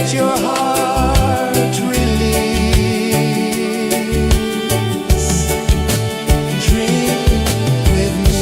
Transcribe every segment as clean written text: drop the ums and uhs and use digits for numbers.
let your heart release. Dream with me.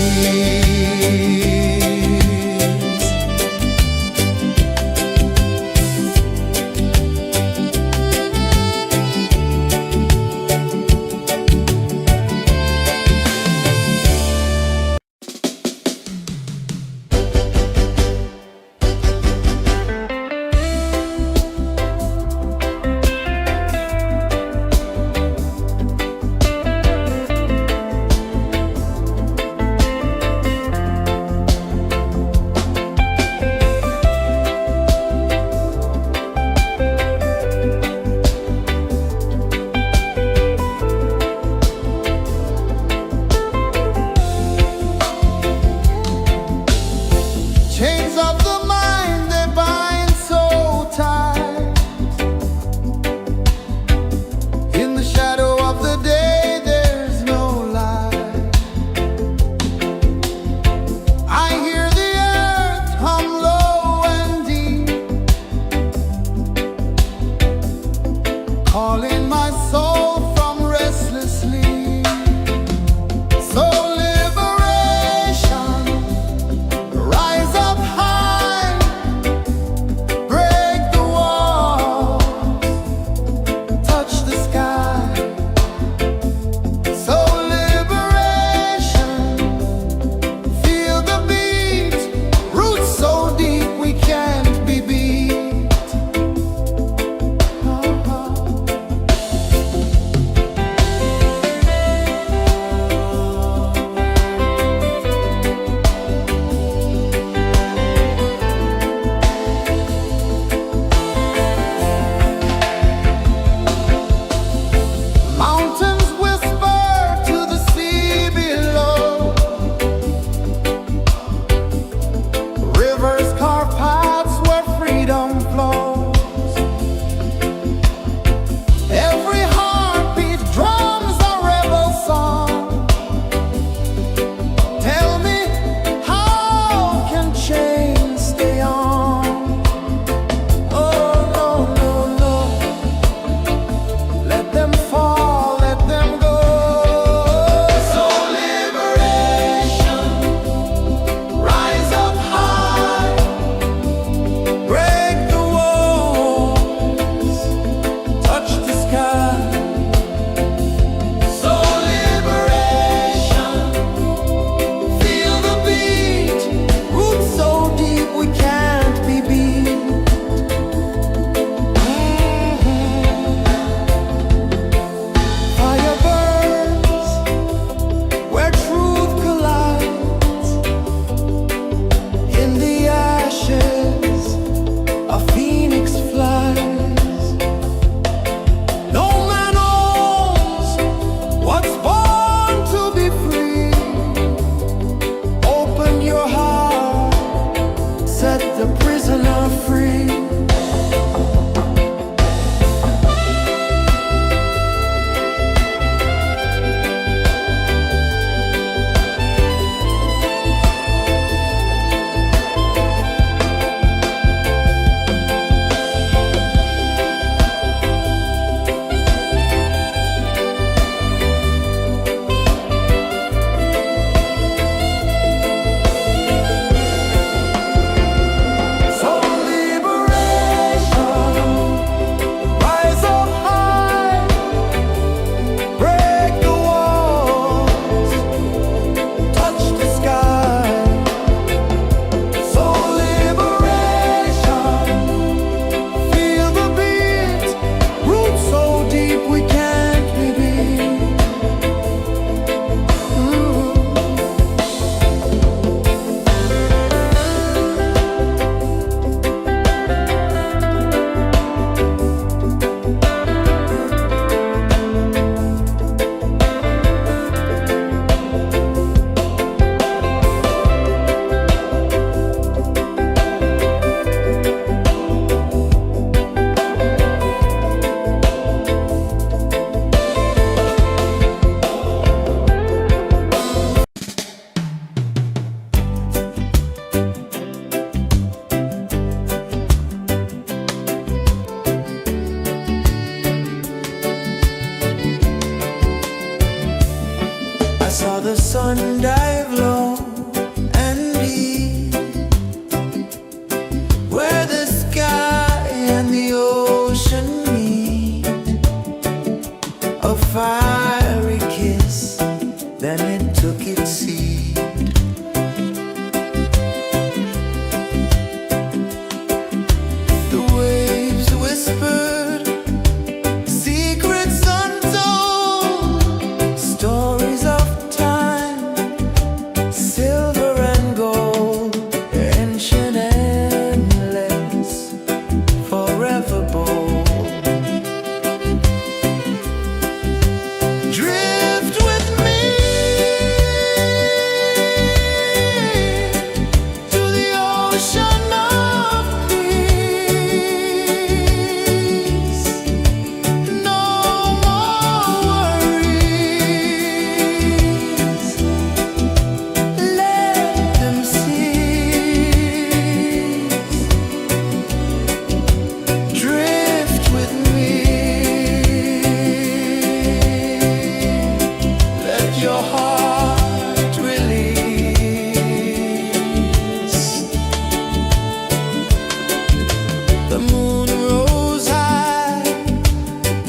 moon rose high,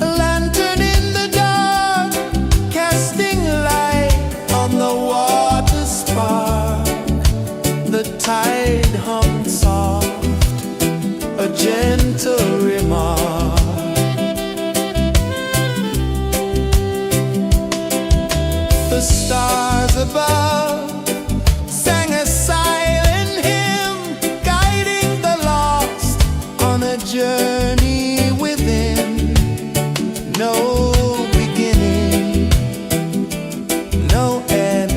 a lantern in the dark, casting light on the water spark. The tide hummed soft, a gentle remark. The stars above sang a silent hymn, guiding the lost on a journey within. No beginning, no end,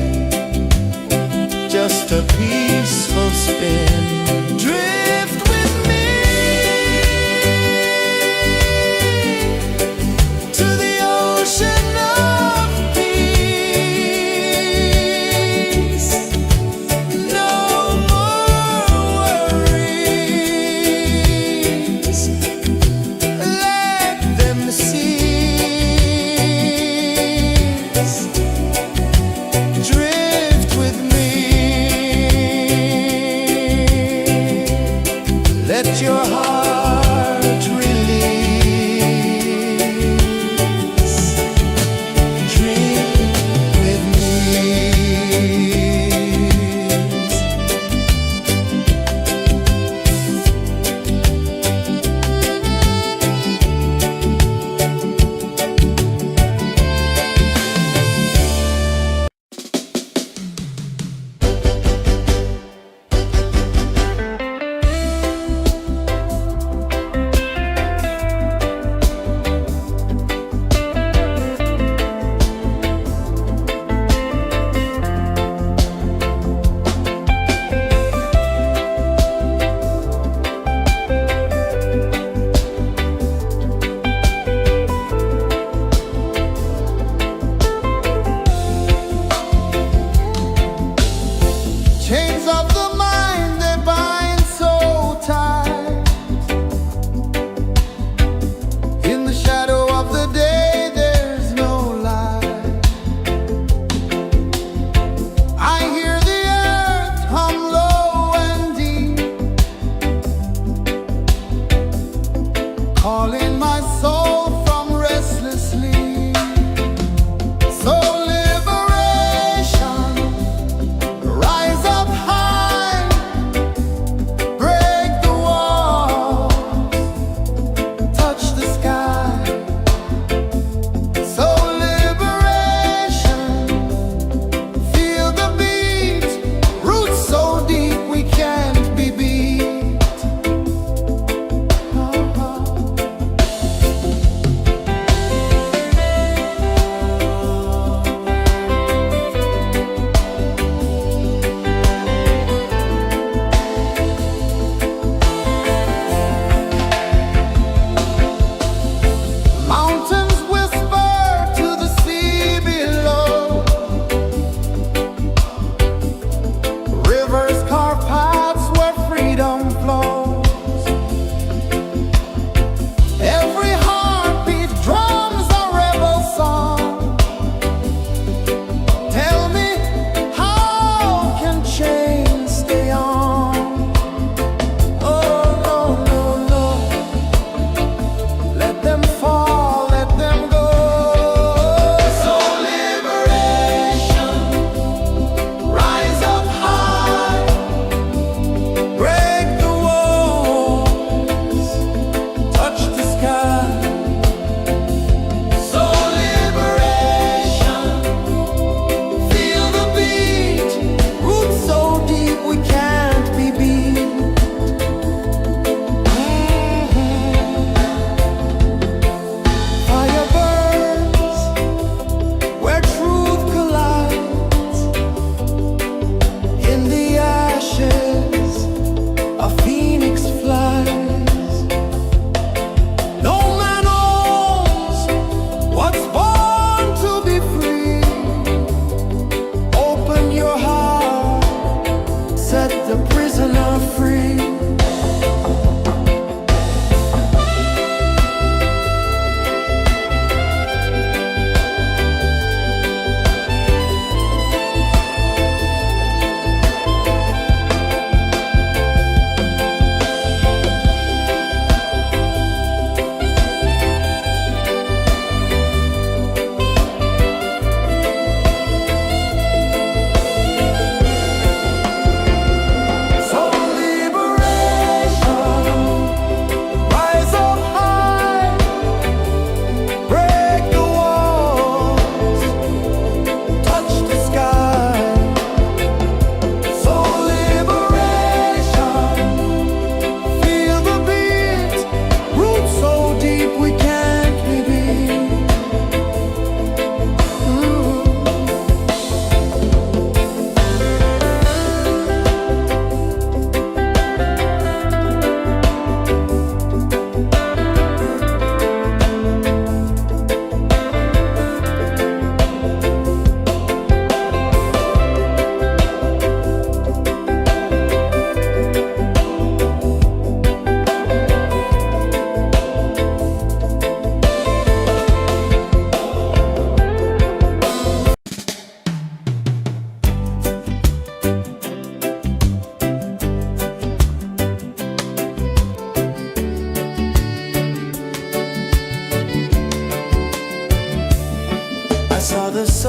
just a peaceful spin. Drift with me to the ocean of peace. No more worries, let them cease. Drift with me, let your heart release. Drift with me.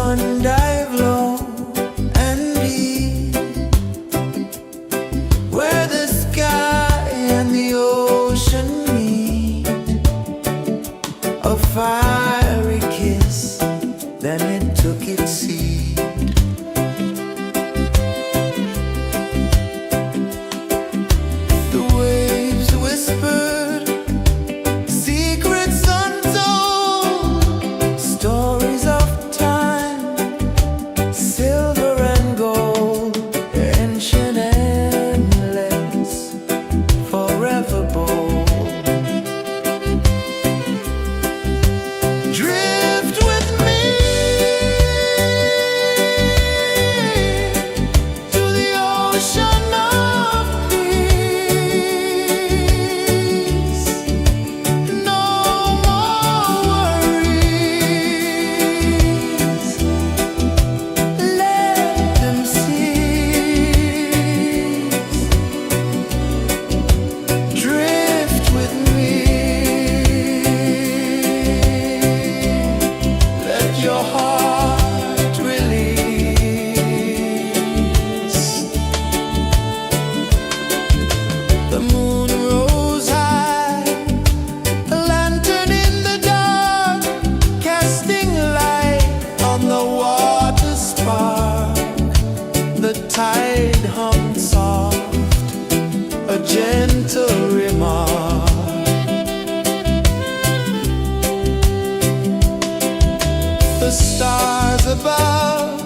ocean dive low and deep, where the sky and the ocean meet. A fiery kiss, then it took its seed. The waves whispered secrets untold, stories of time, silver and gold, ancient, endless, forever bold. Drift with me to the ocean of peace. No more worries, let them cease. Drift with me, let your heart release. The moon rose high, a lantern in the dark, casting light on the water spark. The tide hummed soft, a gentle remark. The stars above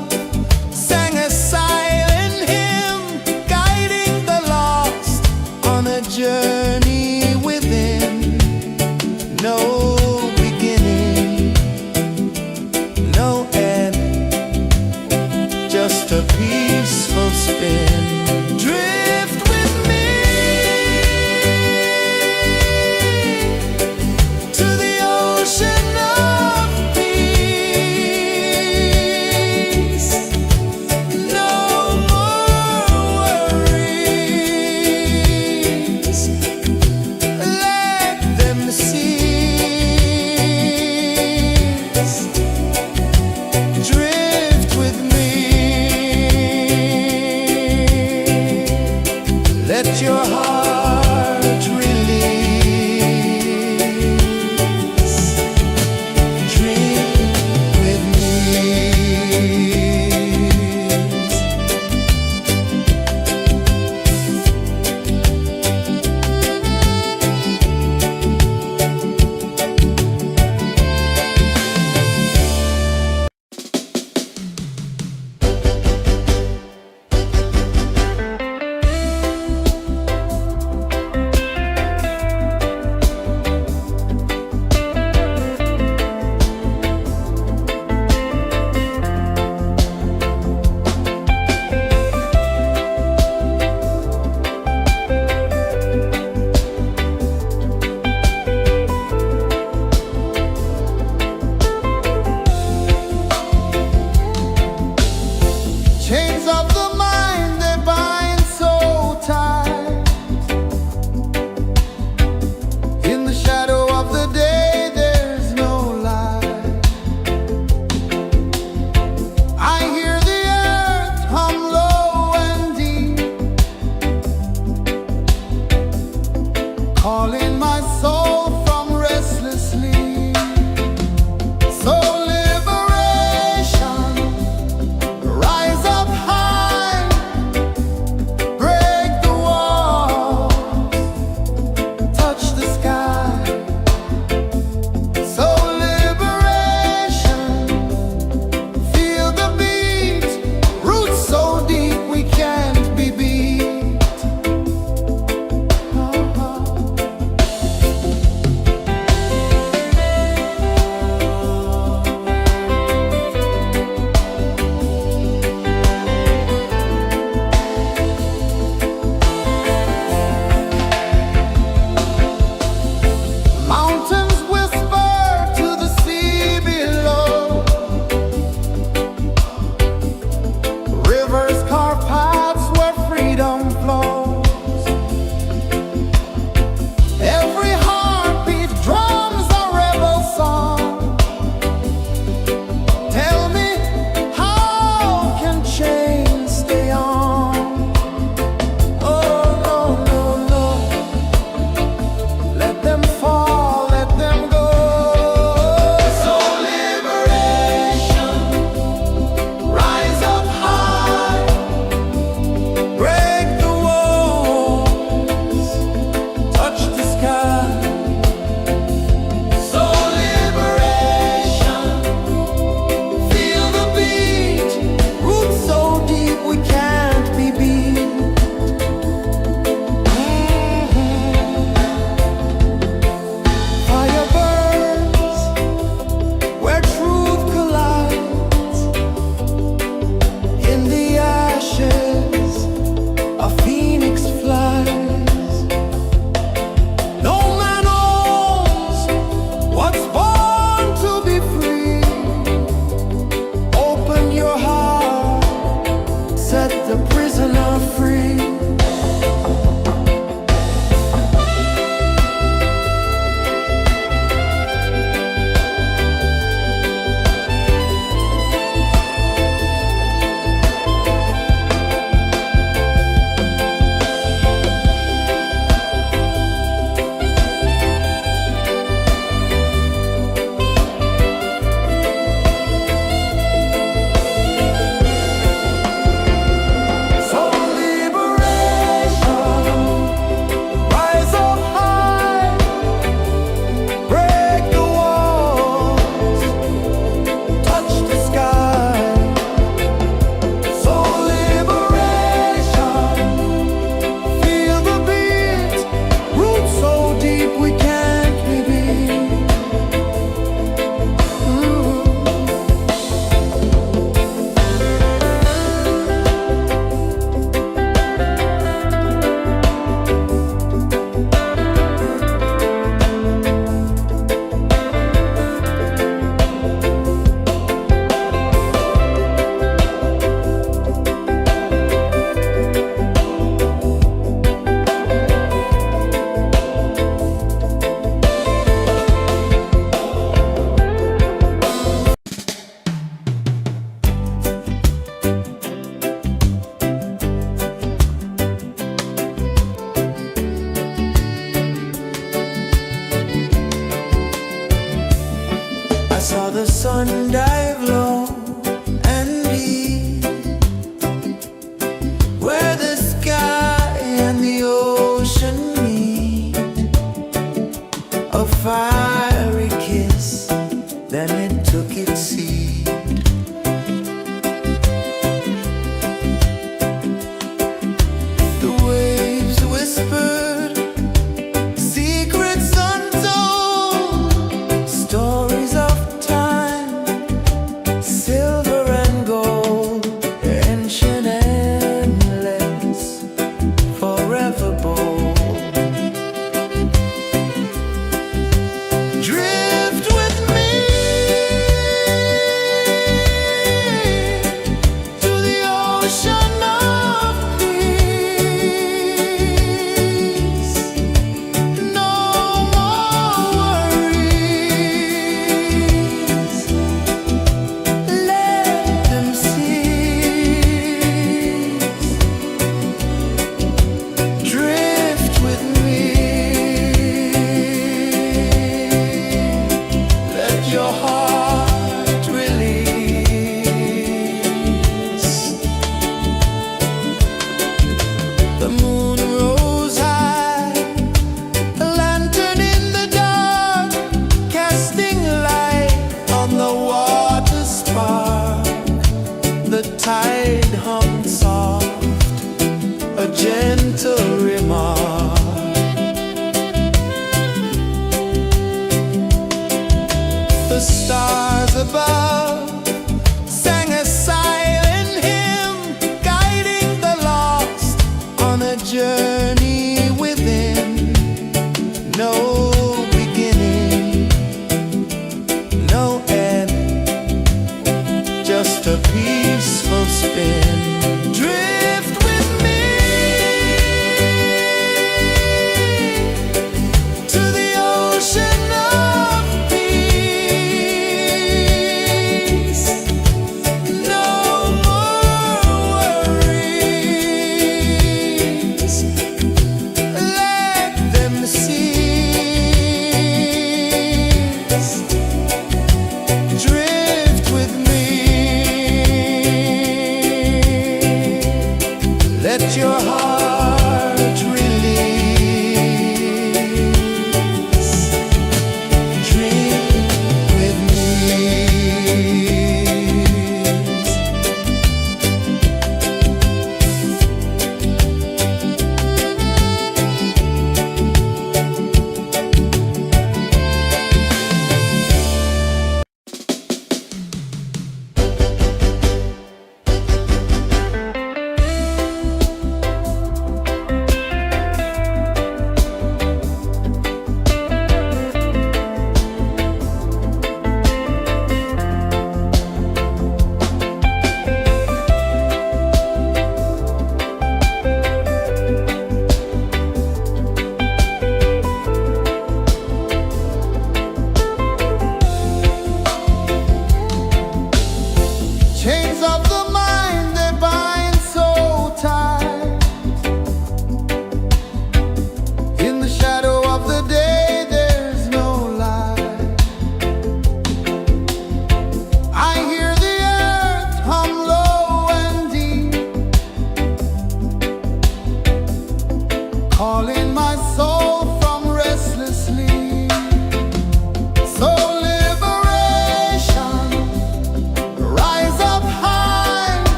sang a silent hymn, guiding the lost on a journey within. No beginning, no end, just a peaceful spin. Drift with me to the ocean of peace. No more worries, let them cease. Drift with me, let your heart release. Drift with me. Chains of the mind, they bind so tight. In the shadow of the day, there's no light. I hear the earth hum low and deep, calling my soul from restless sleep. So liberation, rise up high, break the walls, touch the sky. So liberation, feel the beat, roots so deep we can't be beat. the sun dive low and deep, where the sky and the ocean meet, a fiery kiss, then it took its seed. The waves whispered secrets untold, stories of time, silver and gold, ancient, endless, forever bold. Drift with me to the ocean of peace. No more worries, let them cease. Drift with me, let your heart release. The moon rose high, a lantern in the dark, casting light on the water spark. The tide hummed soft, a gentle remark. The stars above sang a silent hymn, guiding the lost on a journey within. No beginning, no end, just a peaceful spin. Drift with me to the ocean of peace.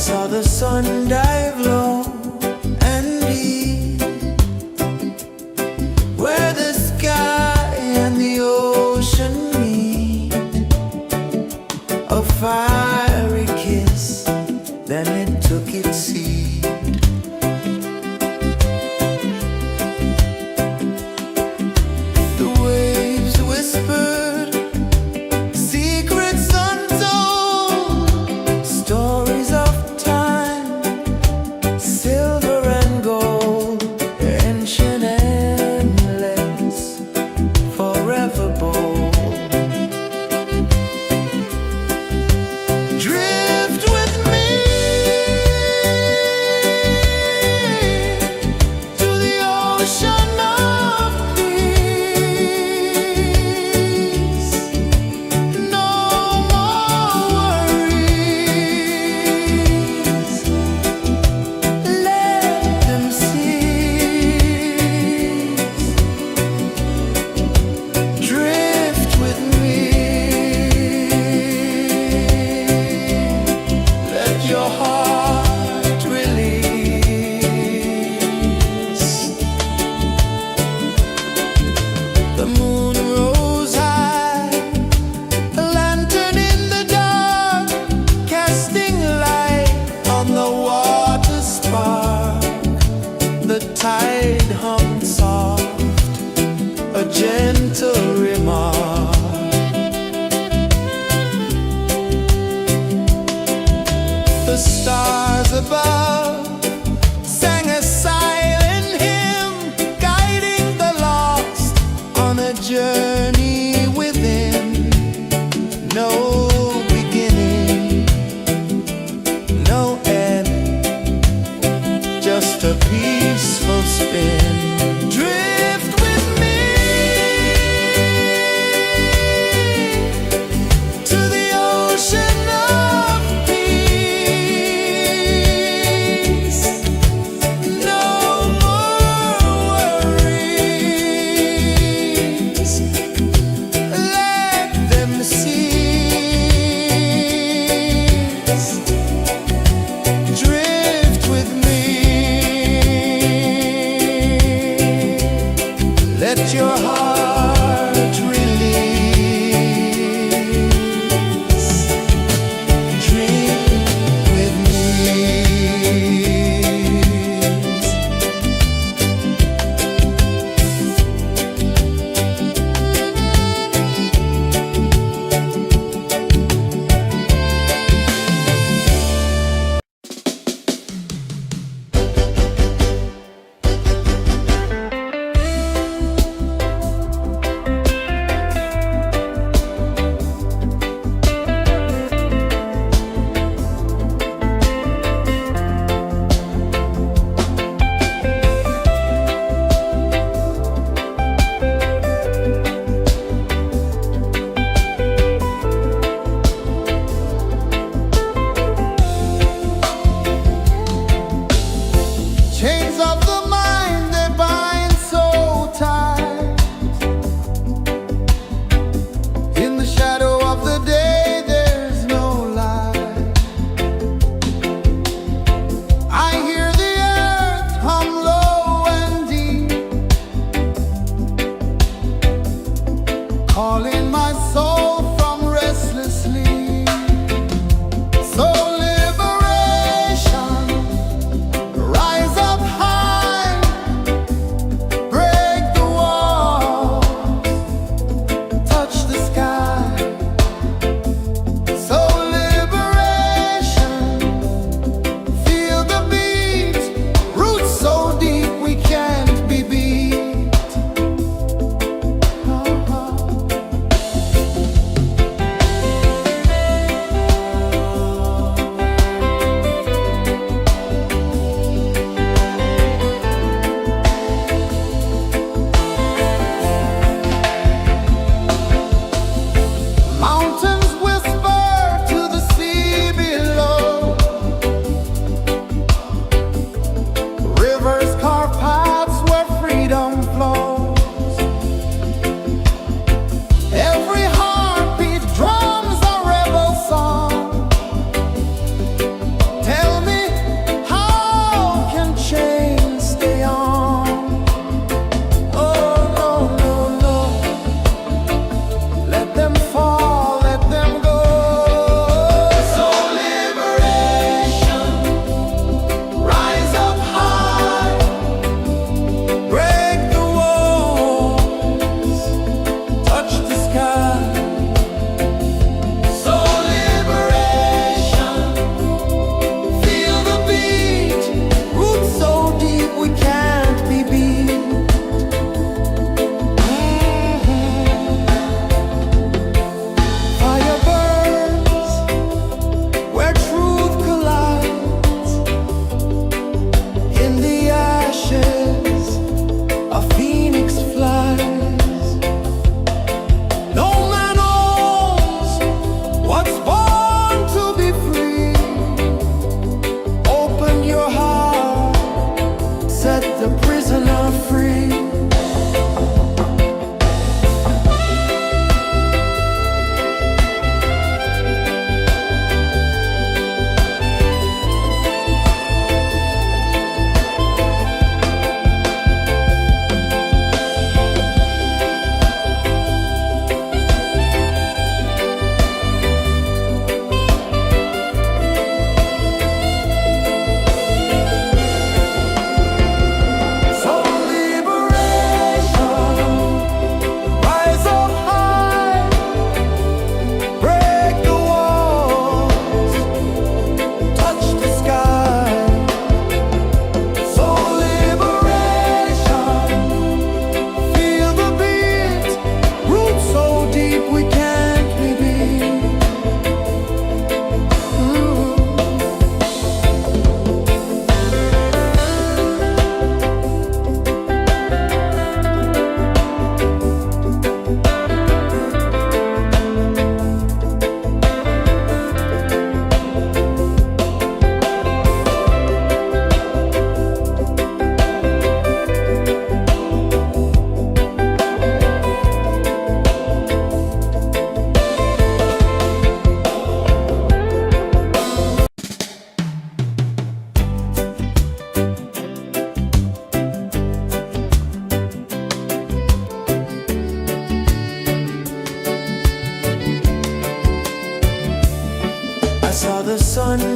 saw the sun dive low and deep, where the sky and the ocean meet. A fiery kiss, then it took its seat. The waves whispered secrets untold, stories of time, silver and gold, ancient, endless, forever bold. Drift with me to the ocean of peace. No more worries, let them cease. Drift with me, let your heart release. The moon rose high, a lantern in the dark, casting light on the water spark. The tide hummed soft, a gentle remark. The stars above sang a silent hymn, guiding the lost on a journey within. No beginning, no end, just a peaceful spin. Drift with me to the ocean of peace.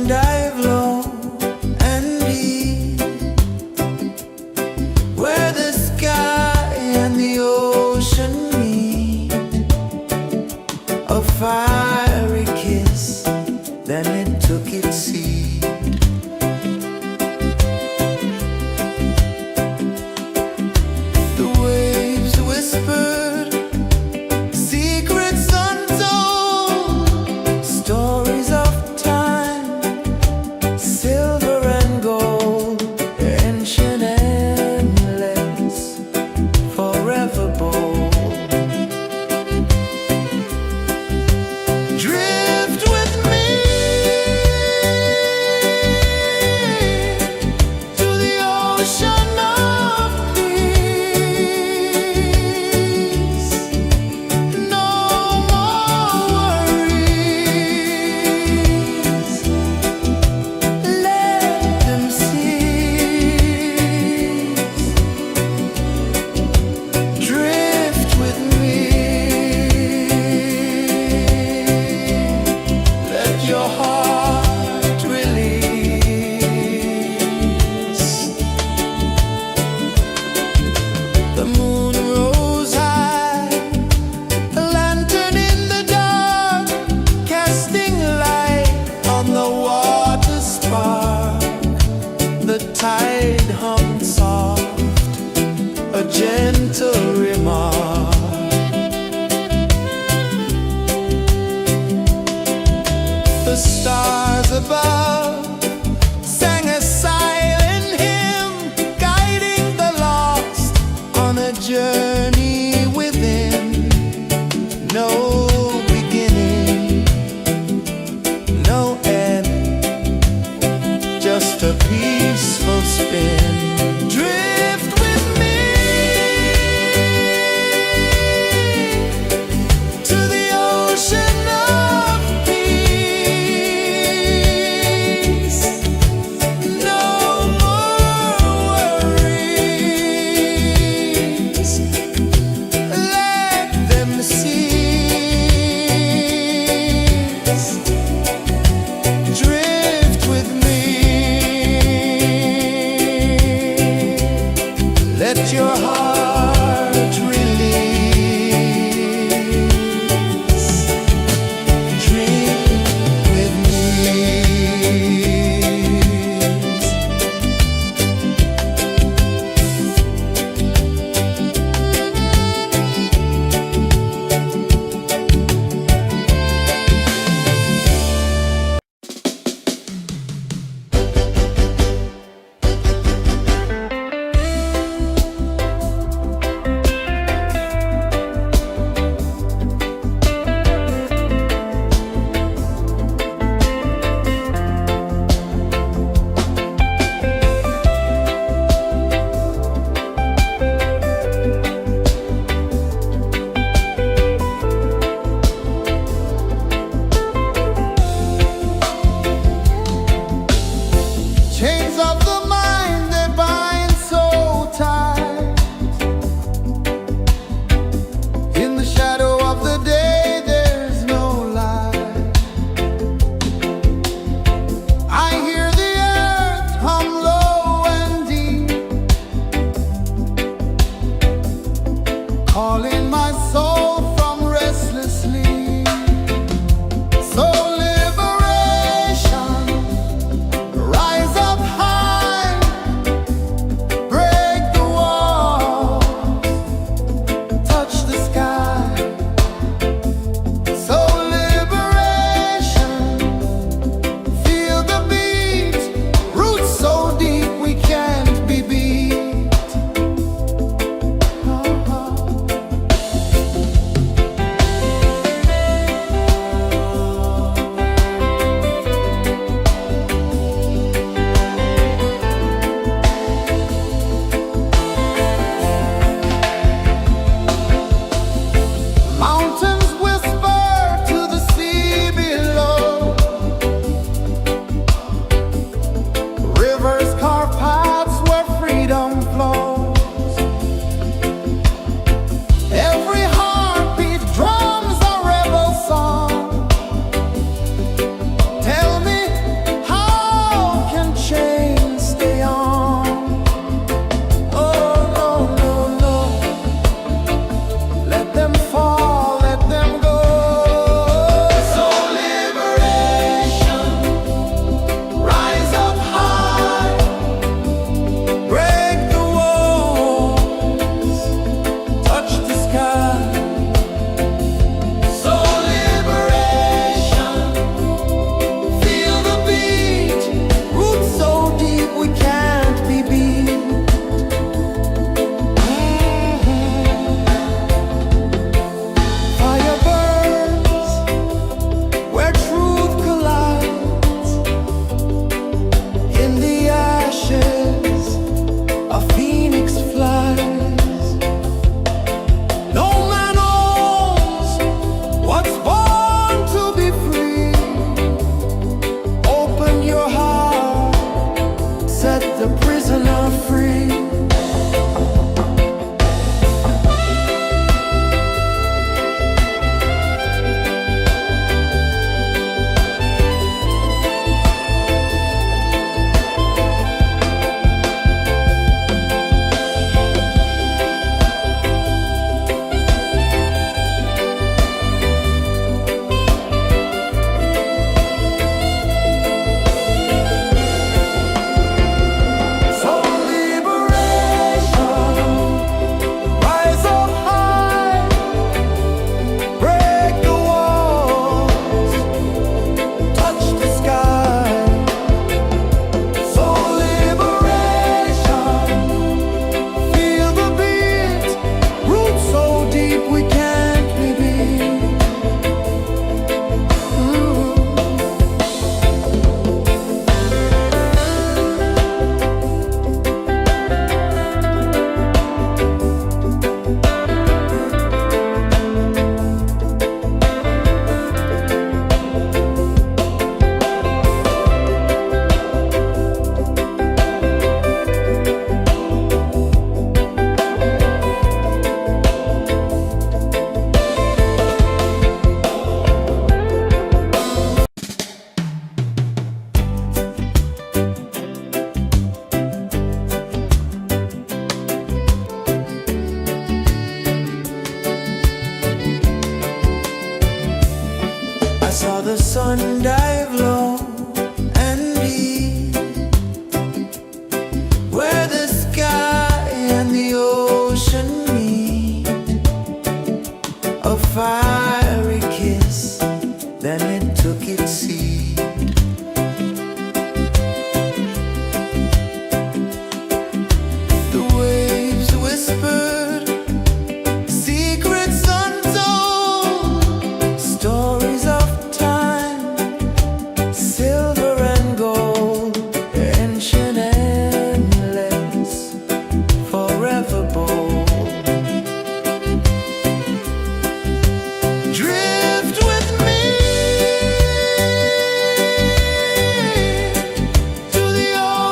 dive low and deep, where the sky and the ocean meet. A fiery kiss, then it took its seed. The waves whispered secrets untold, stories of time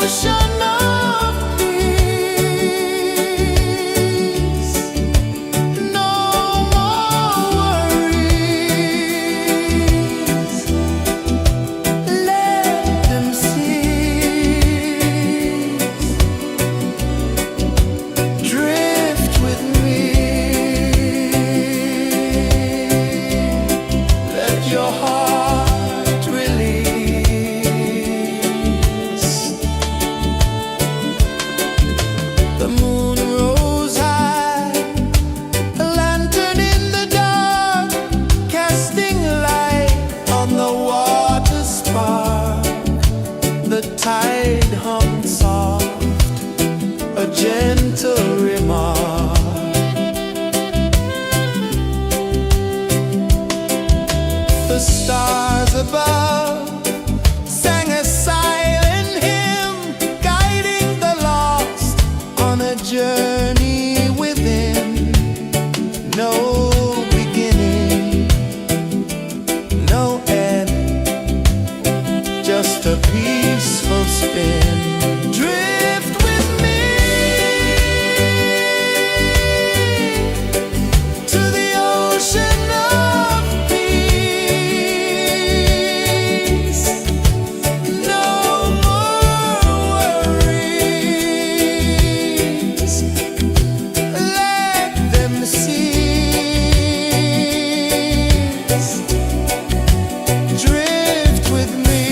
ocean of peace. No more worries. Let them cease. Drift with me. Let your heart release. The moon rose high, a lantern in the dark, casting light on the water spark. The tide hummed soft, a gentle remark. The stars above sang a silent hymn, guiding the lost on a journey within. No beginning, no end, just a peaceful spin. Drift with me to the ocean of peace. No more worries. Let them cease. Drift with me.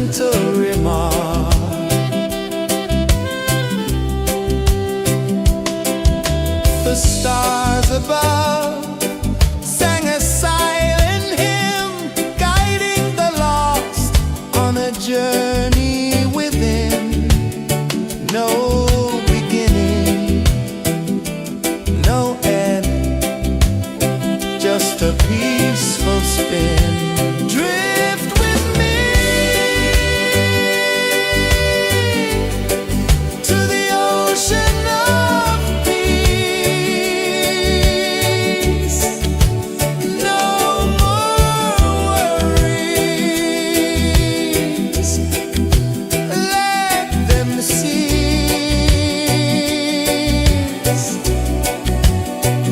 gentle remark. The stars above sang a silent hymn, guiding the lost on a journey within. No beginning, no end, just a peaceful spin. Drift with me to the ocean of peace. No more worries, let them cease.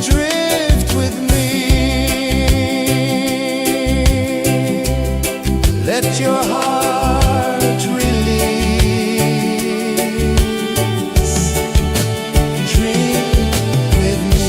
Drift with me, let your heart release. Dream with me.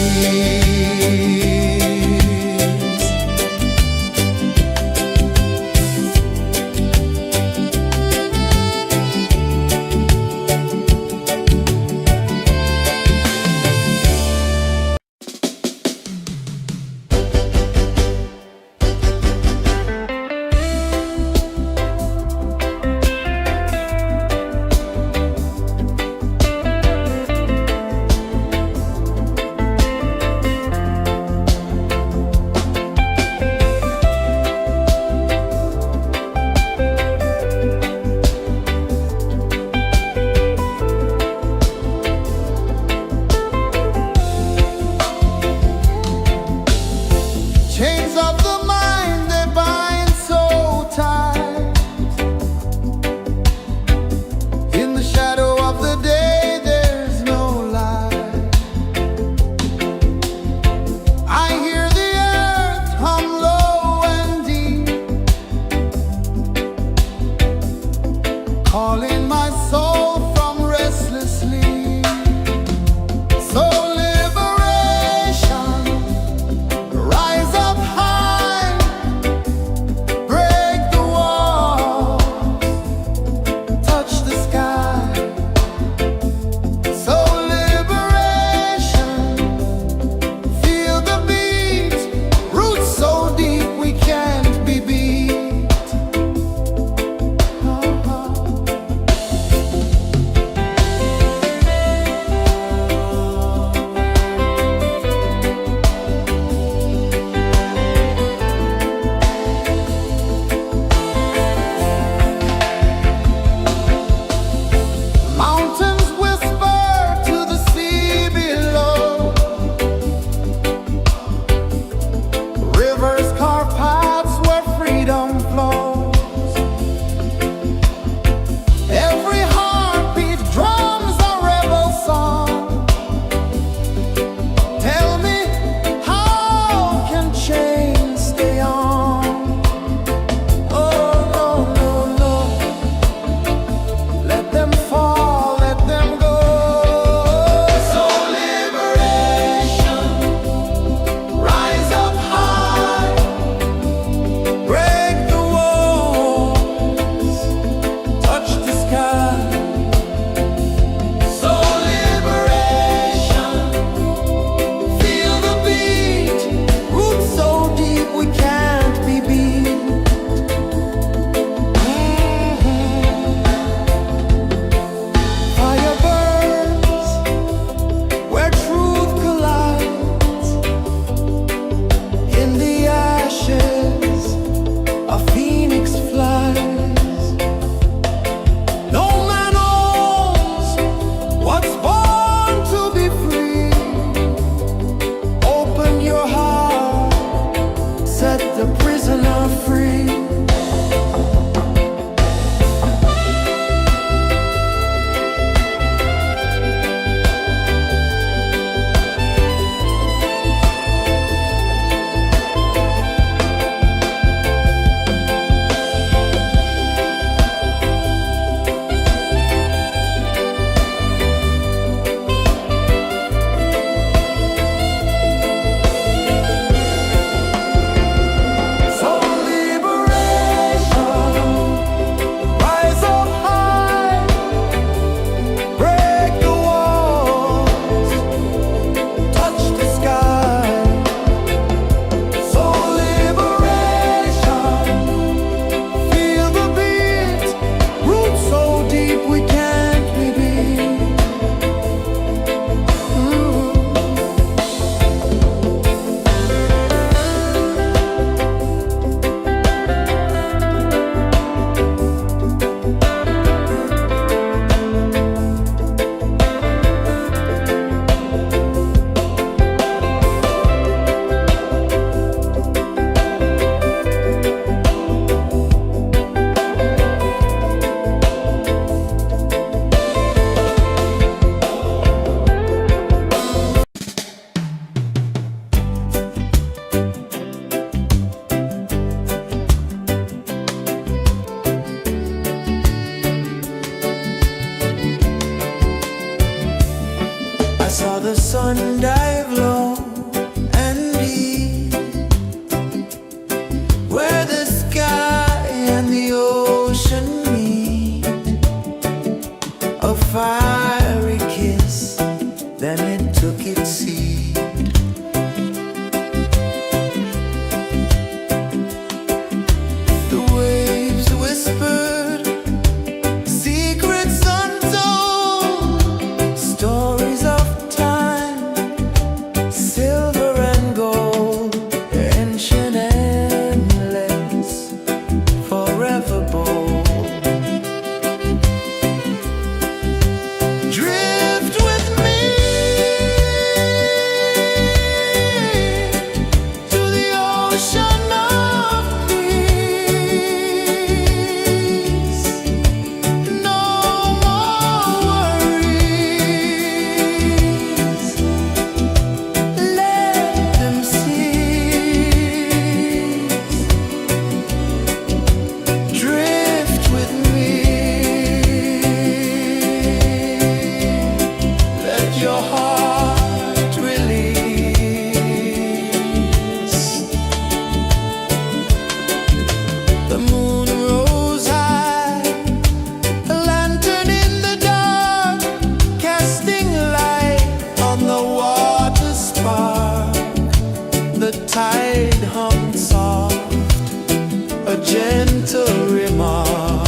gentle remark.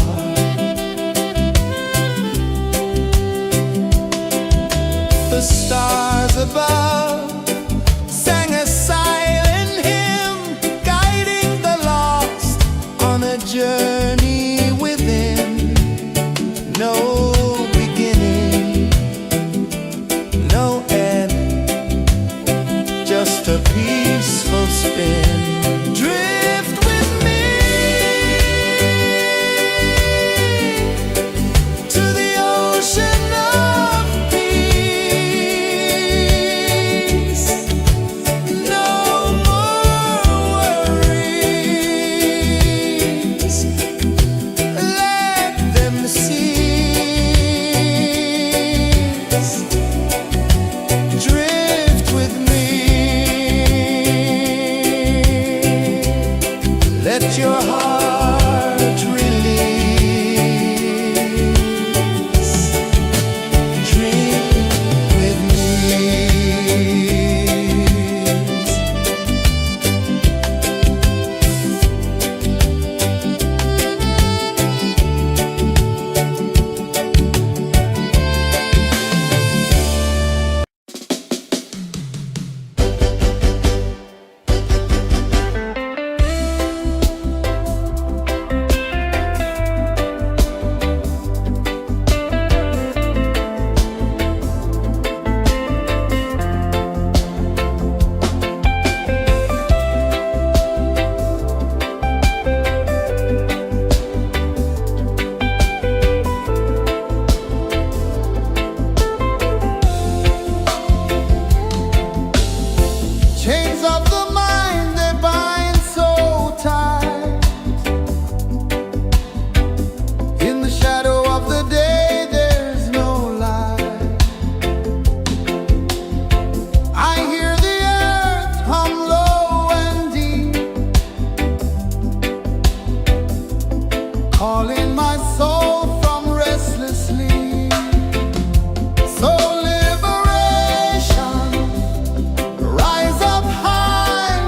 The stars above sang a silent hymn, guiding the lost on a journey within. No beginning, no end, just a peaceful spin. Drift with me to the ocean of peace. No more worries, let them cease. Drift with me, let your heart release. Dream with me. Chains of the mind, they bind so tight. In the shadow of the day, there's no light. I hear the earth hum low and deep, calling my soul from restless sleep. So liberation, rise up high,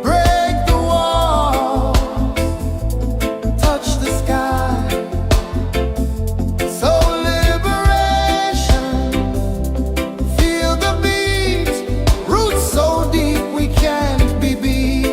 break the walls, touch the sky. So liberation, feel the beat, roots so deep we can't be beat.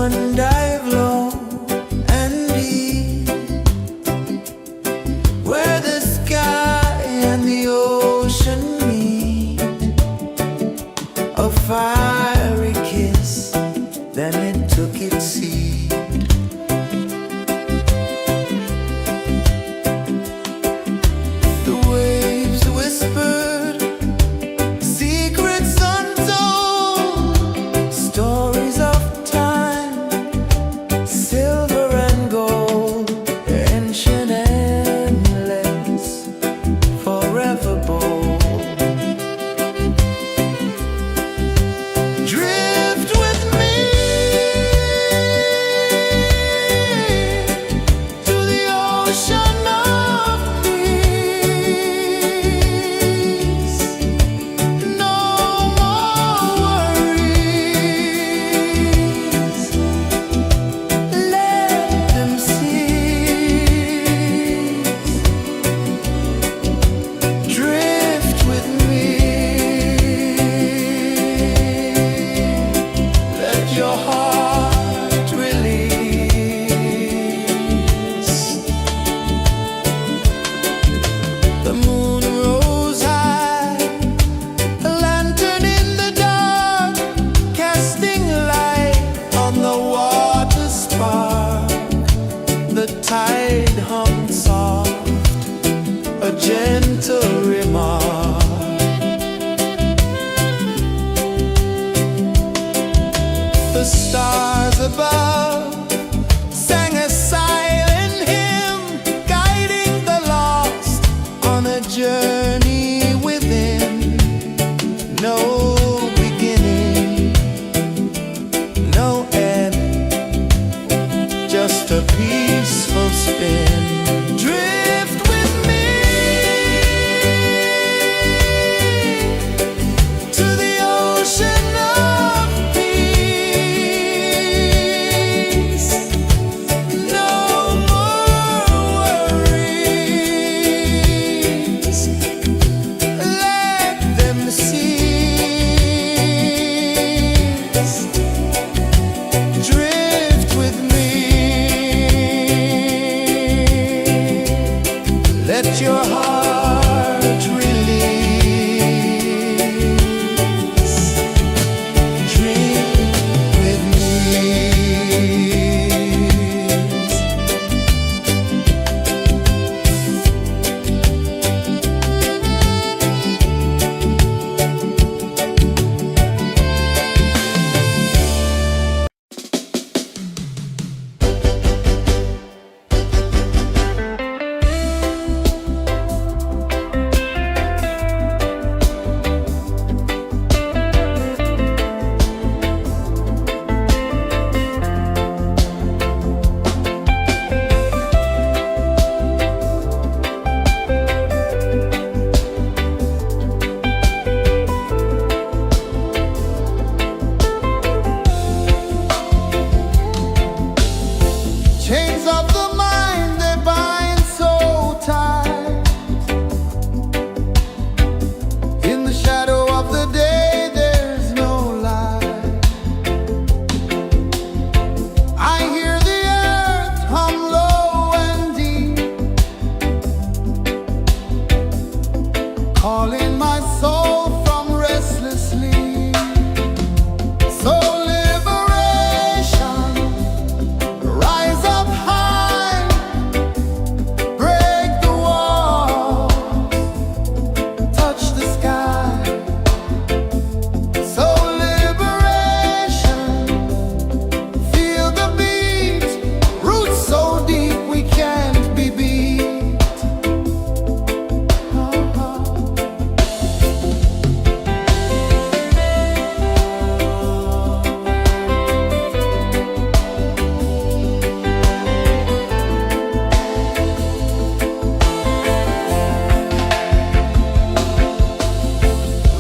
sun dive low and deep, where the sky and the ocean meet. A fiery kiss, then it took its seat. The waves whispered secrets untold, stories of time, silver and gold, ancient, endless, forever bold. Drift with me to the ocean of peace. No more worries, let them cease. Drift with me, let your heart release. The moon rose high, a lantern in the dark, casting light on the water spark. The tide hummed soft, a gentle remark. The stars above sang a silent hymn, guiding the lost on a journey within. No beginning, no end, just a peaceful spin. Drift with me to the ocean of peace. No more worries, let them cease. Drift with me, let your heart release. Drift with me. Chains of the mind, they bind so tight. In the shadow of the day, there's no light. I hear the earth hum low and deep, calling my soul from restless sleep. So liberation, rise up high, break the wall, touch the sky. So liberation, feel the beat, roots so deep we can't be beat.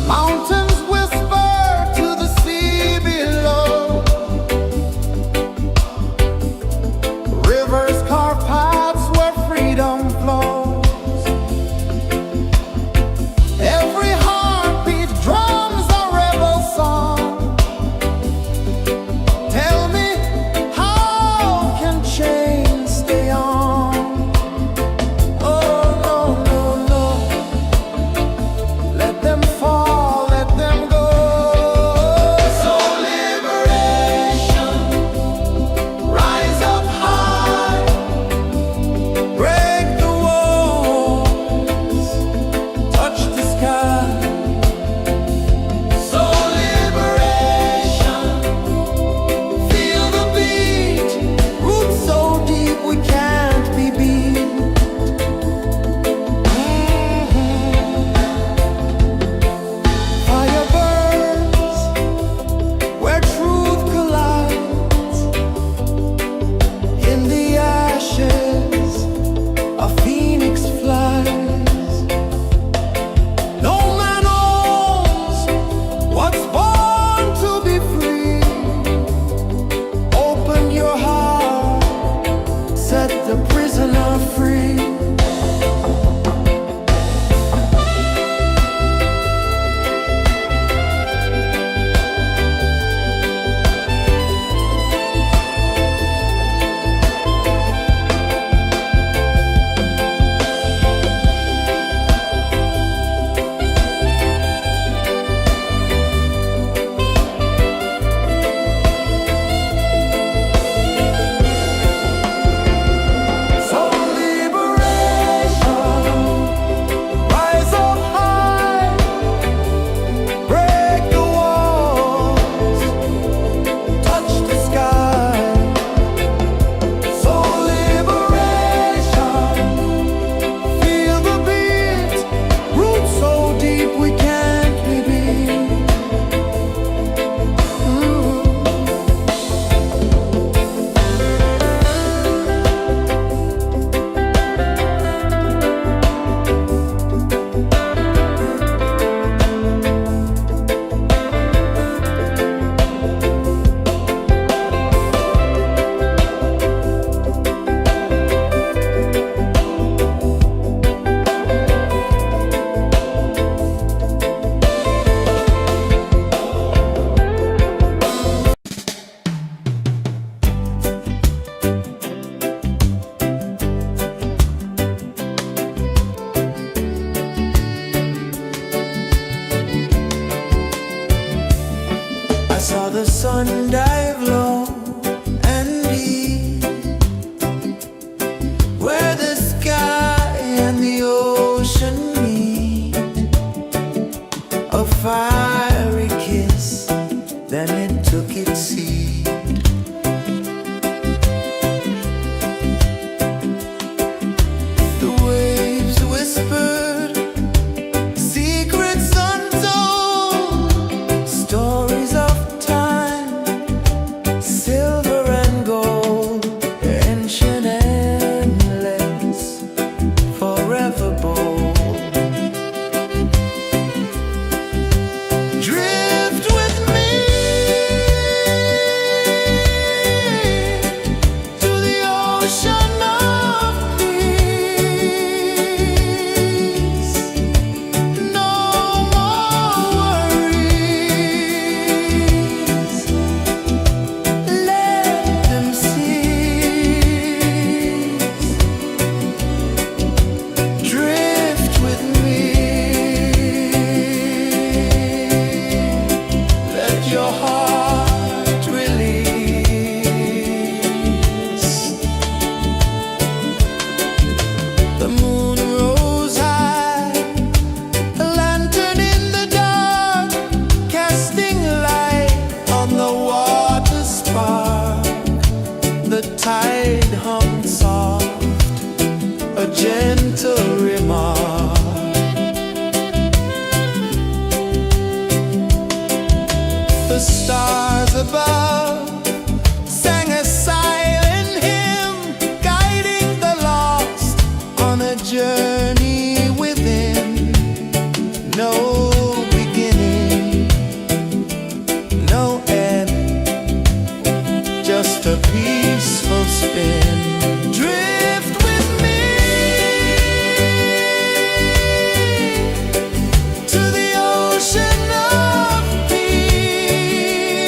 Mountains whisper to the sea below, rivers carve paths where freedom flows. Every heartbeat drums a rebel song. Tell me, saw the sun dive low and deep, where the sky and the ocean meet. A fiery kiss, then it took its seat. The waves whispered secrets untold, stories of time, silver and gold, ancient endless, forever bold. Drift with me to the ocean of peace. No more worries, let them cease. Drift with me, let your heart release. The moon rose high, a lantern in the dark, casting light on the water spark. The tide hummed soft, a gentle remark. The stars above sang a silent hymn, guiding the lost on a journey within. No beginning, no end, just a peaceful spin. Drift with me to the ocean of peace.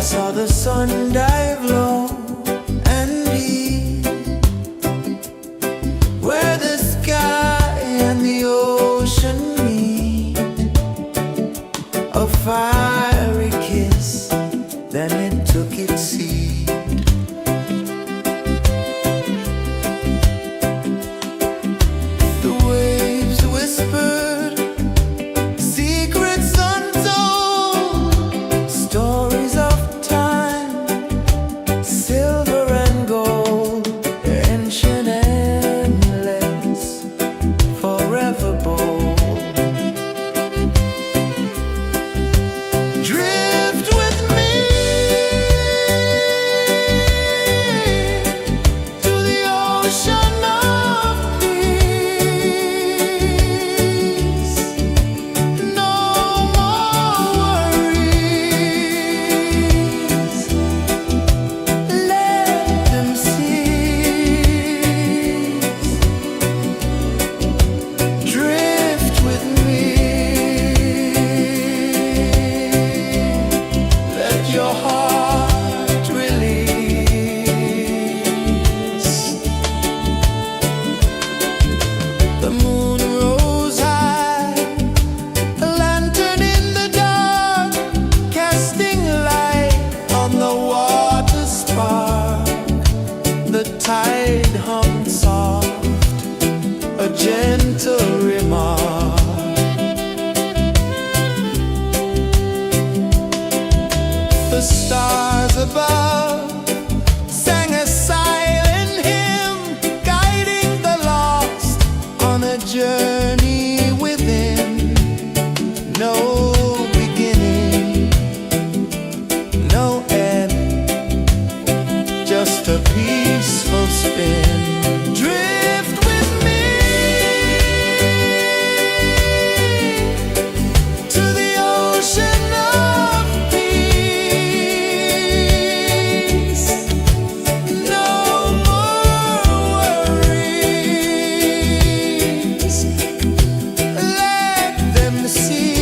saw the sun dive low and deep, where the sky and the ocean meet. A fiery kiss, then it took its seat. The waves whispered secrets untold, stories of time, silver and gold, ancient, endless, forever bold. Drift with me to the ocean of peace. No more worries, let them cease. Drift with me, let your heart release. The moon rose high, a lantern in the dark, casting light on the water spark. The tide hummed soft, a gentle remark. The stars above sang a silent hymn, guiding the lost on a journey within. No beginning, no end, just a peaceful spin. Drift with me to the ocean of peace. No more worries, let them cease.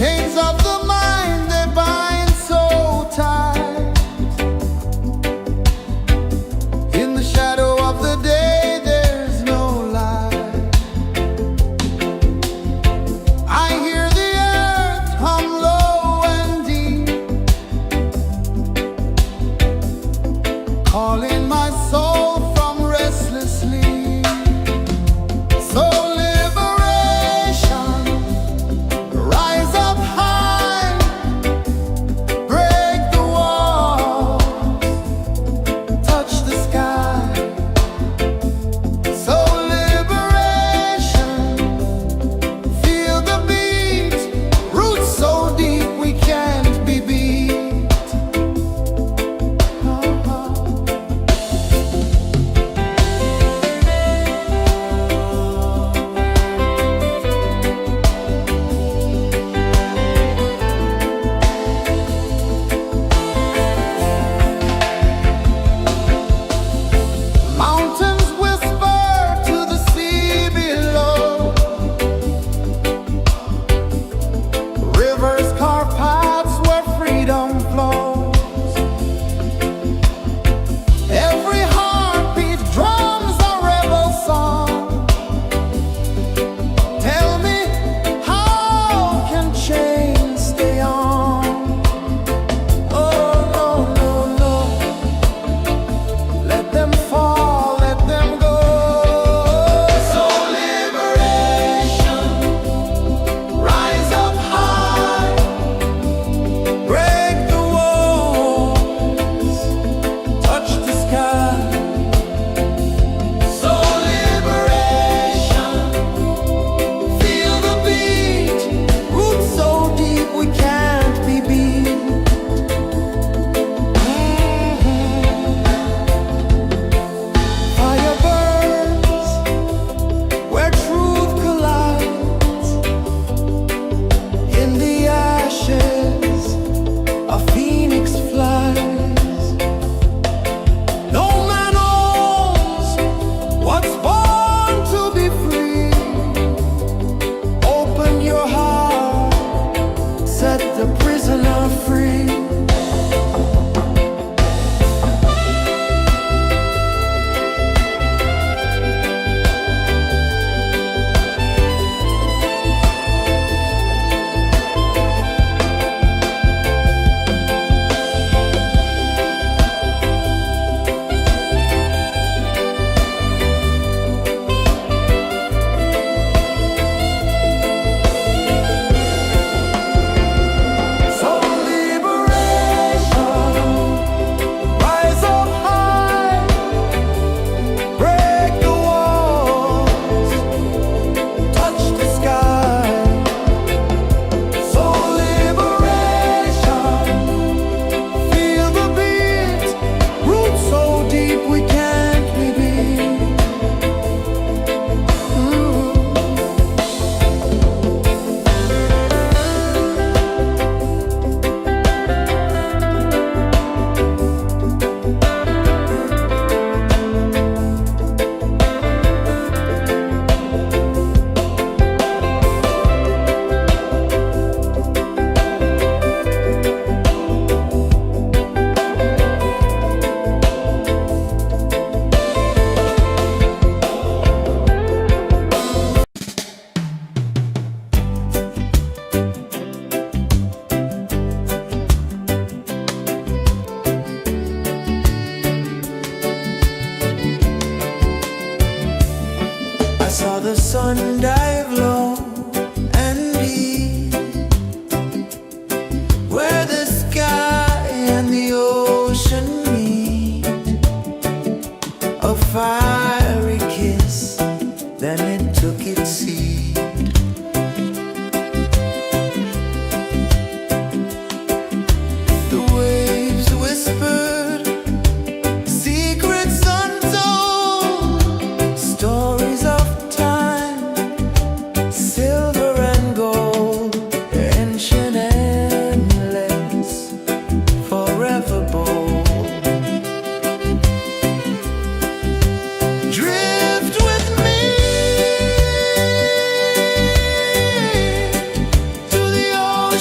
Chains of the mind, they bind so tight. In the shadow of the day, there's no light. I hear the earth hum low and deep, calling my soul from restless sleep. So liberation, rise up high,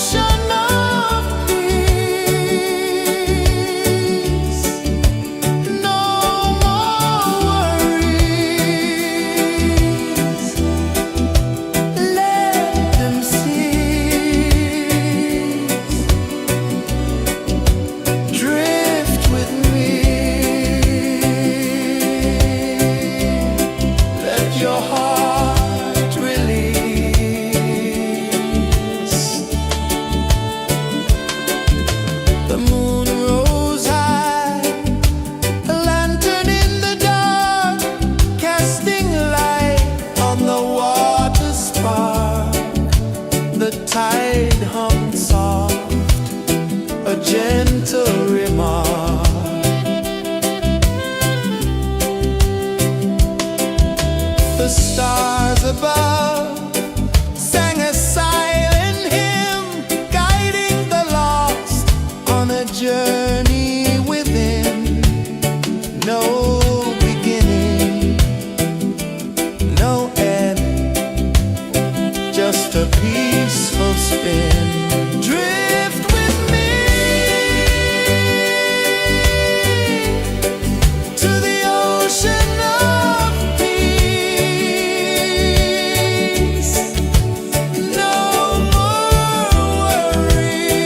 ocean of peace. No more worries. Let them cease. Drift with me. Let your heart release. The moon rose high, a lantern in the dark, casting light on the water spark. The tide hummed soft, a gentle remark. The stars above sang a silent hymn, guiding the lost on a journey within. No beginning, no end, just a peaceful spin. Drift with me to the ocean of peace. No more worries.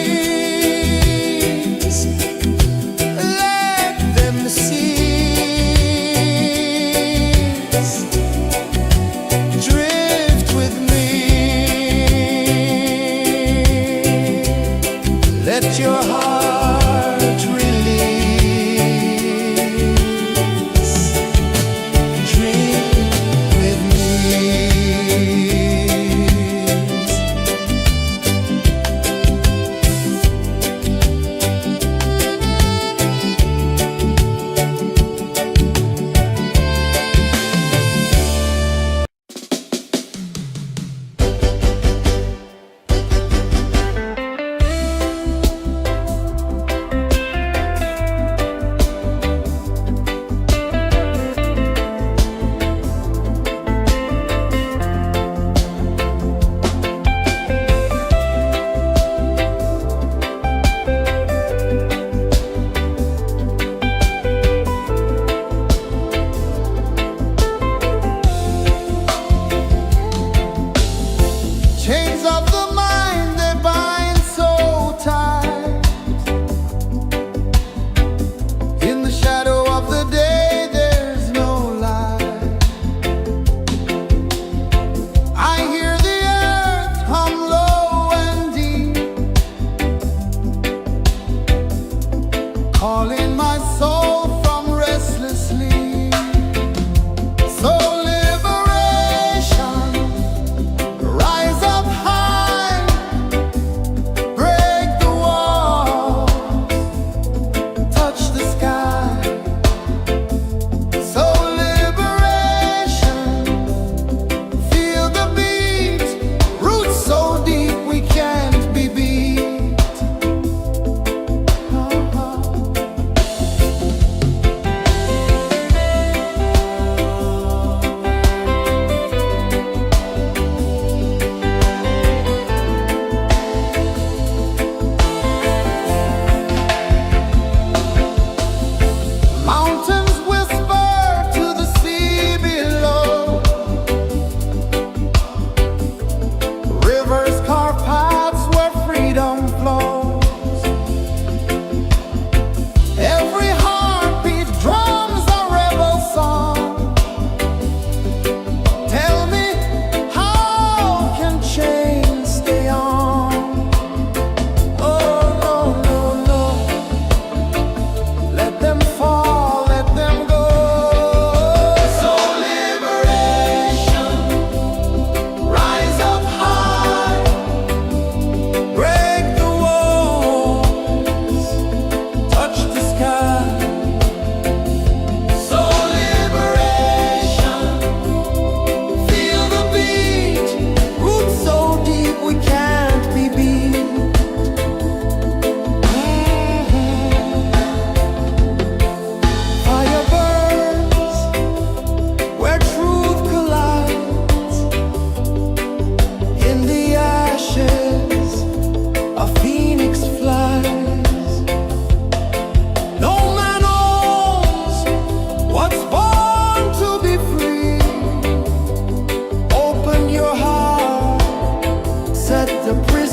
Let them cease. Drift with me. Let your heart release. Dream with me.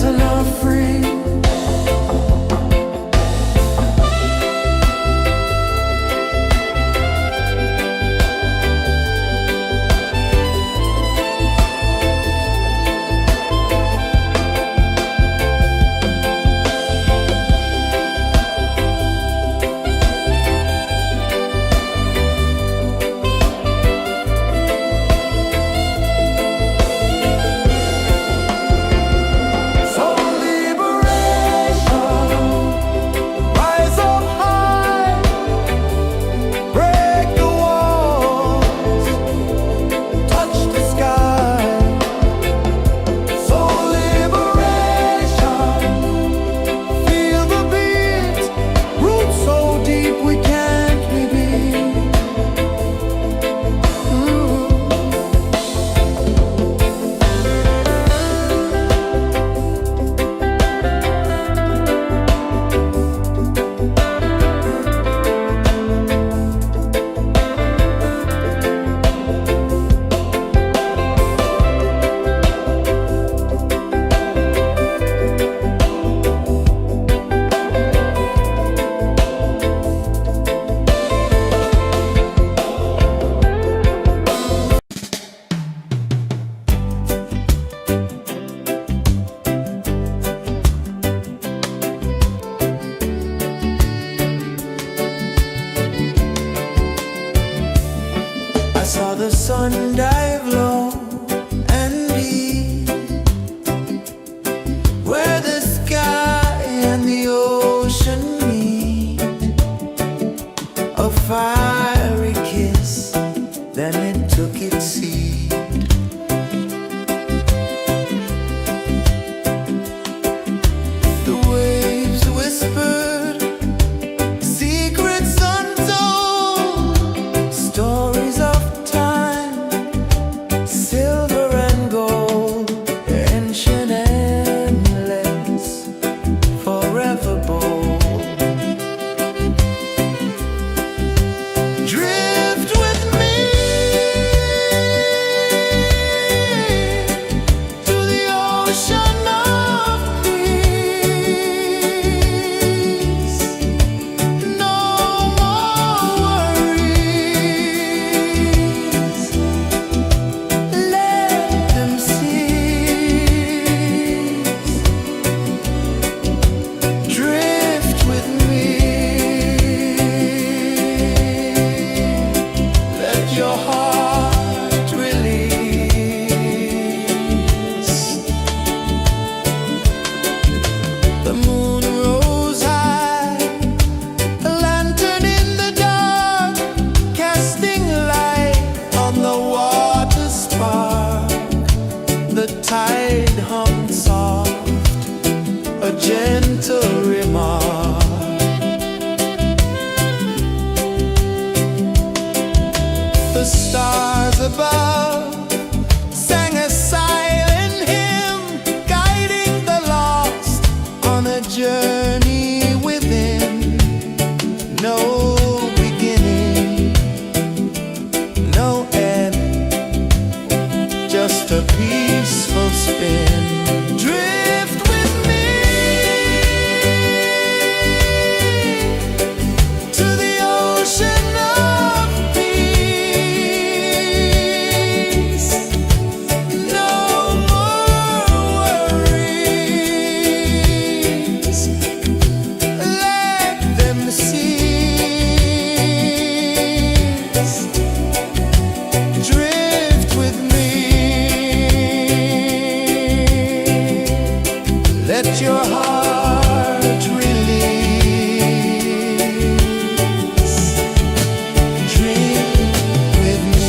prisoner free. I saw the sun dive low and deep, where the sky and the ocean meet. A fiery kiss, then it took its seat. The waves whispered secrets untold, stories of silver and gold, ancient endless, forever bold. Drift with me to the ocean of peace. No more worries. Your heart release. The moon rose high, a lantern in the dark, casting light on the water spark. The tide hummed soft, a gentle remark. The stars above sang a silent hymn, guiding the lost on a journey within. No beginning, no end, just a peaceful spin. Drift with me to the ocean of peace. No more worries. Let them cease. Drift with me. Let your heart release. Dream with me.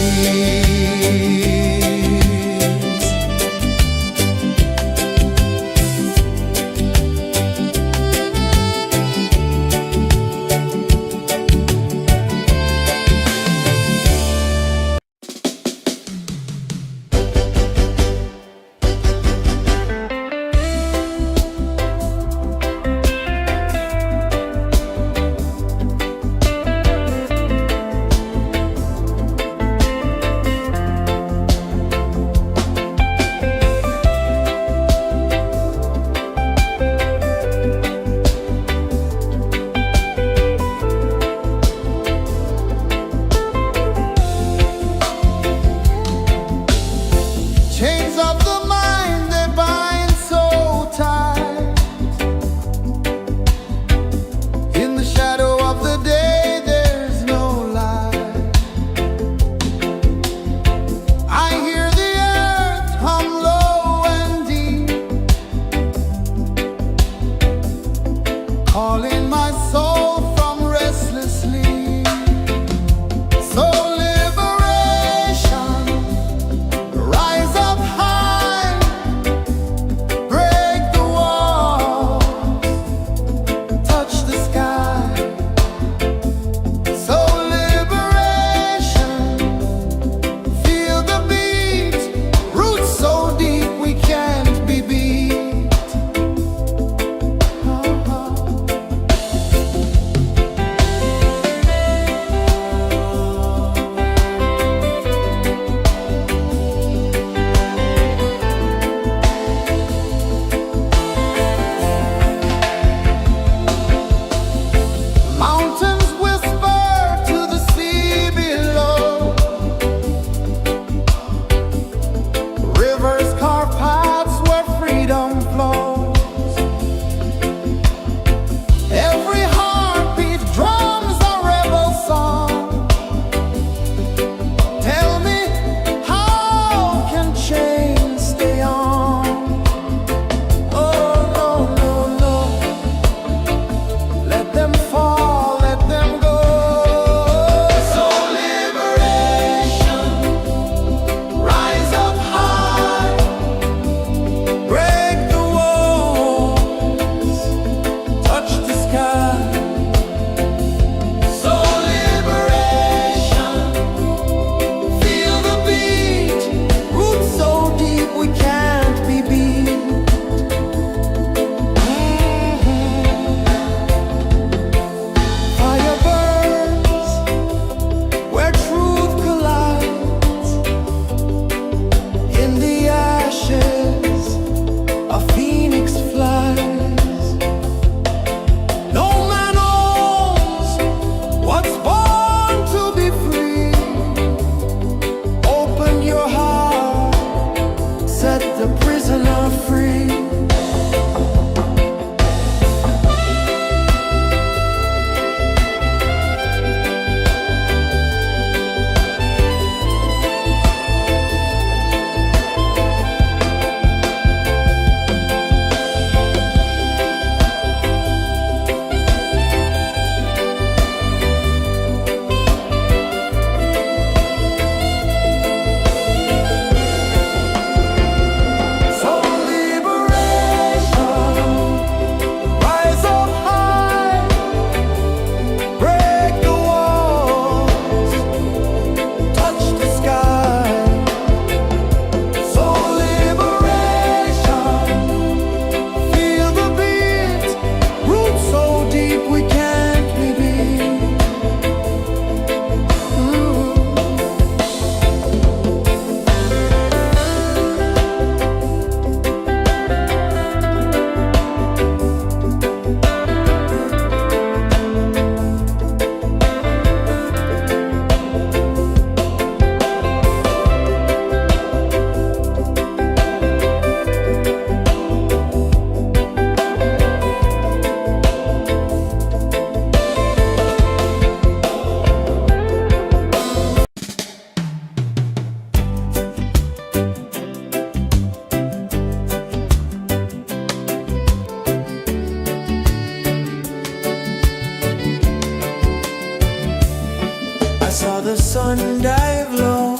sun dive low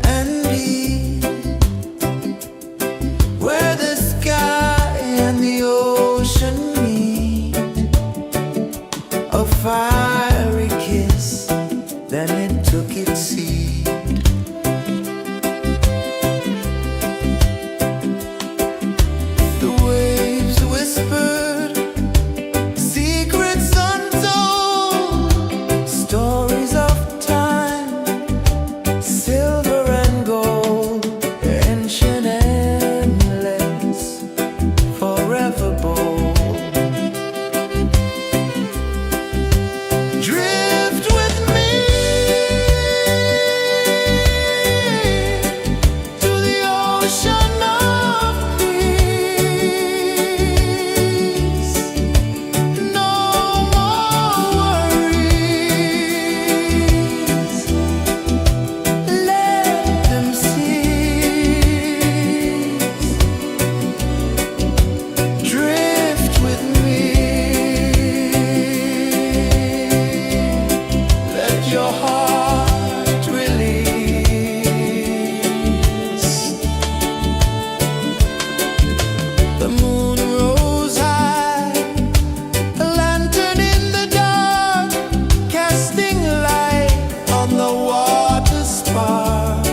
and deep, where the sky and the ocean meet, a fiery kiss, then it took its seed. The waves whispered secrets untold, stories of time, silver and gold, ancient, endless, forever bold. Drift with me to the ocean of peace. No more worries, let them cease. Drift with me, let your heart release. The moon rose high, a lantern in the dark, casting light on the water spark.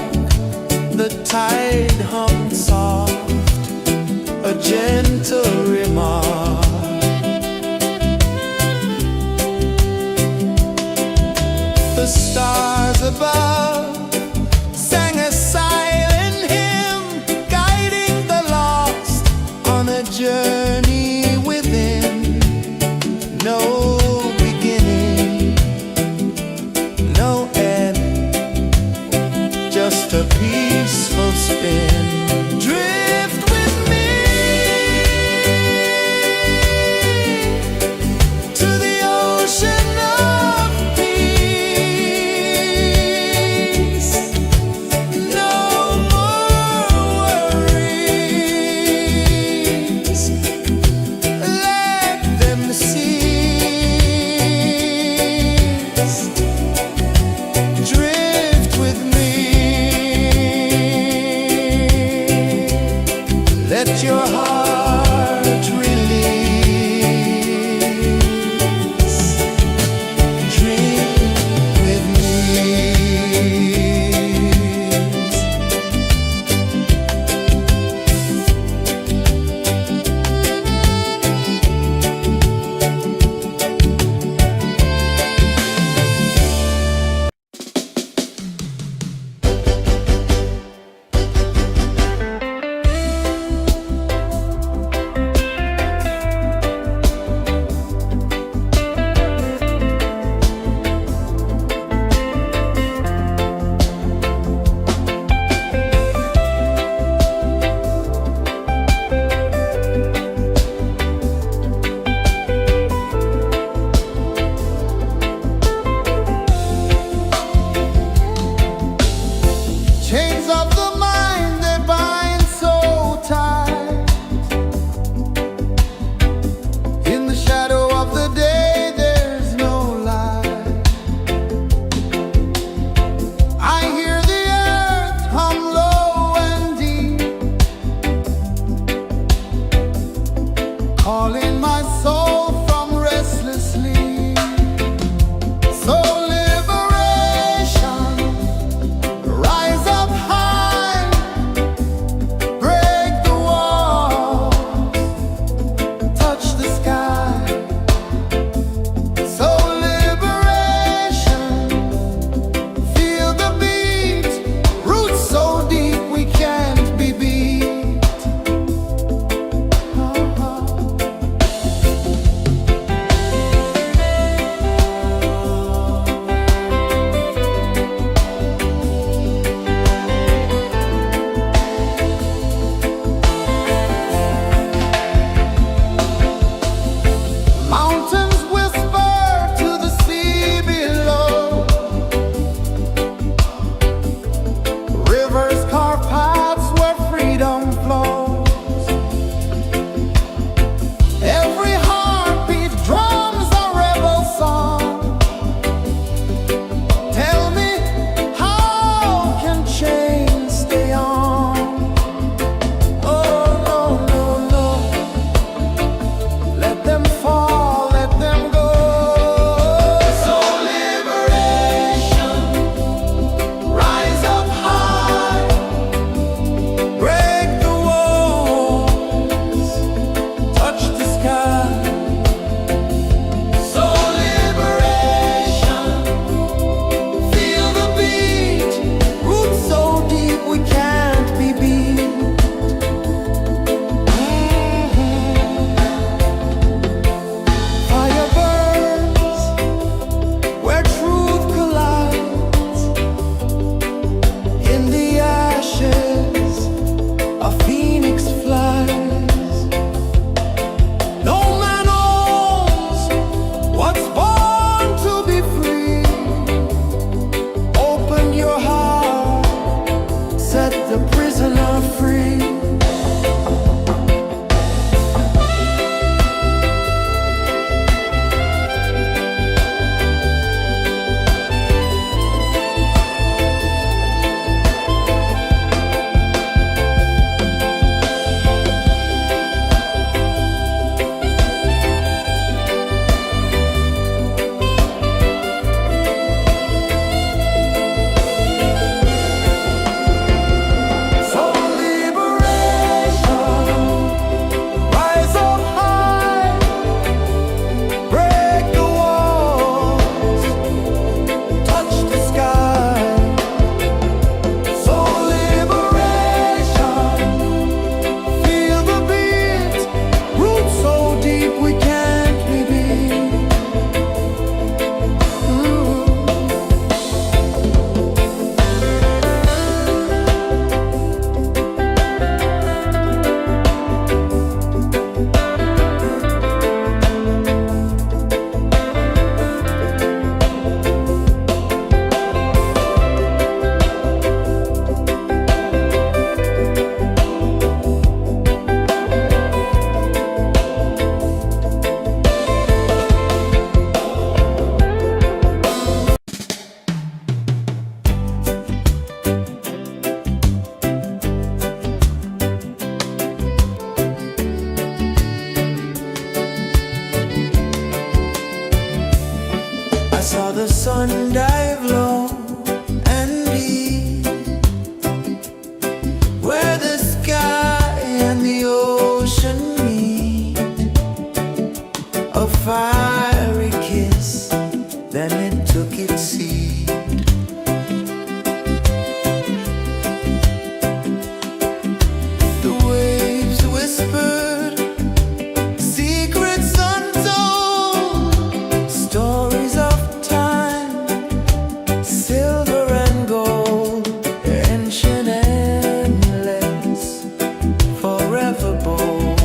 The tide hummed soft, a gentle remark. The stars above sang a silent hymn, guiding the lost on a journey within. No beginning, no end, just a peaceful spin. Drift with me to the ocean of peace. No more worries, let them cease. Drift with me, let your heart release. Drift with me. Chains of the mind, they bind so tight. In the shadow of the day, there's no light. I hear the earth hum low and deep, calling my soul from restless sleep. So liberation, rise up high, break the walls, touch the sky. So liberation, feel the beat, roots so deep we can't be beat. sun dive low and deep, where the sky and the ocean meet. A fiery kiss, then it took its seat. The waves whispered secrets untold, stories of time, silver and gold, ancient, endless, forever bold.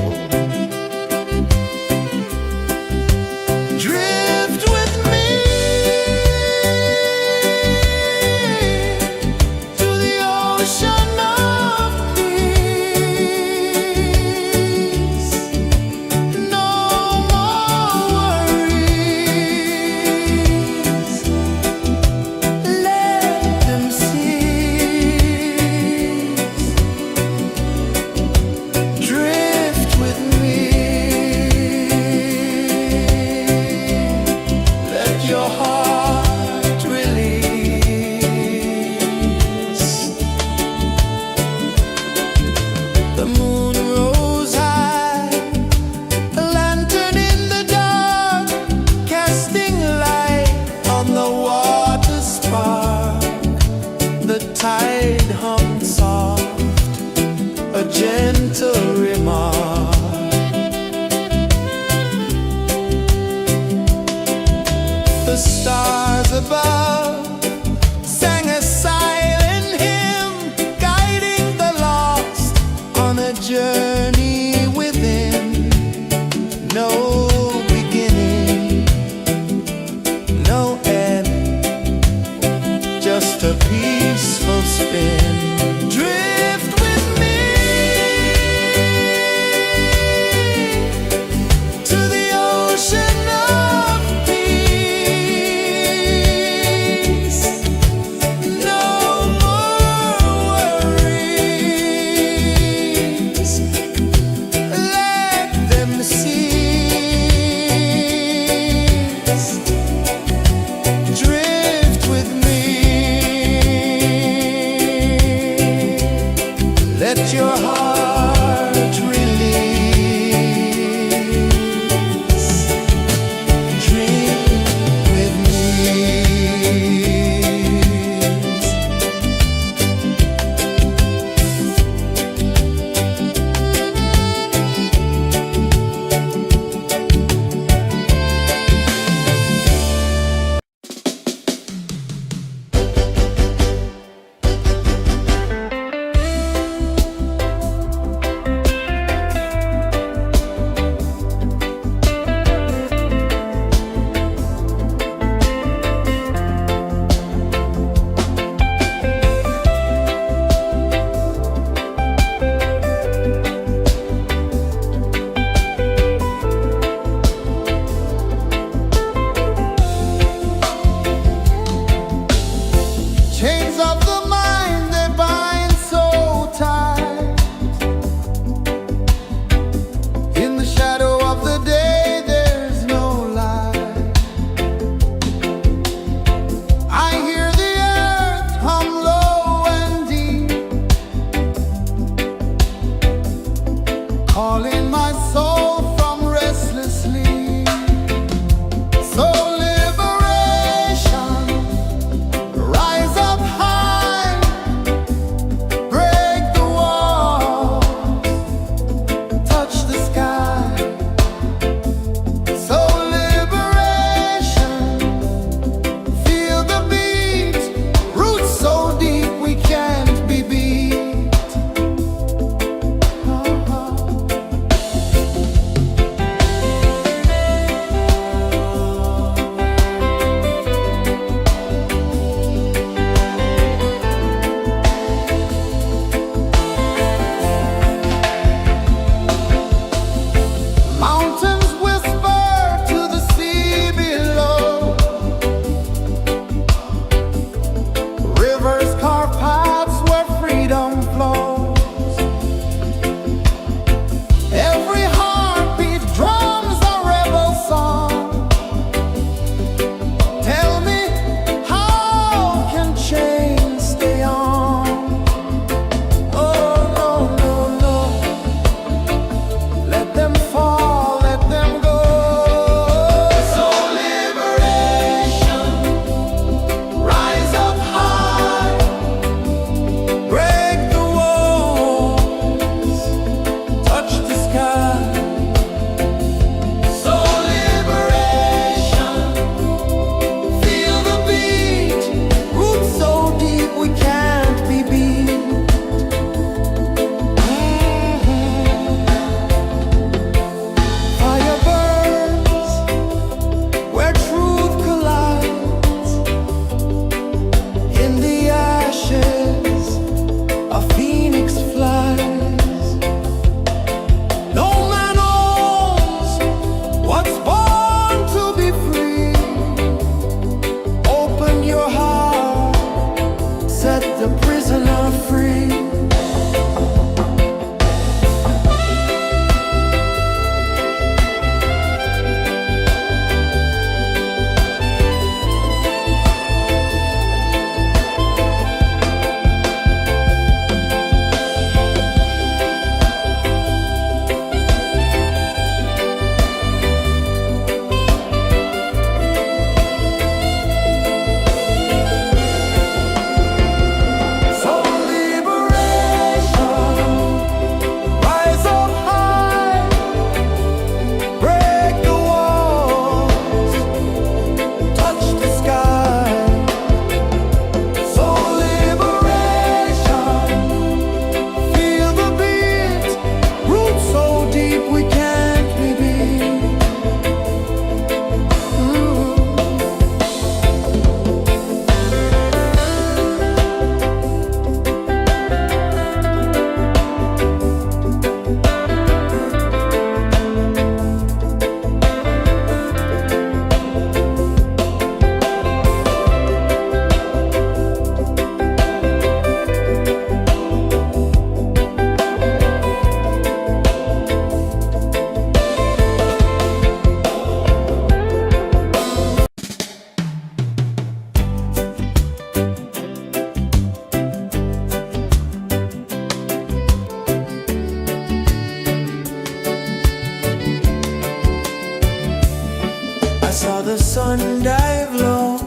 the sun dive low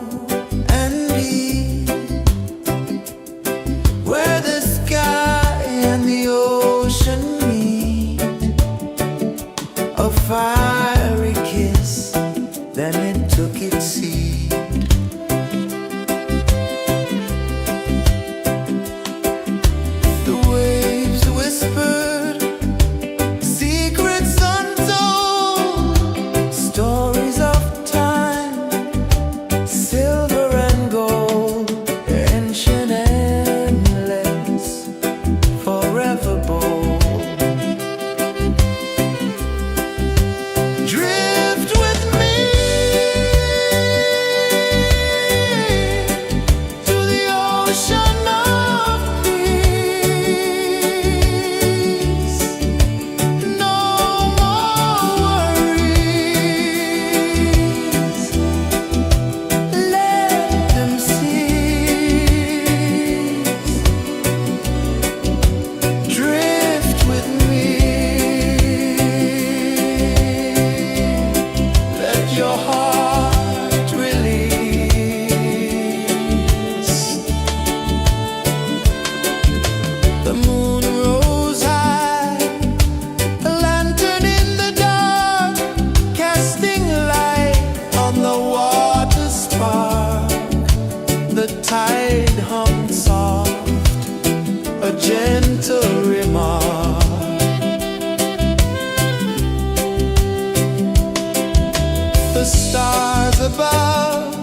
and deep, where the sky and the ocean meet. A fiery kiss, then it took its seat. The waves whispered secrets untold, stories of time, silver and gold, ancient, endless, forever bold. Drift with me to the ocean of peace. No more worries, let them cease. Drift with me, let your heart release. The moon rose high, a lantern in the dark, casting light on the water spark. The tide hummed soft, a gentle remark. The stars above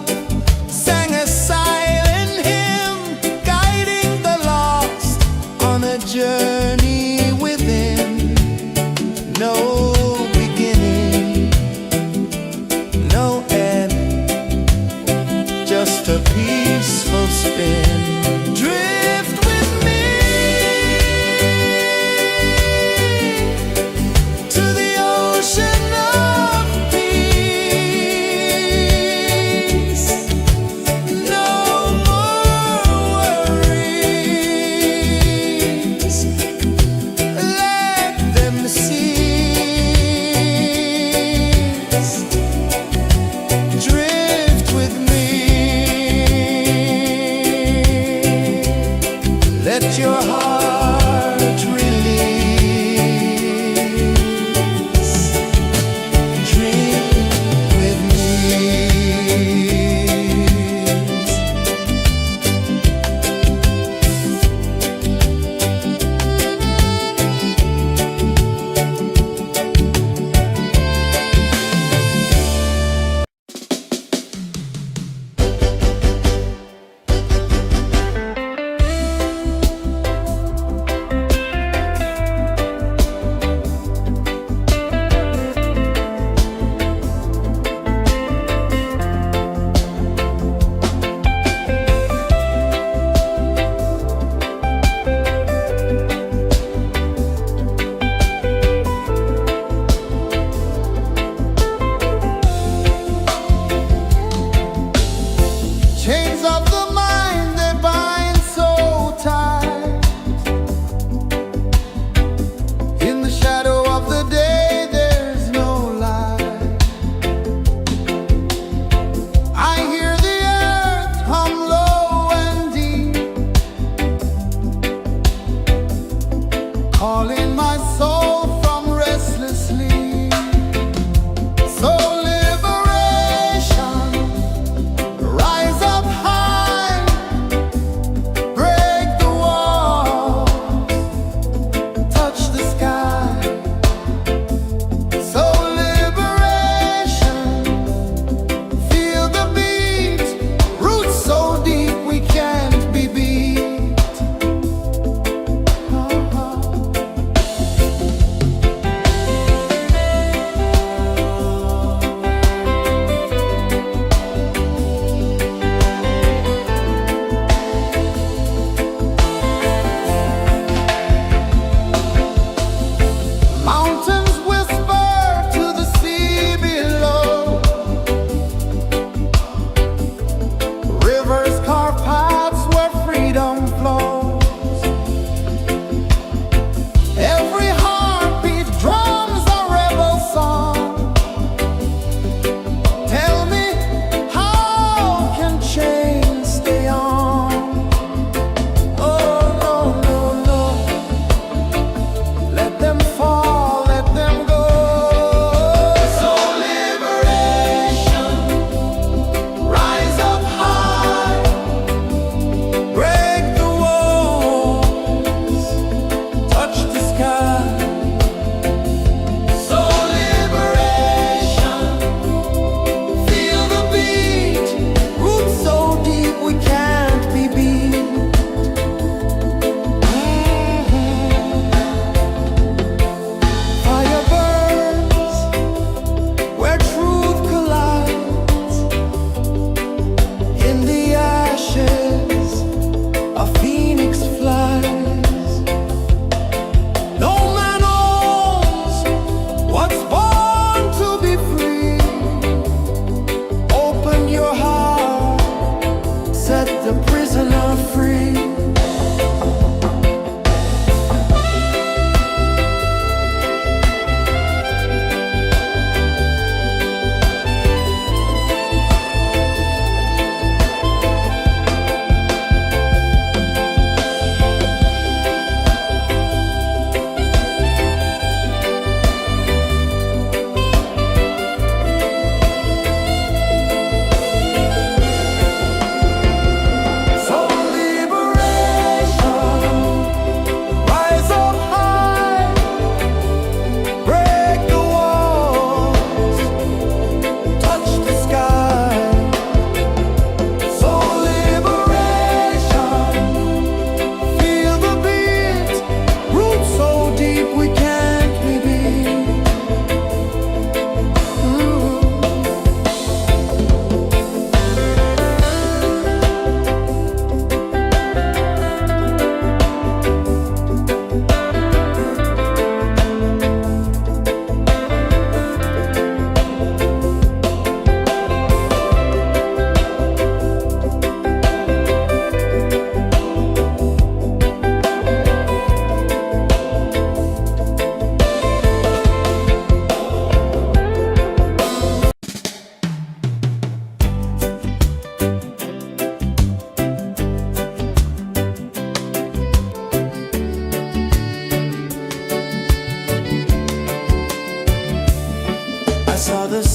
sang a silent hymn, guiding the lost on a journey within. No beginning, no end, just a peaceful spin. Drift with me to the ocean of peace.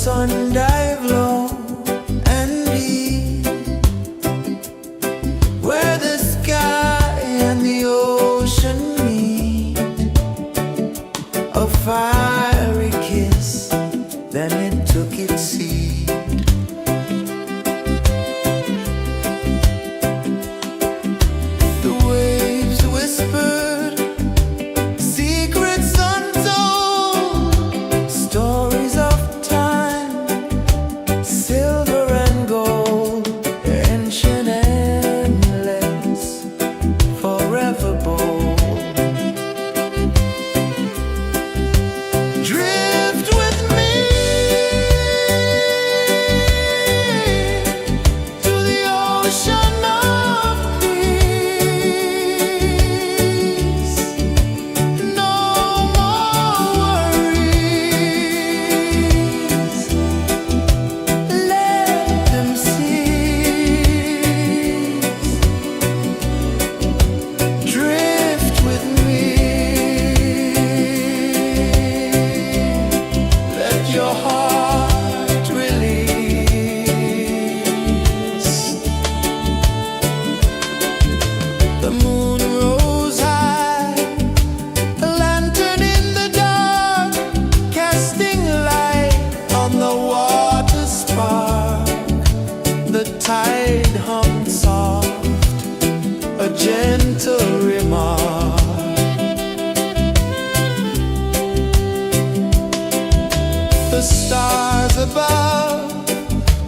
sun dive low and deep, where the sky and the ocean meet, a fiery kiss, then it took its seat. The waves whispered secrets untold, stories of time, silver and gold, ancient, endless, forever bold. Drift with me to the ocean of peace. No more worries. Let them cease. Drift with me. Let your heart release. The moon rose high, a lantern in the dark, casting light on the water spark. The tide hummed soft, a gentle remark. The stars above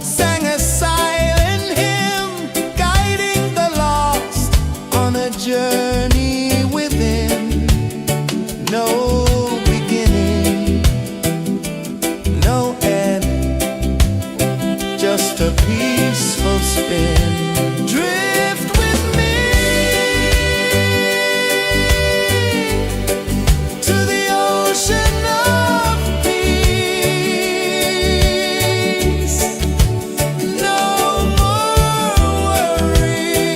sang a silent hymn, guiding the lost on a journey within. No beginning, no end, just a peaceful spin. Drift with me to the ocean of peace. No more worries.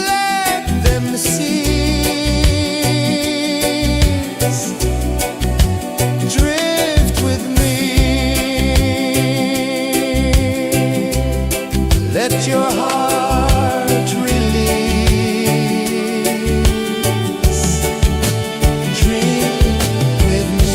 Let them cease. Drift with me. Let your heart release. Dream with me.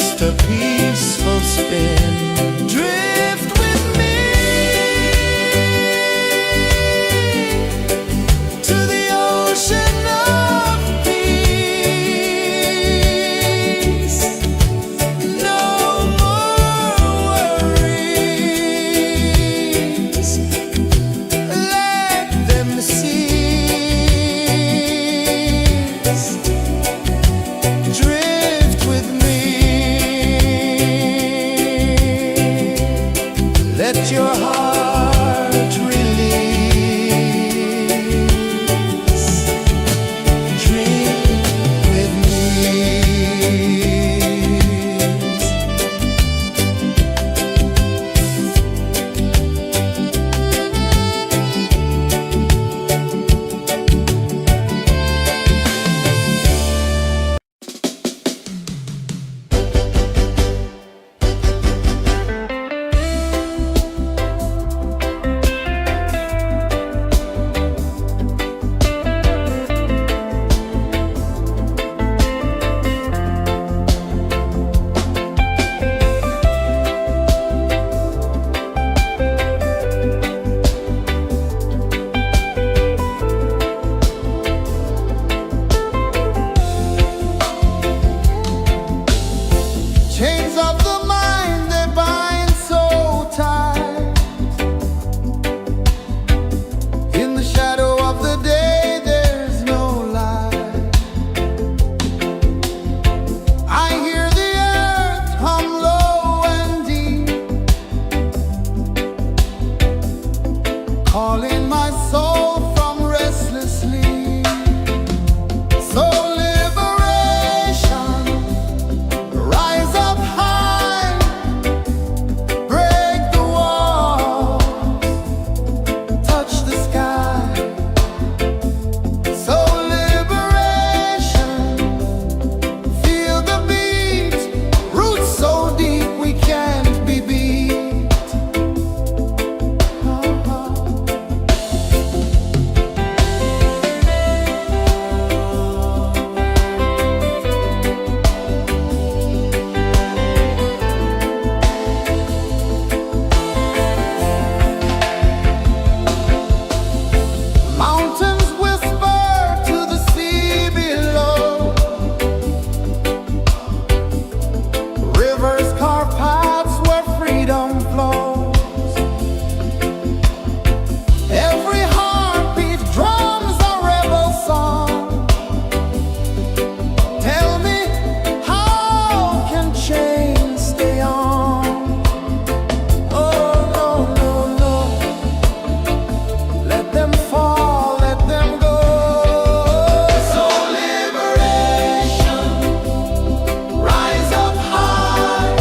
just a peaceful spin. Drift with me to the ocean of peace. No more worries. Let them cease. Drift with me. Let your heart release. Drift with me. Chains of the mind, they bind so tight. In the shadow of the day, there's no light. I hear the earth hum low and deep, calling my soul from restless sleep. So liberation, rise up high, break the walls, touch the sky. So liberation, feel the beat, roots so deep we can't be beat. Mountains whisper to the sea below. Rivers carve paths where freedom flows. Every heartbeat drums a rebel song. Tell me, how can chains stay on? Oh no, no, no. Let them fall, let them go. So liberation, rise up high,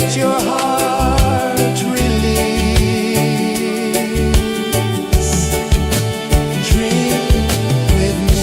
let your heart release. Dream with me.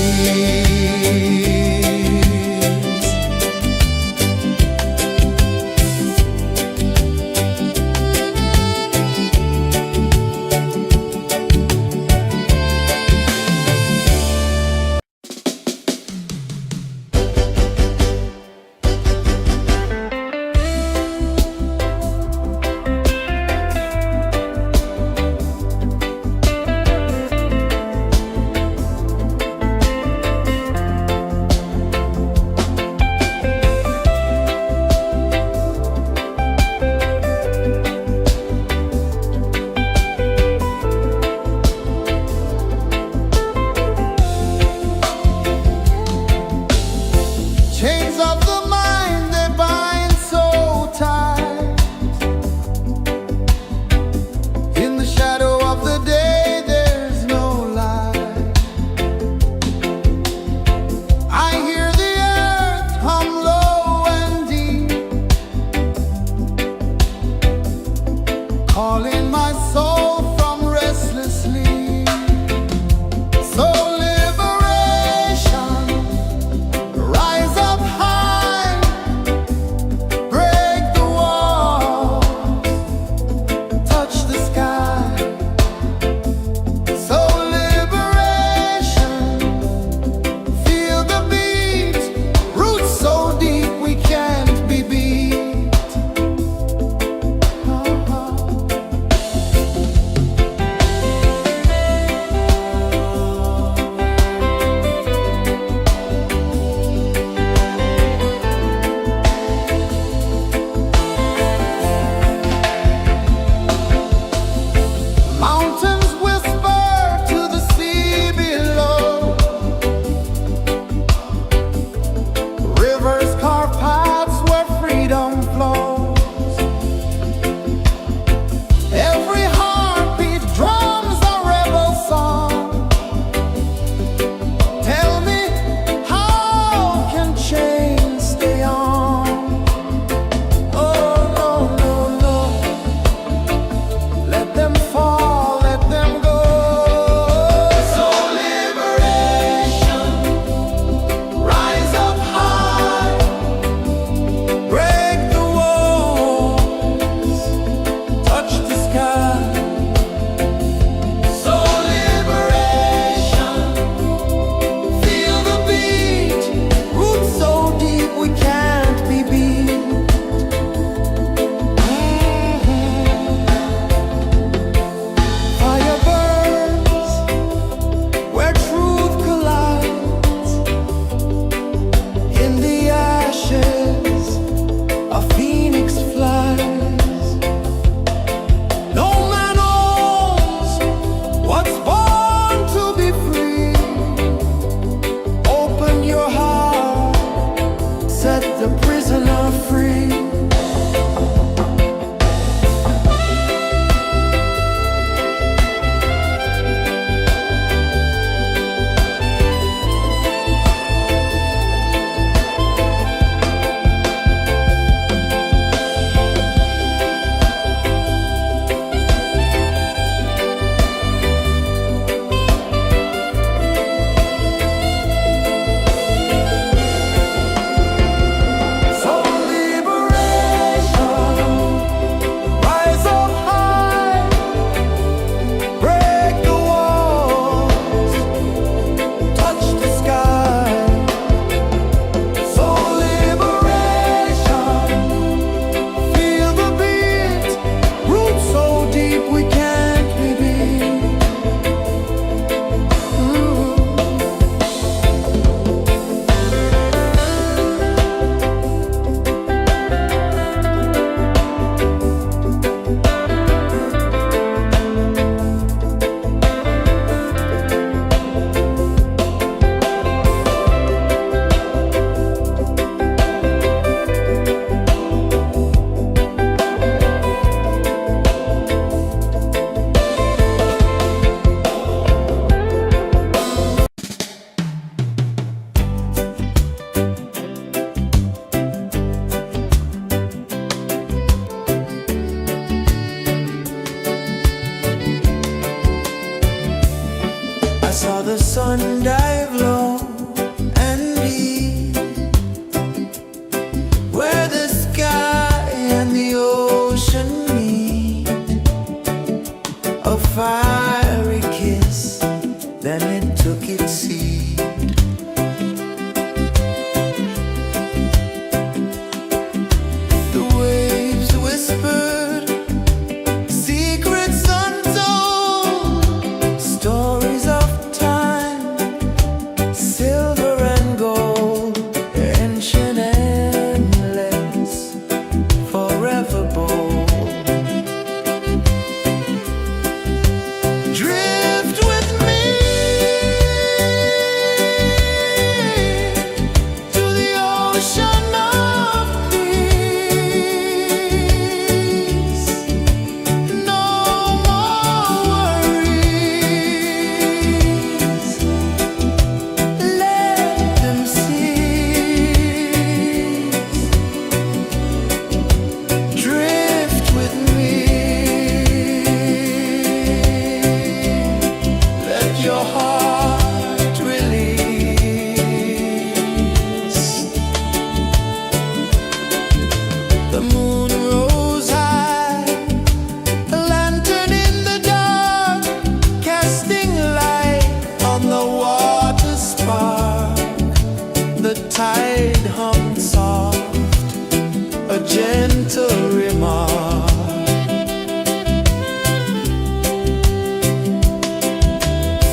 a gentle remark.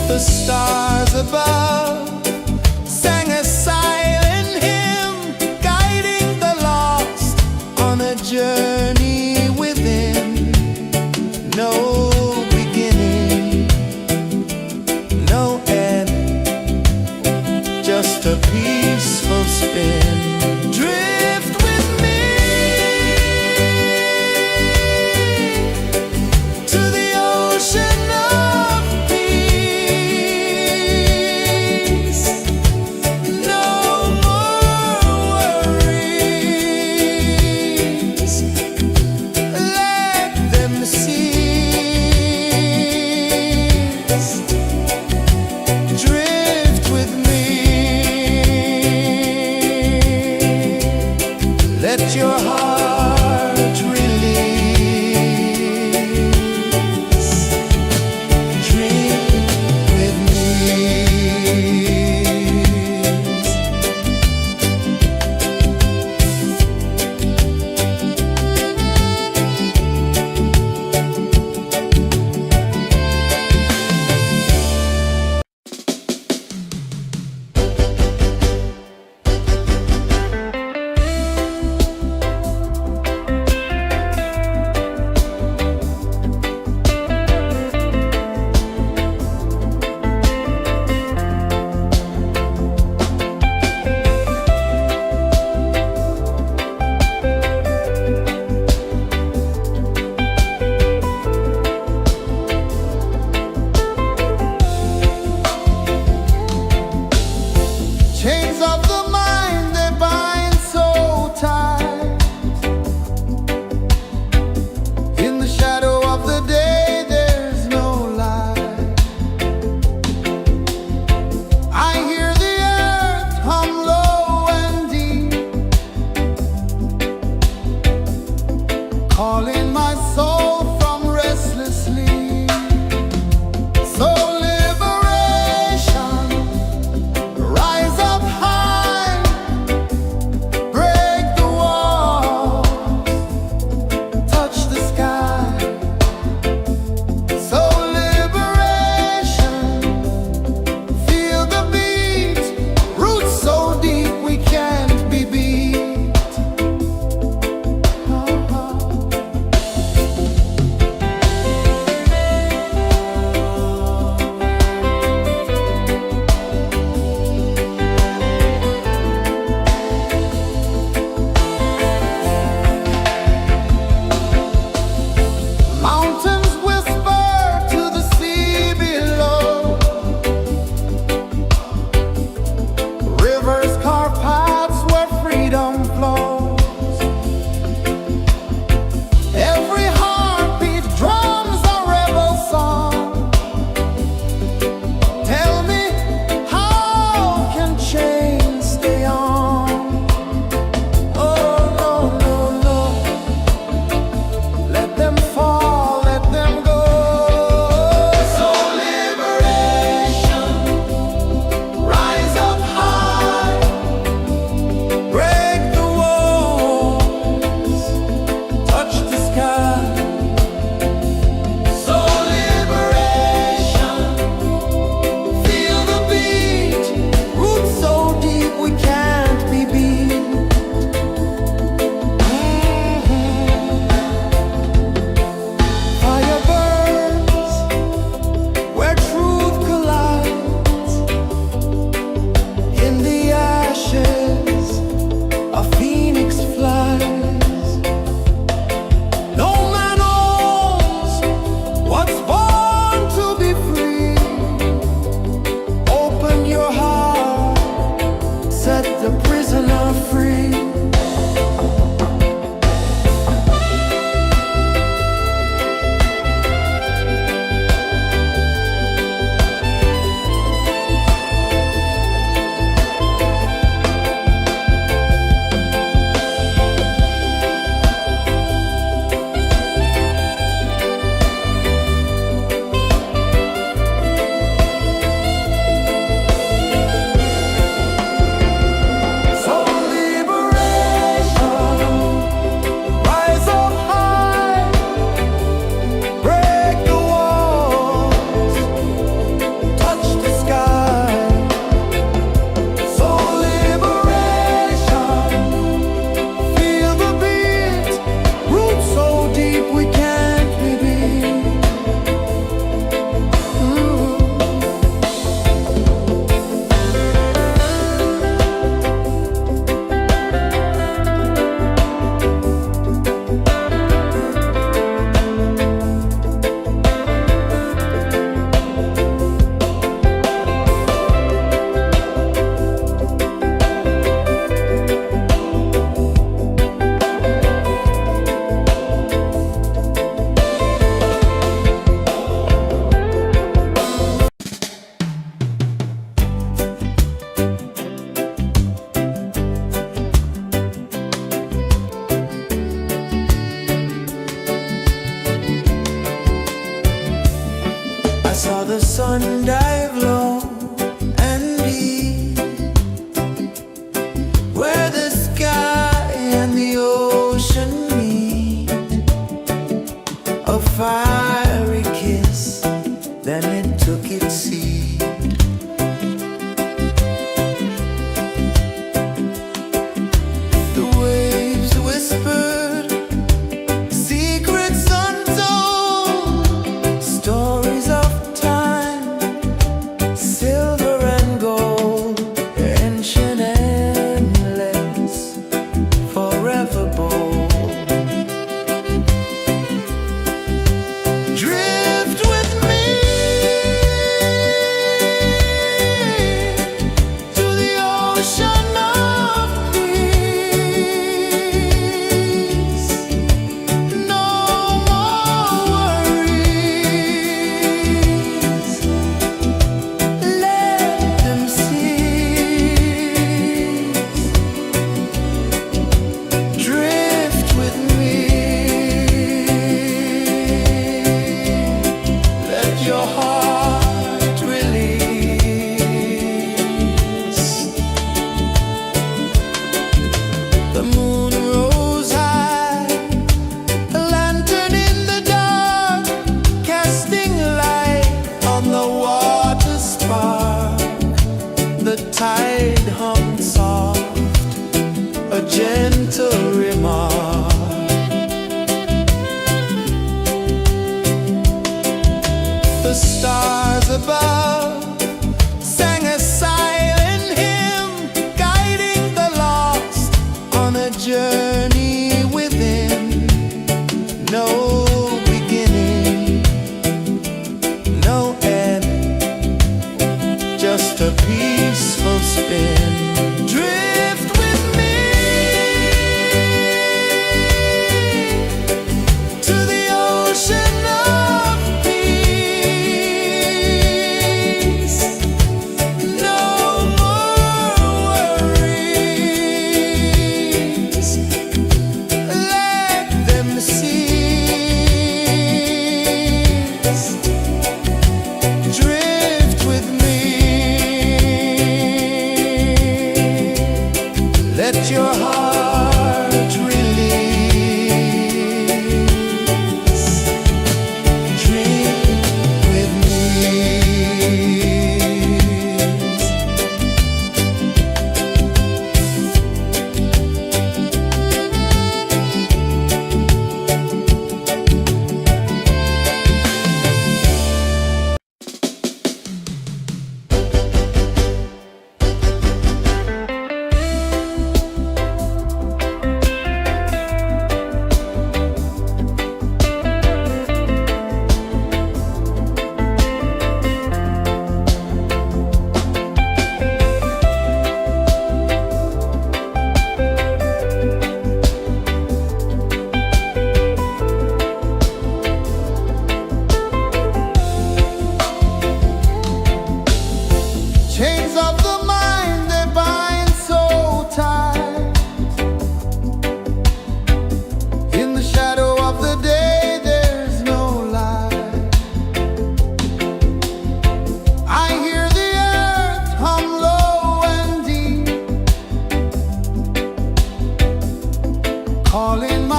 The stars above sang a silent hymn, guiding the lost on a journey within. No beginning, no end, just a peaceful spin. Drift with me to the ocean of peace. No more worries, let them cease. Drift with me, let your heart release. Drift with me. Chains of the mind, they bind so tight. In the shadow of the day, there's no light. I hear the earth hum low and deep, calling my soul from restless sleep. So liberation, rise up high, break the walls, touch the sky. So liberation, feel the beat, roots so deep we can't be beat.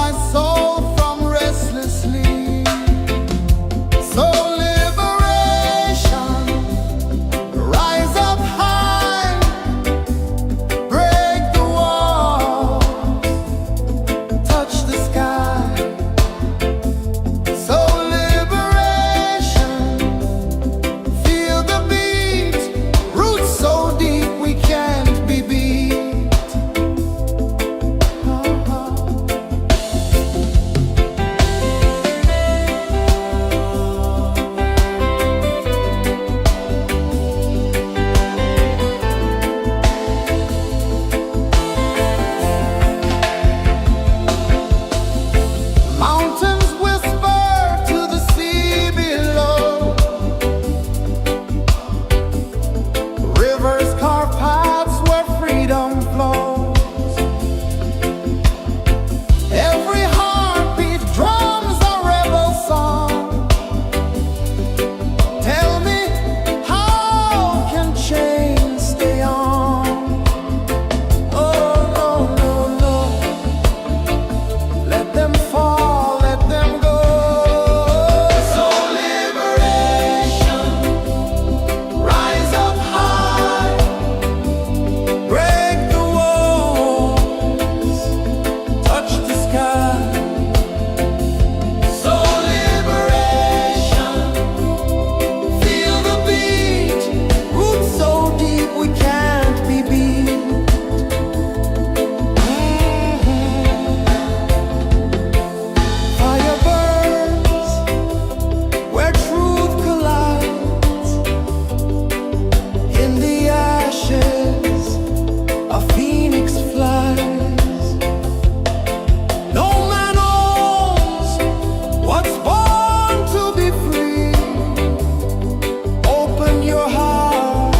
my soul from restless sleep. So liberation, rise up high, break the walls, touch the sky. So liberation, feel the beat, roots so deep we can't be beat. Mountains whisper to the sea below. Rivers carve paths where freedom flows. Every heartbeat drums a rebel song. Tell me, how can chains stay on? Oh, no, no, no. Let them fall, let them go. So liberation, rise up high, break the walls, touch the sky. So liberation, feel the beat, roots so deep we can't be beat. Fire burns where truth collides. In the ashes, a phoenix flies. No man owns what's born to be free. Open your heart,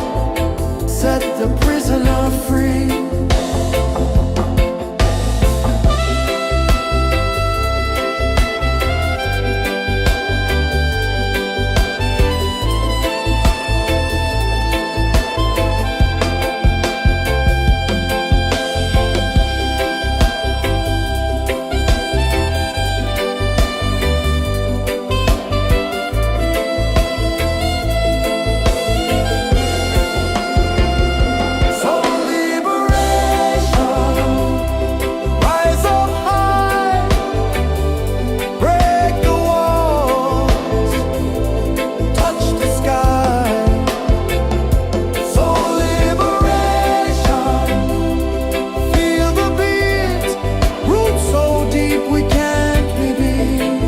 set the prisoner free. So liberation, rise up high, break the walls, touch the sky. So liberation, feel the beat, roots so deep we can't be beat.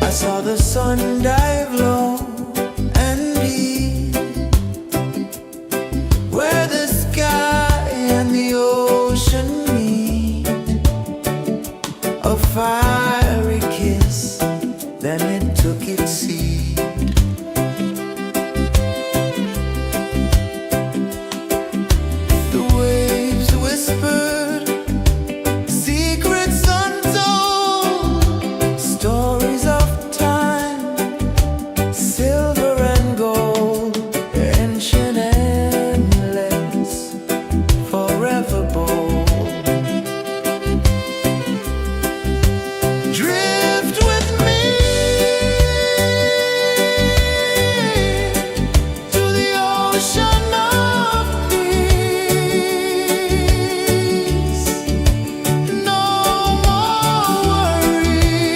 I saw the sun dive low and deep, where the sky and the ocean meet. A fiery kiss, then it took its seat. The waves whispered secrets untold, stories of time, silver and gold, ancient, endless, forever bold. Drift with me to the ocean of peace. No more worries,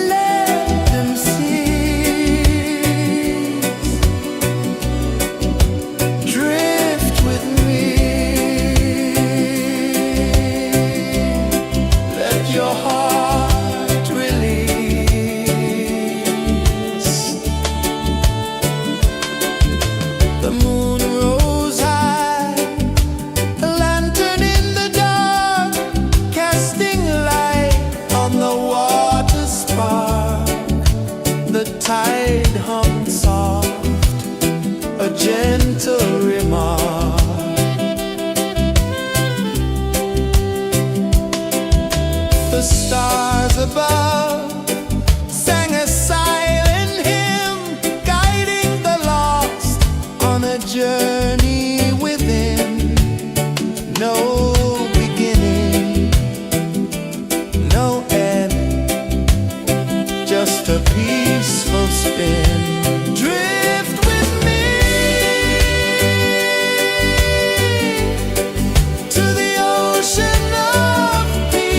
let them cease. Drift with me. gentle remark. The stars above sang a silent hymn, guiding the lost on a journey within. No beginning, no end, just a peaceful spin. Drift with me to the ocean of peace.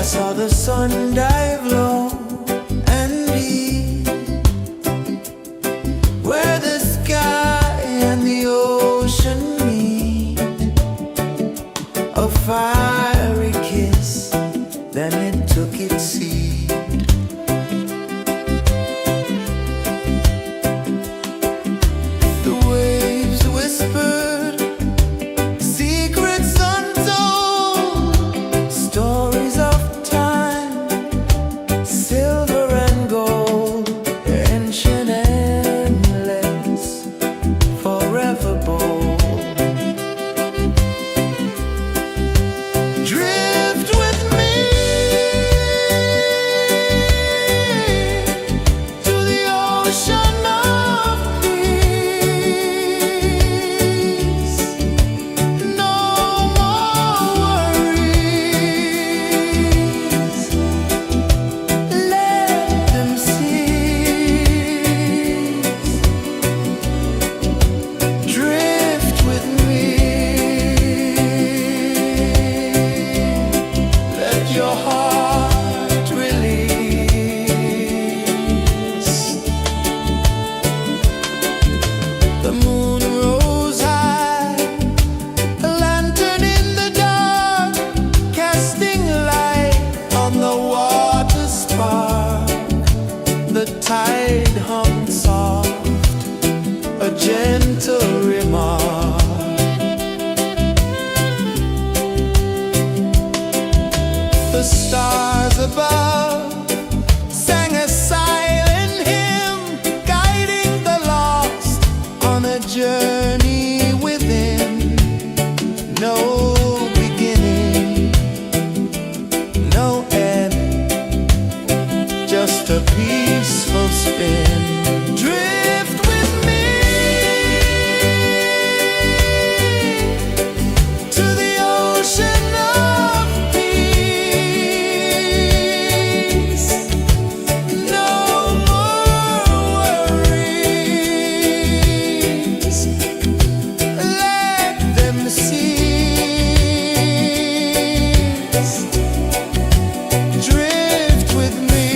saw the sun dive low and deep, where the sky and the ocean meet. A fiery kiss, then it took its seat. The waves whispered secrets untold, stories of time, silver and gold, ancient, endless, forever bold. Drift with me to the ocean of peace. No more worries. Let them cease. Drift with me. Let your heart release. The moon rose high, a lantern in the dark, casting light on the water spark. The tide hummed soft, a gentle remark. The stars above sang a silent hymn, guiding the lost on a journey within. No beginning, no end, just a peaceful spin. Drift with me to the ocean of peace. No more worries. Let them cease. Drift with me.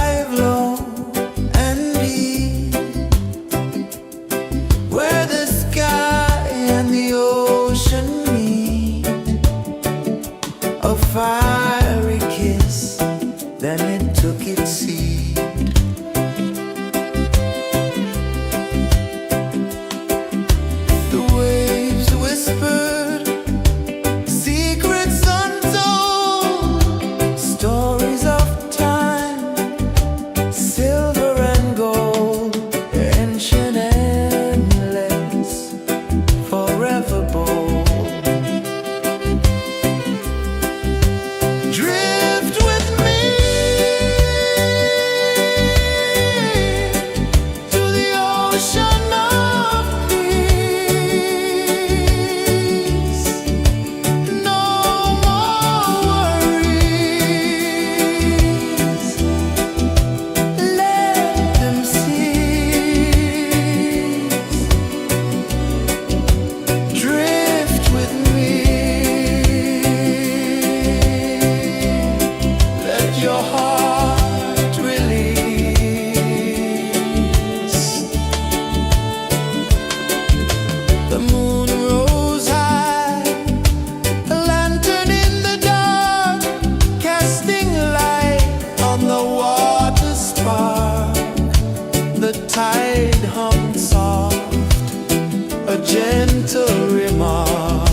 dive low and deep, where the sky and the ocean meet. A fiery kiss, then it took its seed. The waves whispered secrets untold, stories of time, silver and gold, ancient, endless, forever bold. Drift with me to the ocean of peace. No more worries. Let them cease. Drift with me. Let your heart release. The moon rose high, a lantern in the dark, casting light on the water spark. The tide hummed soft, a gentle remark.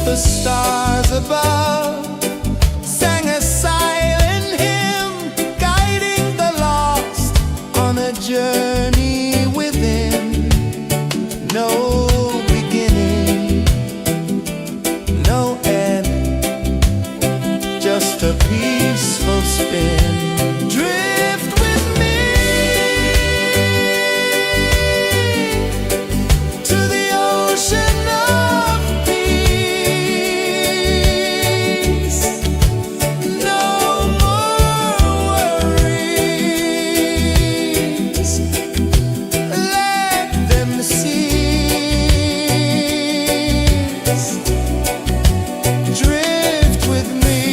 The stars above sang a silent hymn, guiding the lost on a journey within. No beginning, no end, just a peaceful spin. Drift with me to the ocean of peace. No more worries. Let them cease. Drift with me.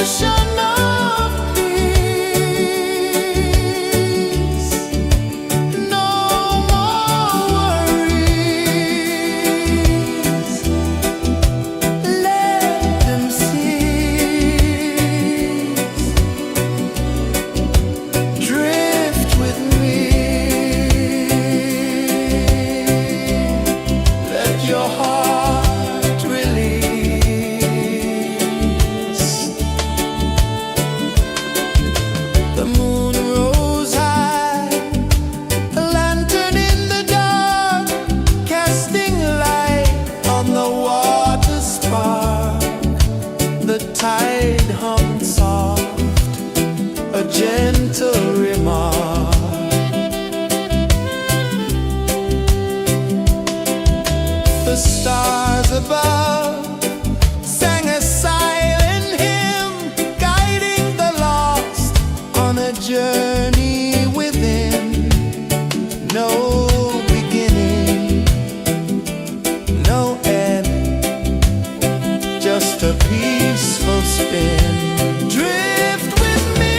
ocean of peace. No more worries. Let them cease. Drift with me. Let your heart release. The moon rose high, a lantern in the dark, casting light on the water spark. The tide hummed soft, a gentle remark. The stars above sang a silent hymn, guiding the lost on a journey within. No beginning, no end, just a peaceful spin. Drift with me.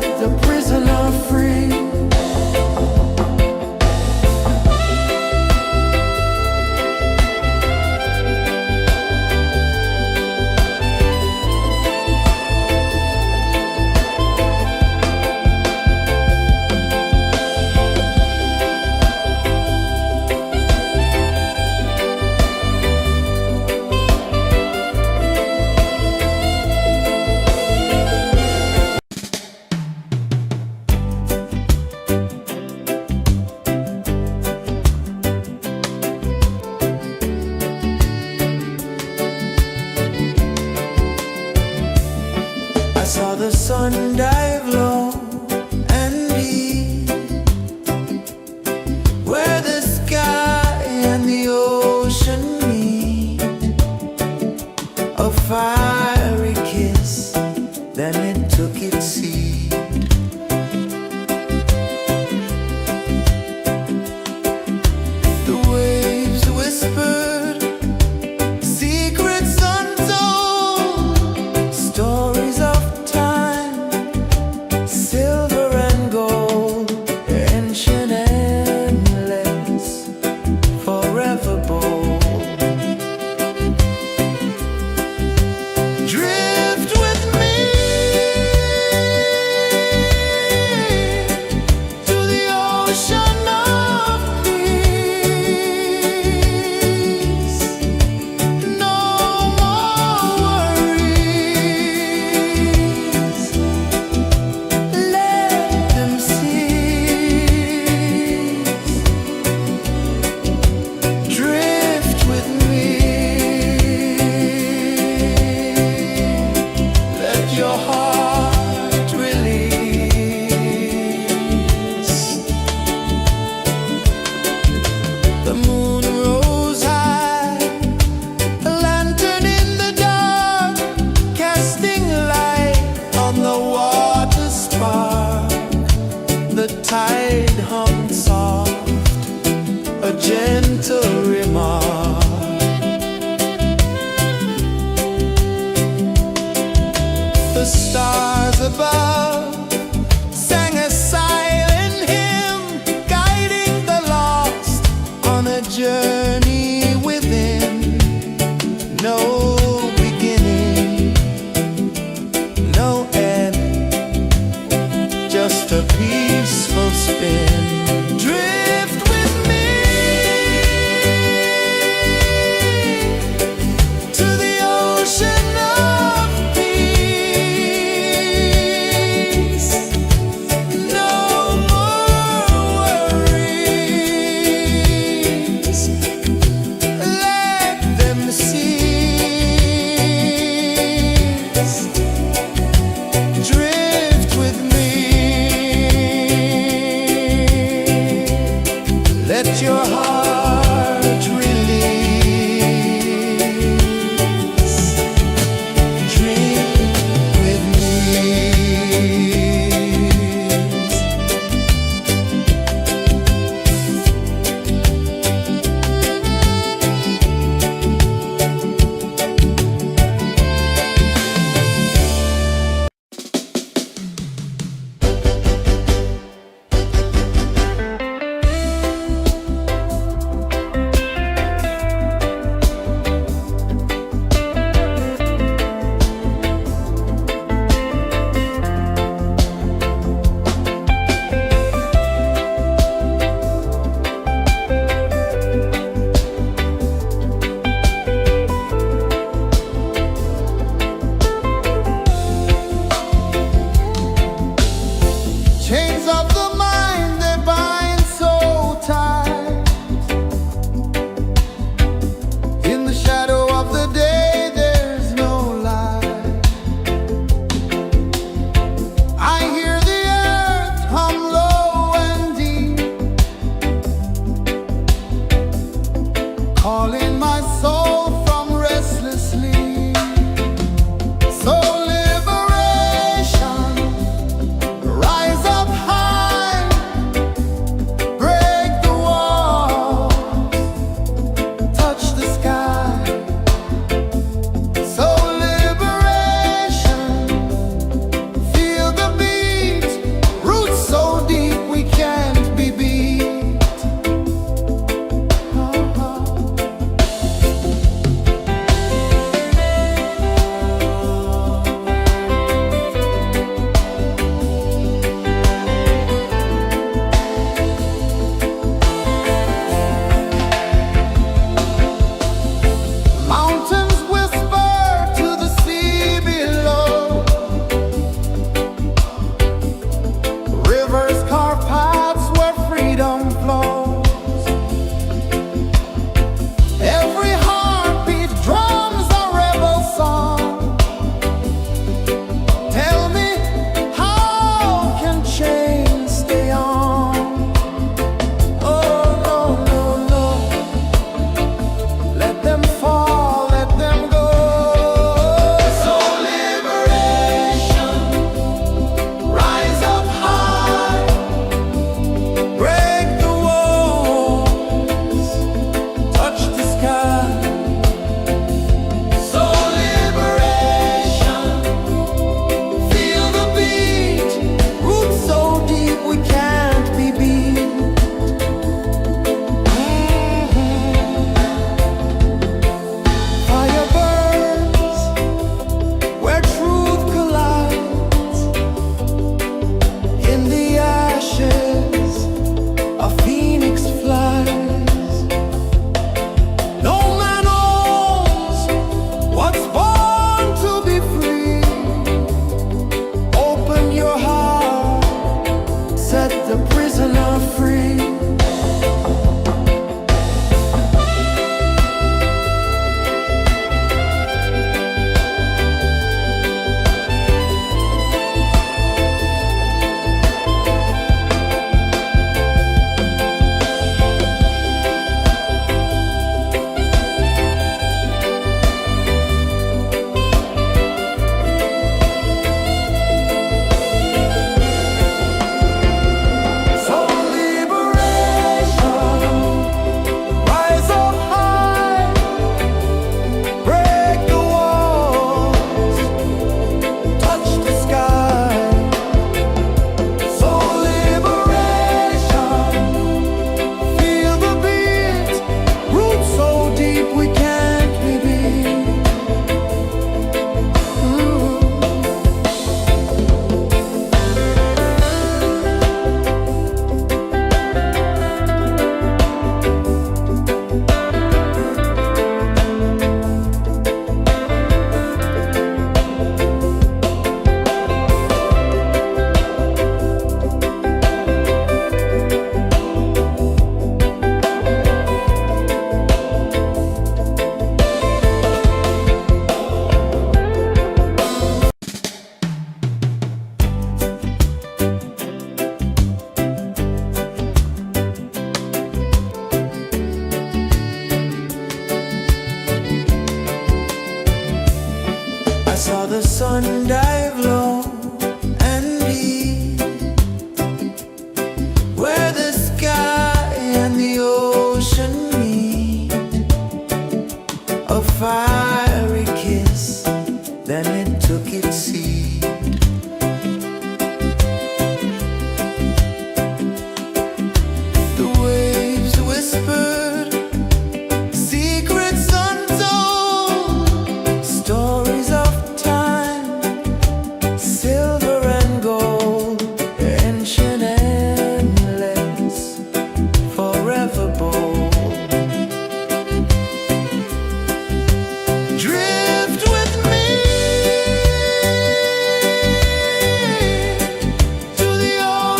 set the prisoner free. I saw the sun dive low and deep, where the sky and the ocean meet. A fiery kiss, then it took its seed. The waves whispered secrets untold, stories of silver and gold, ancient, endless, forever bold. Drift with me to the ocean of peace. No more worries. Your heart release. The moon rose high, a lantern in the dark, casting light on the water spark. The tide hummed soft, a gentle remark. The stars above sang a silent hymn, guiding the lost on a journey within. No beginning, no end, just a peaceful spin. Drift with me to the ocean of peace. No more worries. Let them cease. Drift with me.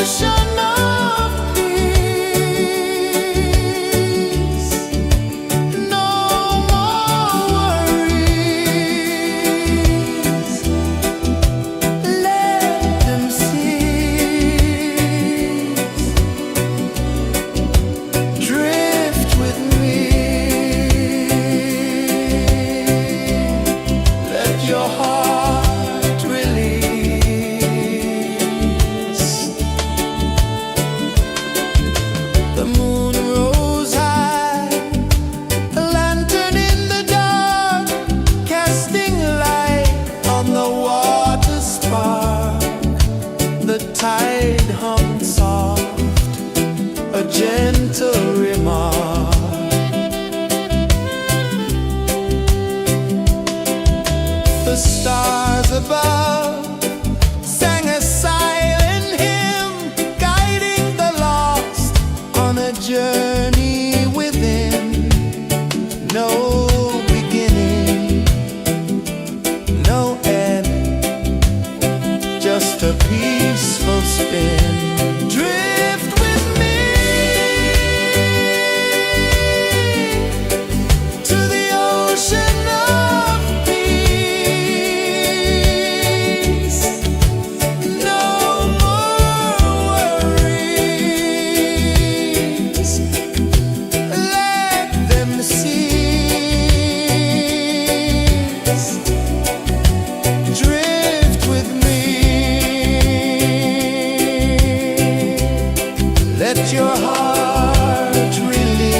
ocean of peace. No more worries. Let them cease. Drift with me. Let your heart release. The moon rose high, a lantern in the dark, casting light on the water spark. The tide hummed soft, a gentle remark. The stars above sang a silent hymn, guiding the lost on a journey within. No beginning, no end, just a peaceful spin. Drift with me to the ocean of peace. No more worries. Let them cease. Drift with me. Let your heart release.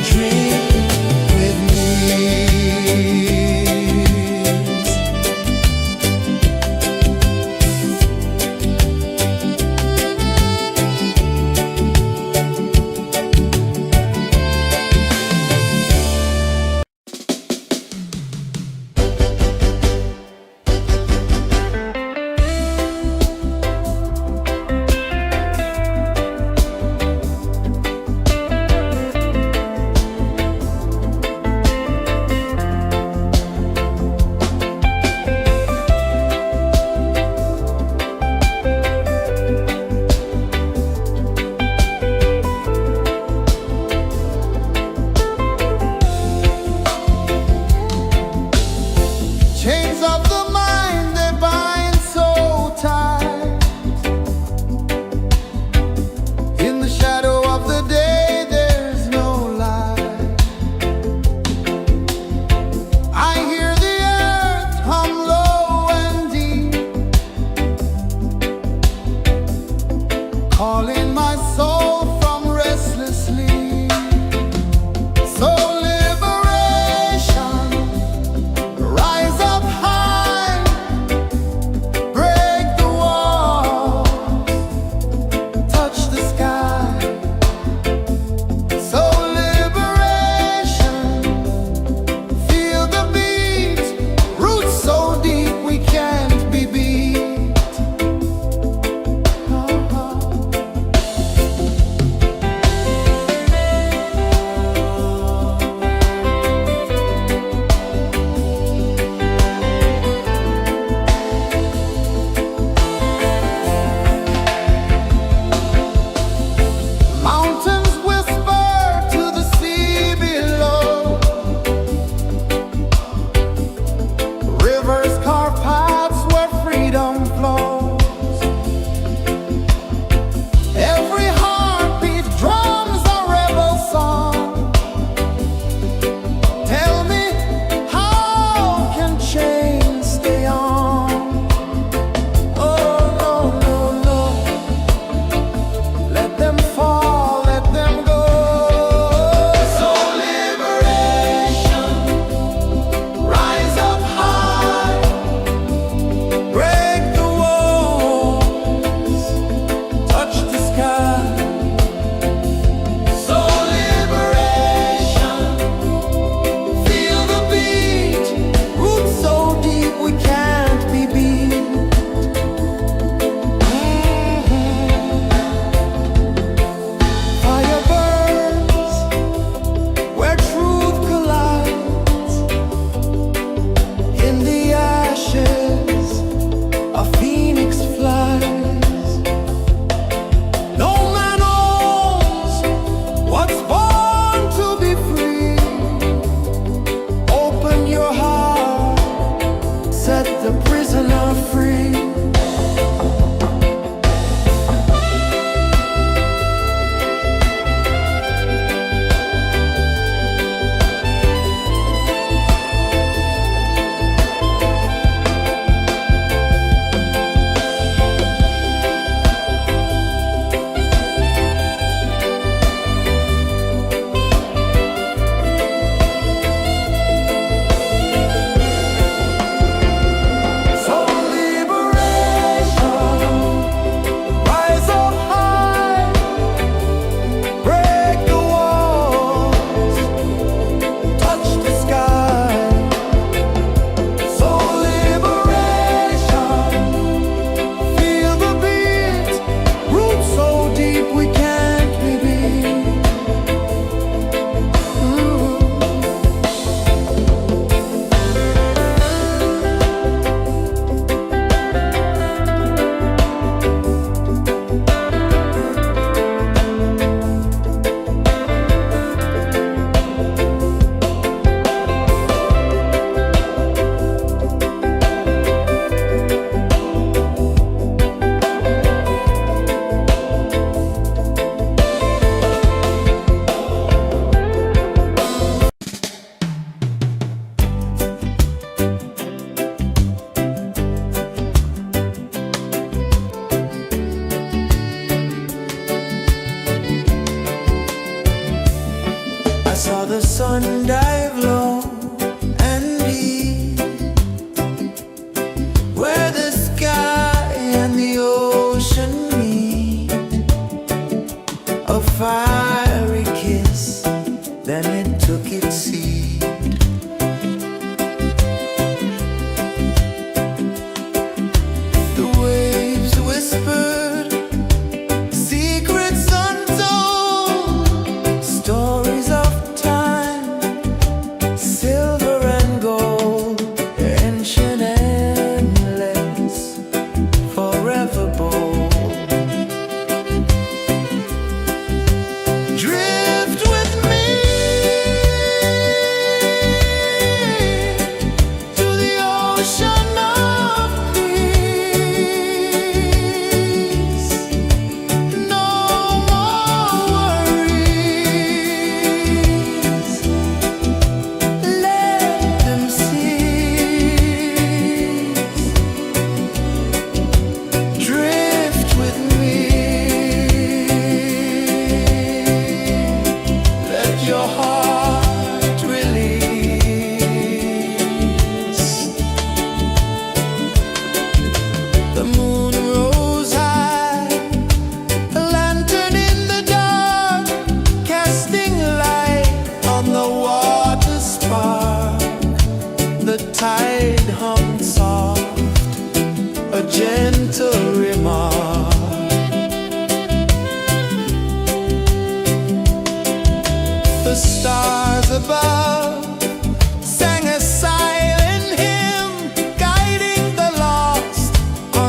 Dream with me.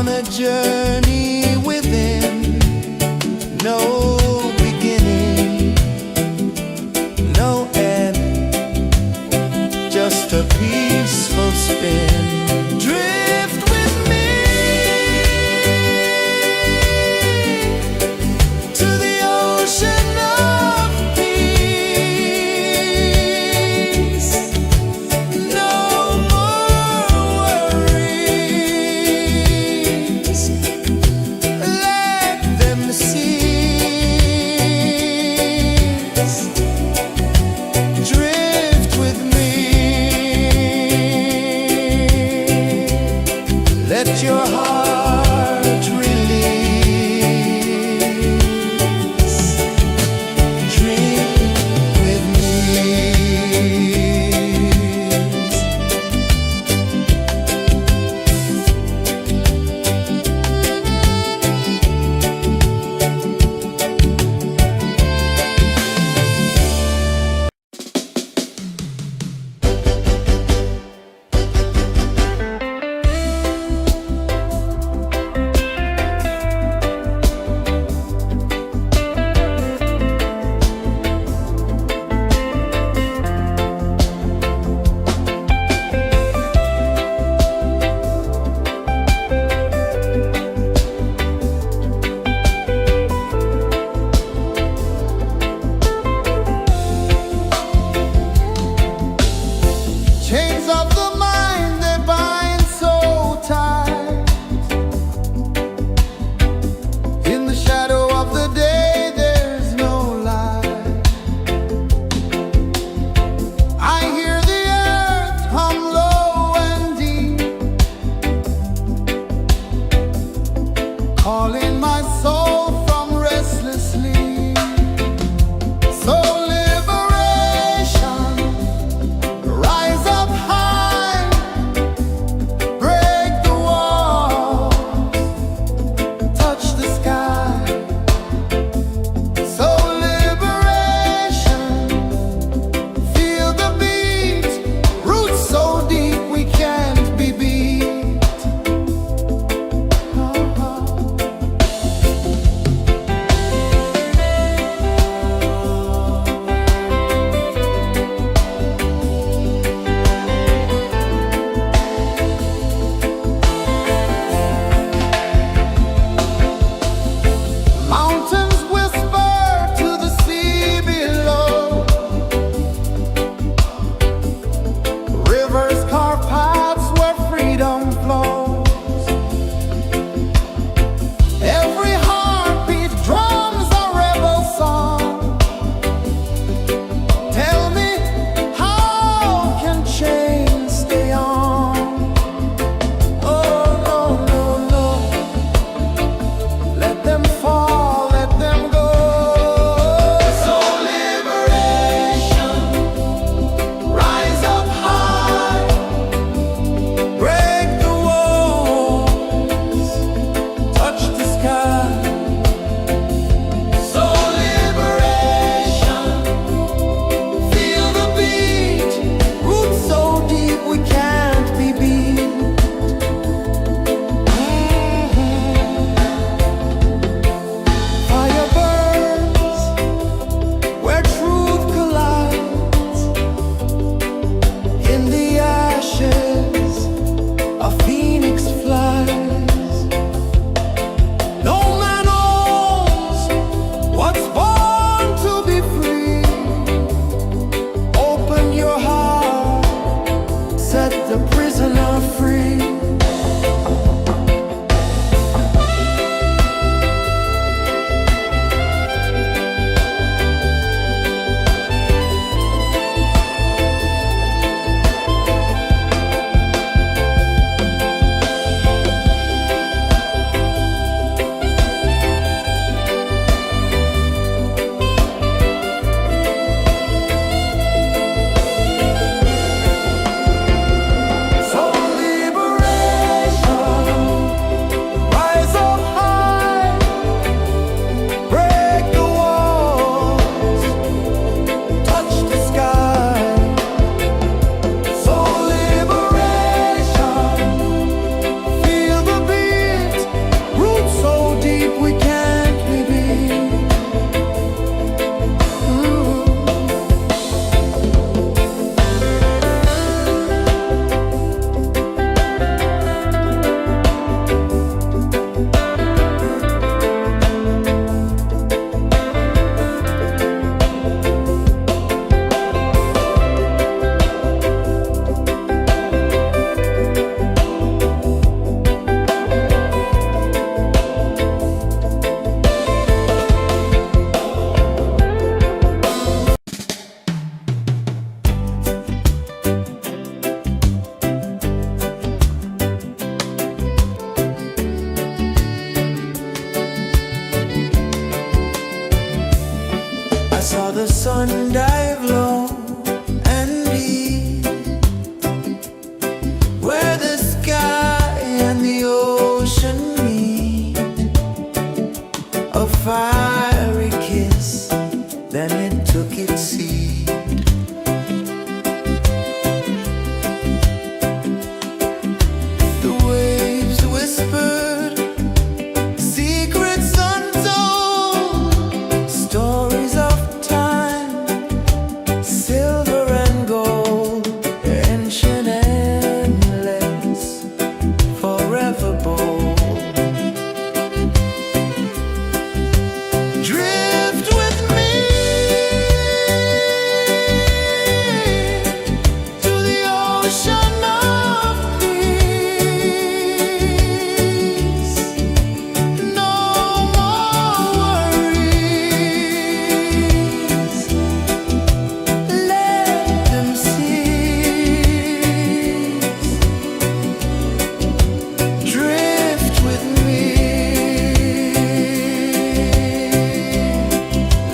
on a journey within, no beginning, no end, just a peaceful spin. Drift with me to the ocean of peace. No more worries, let them cease. Drift with me, let your heart release. Dream with me. sun dive low and deep, where the sky and the ocean meet, a fiery kiss, then it took its seed. The waves whispered secrets untold, stories of time, silver and gold, ancient, endless, forever bold. Drift with me to the ocean of peace. No more worries. Let them cease. Drift with me.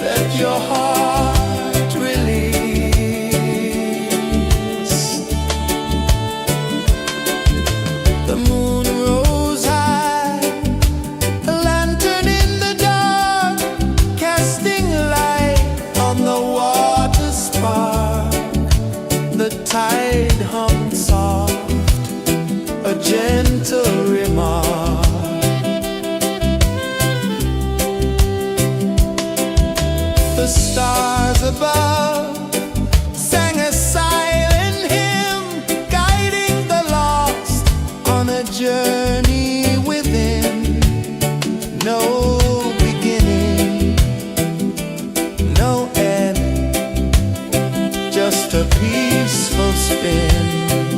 Let your heart release. The moon rose high, a lantern in the dark, casting light on the water spark. The tide hummed soft, a gentle remark. The stars above sang a silent hymn, guiding the lost on a journey within. No beginning, no end, just a peaceful spin.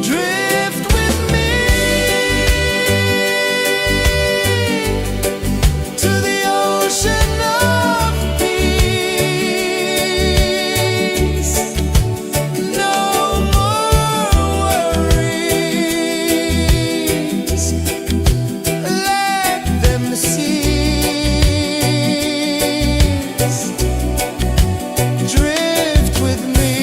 Drift with me to the ocean of peace. No more worries. Let them cease. Drift with me.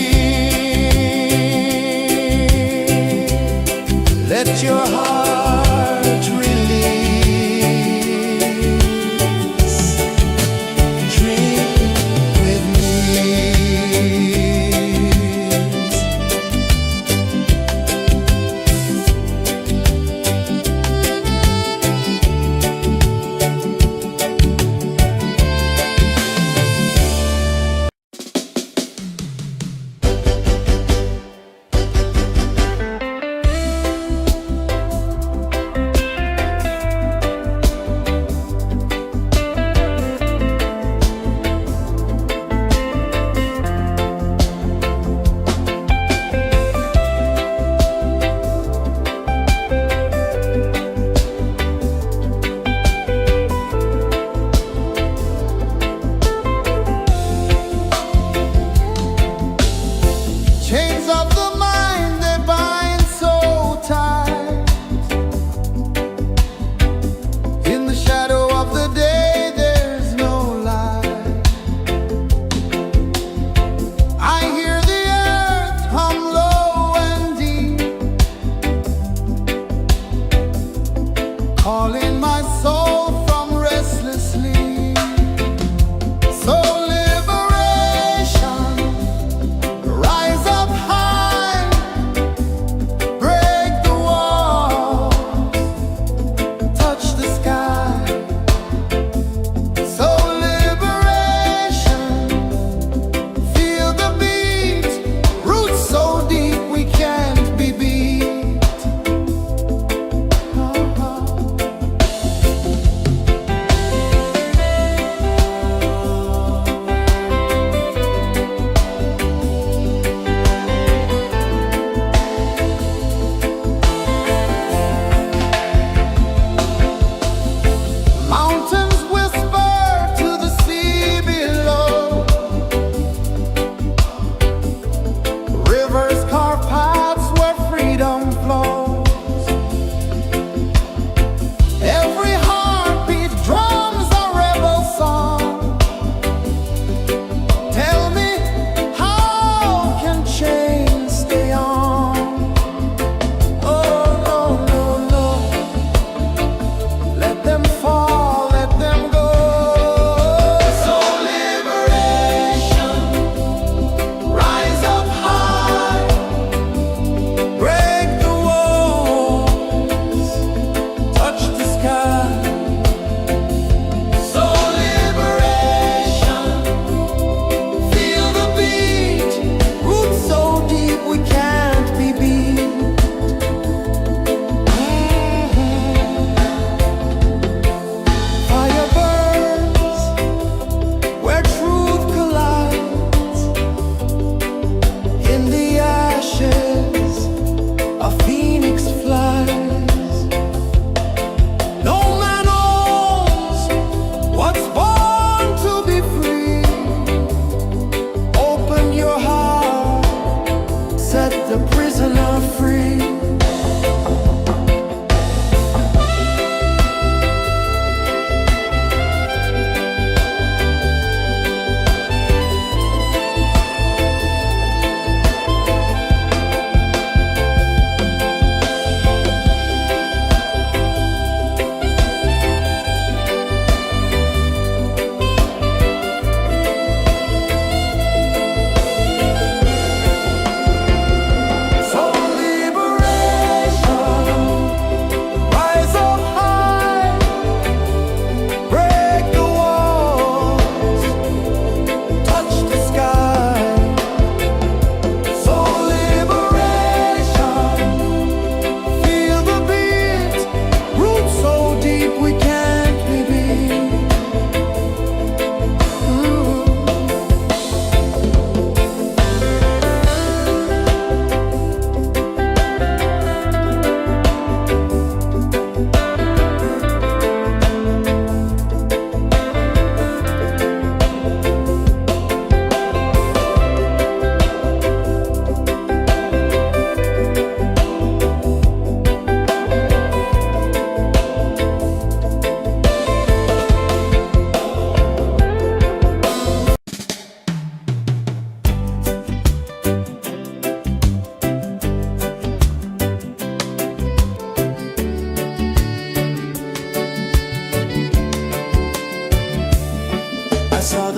Let your heart release. Dream with me. Chains of the mind, they bind so tight. In the shadow of the day, there's no light. I hear the earth hum low and deep, calling my soul from restless sleep. So liberation, rise up high, break the walls, touch the sky. So liberation, feel the beat, roots so deep we can't be beat.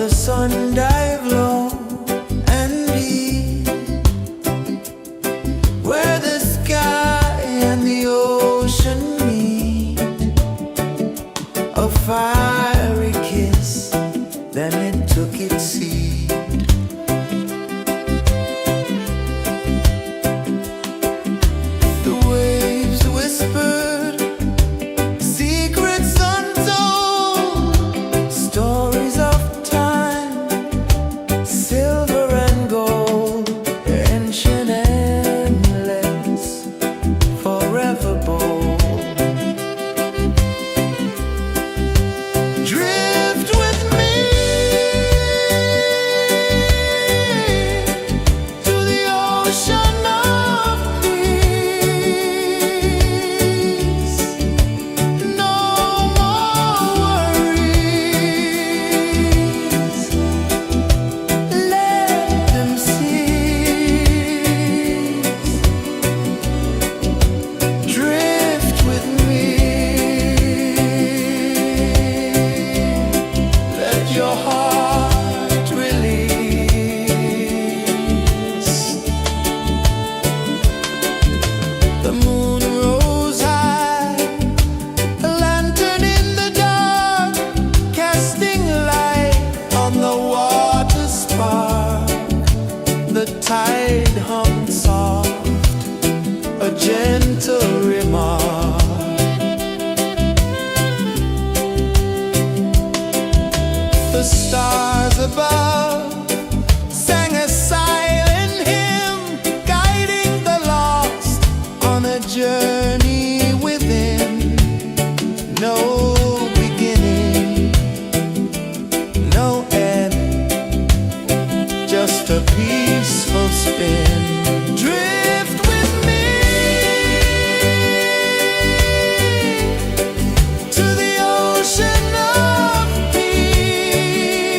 the sun dive low and deep, where the sky and the ocean meet. A fiery kiss, then it took its seed. The waves whispered secrets untold, stories of time, silver and gold, ancient, endless, forever bold. Drift with me to the ocean of peace. No more worries, let them cease. Drift with me, let your heart release. The moon rose high, a lantern in the dark, casting light on the water spark. The tide hummed soft, a gentle remark. The stars above sang a silent hymn, guiding the lost on a journey within. No beginning, no end, just a peaceful spin. Drift with me to the ocean of peace.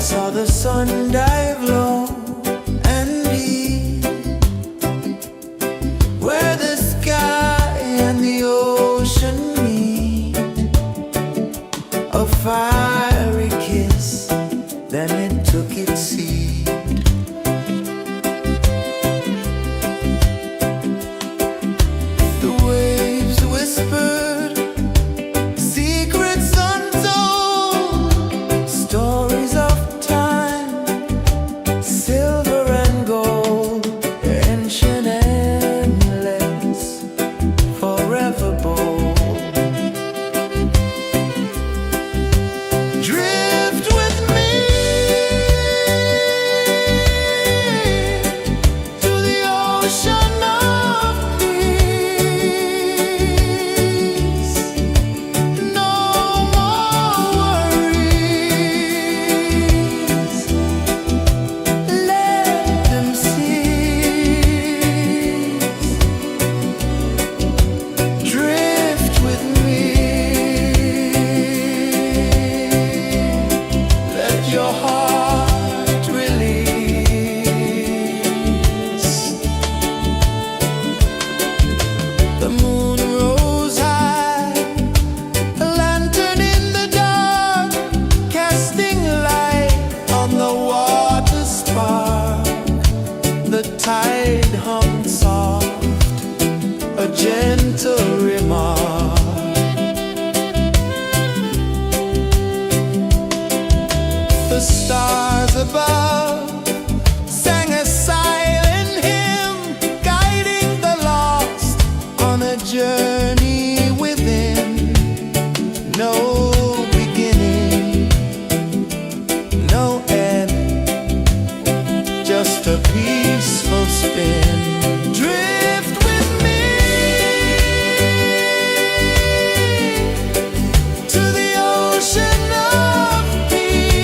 saw the sun dive low and deep, where the sky and the ocean meet. A fiery kiss, then it took its seat. The waves whispered secrets untold, stories of time, silver and gold, ancient endless, forever bold. Drift with me to the ocean of peace. No more worries, let them cease. Drift with me, let your heart release. The moon rose high, a lantern in the dark, casting light on the water spark. The tide hummed soft, a gentle remark. The stars above sang a silent hymn, guiding the lost on a journey within. No beginning, no end, just a peaceful spin. Drift with me to the ocean of peace.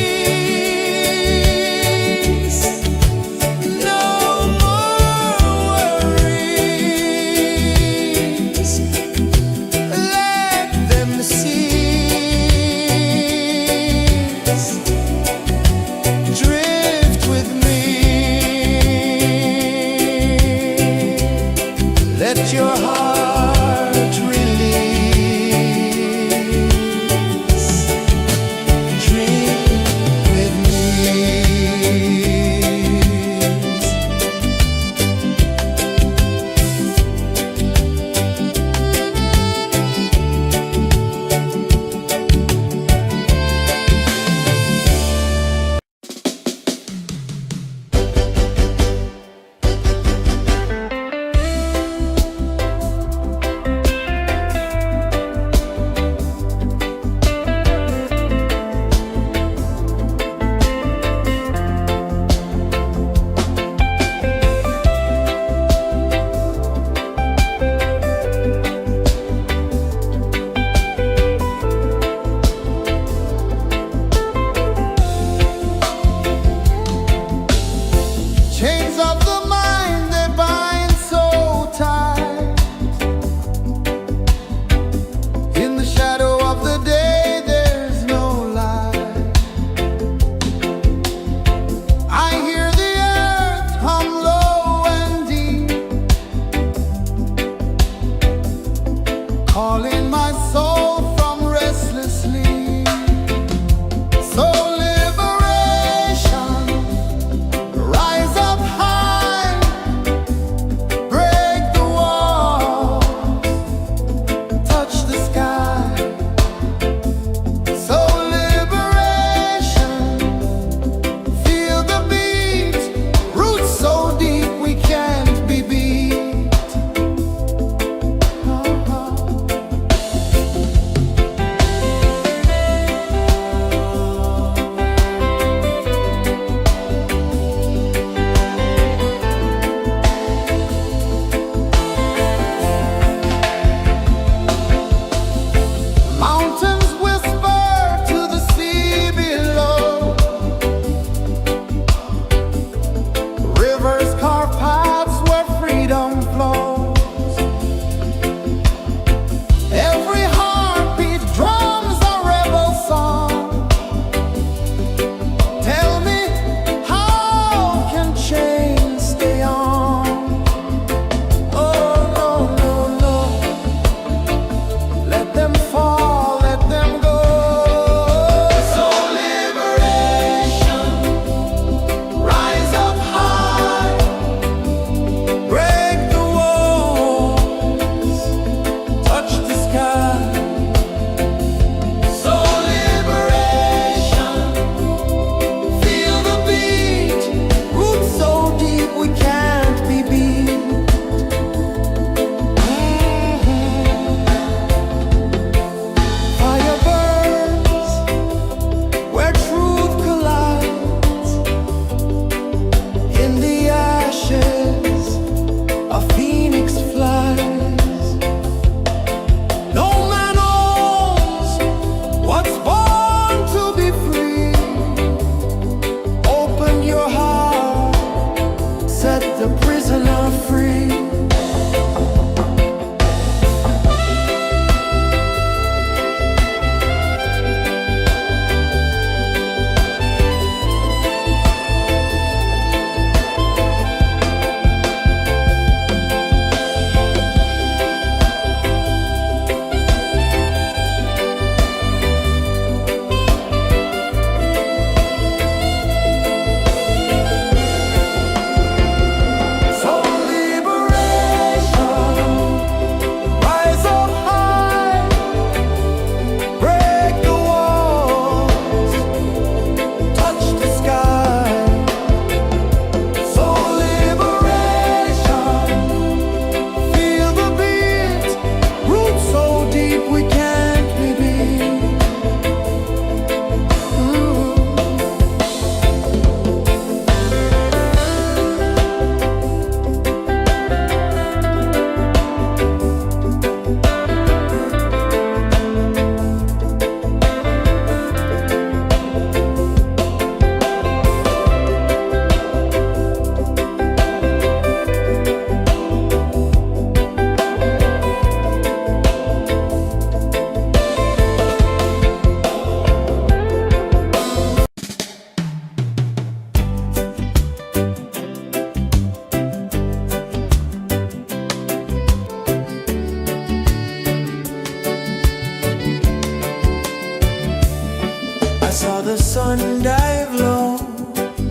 sun dive low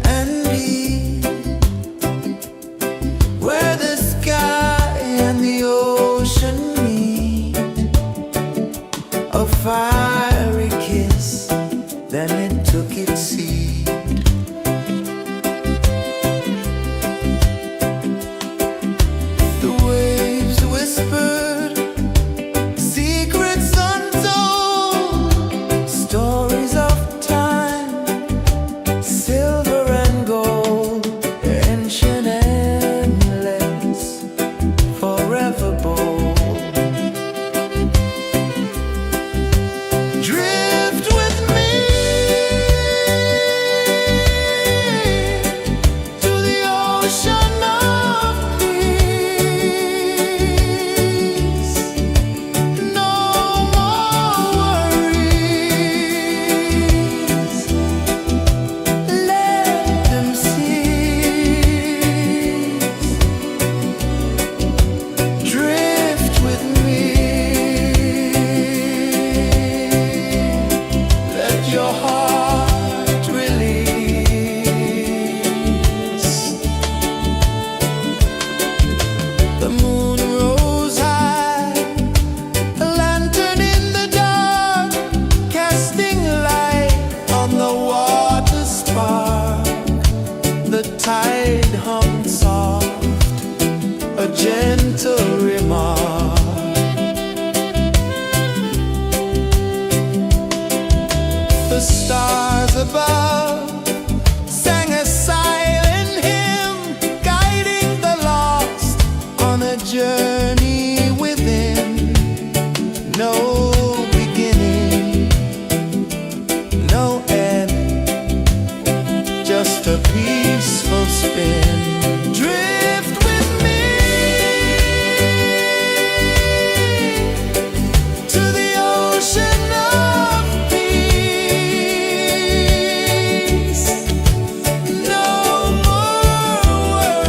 and deep, where the sky and the ocean meet. A fiery kiss, then it took its seat. The waves whispered secrets untold, stories of time, silver and gold, ancient, endless, forever bold. Drift with me to the ocean of peace. No more worries. Let them cease. Drift with me. Let your heart release. The moon rose high, a lantern in the dark, casting light on the water spark. The tide hummed soft, a gentle remark. The stars above sang a silent hymn, guiding the lost on a journey within. No beginning, no end, just a peaceful spin. Drift with me to the ocean of peace. No more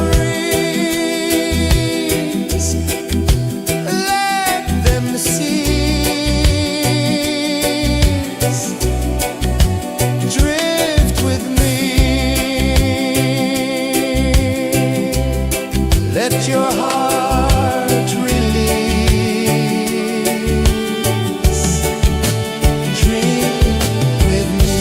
worries. Let them cease. Drift with me. Let your heart release. Dream with me.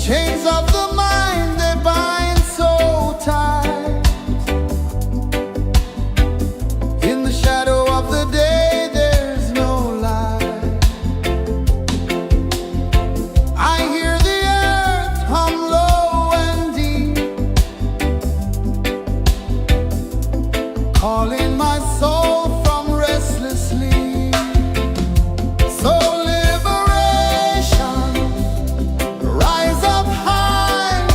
Chains of the mind, they bind so tight. In the shadow of the day, there's no light. I hear the earth hum low and deep, calling my soul from restless sleep. So liberation, rise up high,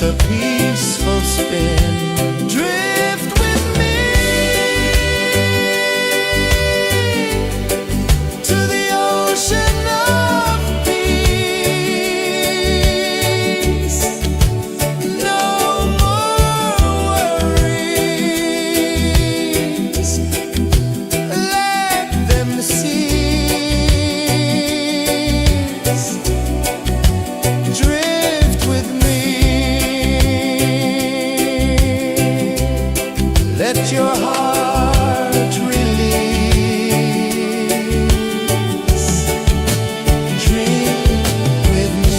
just a peaceful spin. Drift with me to the ocean of peace. No more worries, let them cease. Drift with me, let your heart release. Dream with me.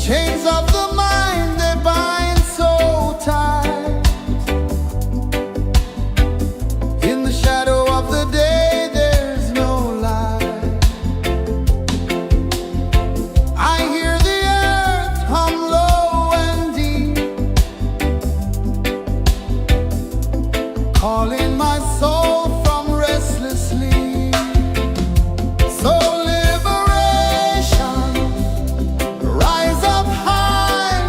Chains of the mind, they bind so tight. In the shadow of the day, there's no light. I hear the earth hum low and deep, calling my soul from restless sleep. So liberation, rise up high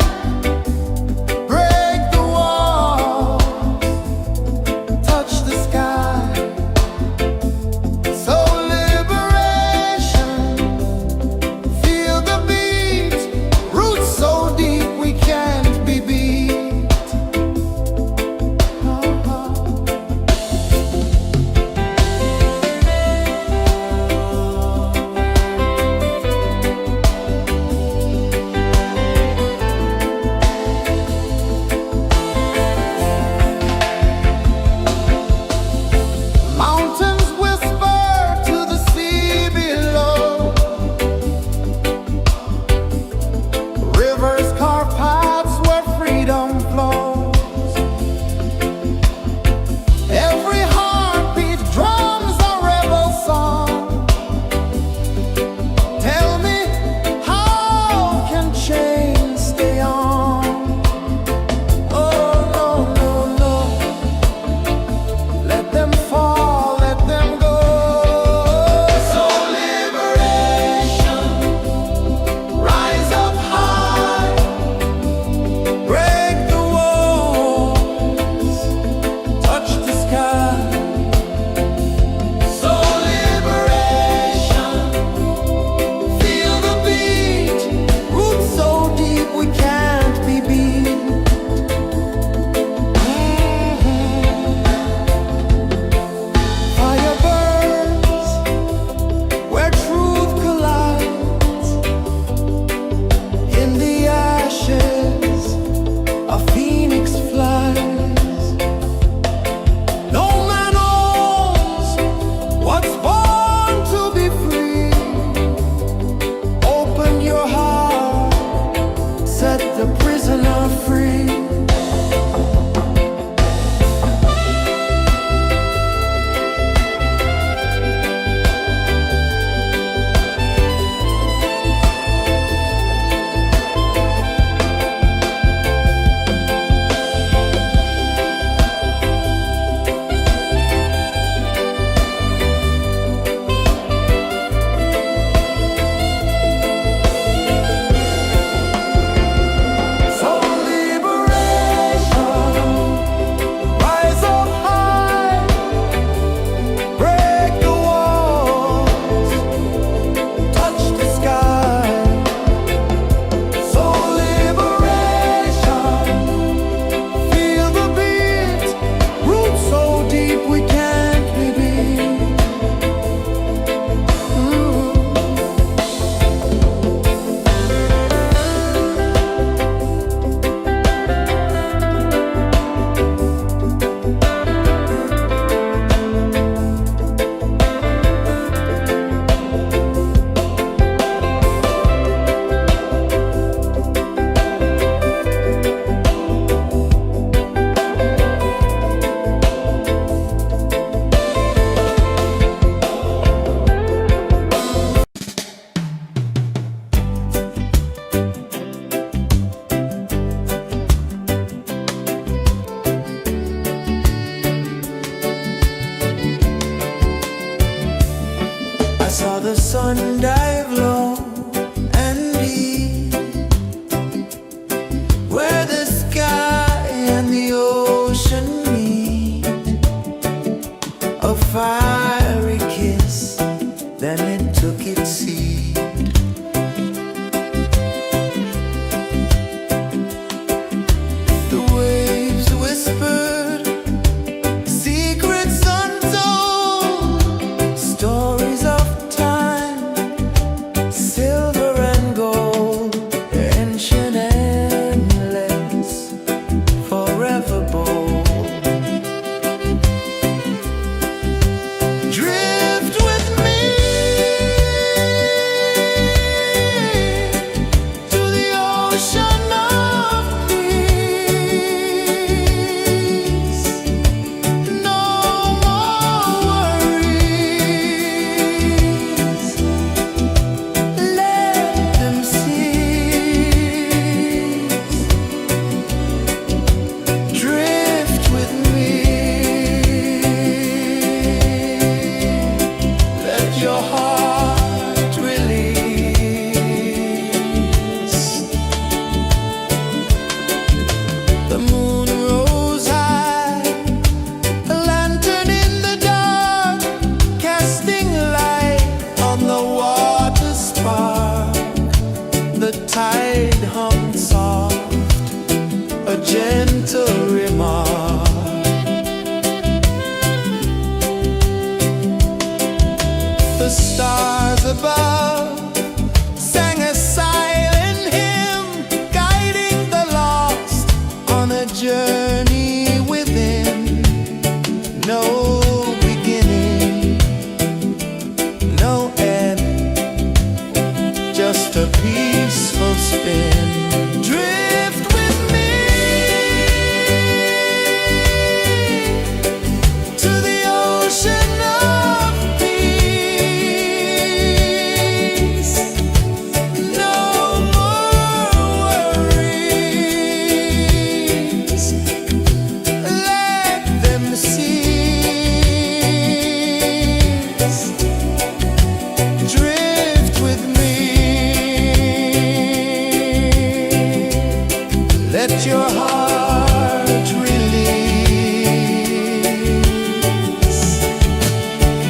Let your heart release.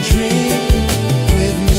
Drink with me.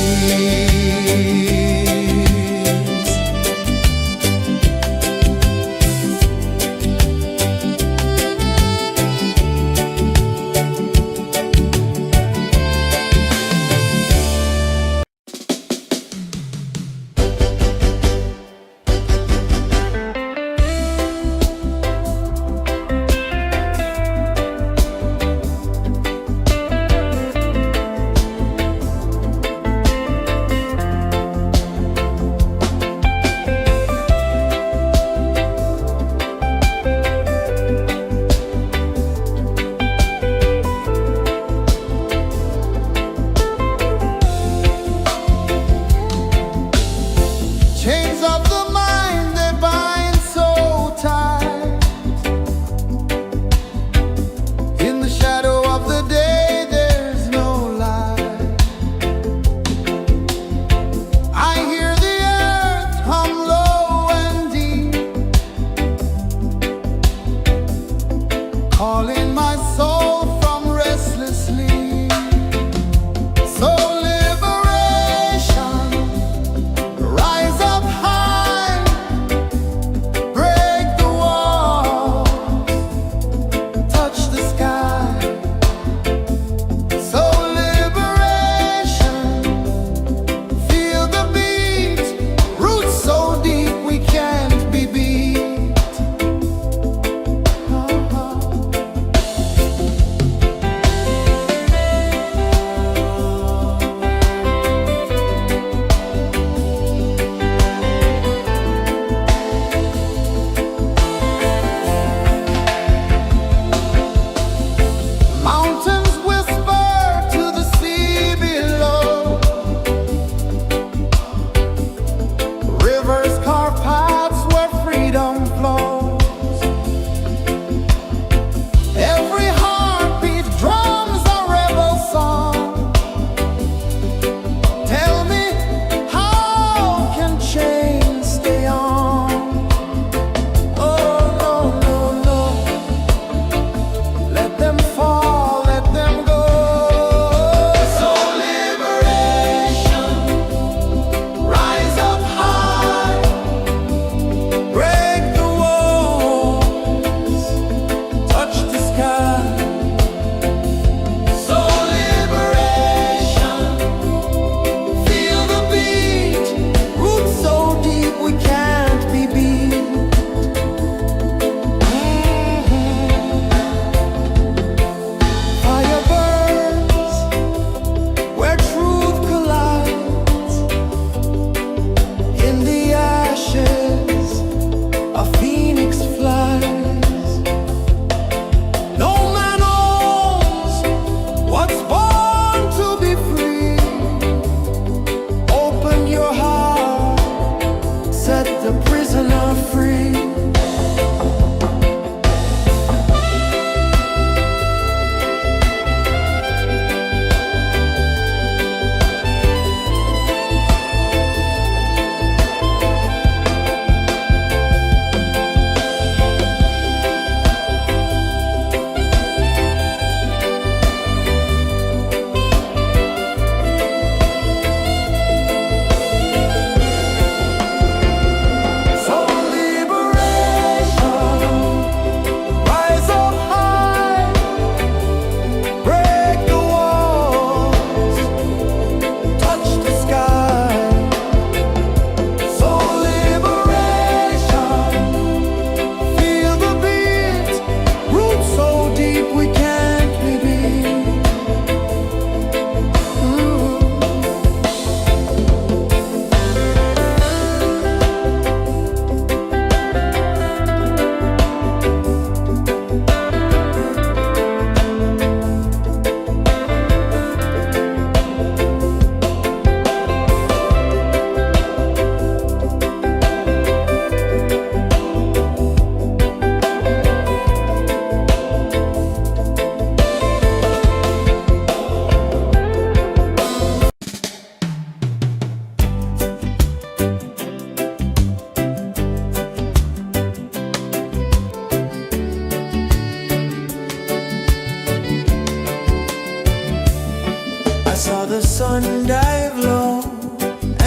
sun dive low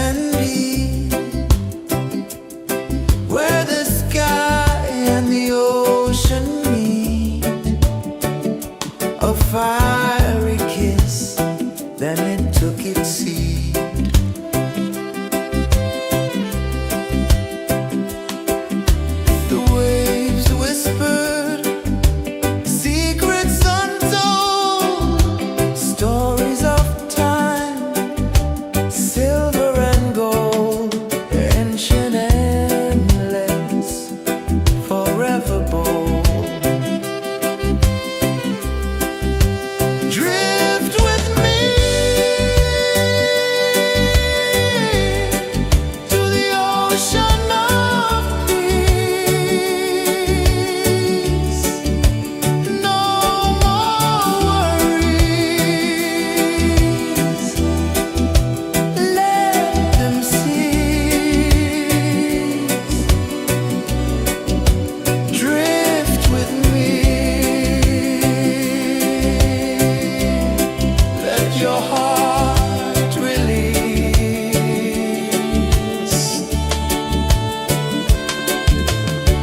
and deep, where the sky and the ocean meet, a fiery kiss, then it took its seat. The waves whispered secrets untold, stories of time, silver and gold, ancient, endless, forever bold. Drift with me to the ocean of peace. No more worries. Let them cease. Drift with me. Let your heart release.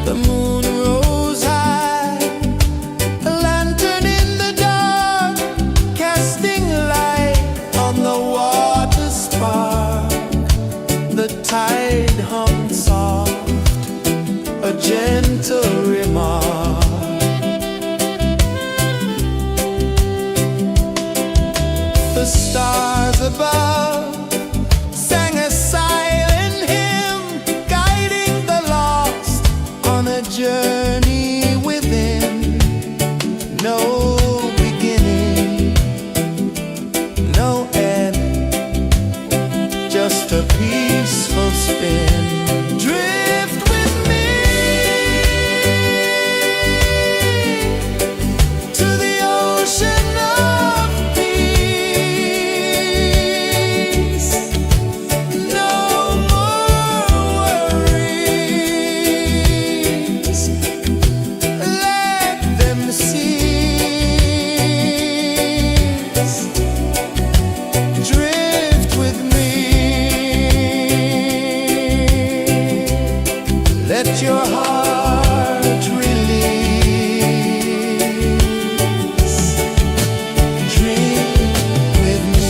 The moon rose high, a lantern in the dark, casting light on the water spark. The tide hummed soft, a gentle remark. The stars above sang a silent hymn, guiding the lost on a journey within. No beginning, no end, just a peaceful spin. Drift with me to the ocean of peace. No more worries. Let them cease. Drift with me. Let your heart release. Dream with me.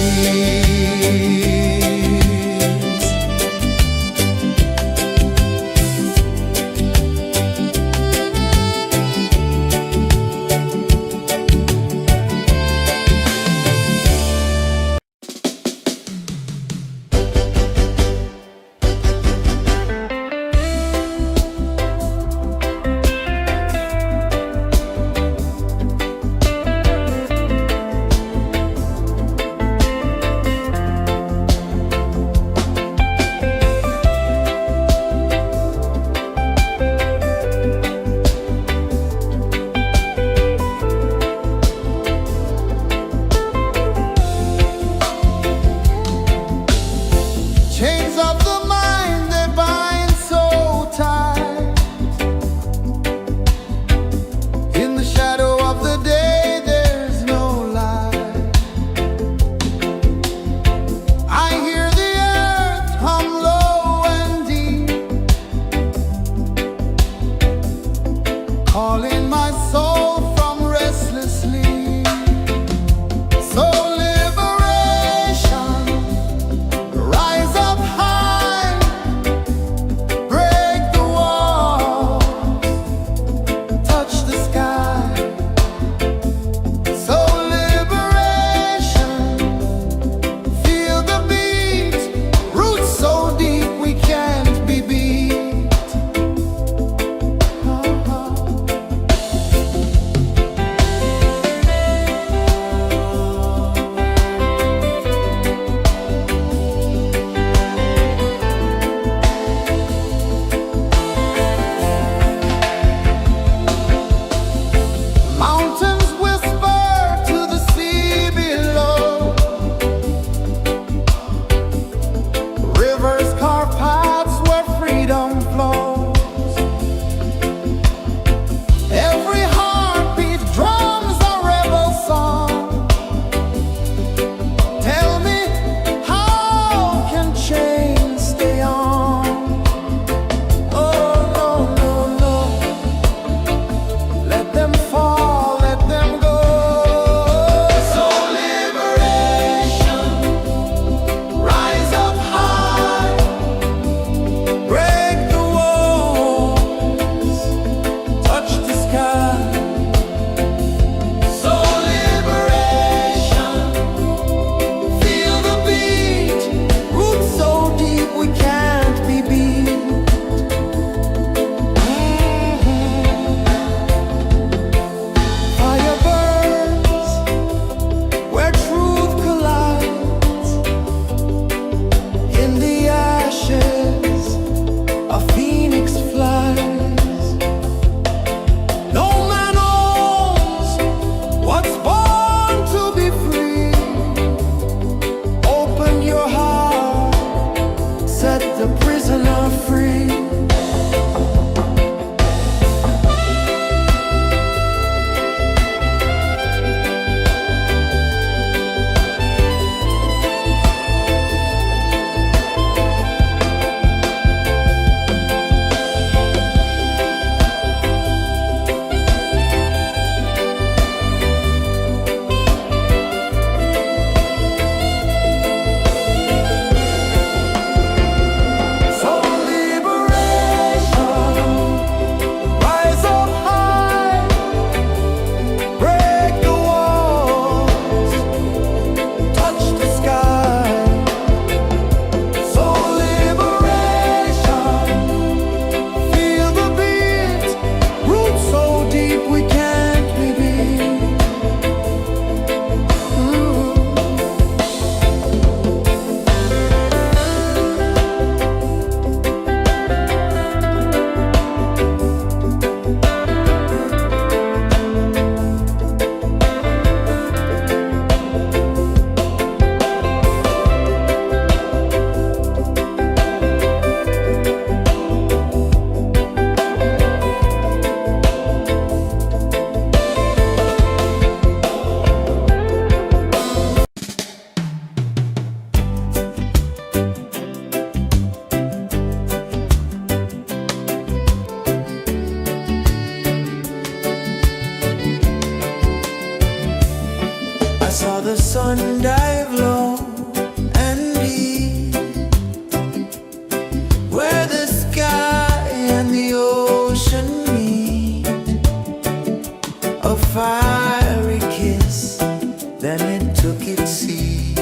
sun dive low and deep, where the sky and the ocean meet, a fiery kiss, then it took its seed.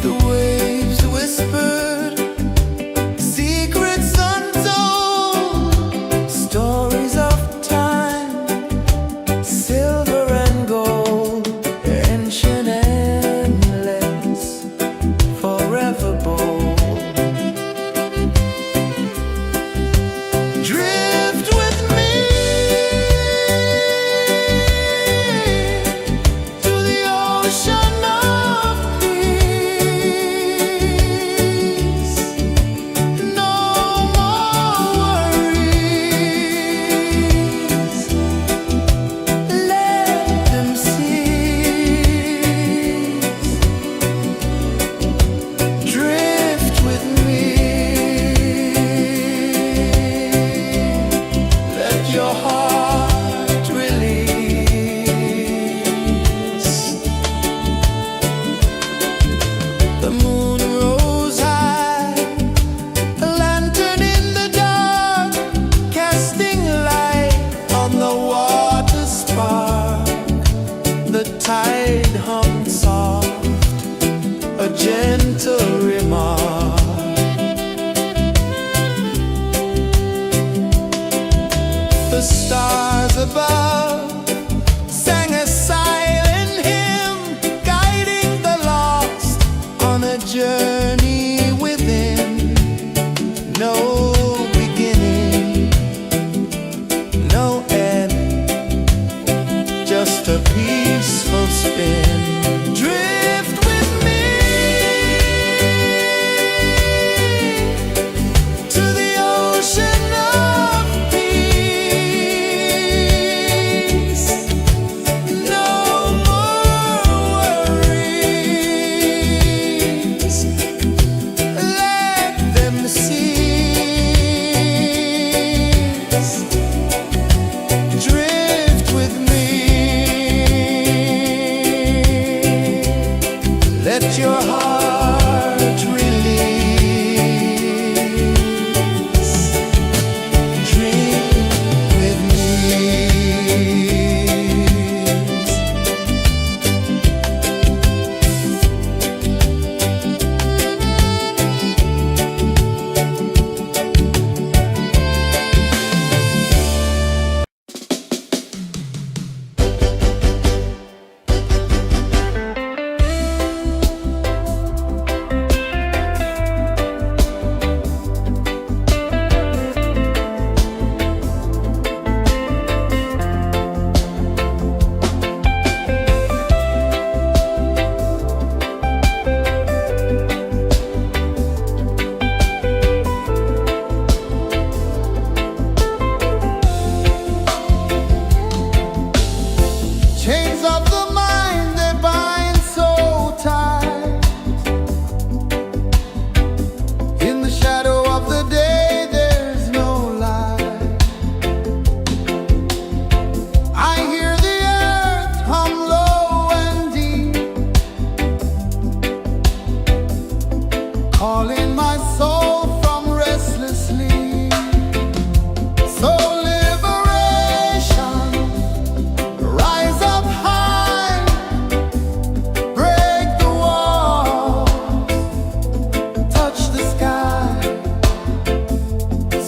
The waves whispered secrets untold, stories of time, silver and gold, ancient endless, forever bold. Drift with me to the ocean of peace. No more worries, let them cease. Drift with me, let your heart release. The moon rose high, a lantern in the dark, casting light on the water spark. The tide hummed soft, a gentle remark. The stars above sang a silent hymn, guiding the lost on a journey within. No beginning, no end, just a peaceful spin. Drift with me to the ocean of peace. No more worries, let them cease. Drift with me, let your heart release. Dream with me. Chains of the mind, they bind so tight. In the shadow of the day, there's no light. I hear the earth hum low and deep, calling my soul from restless sleep. So liberation, rise up high, break the walls, touch the sky.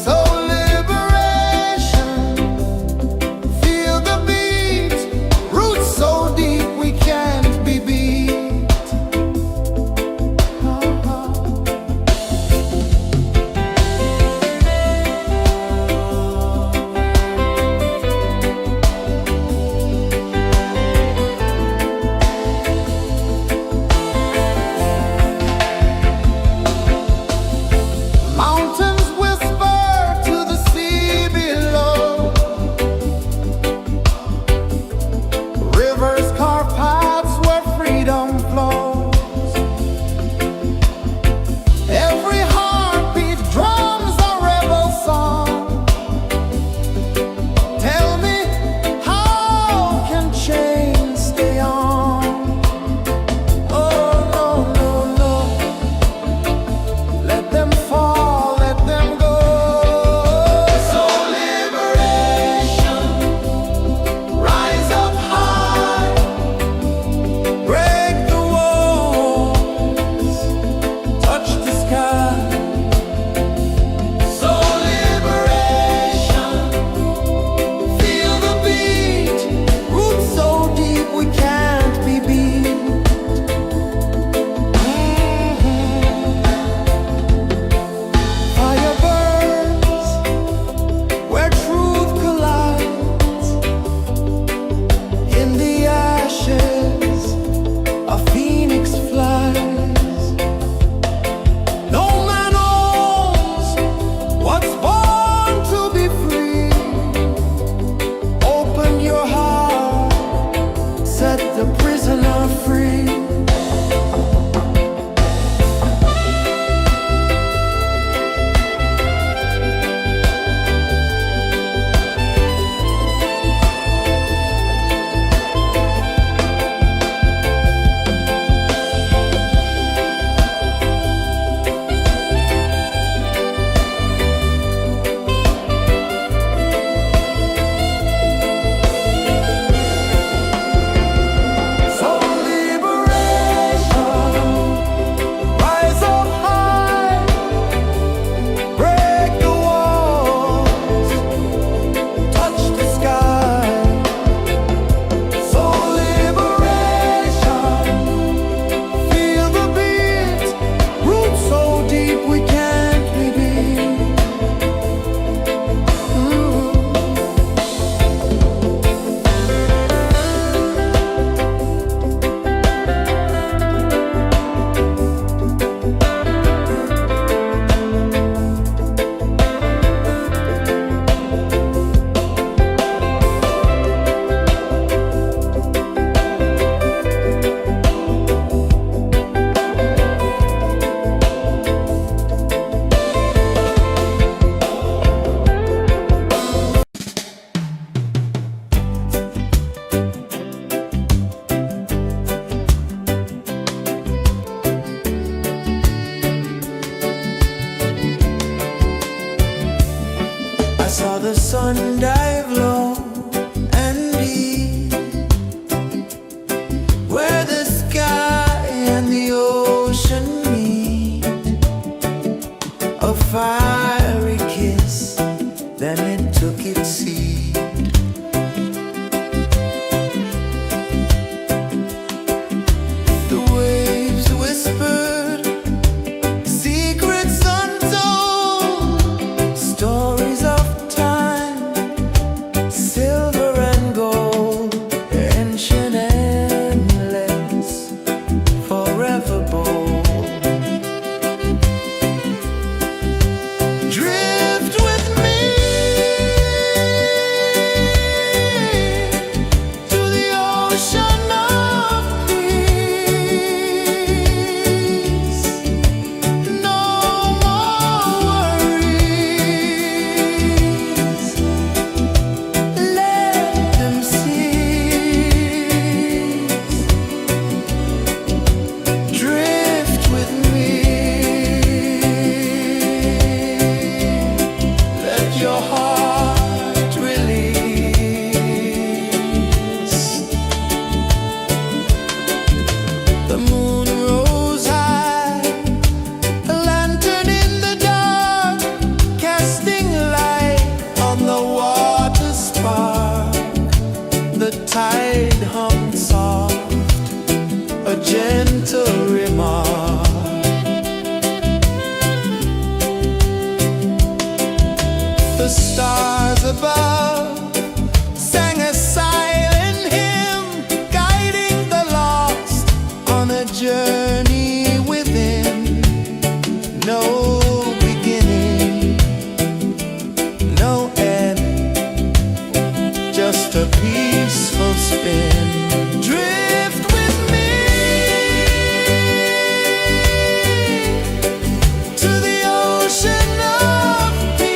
So liberation, feel the beat, roots so deep we can't be beat. sun dive low and deep, where the sky and the ocean meet, a fiery kiss, then it took its seat. The waves whispered secrets untold, stories of time, silver and gold, ancient, endless, forever bold. Drift with me to the ocean of peace. No more worries, let them cease. Drift with me, let your heart release. The moon rose high, a lantern in the dark, casting light on the water spark. The tide hummed soft, a gentle remark. The stars above sang a silent hymn, guiding the lost on a journey within. No beginning, no end, just a peaceful spin. Drift with me to the ocean of peace.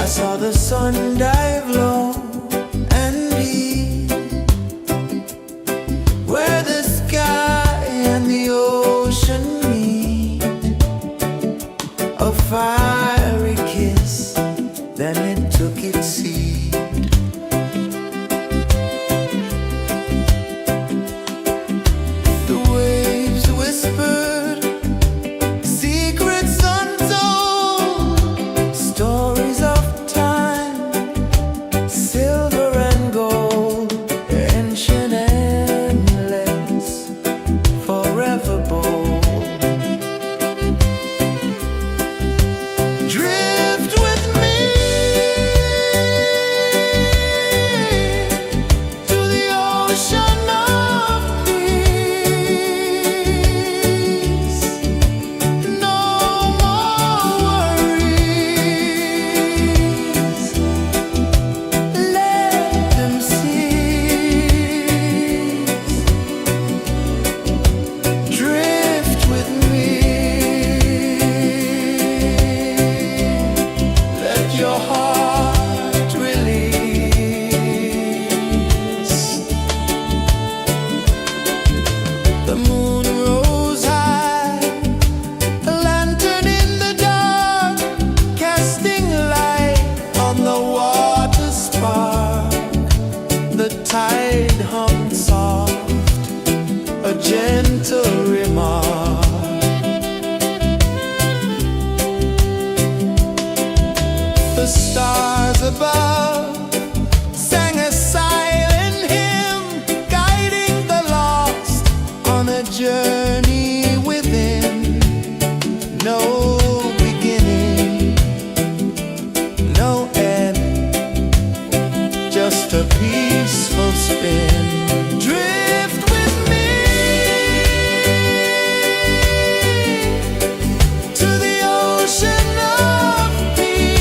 saw the sun dive low and deep, where the sky and the ocean meet. A fiery kiss, then it took its seat. The waves whispered secrets untold, stories of time, silver and gold, ancient endless, forever bold. Drift with me to the ocean of peace. No more worries, let them cease. Drift with me, let your heart release. The moon rose high, a lantern in the dark, casting light on the water spark. The tide hummed soft, a gentle remark. The stars above sang a silent hymn, guiding the lost on a journey within. No beginning, no end, just a peaceful spin. Drift with me to the ocean of peace.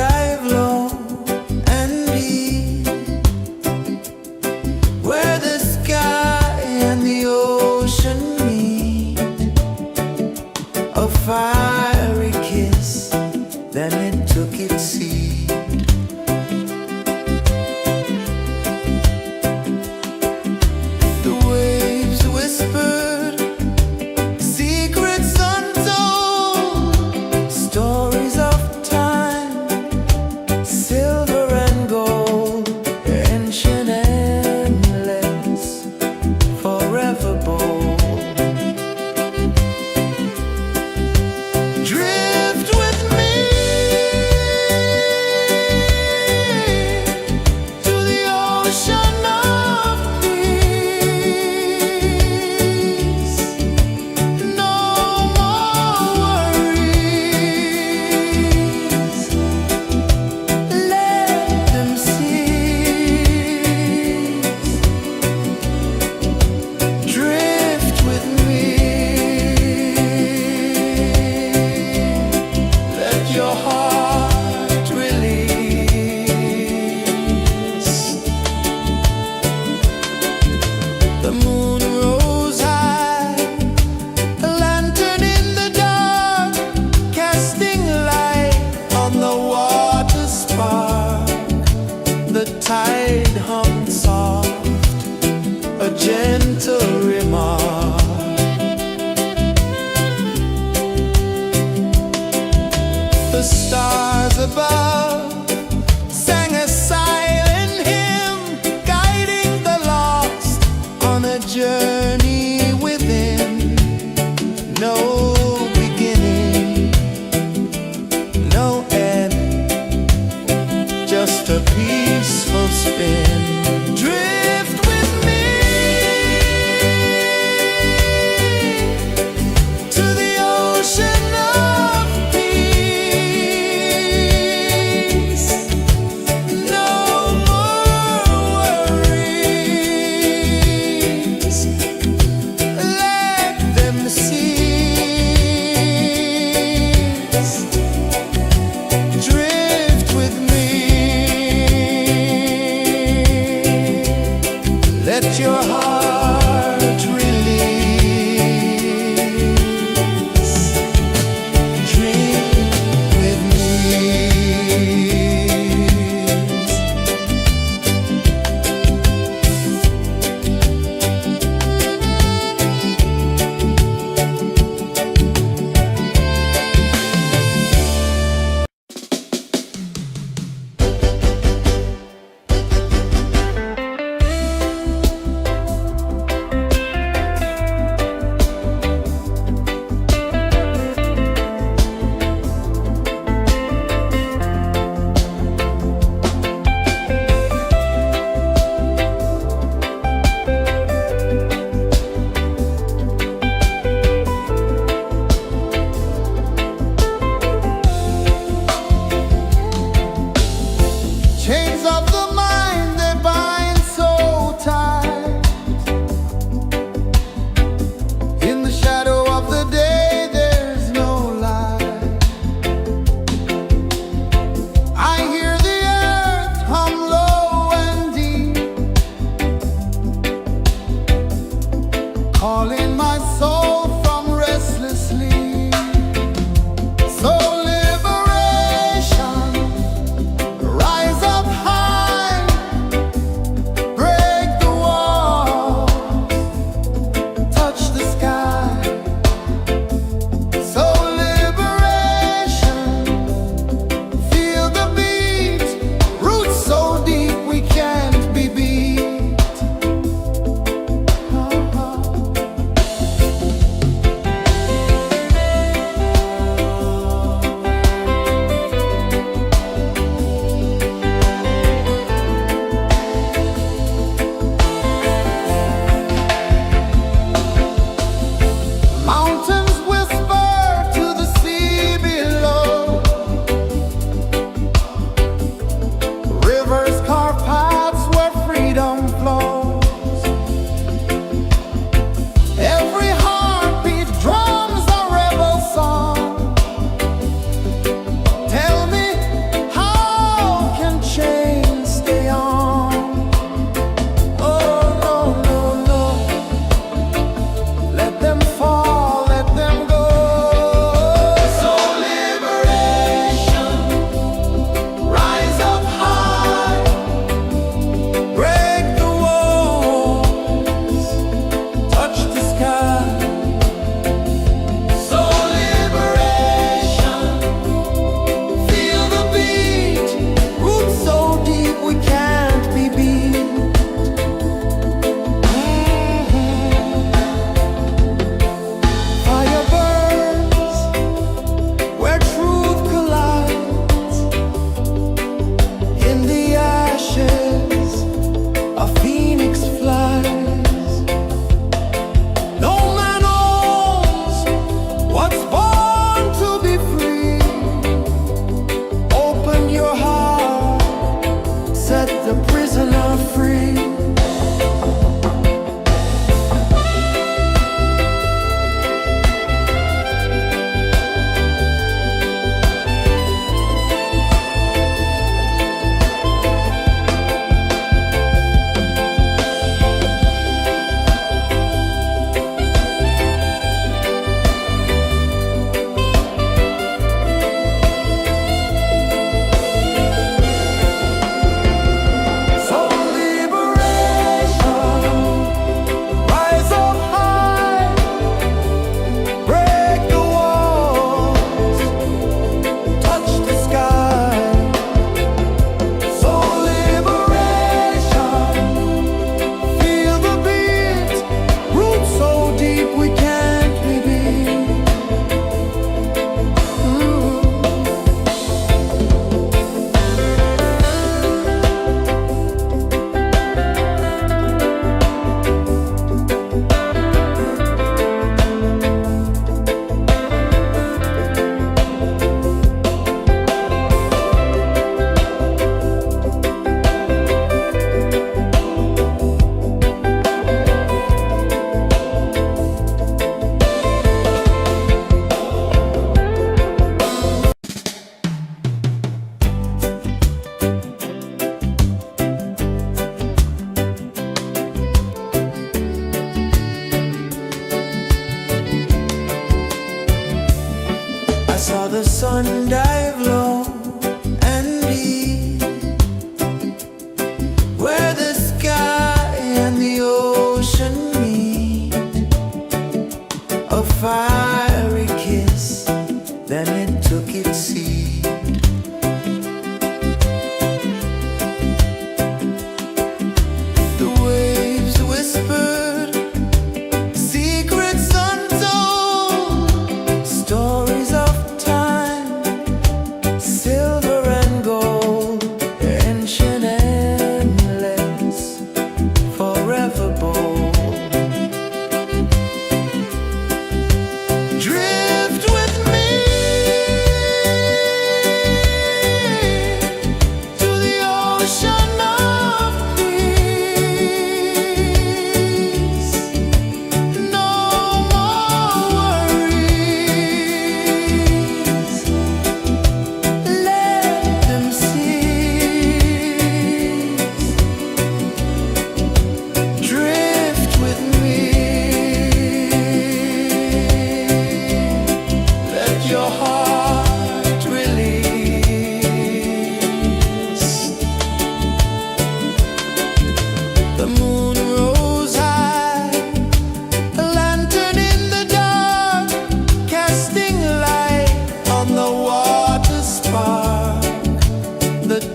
dive low and deep, where the sky and the ocean meet. A fiery kiss, then it took its seat. The waves whispered secrets untold, stories of time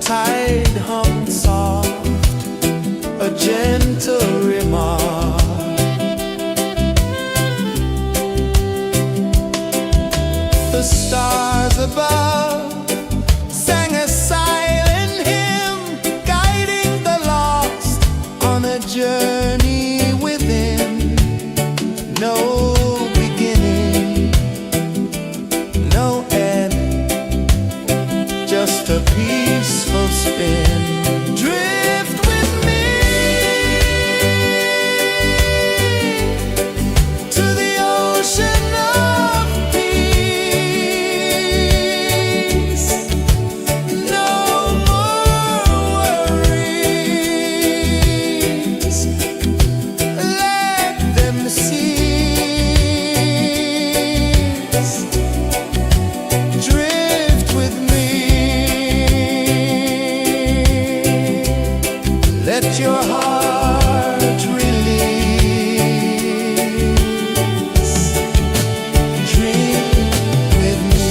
tide hum soft, a gentle remark. The stars above sang a silent hymn, guiding the lost on a journey within. No beginning, no end, just a peaceful spin. Drift with me to the ocean of peace. No more worries, let them cease. Drift with me, let your heart release. Dream with me.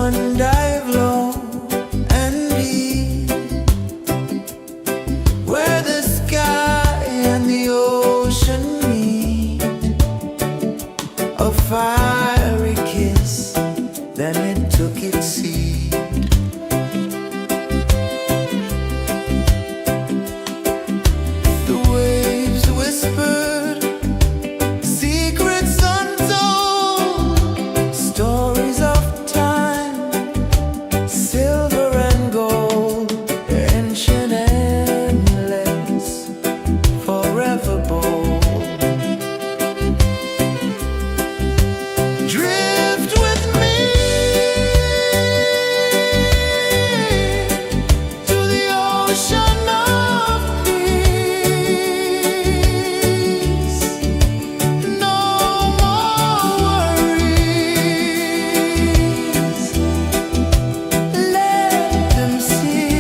sun dive low and deep, where the sky and the ocean meet, a fiery kiss, then it took its seed. The waves whispered secrets untold, stories of time, silver and gold, ancient, endless, forever bold. Drift with me to the ocean of peace. No more worries, let them cease.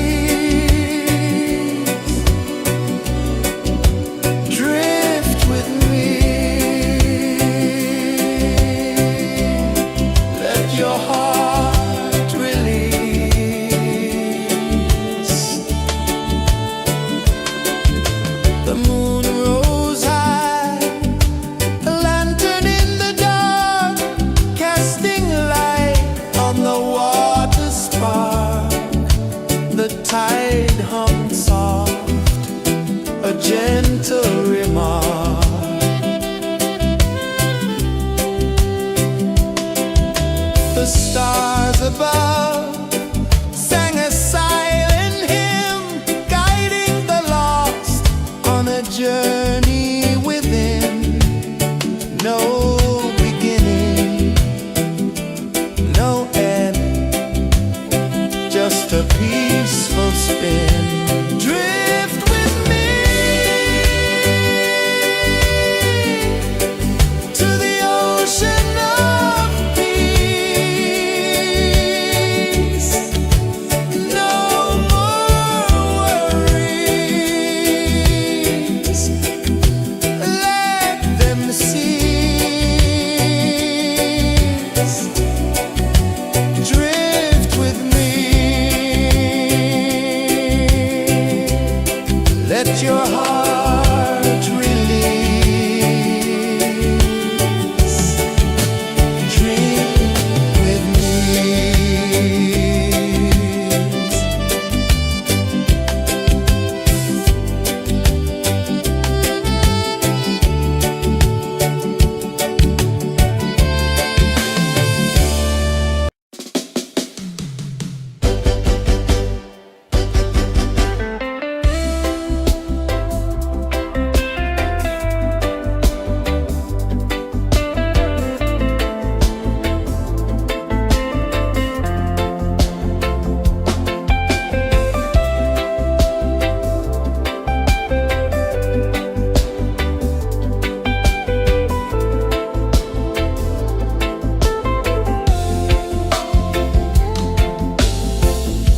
Drift with me, let your heart release. The moon rose high, a lantern in the dark, casting light on the water spark. The tide hummed soft, a gentle remark. The stars above sang a silent hymn, guiding the lost on a journey within. No beginning, no end, just a peaceful spin. Drift with me to the ocean of peace. No more worries, let them cease. Drift with me, let your heart release. Drift with me.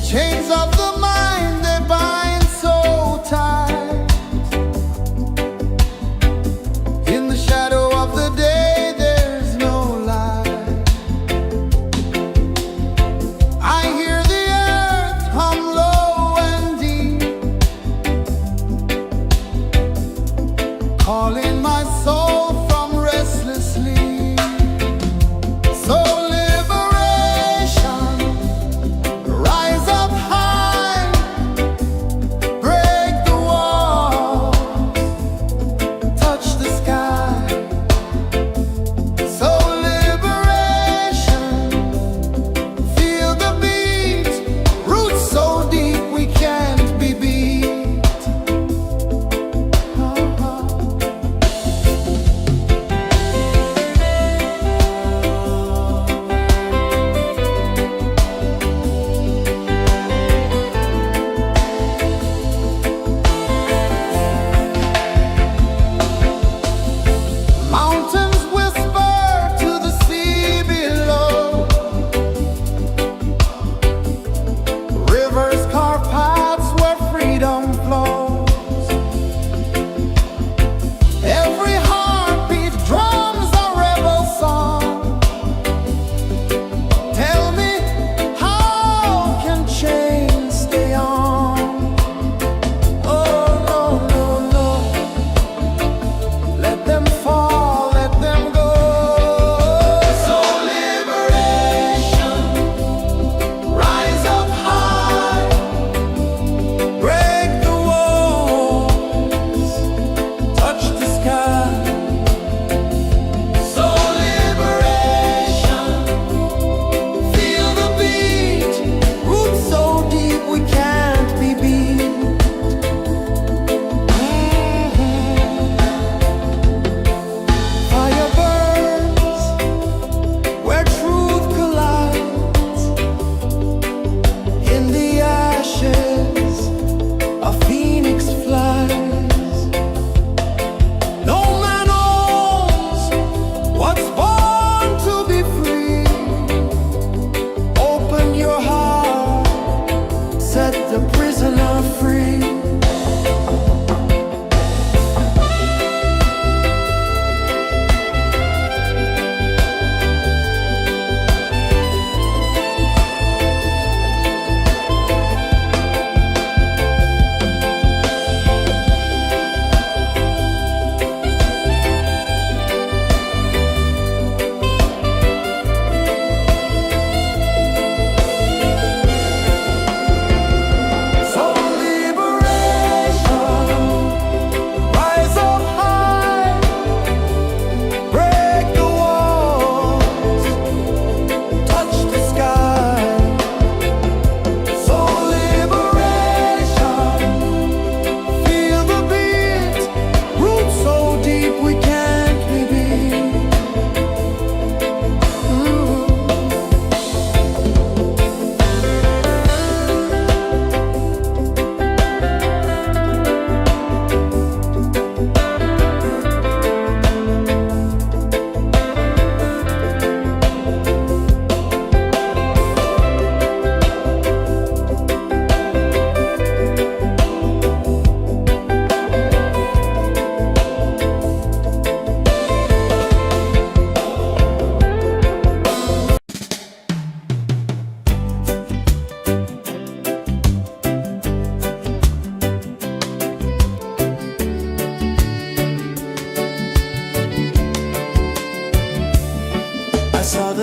Chains of the mind, they bind so tight. In the shadow of the day, there's no light. I hear the earth hum low and deep, calling my soul from restless sleep. So liberation, rise up high, break the walls, touch the sky. So liberation, feel the beat, roots so deep we can't be beat.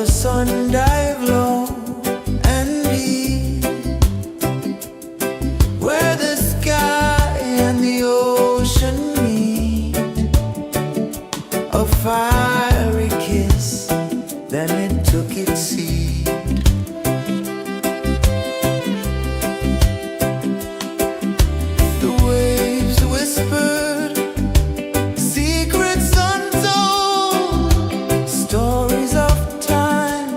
the sun dive low and deep, where the sky and the ocean meet. A fiery kiss, then it took its seed. The waves whispered secrets untold, stories of time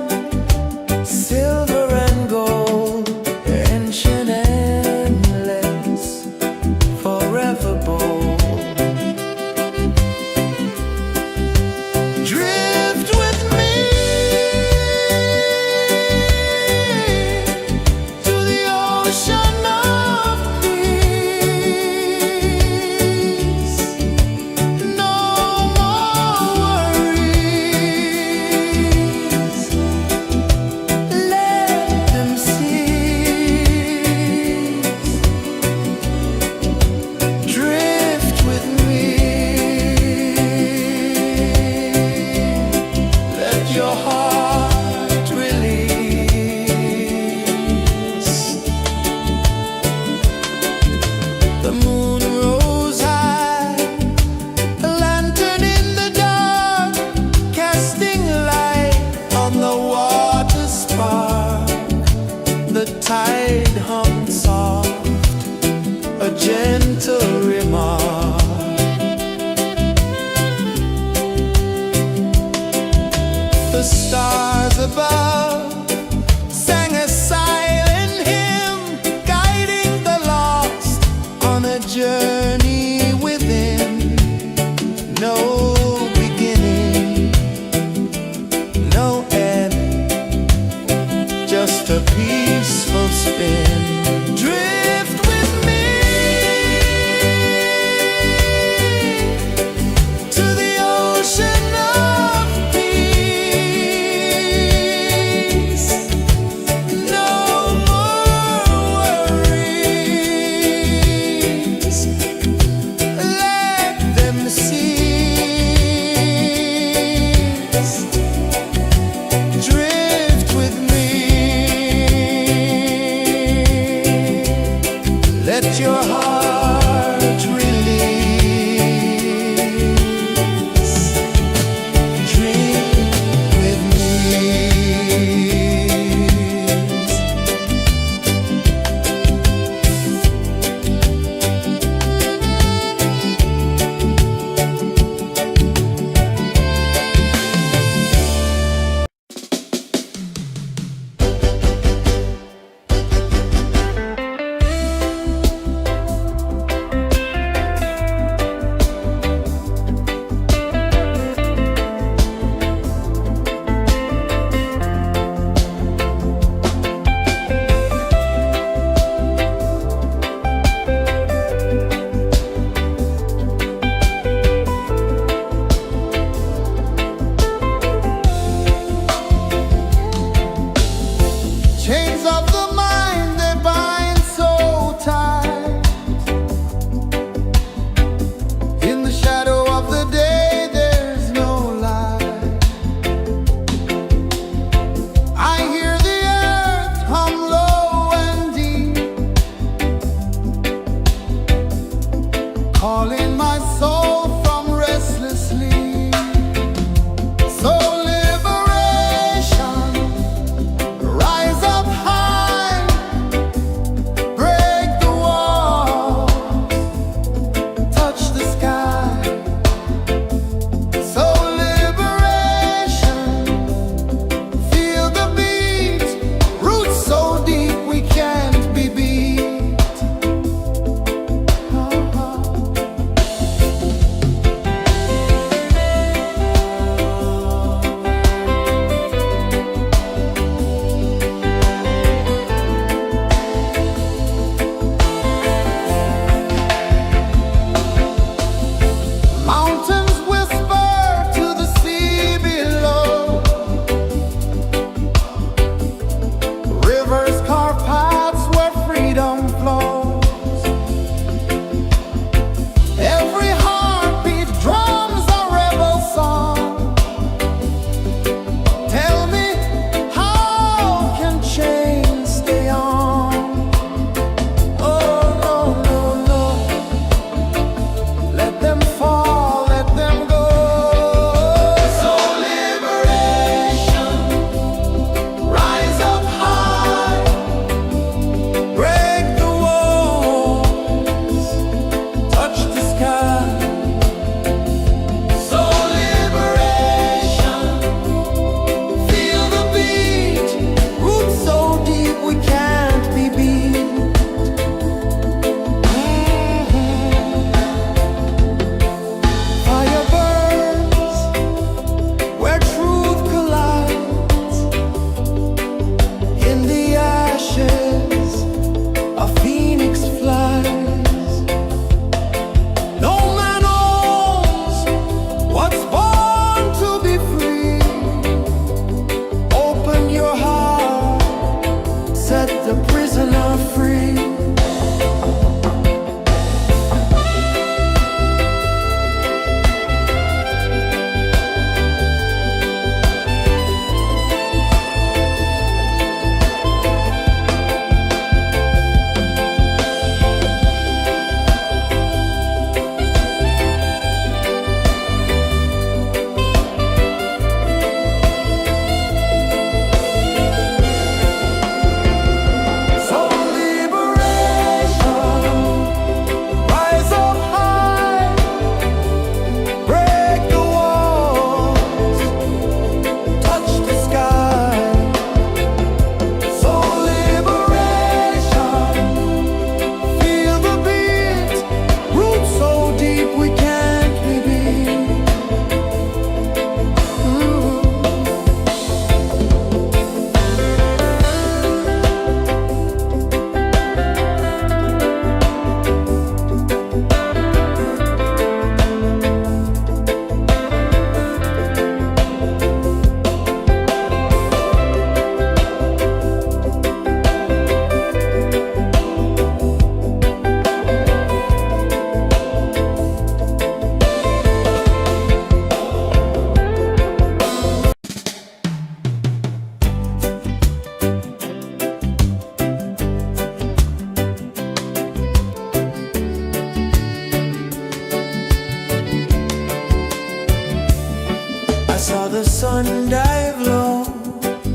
sun dive low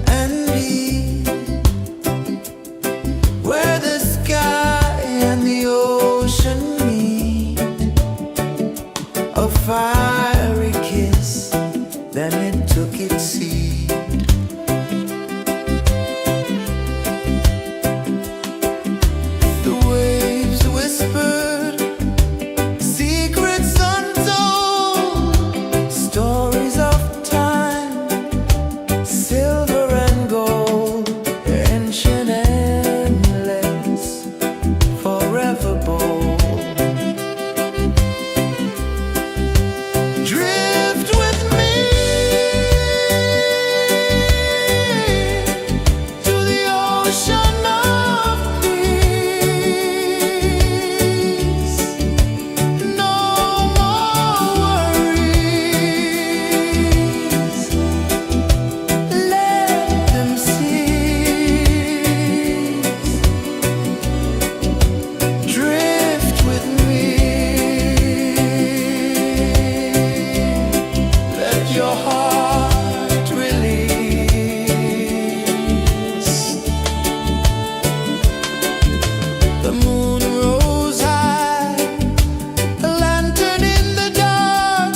and deep, where the sky and the ocean meet. A fiery kiss, then it took its seed. The waves whispered secrets untold, stories of time, silver and gold, ancient, endless, forever bold. Drift with me to the ocean of peace. No more worries, let them cease. Drift with me, let your heart release. The moon rose high, a lantern in the dark,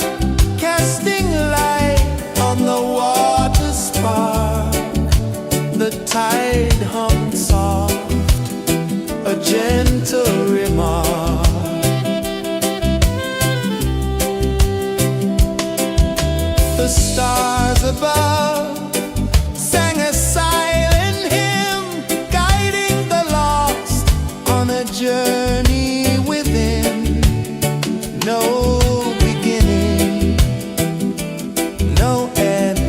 casting light on the water spark. The tide hummed soft, a gentle remark. The stars above sang a silent hymn, guiding the lost on a journey within. No beginning, no end,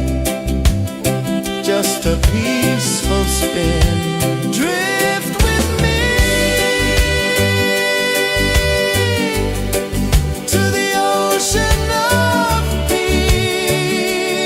just a peaceful spin. Drift with me to the ocean of peace.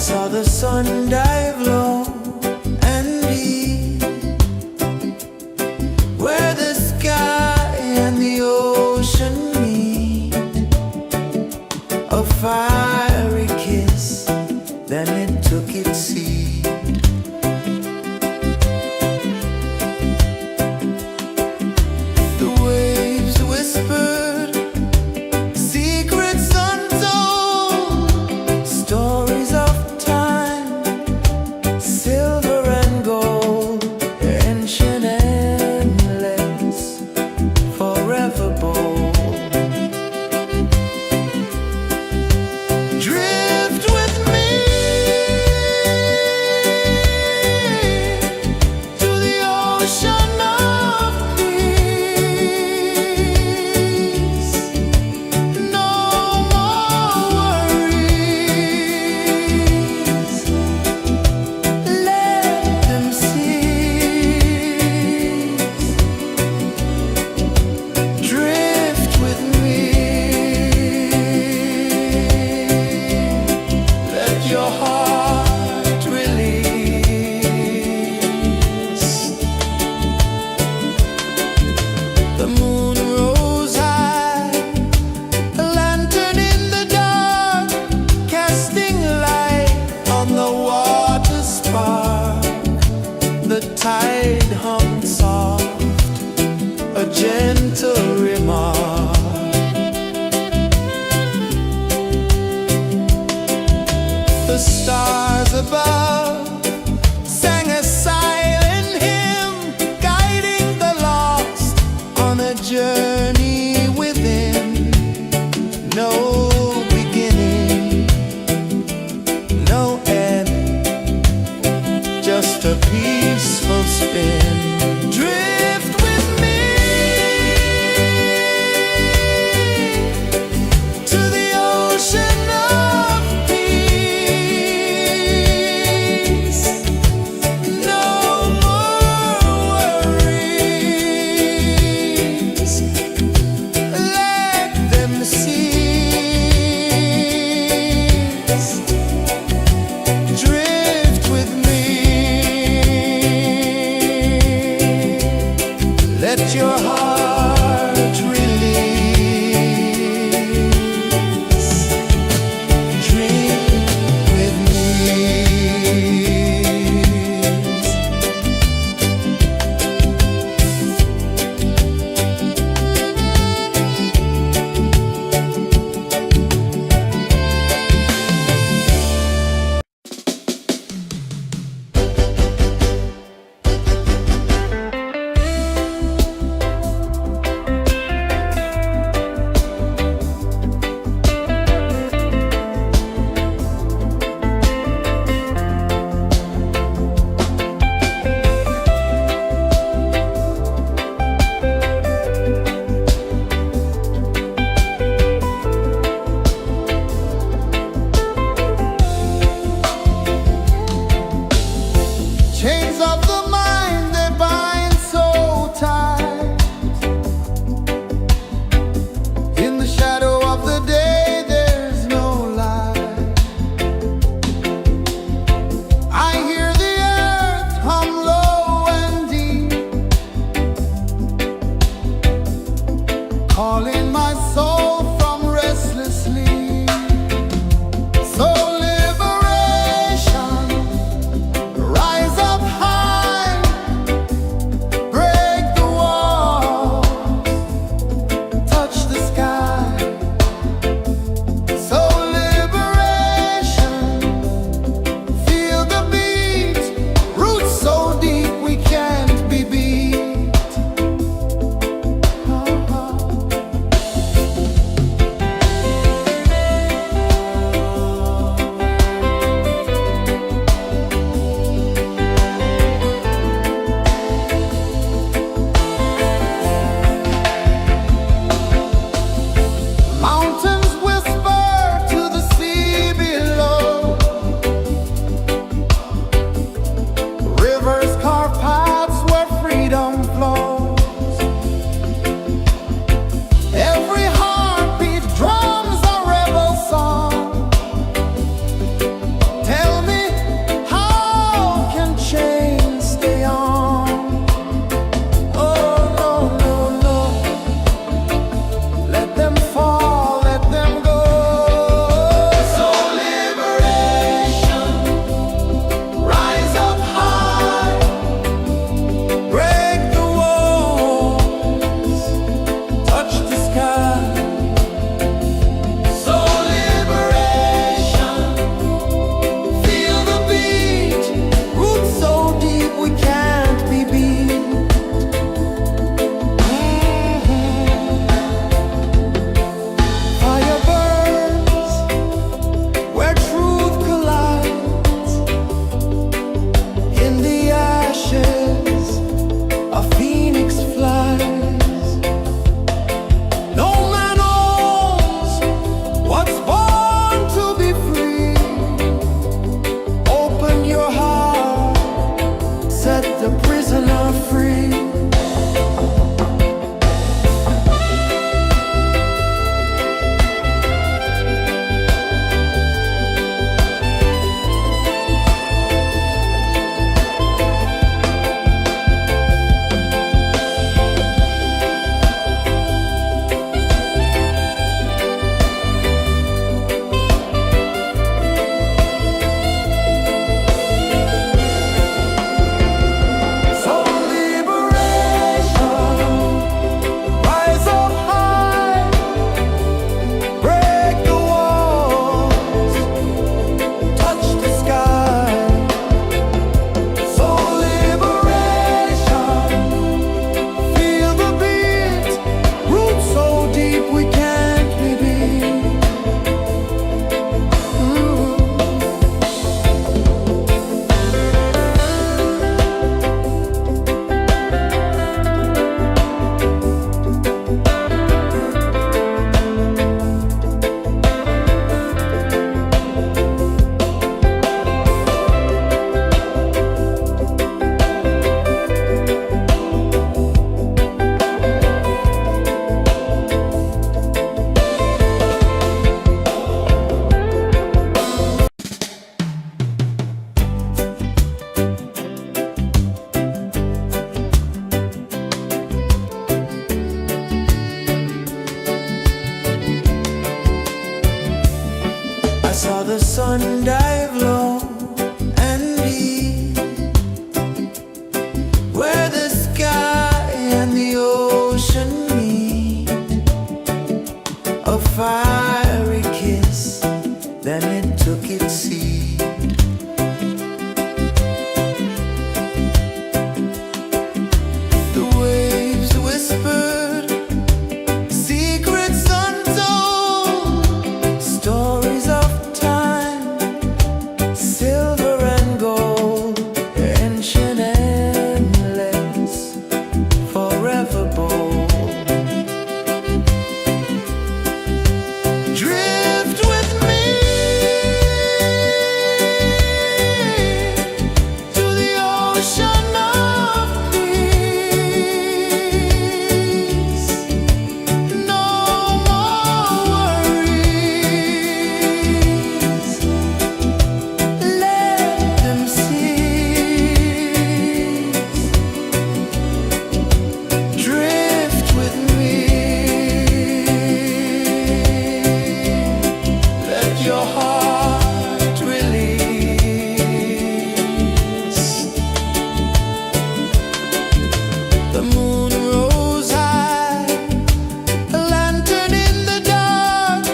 saw the sun dive low and deep, where the sky and the ocean meet. A fiery kiss, then it took its seed. The waves whispered secrets untold, stories of time, silver and gold, ancient, endless, forever bold. Drift with me to the ocean of peace. No more worries, let them cease. Drift with me, let your heart release. The moon rose high, a lantern in the dark, casting light on the water spark. The tide hummed soft, a gentle remark. The stars above sang a silent hymn, guiding the lost on a journey within. No beginning, no end, just a peaceful spin. Drift with me to the ocean of peace. sun dive low and deep, where the sky and the ocean meet. A fiery kiss, then it took its seed. The waves whispered secrets untold, stories of time, silver and gold, ancient, endless, forever bold. Drift with me to the ocean of peace. No more worries. Let them cease. Drift with me. Let your heart release. The moon rose high, a lantern in the dark,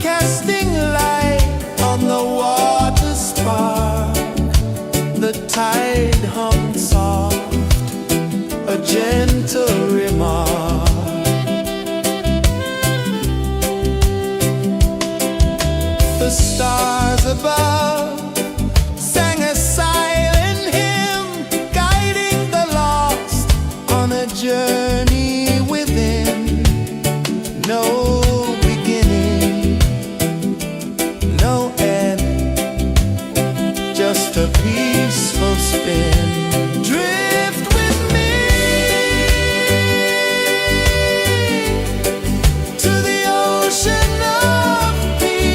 casting light on the water spark. The tide hummed soft, a gentle remark. The stars above sang a silent hymn, guiding the lost on a journey within. No beginning, no end, just a peaceful spin. Drift with me to the ocean of peace.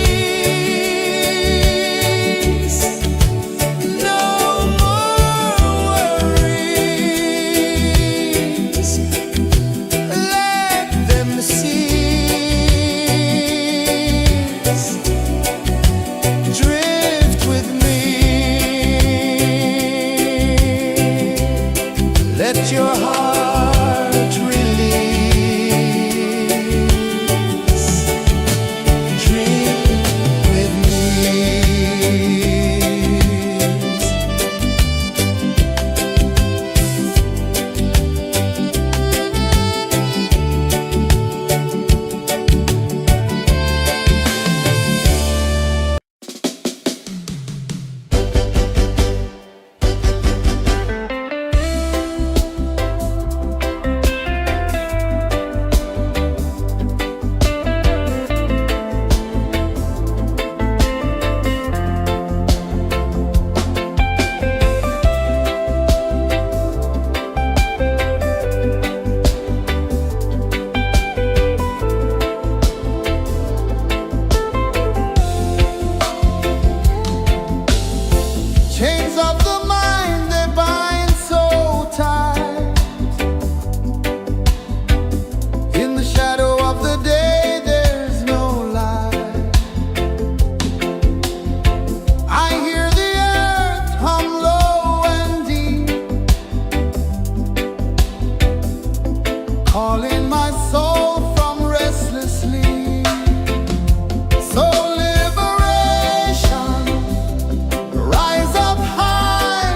No more worries. Let them cease. Drift with me. Let your heart release. Dream with me. Chains of the mind, they bind so tight. In the shadow of the day, there's no light. I hear the earth hum low and deep, calling my soul from restless sleep. So liberation, rise up high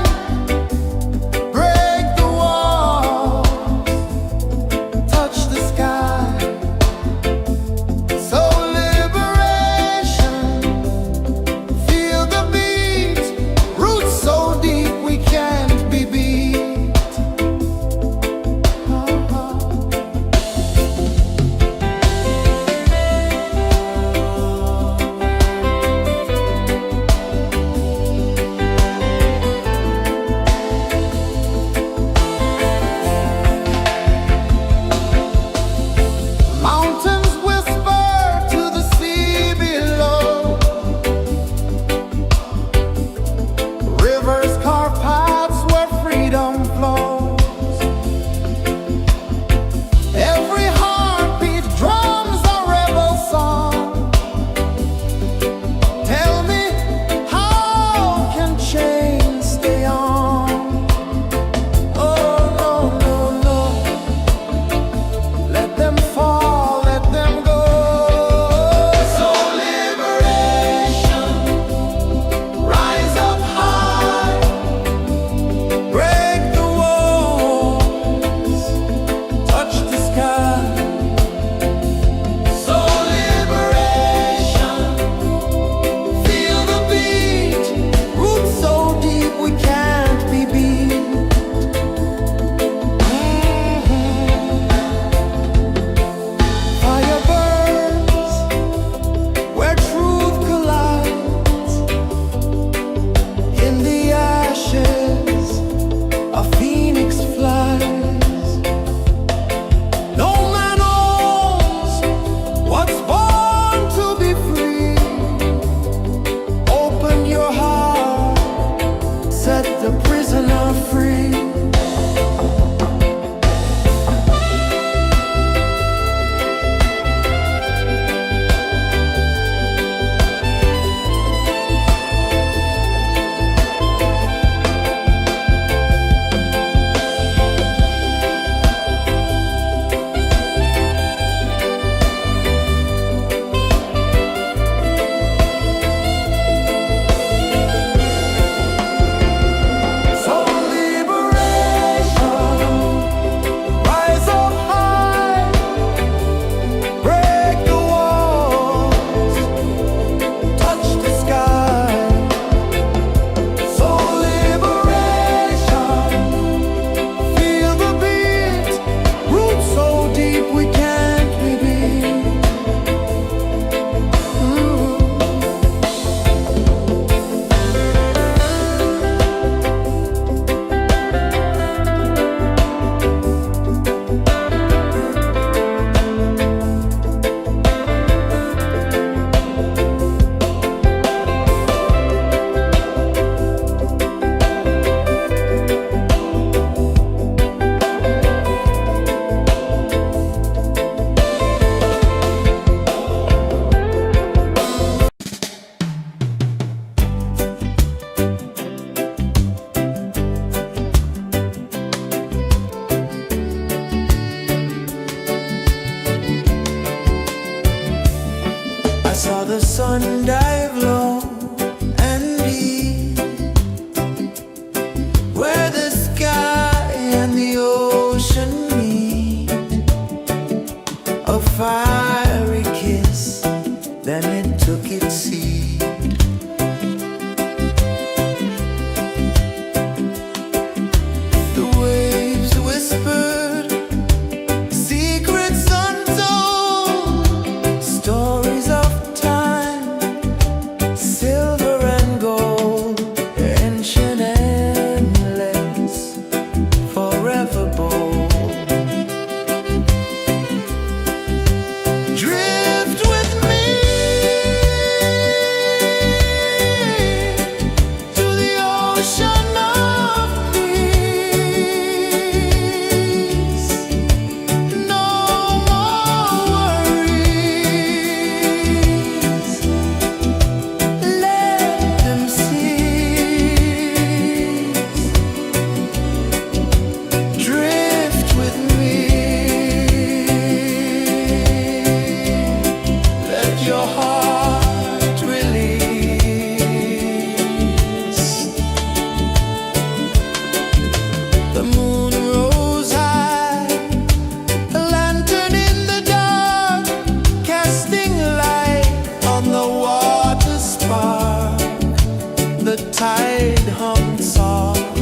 the tide hummed soft,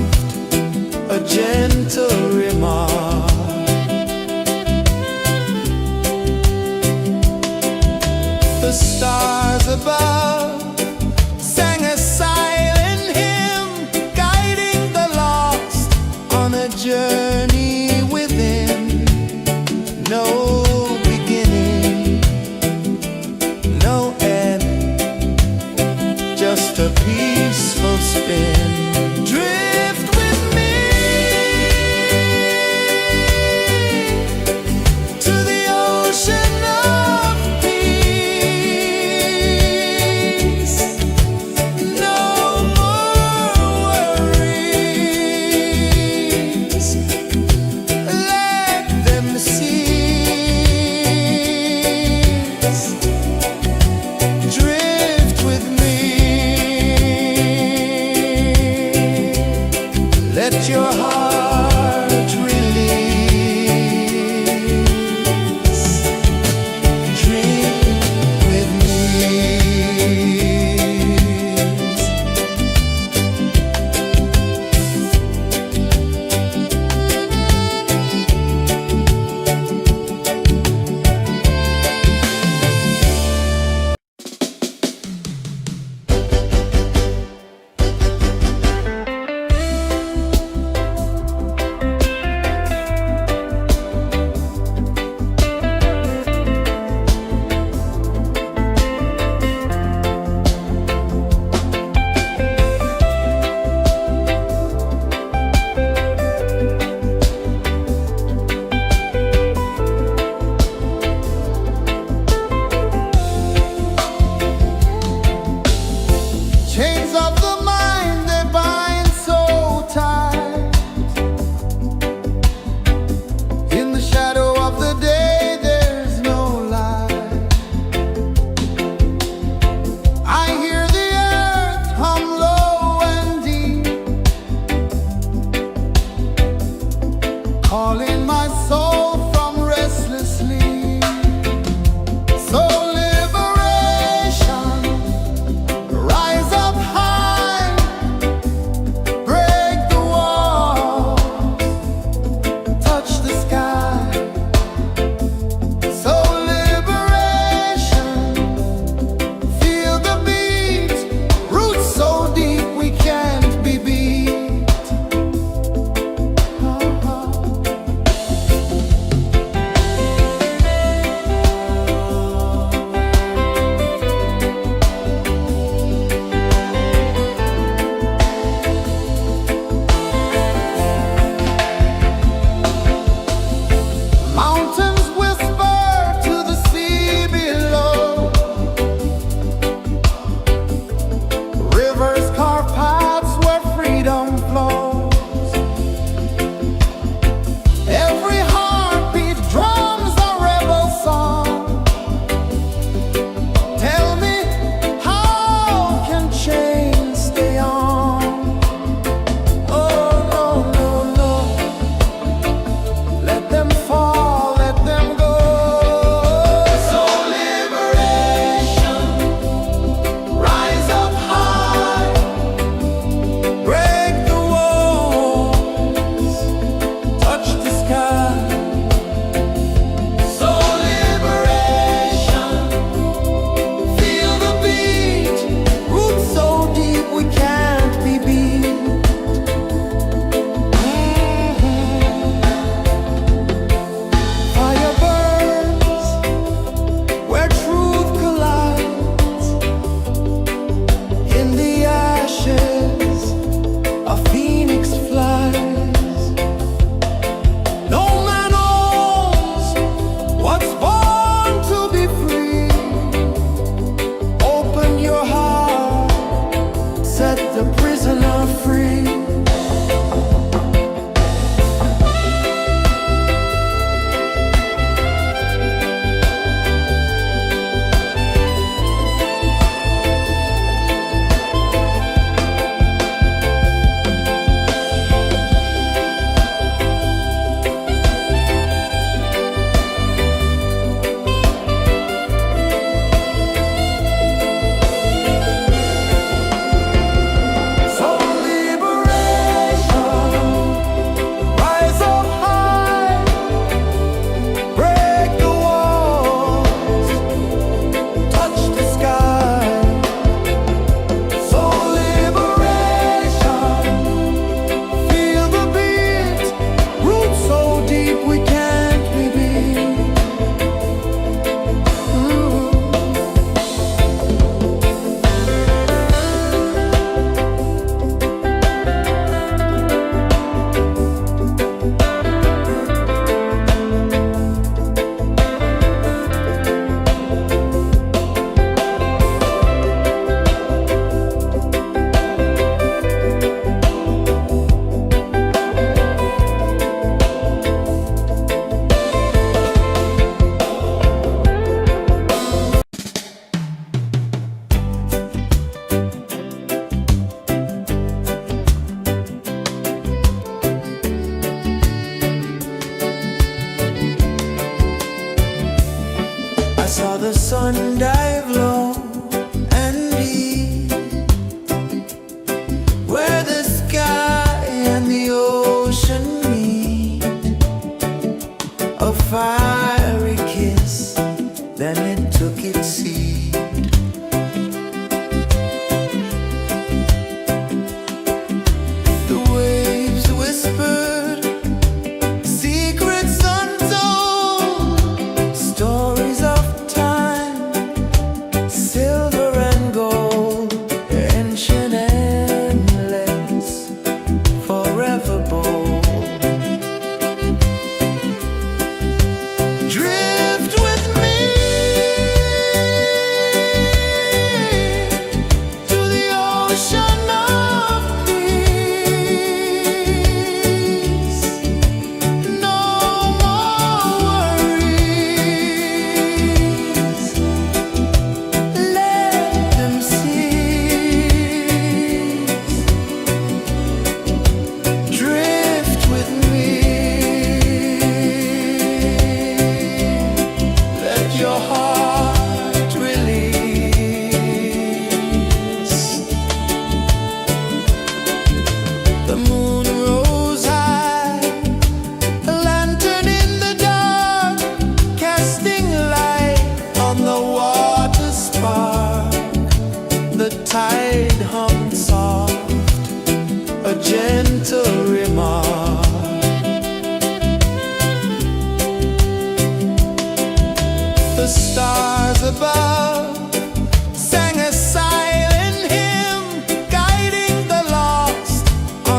a gentle remark. The stars above sang a silent hymn, guiding the lost on a journey within. No beginning, no end, just a peaceful spin. Drift with me to the ocean of peace. No more worries, let them cease. Drift with me, let your heart release. Dream with me. Chains of the mind, they bind so tight. In the shadow of the day, there's no light. I hear the earth hum low and deep, calling my soul from restless sleep. So liberation, rise up high, break the walls, touch the sky. So liberation, feel the beat, roots so deep we can't be beat. Mountains whisper to the sea below, rivers carve paths where freedom flows. Every heartbeat drums a rebel song. Tell me, how can chains stay on? Oh no, no, no, let them fall, let them go. So liberation, rise up high, break the walls, touch the sky. So liberation, feel the beat, roots so deep we can't be beat. Fire burns where truth collides. In the ashes, a phoenix flies. No man owns what's born to be free. Open your heart, set the prisoner free.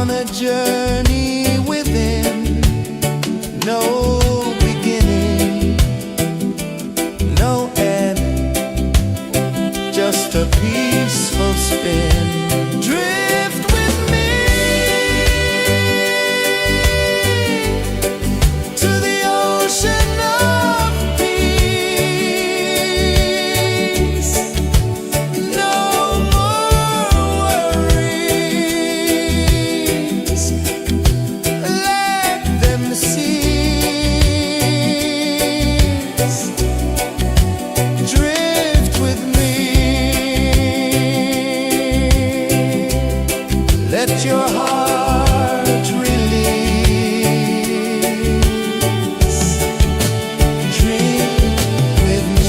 on a journey within, no beginning, no end, just a peaceful spin. Drift with me to the ocean of peace. No more worries, let them cease. Drift with me, let your heart release. Dream with me.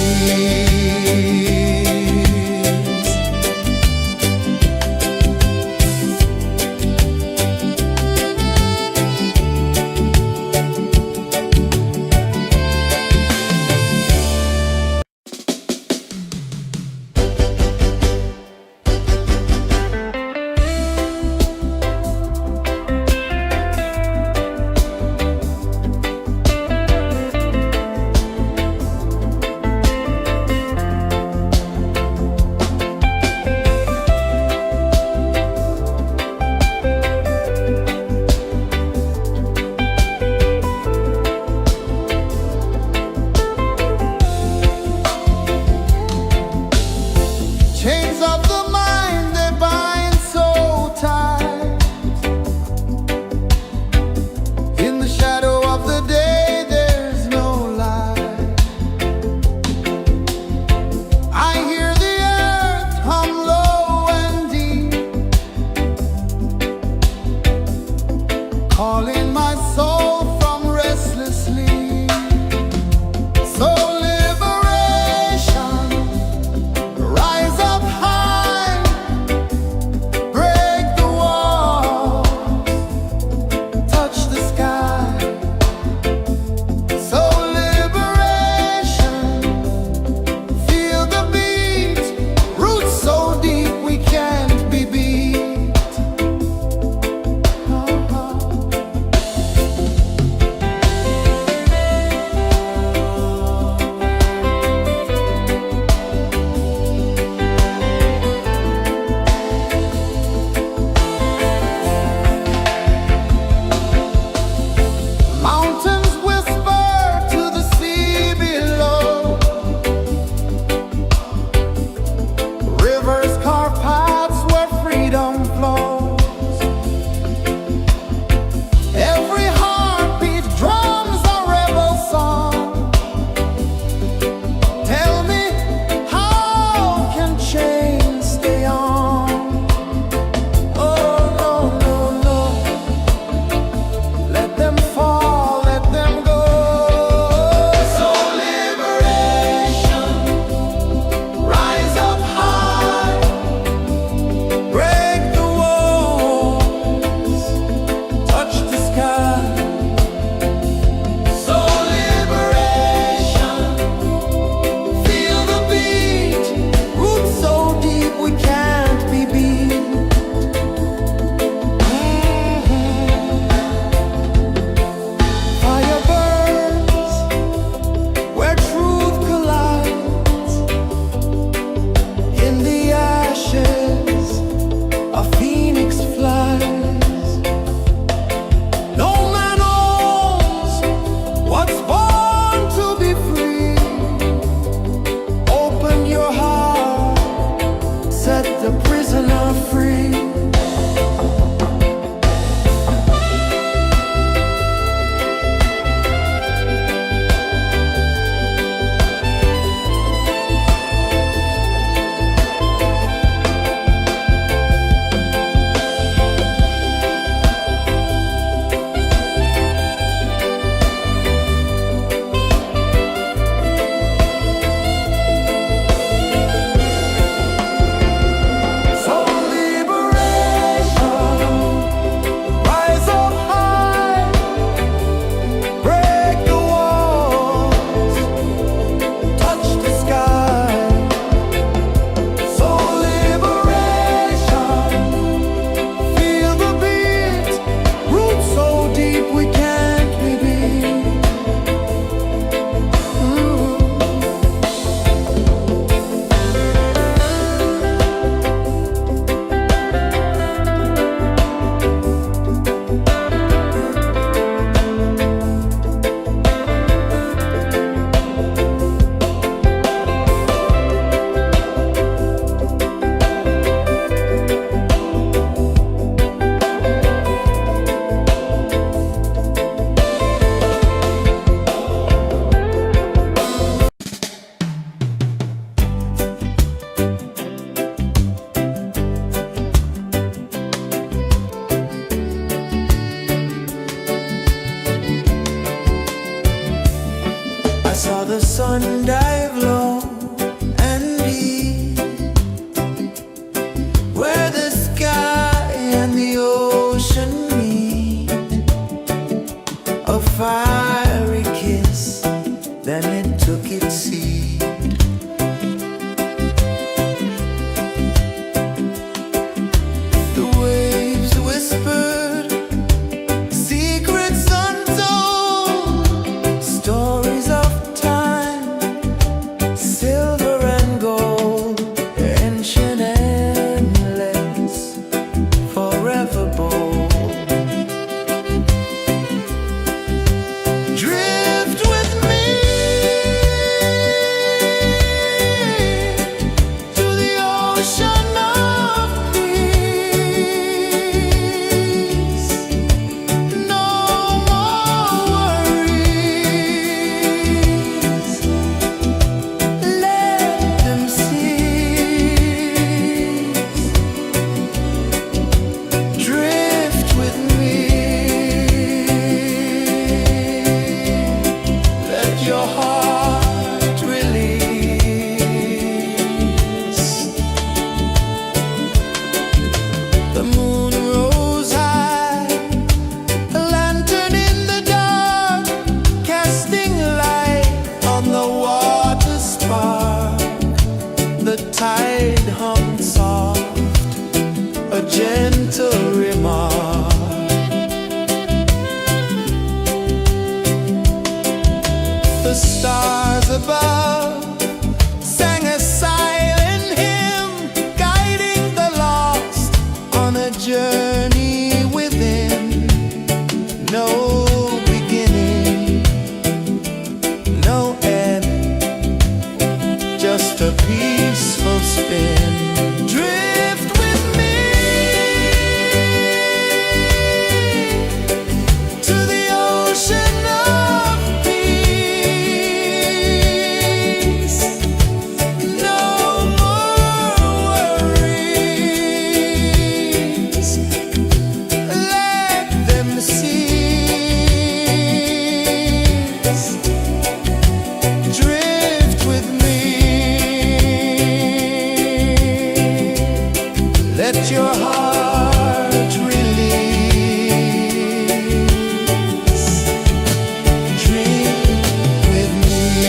sun dive low and deep, where the sky and the ocean meet, a fiery kiss, then it took its seed. The waves whispered secrets untold, stories of time, silver and gold, ancient endless, forever bold. Drift with me to the ocean of peace. No more worries, let them cease. Drift with me, let your heart release. The moon rose high, a lantern in the dark, casting light on the water spark. The tide hummed soft, a gentle remark. The stars above sang a silent hymn, guiding the lost on a journey within. No beginning, no end, just a peaceful spin. Drift with me to the ocean of peace. No more worries, let them cease. Drift with me, let your heart release. Dream with me.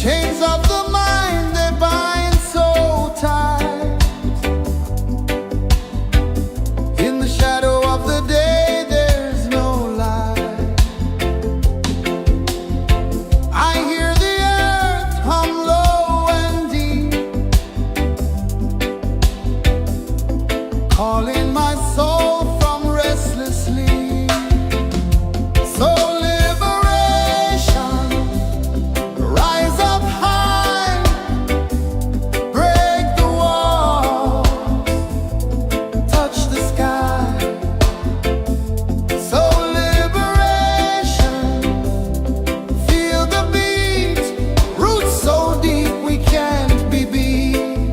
Chains of the mind, they bind so tight. In the shadow of the day, there's no light. I hear the earth hum low and deep, calling my soul from restless sleep. So liberation, rise up high, break the walls, touch the sky. So liberation, feel the beat, roots so deep we can't be beat.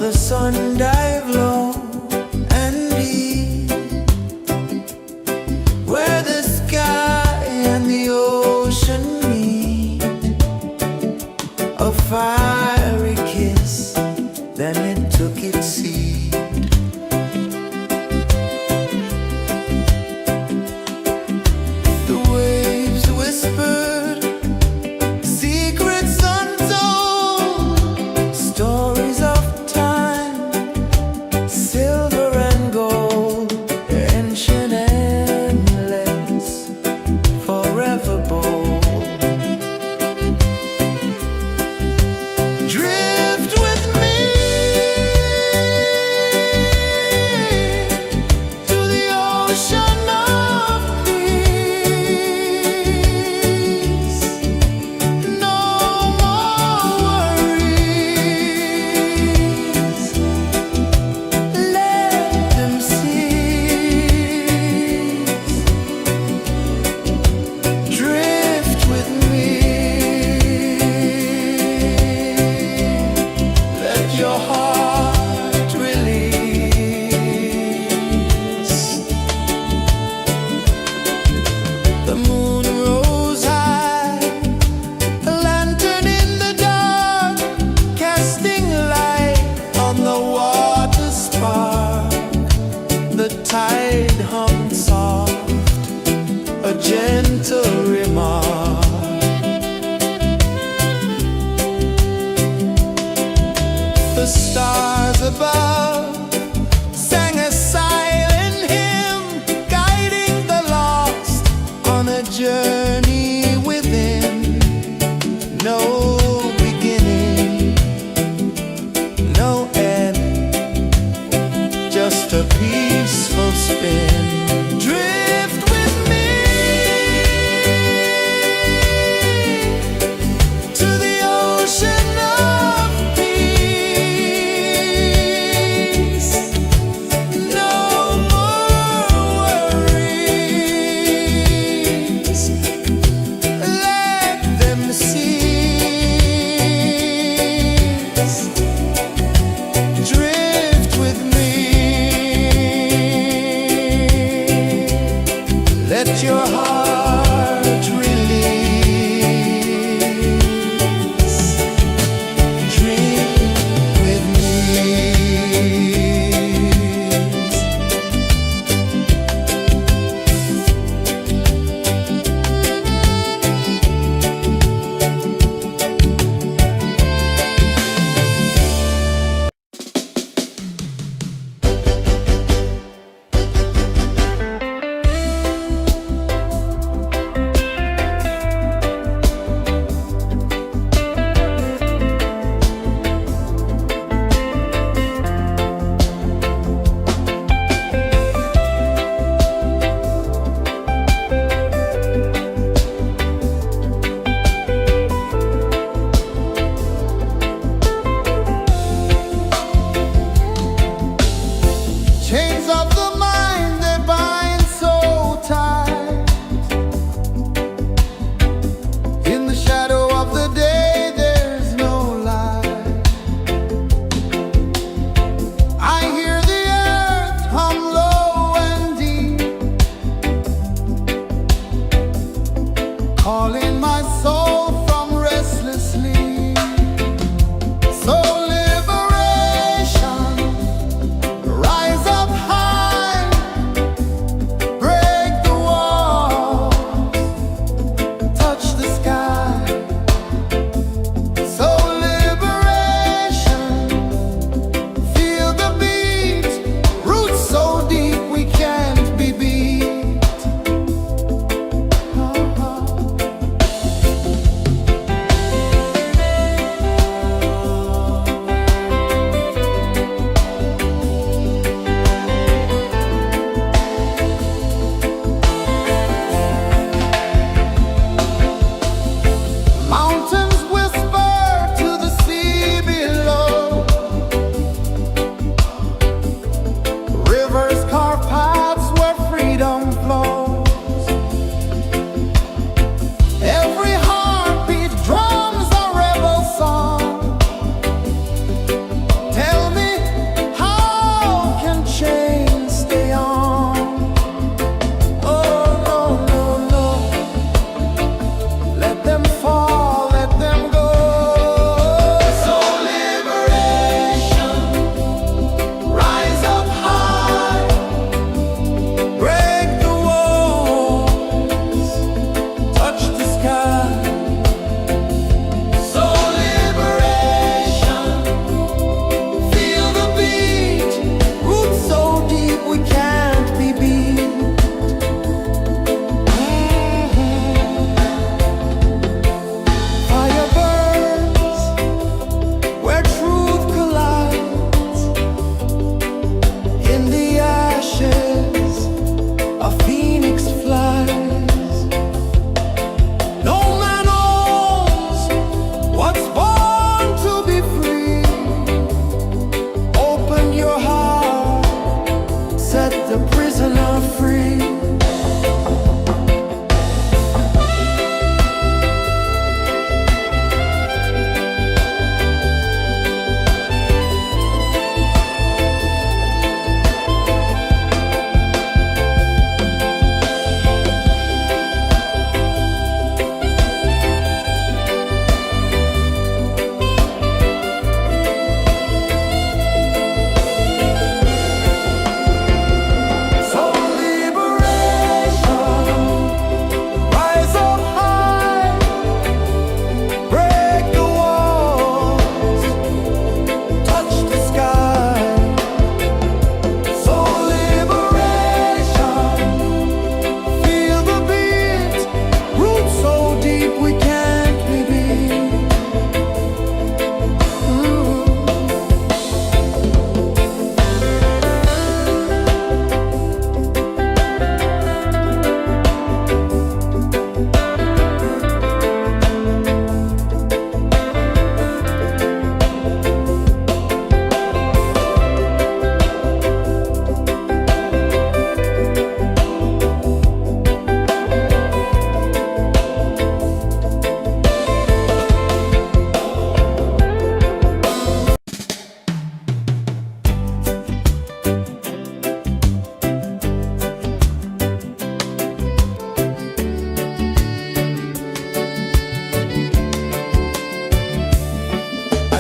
the sun dive low and deep, where the sky and the ocean meet. A fiery kiss, then it took its seed. The waves whispered secrets untold, stories of time, silver and gold, ancient, endless, forever bold. Drift with me to the ocean of peace. No more worries. Let them cease. Drift with me. Let your heart release. The moon rose high, a lantern in the dark, casting light on the water spark. The tide hummed soft, a gentle remark. The stars above sang a silent hymn, guiding the lost on a journey within. No beginning, no end, just a peaceful spin. Drift with me to the ocean of peace. No more worries. Let them cease. Drift with me. Let your heart release. Dream with me. Chains of the mind, they bind so tight. In the shadow of the day, there's no light. I hear the earth hum low and deep, calling my soul from restless sleep. So liberation, rise up high, break the walls, touch the sky. So liberation, feel the beat, roots so deep we can't be beat. Mountains whisper to the sea below. Rivers carve paths where freedom flows. Every heartbeat drums a rebel song. Tell me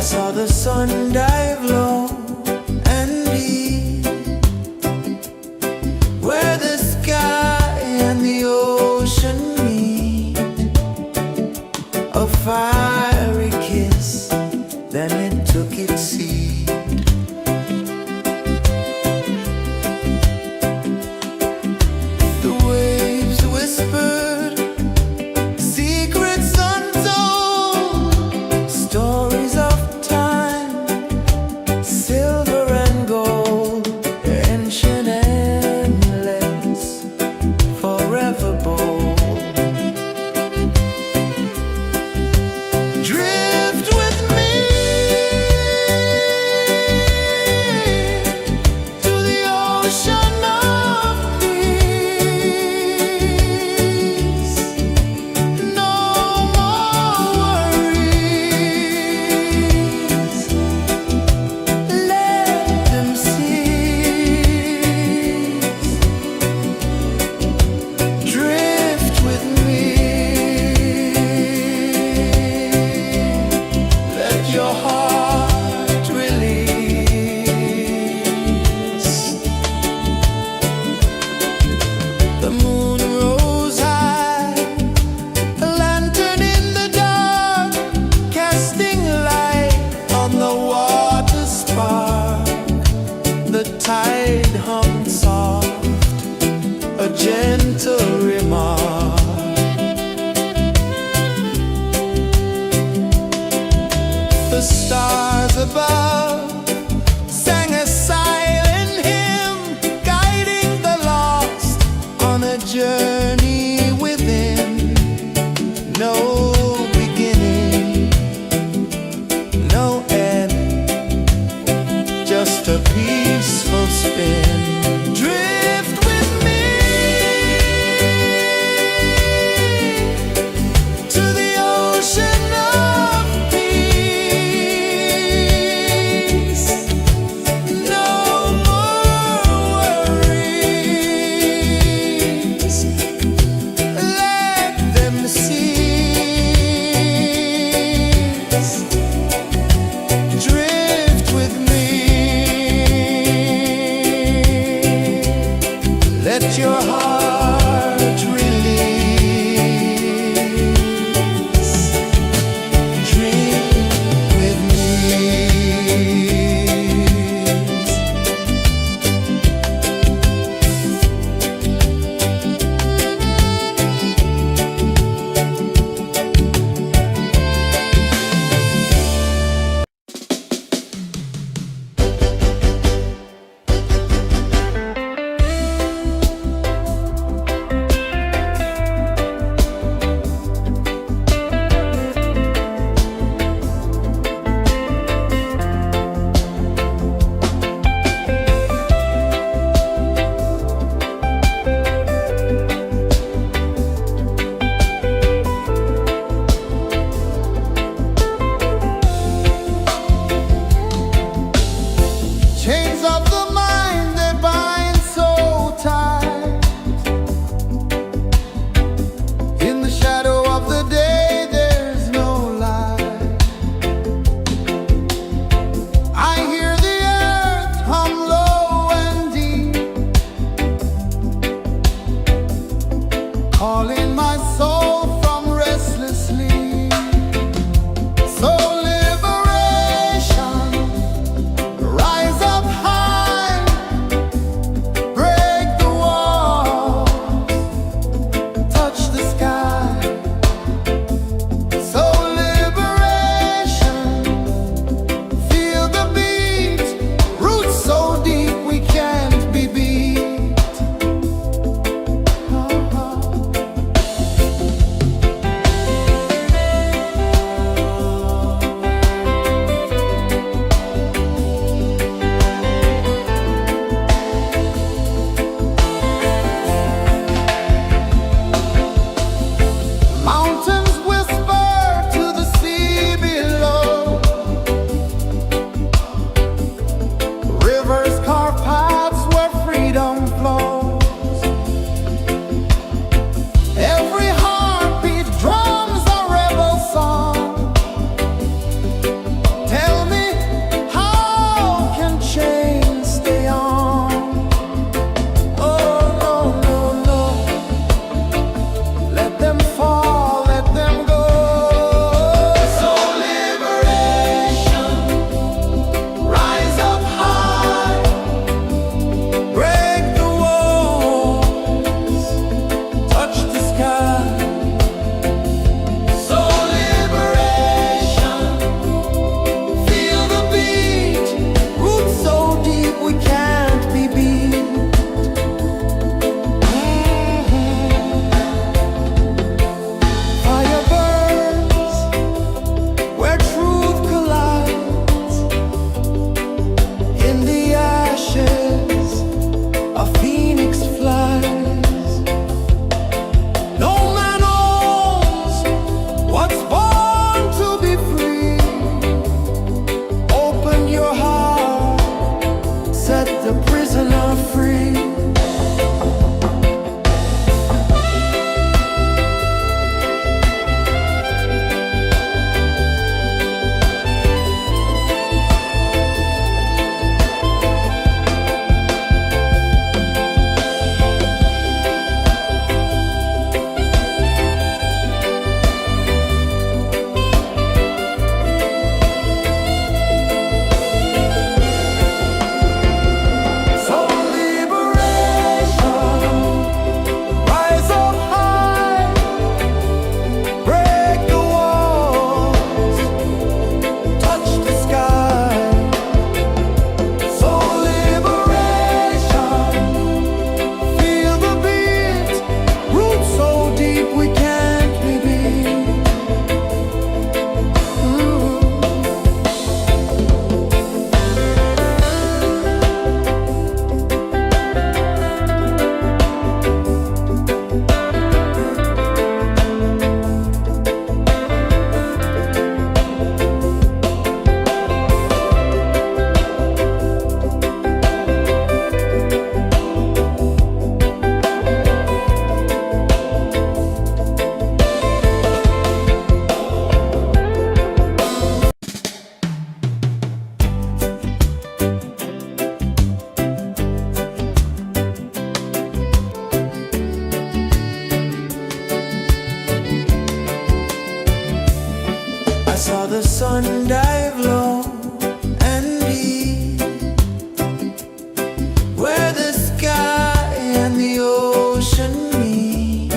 saw the sun dive low and deep, where the sky and the ocean meet. A fiery kiss, then it took its seat. The waves whispered secrets untold, stories of time, silver and gold, ancient endless, forever bold. Drift with me to the ocean of peace. No more worries, let them cease. Drift with me, let your heart release. The moon rose high, a lantern in the dark, casting light on the water spark. The tide hummed soft, a gentle remark. The stars above sang a silent hymn, guiding the lost on a journey within. No beginning, no end, just a peaceful spin. Drift with me to the ocean of peace. I saw the sun dive low and deep, where the sky and the ocean meet.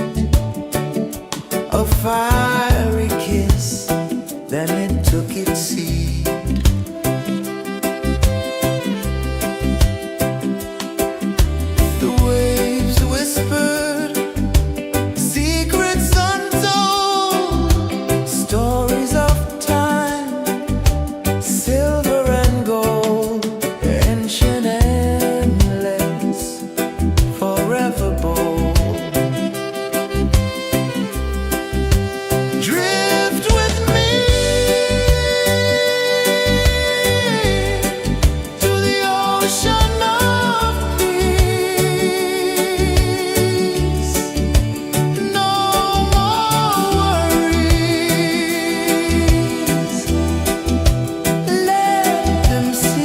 A fiery kiss, then it took its seat. The waves whispered secrets untold, stories of time, silver and gold, ancient, endless, forever bold. Drift with me to the ocean of peace. No more worries, let them cease.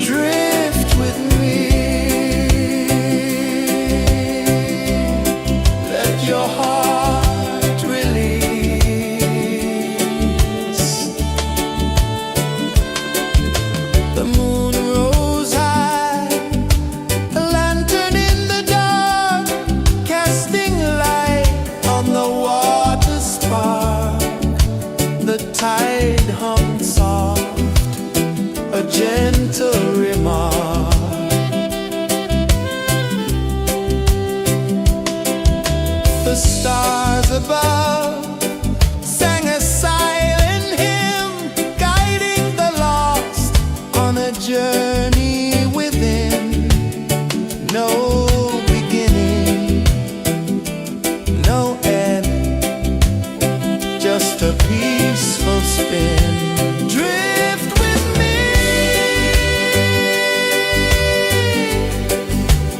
Drift with me, let your heart release. The moon rose high, a lantern in the dark, casting light on the water spark. The tide hummed soft, a gentle remark. The stars above sang a silent hymn, guiding the lost on a journey within. No beginning, no end, just a peaceful spin. Drift with me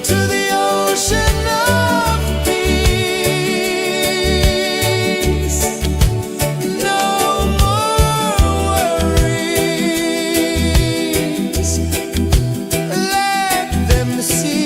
to the ocean of peace. No more worries, let them cease.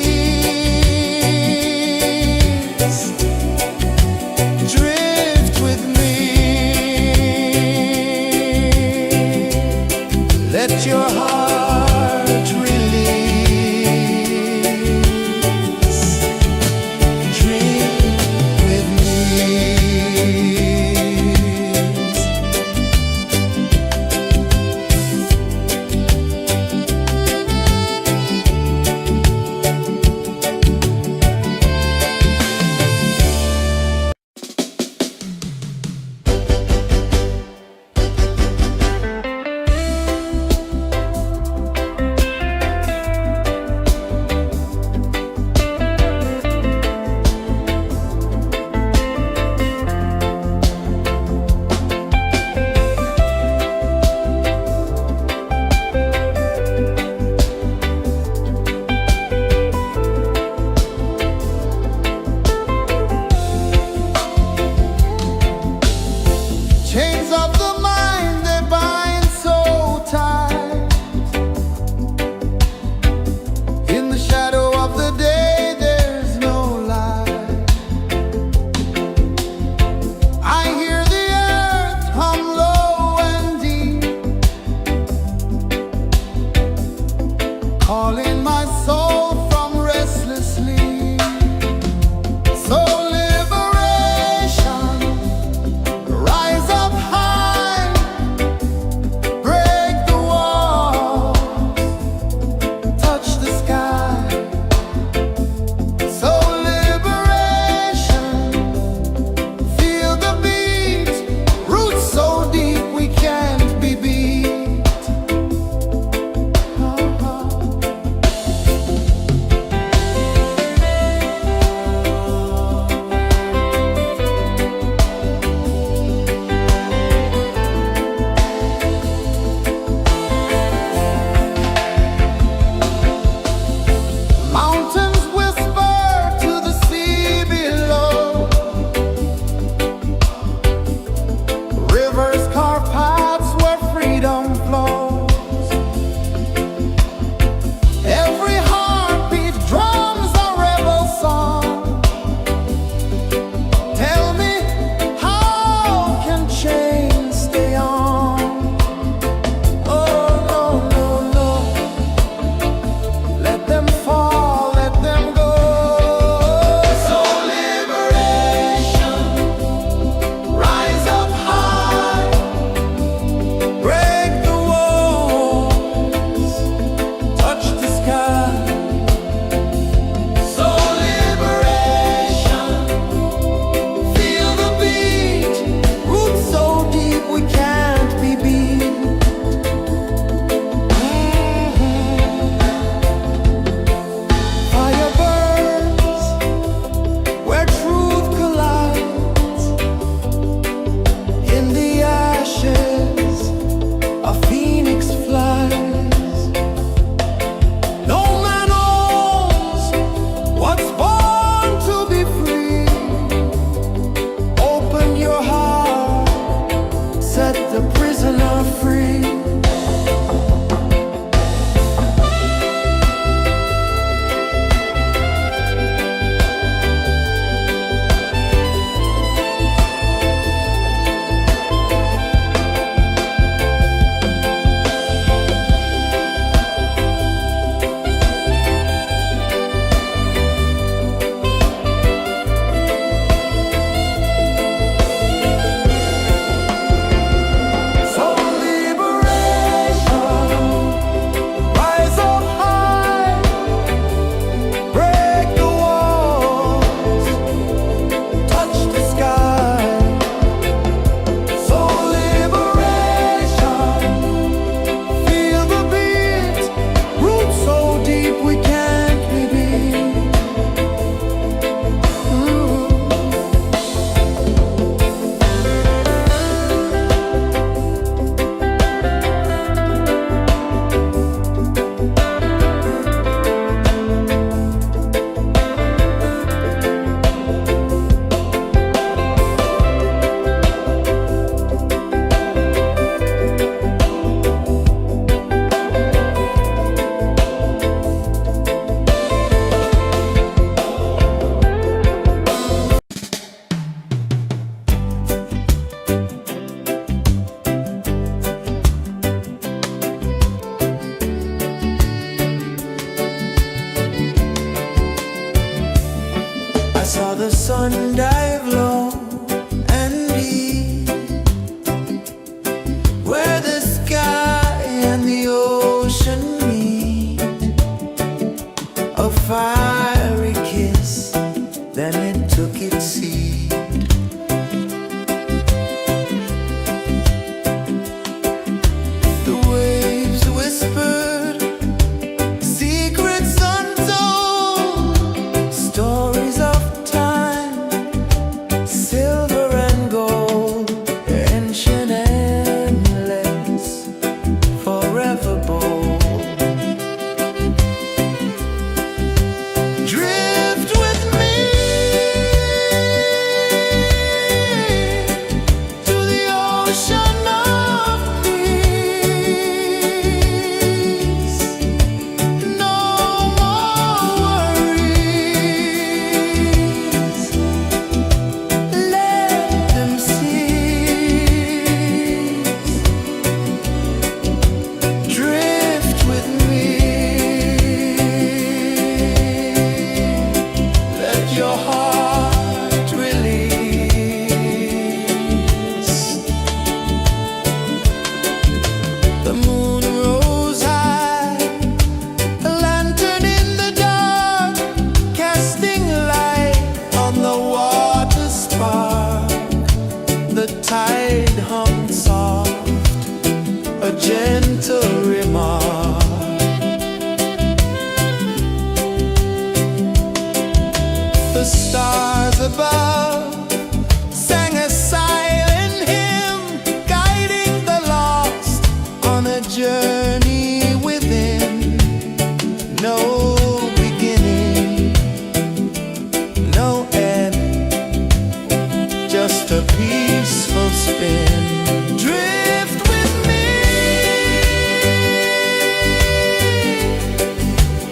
just a peaceful spin. Drift with me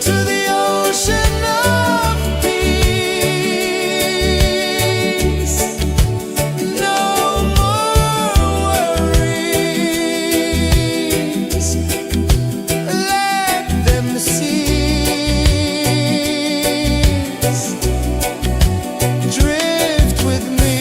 to the ocean of peace. No more worries, let them cease. Drift with me.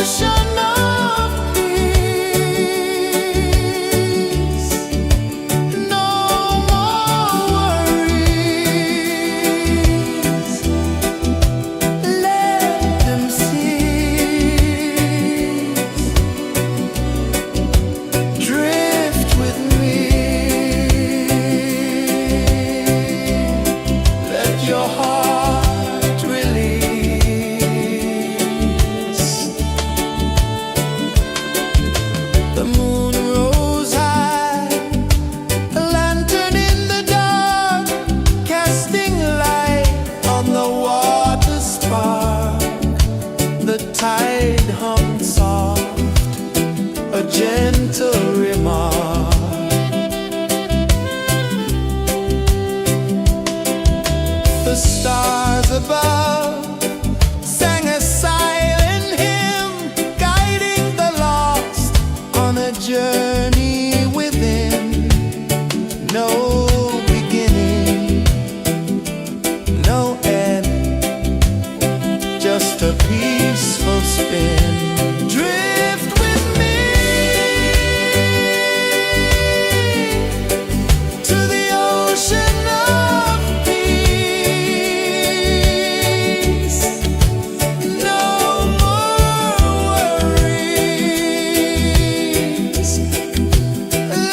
ocean of peace. No more worries. Let them cease. Drift with me. Let your heart release. The moon rose high, a lantern in the dark, casting light on the water spark. The tide hummed soft, a gentle remark. The stars above sang a silent hymn, guiding the lost on a journey within. No beginning, no end, just a peaceful spin. Drift with me to the ocean of peace. No more worries.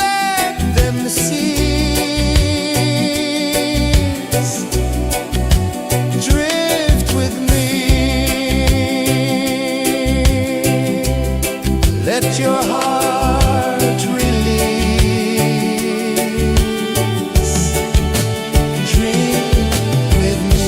Let them cease. Drift with me. Let your heart release. Dream with me.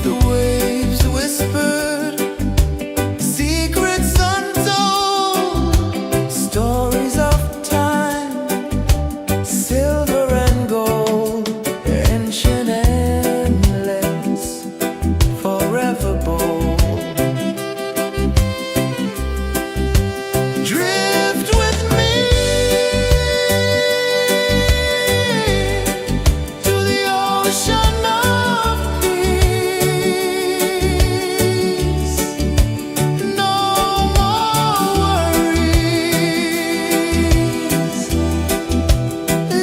The waves whispered secrets untold, stories of time, silver and gold, ancient endless, forever bold. Drift with me to the ocean of peace. No more worries.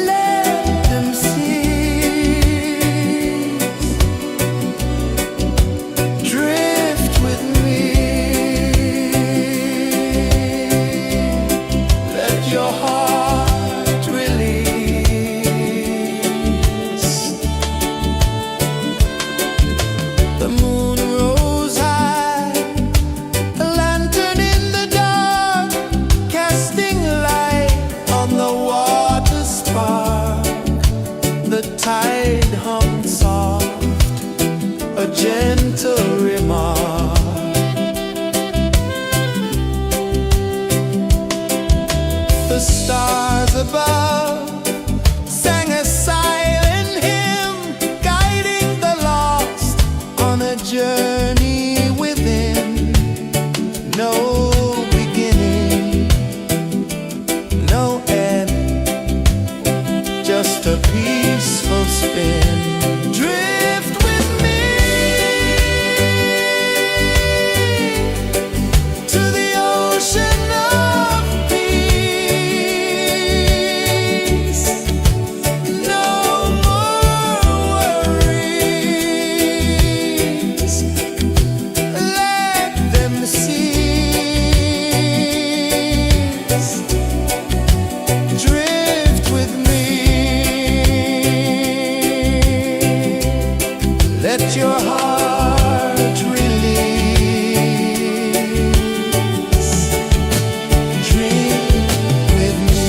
Let them cease. Drift with me. Let your heart release. The moon rose high, a lantern in the dark, casting light on the water spark. The tide hummed soft, a gentle remark. The stars above sang a silent hymn, guiding the lost on a journey within. No beginning, no end, just a peaceful spin. Drift with me to the ocean of peace. No more worries. Let them cease. Drift with me. Let your heart release. Dream with me.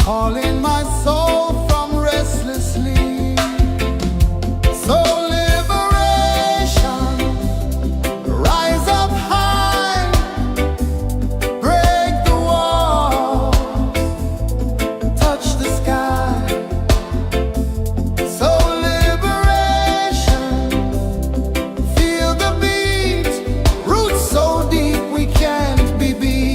calling my soul from restless sleep. So liberation, rise up high, break the walls, touch the sky. So liberation, feel the beat, roots so deep we can't be beat.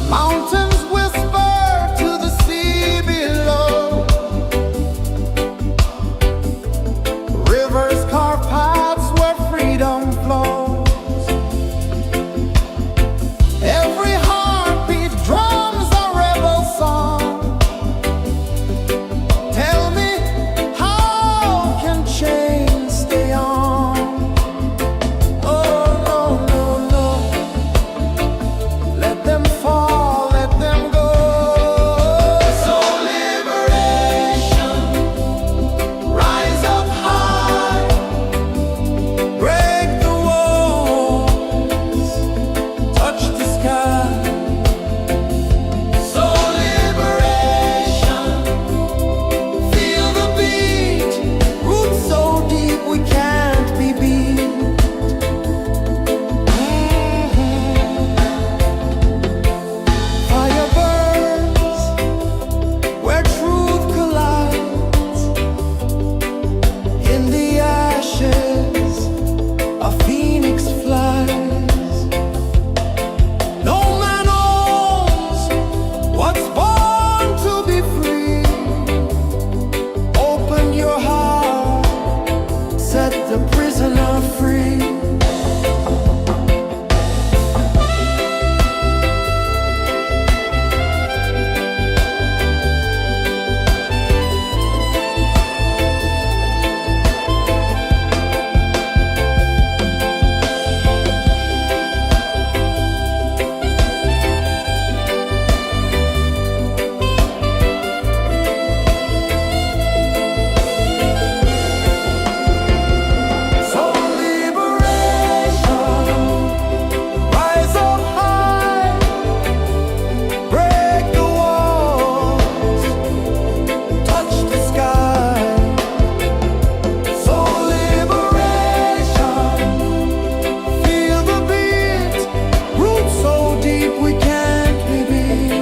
Mountains whisper to the sea below. Rivers carve paths where freedom flows. Every heartbeat drums a rebel song. Tell me, how can chains stay on? Oh, no, no, no. Let them fall, let them go. So liberation, rise up high, break the walls, touch the sky. So liberation, feel the beat, roots so deep we can't be beat. Fire burns where truth collides. In the ashes, a phoenix flies. No man owns what's born to be free. Open your heart, set the prisoner free. So liberation, rise up high, break the walls, touch the sky. So liberation, feel the beat, roots so deep we can't be beat.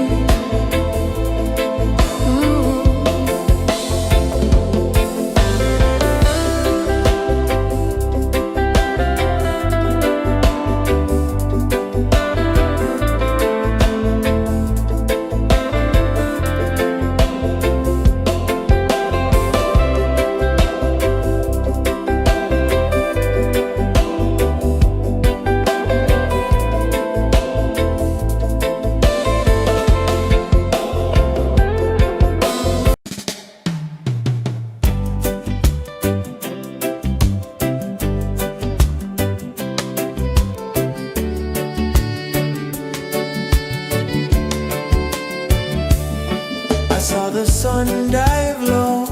I saw the sun dive low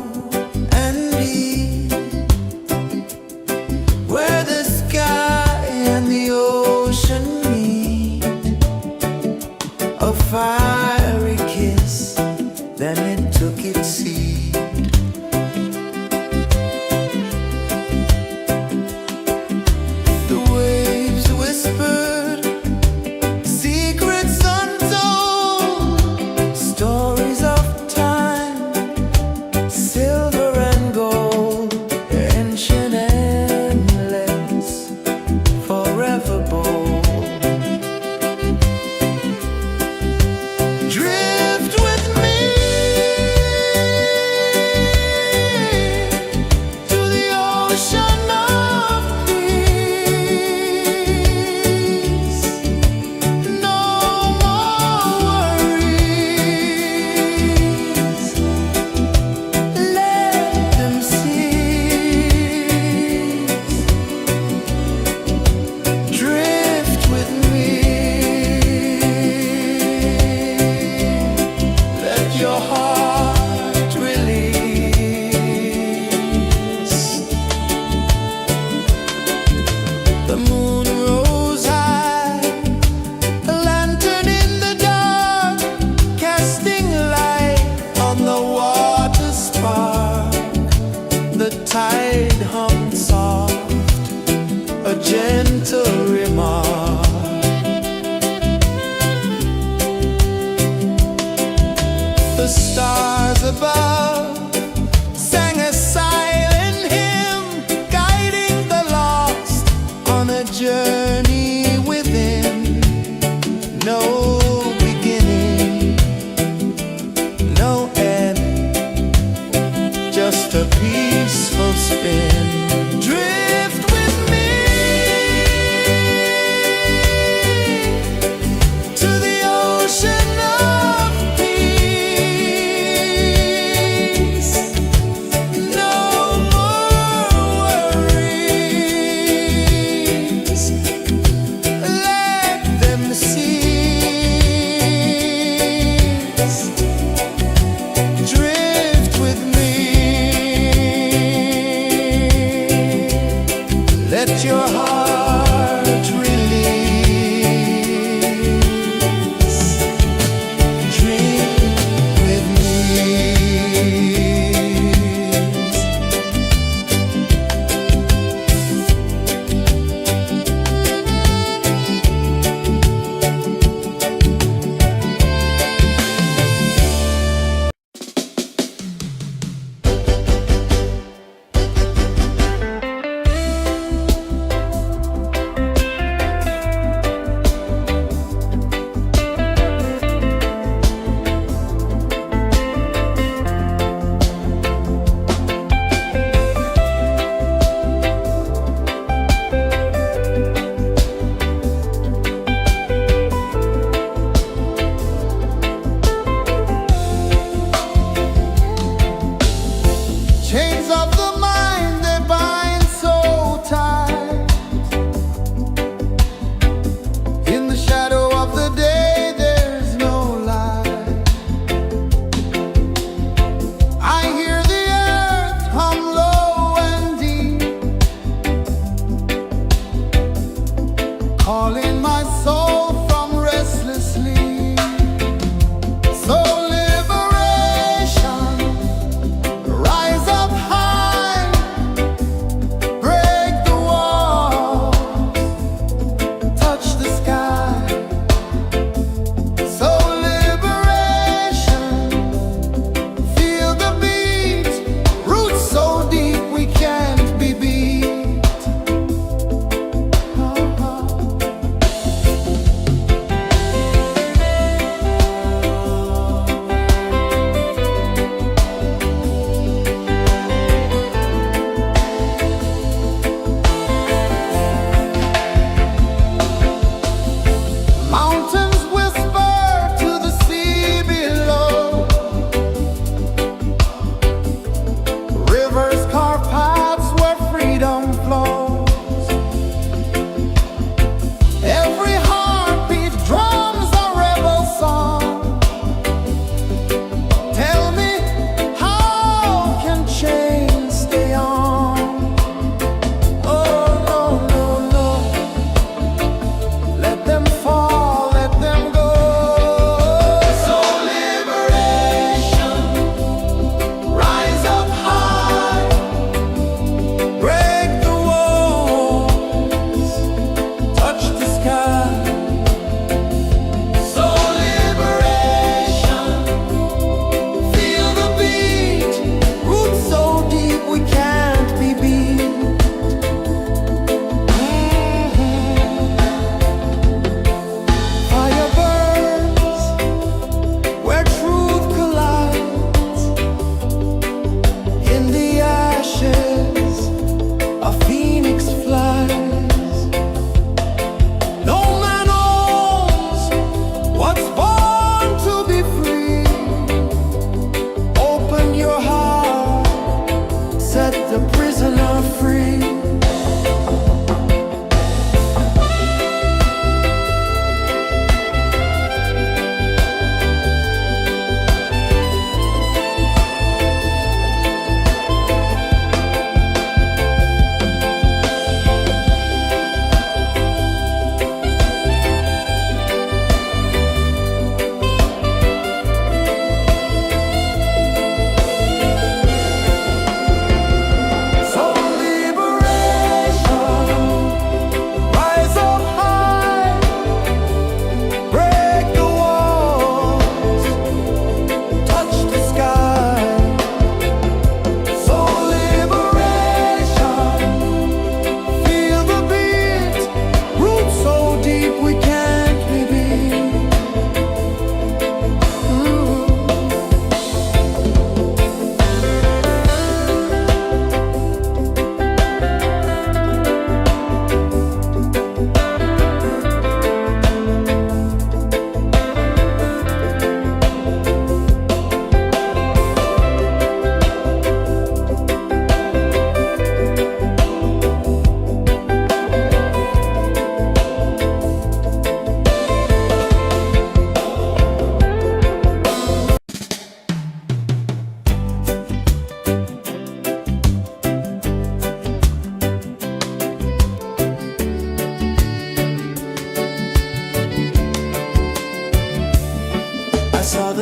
and deep, where the sky and the ocean meet. A fiery kiss, then it took its seat. The waves whispered secrets untold, stories of time, silver and gold, ancient endless, forever bold.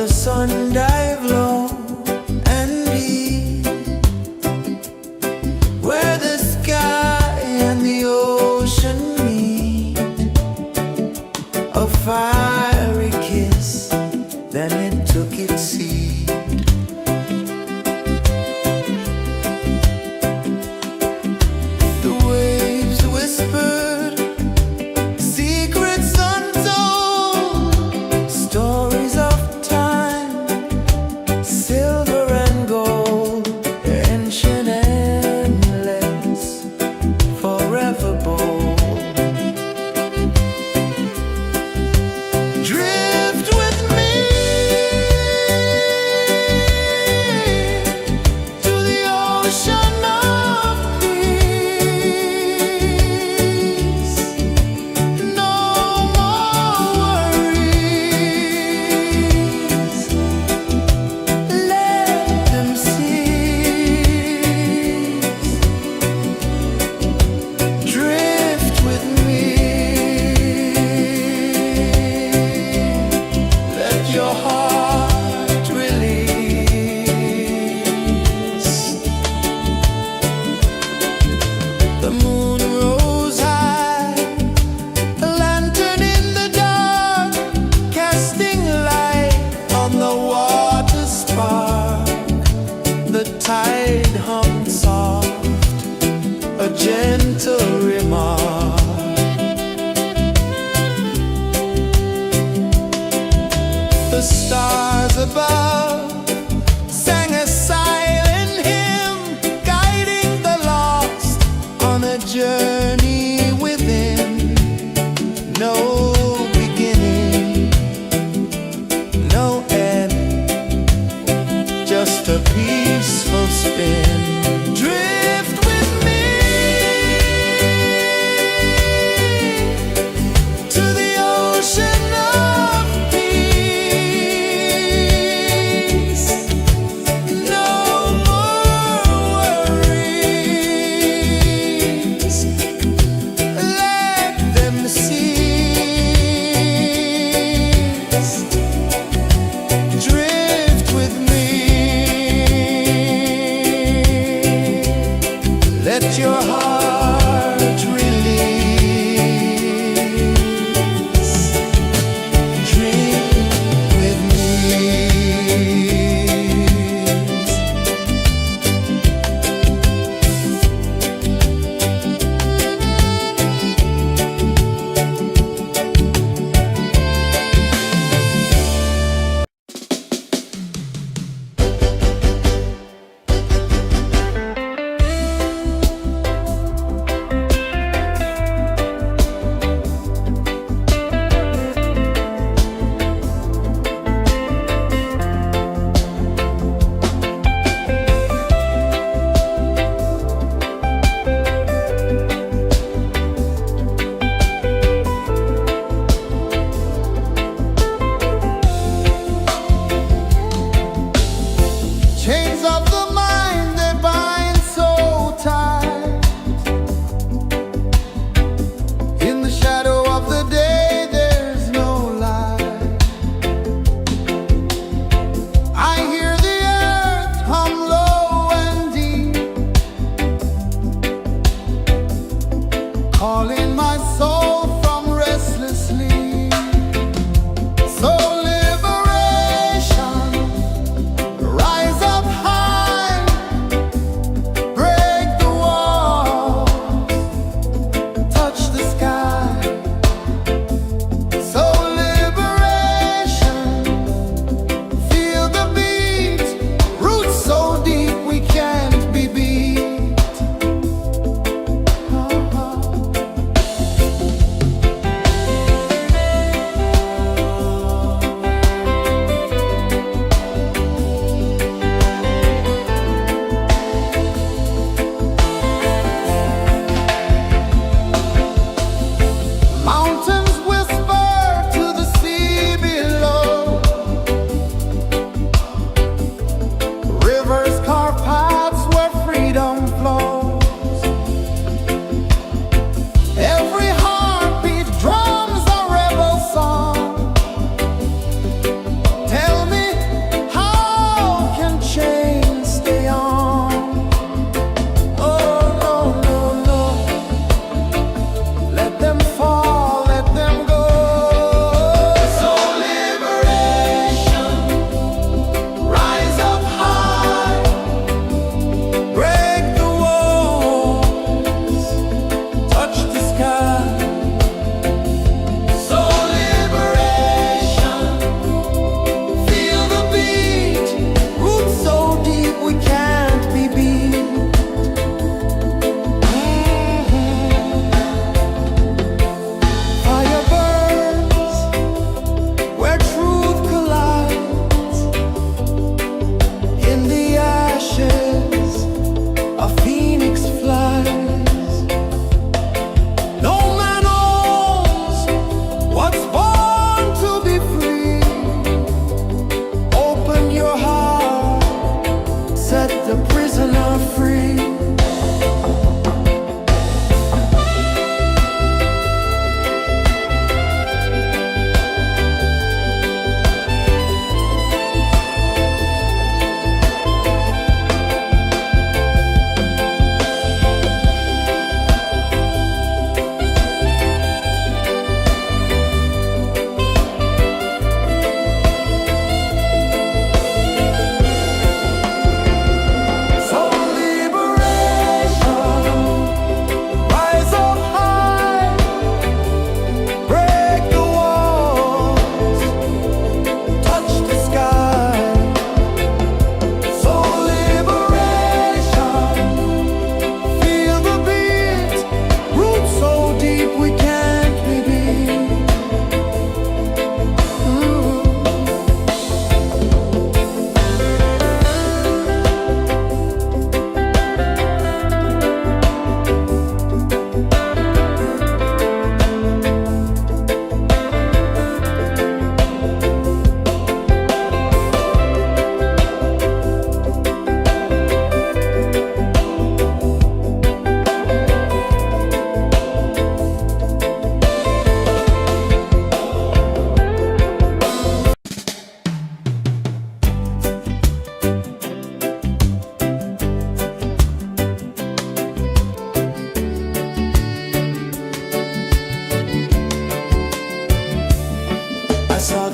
the sun dive low and deep, where the sky and the ocean meet. A fiery kiss, then it took its seed. The waves whispered secrets untold, stories of time, silver and gold, ancient, endless, forever bold. Drift with me to the ocean of peace. No more worries, let them cease. Drift with me, let your heart release. The moon rose high, a lantern in the dark, casting light on the water spark. The tide hummed soft, a gentle remark. The stars above sang a silent hymn, guiding the lost on a journey within. No beginning, no end, just a peaceful spin. Drift with me to the ocean of peace.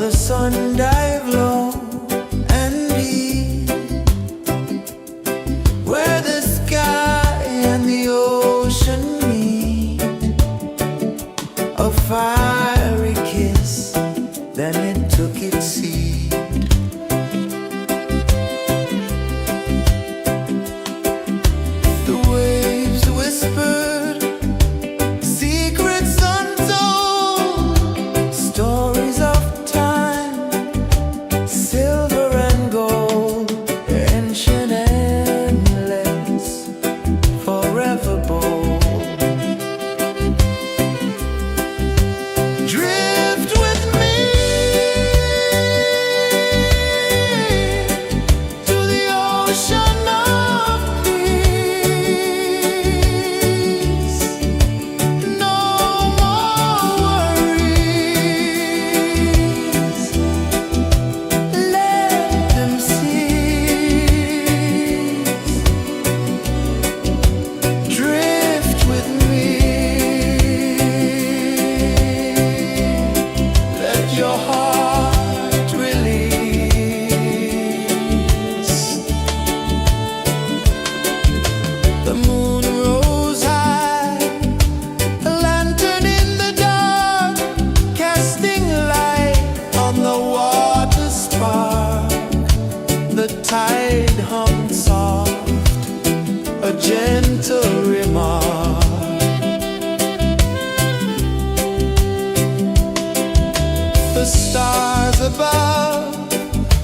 the sun dive low and deep, where the sky and the ocean meet. A fiery kiss, then it took its seed. The waves whispered secrets untold, stories of time, silver and gold, ancient, endless, forever bold. Drift with me to the ocean of peace. No more worries, let them cease. Drift with me, let your heart release. The moon rose high, a lantern in the dark, casting light on the water spark. The tide hummed soft, a gentle remark. The stars above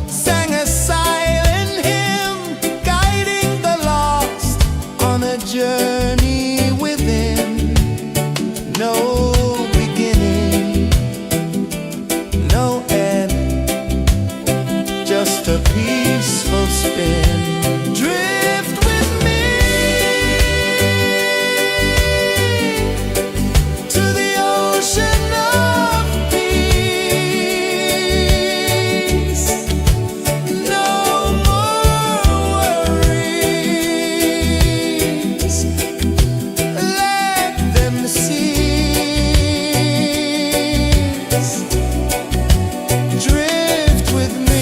sang a silent hymn, guiding the lost on a journey within. No beginning, no end, just a peaceful spin. Drift with me to the ocean of peace. No more worries, let them cease. Drift with me.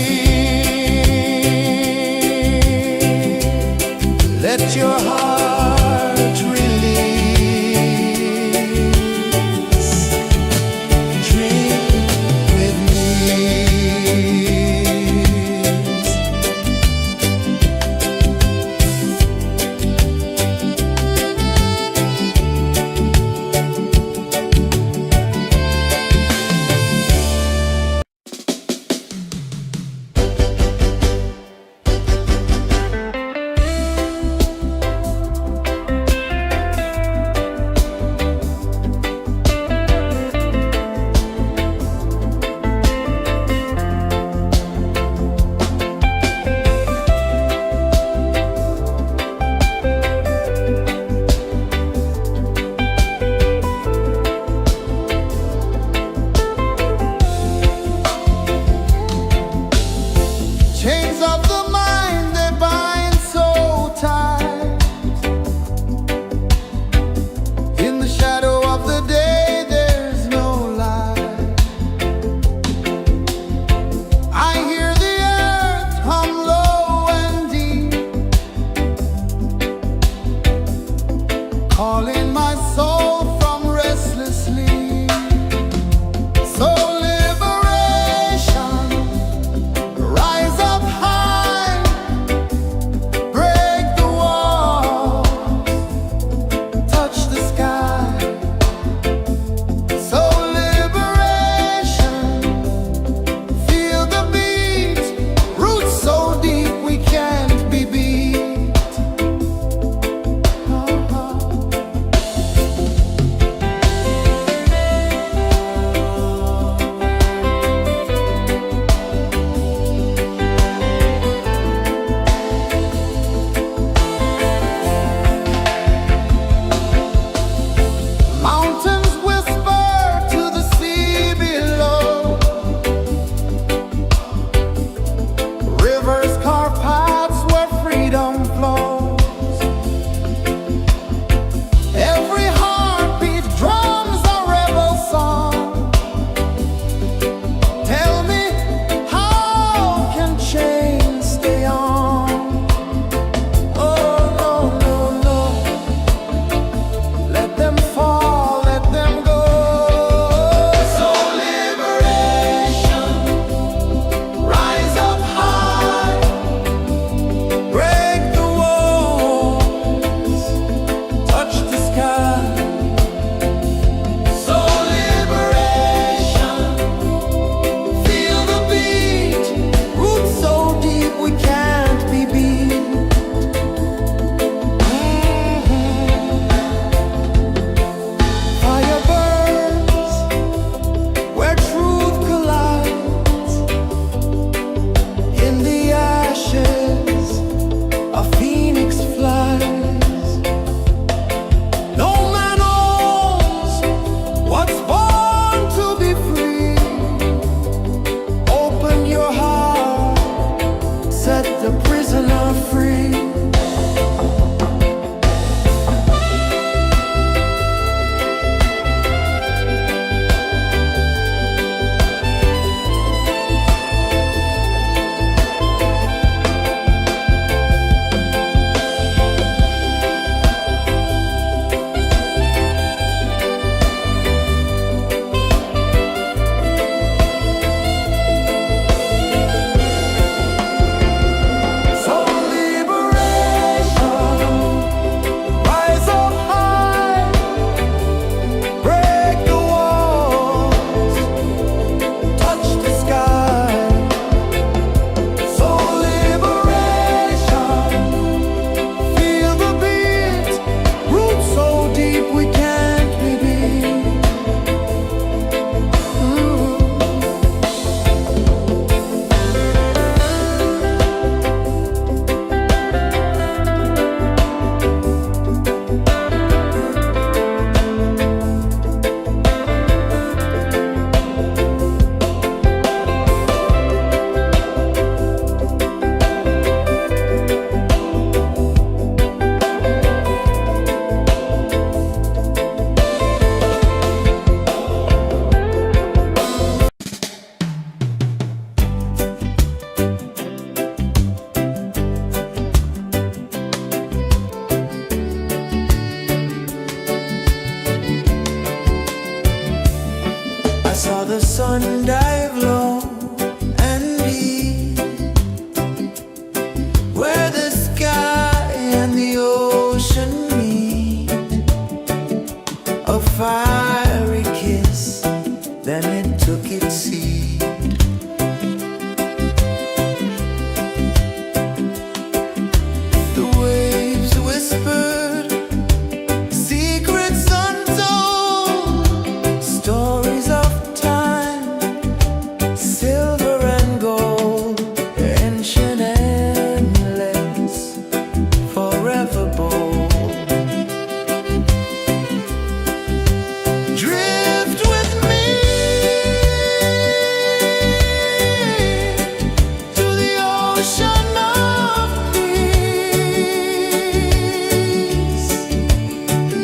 ocean of peace.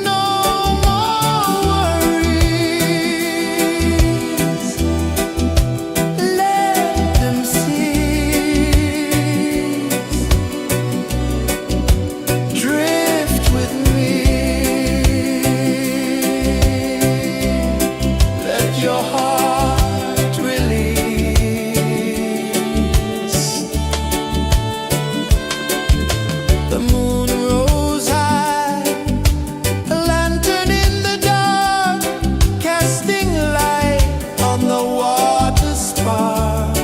No more worries. Let them cease. Drift with me. Let your heart release. The moon rose high, a lantern in the dark, casting light on the water spark.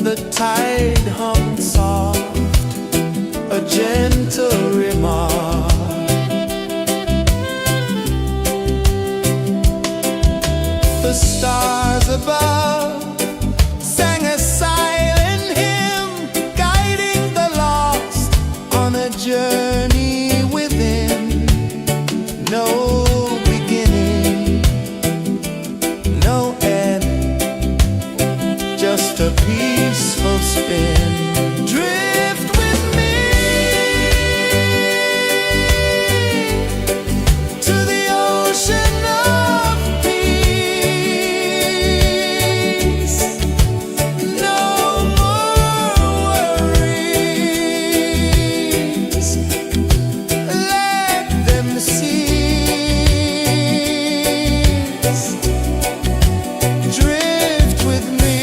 The tide hummed soft, a gentle remark. The stars above sang a silent hymn, guiding the lost on a journey within. No beginning, no end, just a peaceful spin. Drift with me to the ocean of peace. No more worries. Let them cease. Drift with me.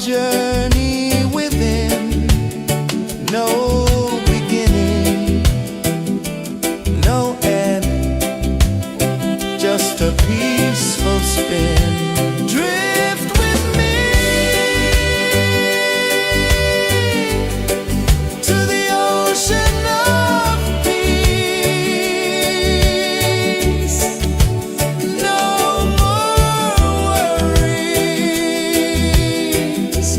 journey within, no beginning, no end, just a peaceful spin. Drift with me to the ocean of peace. No more worries,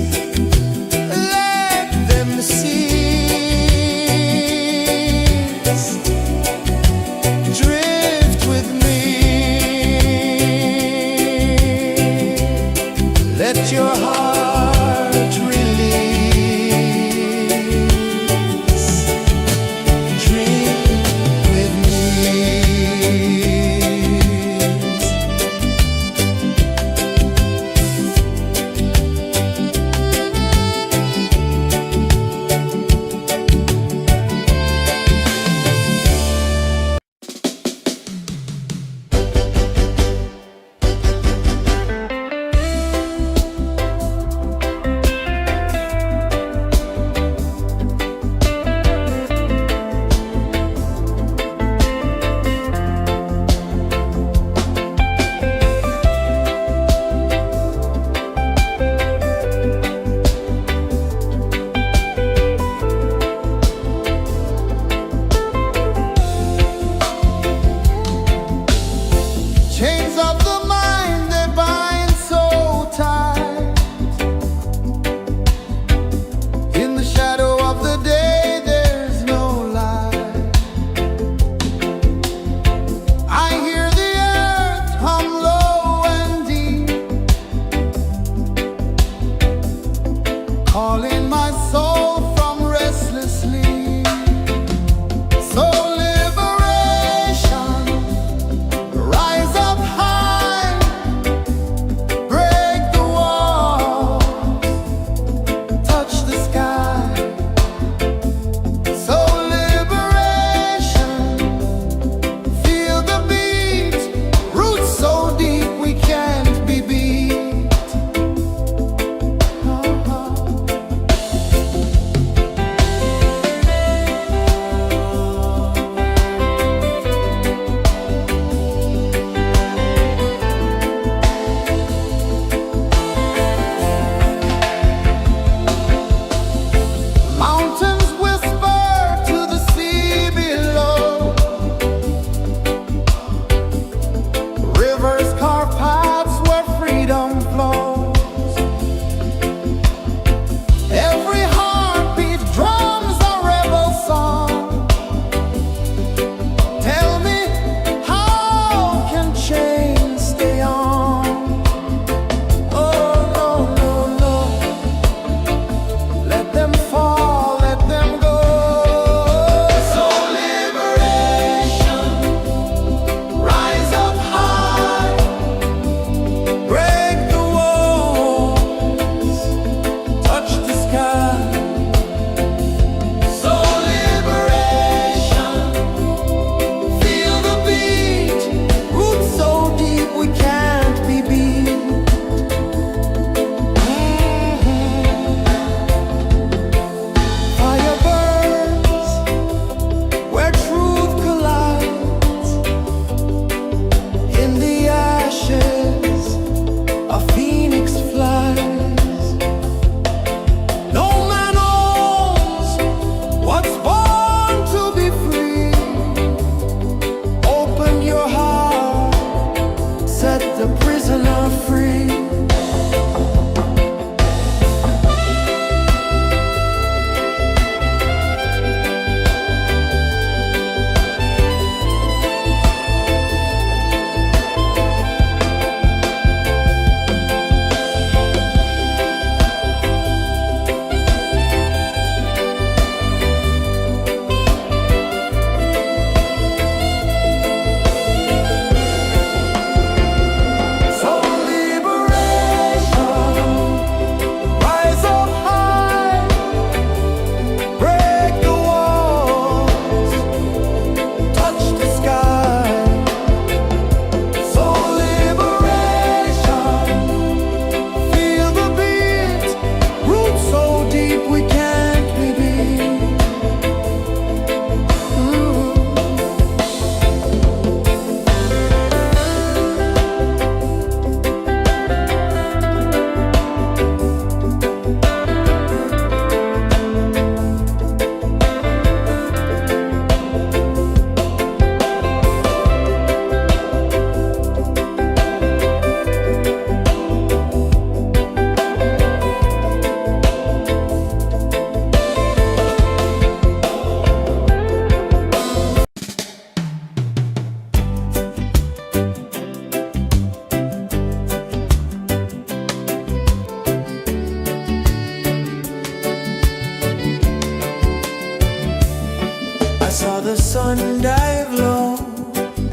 sun dive low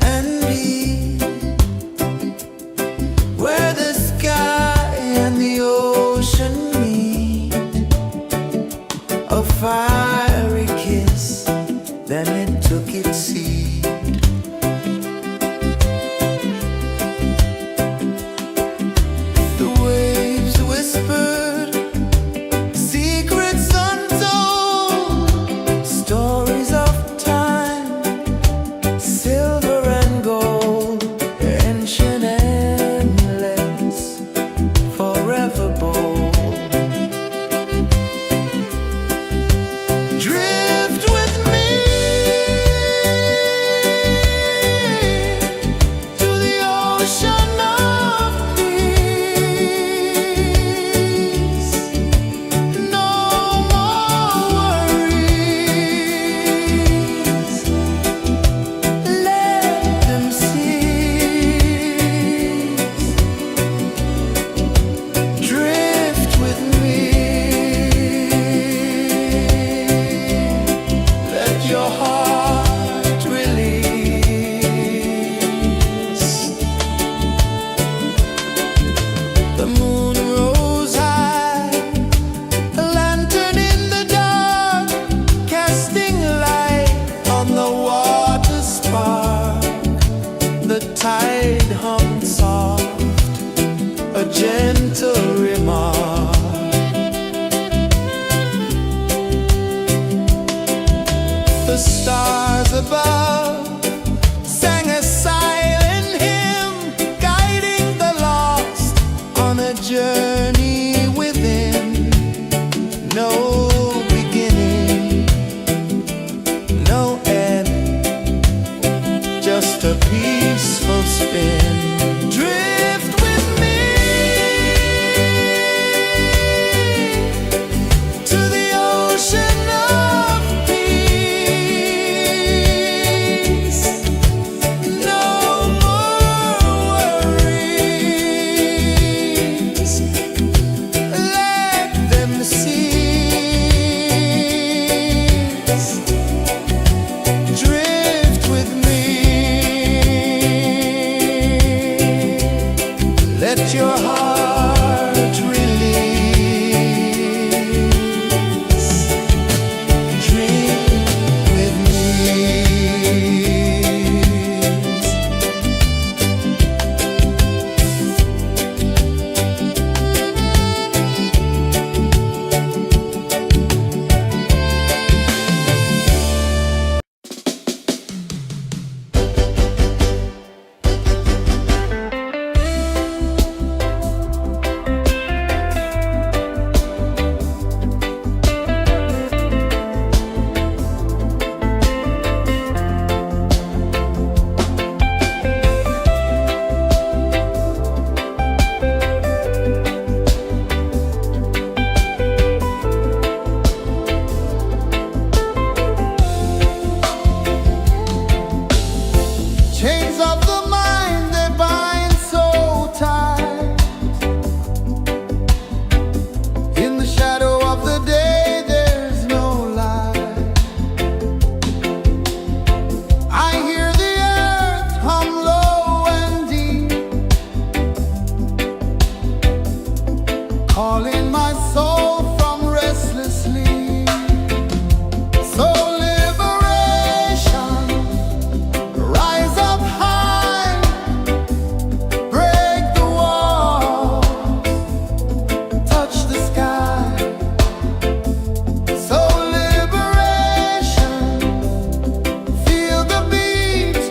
and deep, where the sky and the ocean meet, a fiery kiss, then it took its seed. The waves whispered secrets untold, stories of time, silver and gold, ancient, endless, forever bold. Drift with me to the ocean of peace. No more worries. Let them cease. Drift with me. Let your heart release. The moon rose high, a lantern in the dark, casting light on the water spark. The tide hummed soft, a gentle remark. The stars above sang a silent hymn, guiding the lost on a journey within. No beginning, no end, just a peaceful spin. Drift with me to the ocean of peace. No more worries. Let them cease. Drift with me. Let your heart release. Dream with me. Chains of the mind, they bind so tight. In the shadow of the day, there's no light. I hear the earth hum low and deep, calling my soul from restless sleep. So liberation, rise up high, break the walls, touch the sky. So liberation, feel the beat,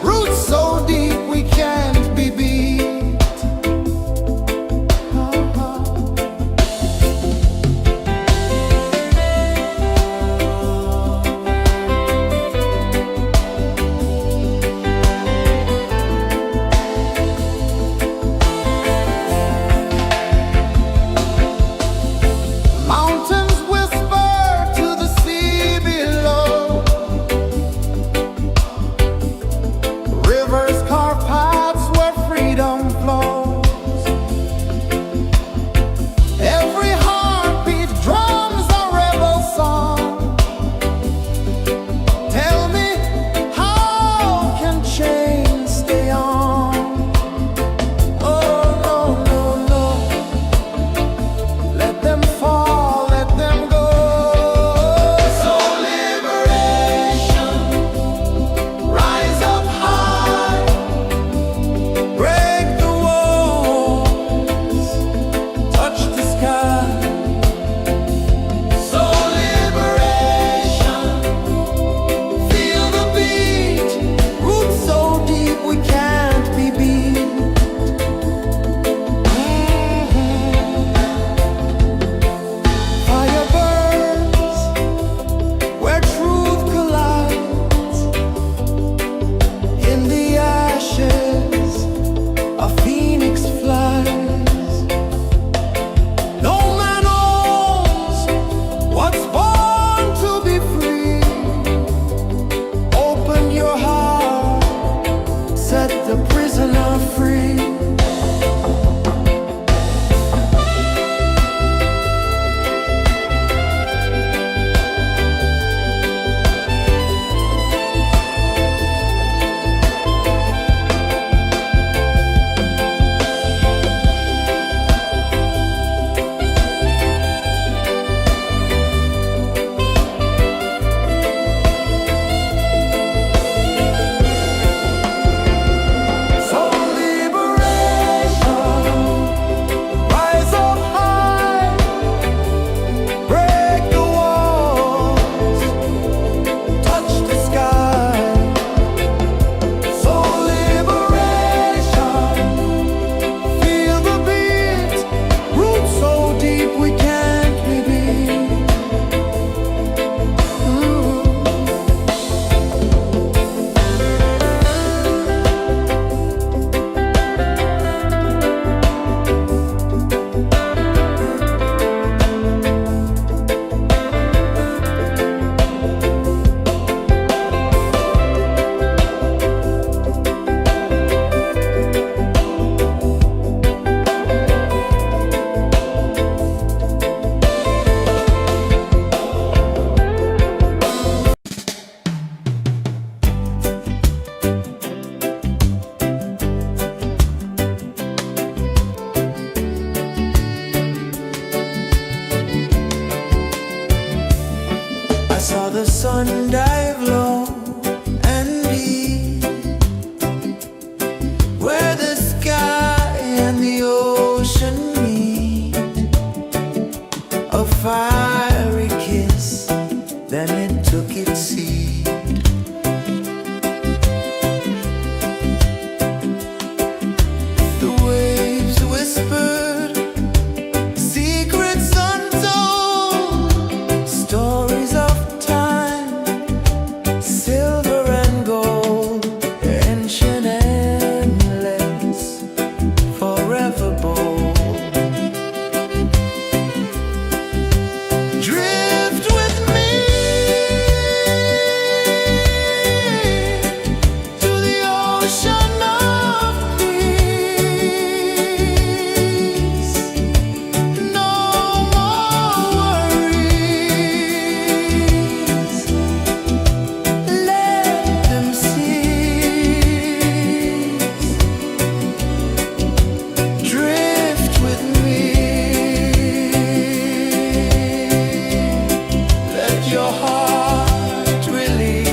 roots so deep we can't be beat. sun dive low and deep, where the sky and the ocean meet, a fiery kiss, then it took its seat. The waves whispered secrets untold, stories of time, silver and gold, ancient, endless, forever bold. Drift with me to the ocean of peace. No more worries, let them cease. Drift with me, let your heart release.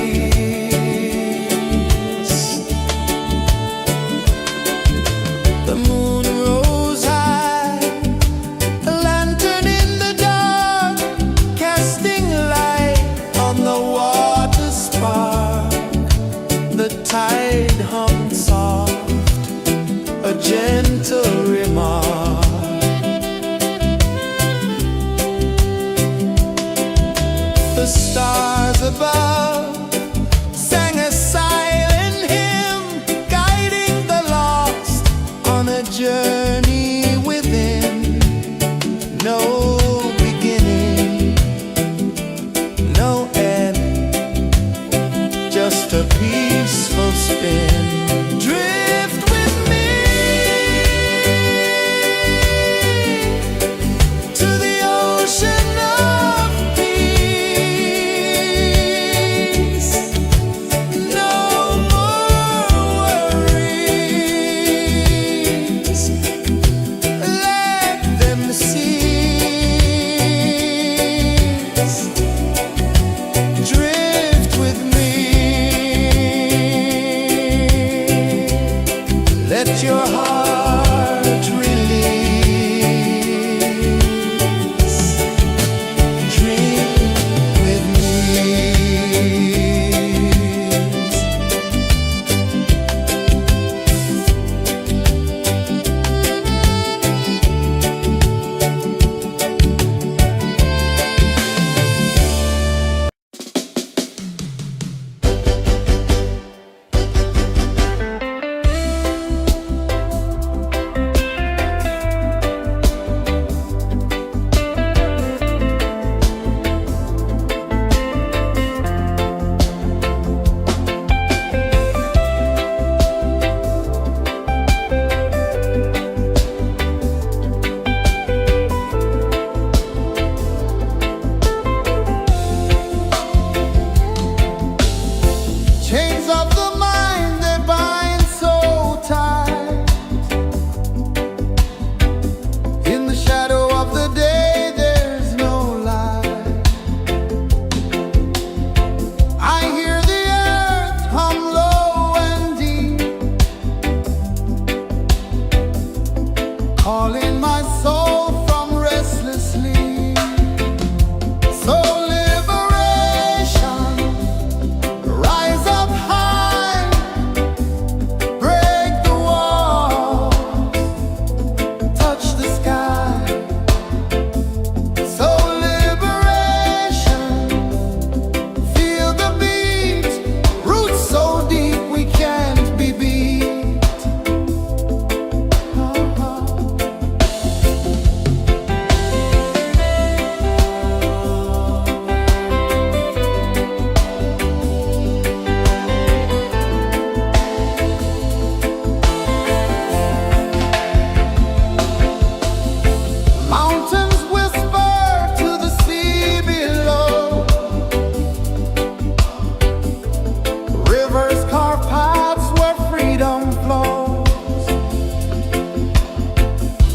The moon rose high, a lantern in the dark, casting light on the water spark. The tide hummed soft, a gentle remark. The stars above sang a silent hymn, guiding the lost on a journey within. No beginning, no end, just a peaceful spin. Drift with me to the ocean of peace. No more worries, let them cease. Drift with me, let your heart release. Dream with me. Chains of the mind, they bind so tight. In the shadow of the day, there's no light. I hear the earth hum low and deep, calling my soul from restless sleep. So liberation, rise up high, break the walls, touch the sky. So liberation, feel the beat, roots so deep we can't be beat. Mountains whisper to the sea below, rivers carve paths where freedom flows.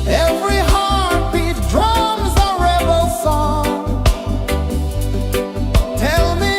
Every heartbeat drums a rebel song. Tell me,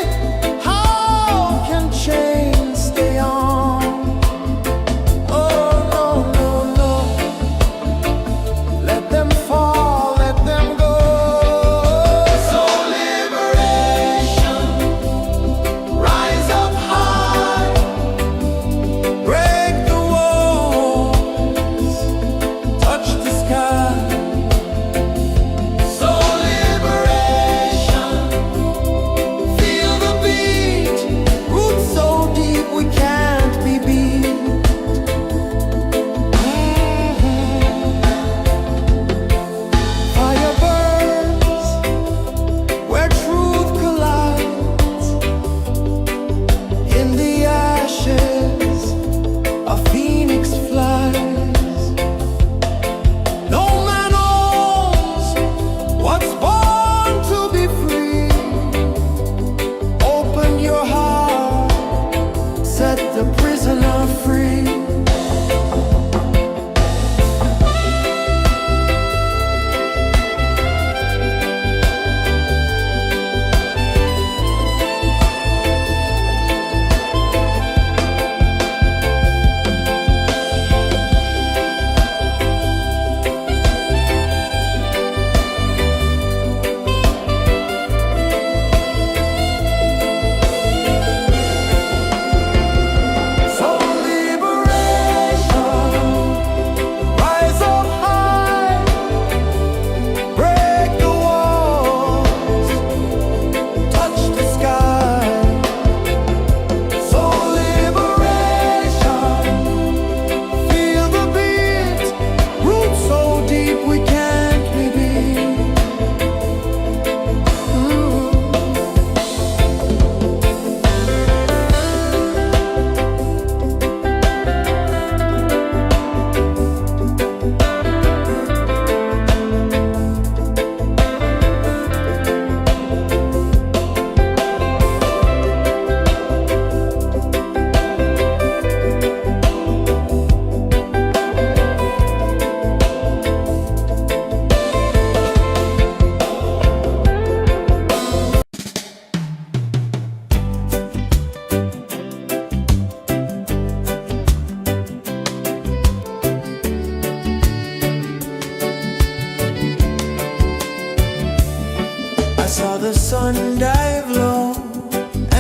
sun dive low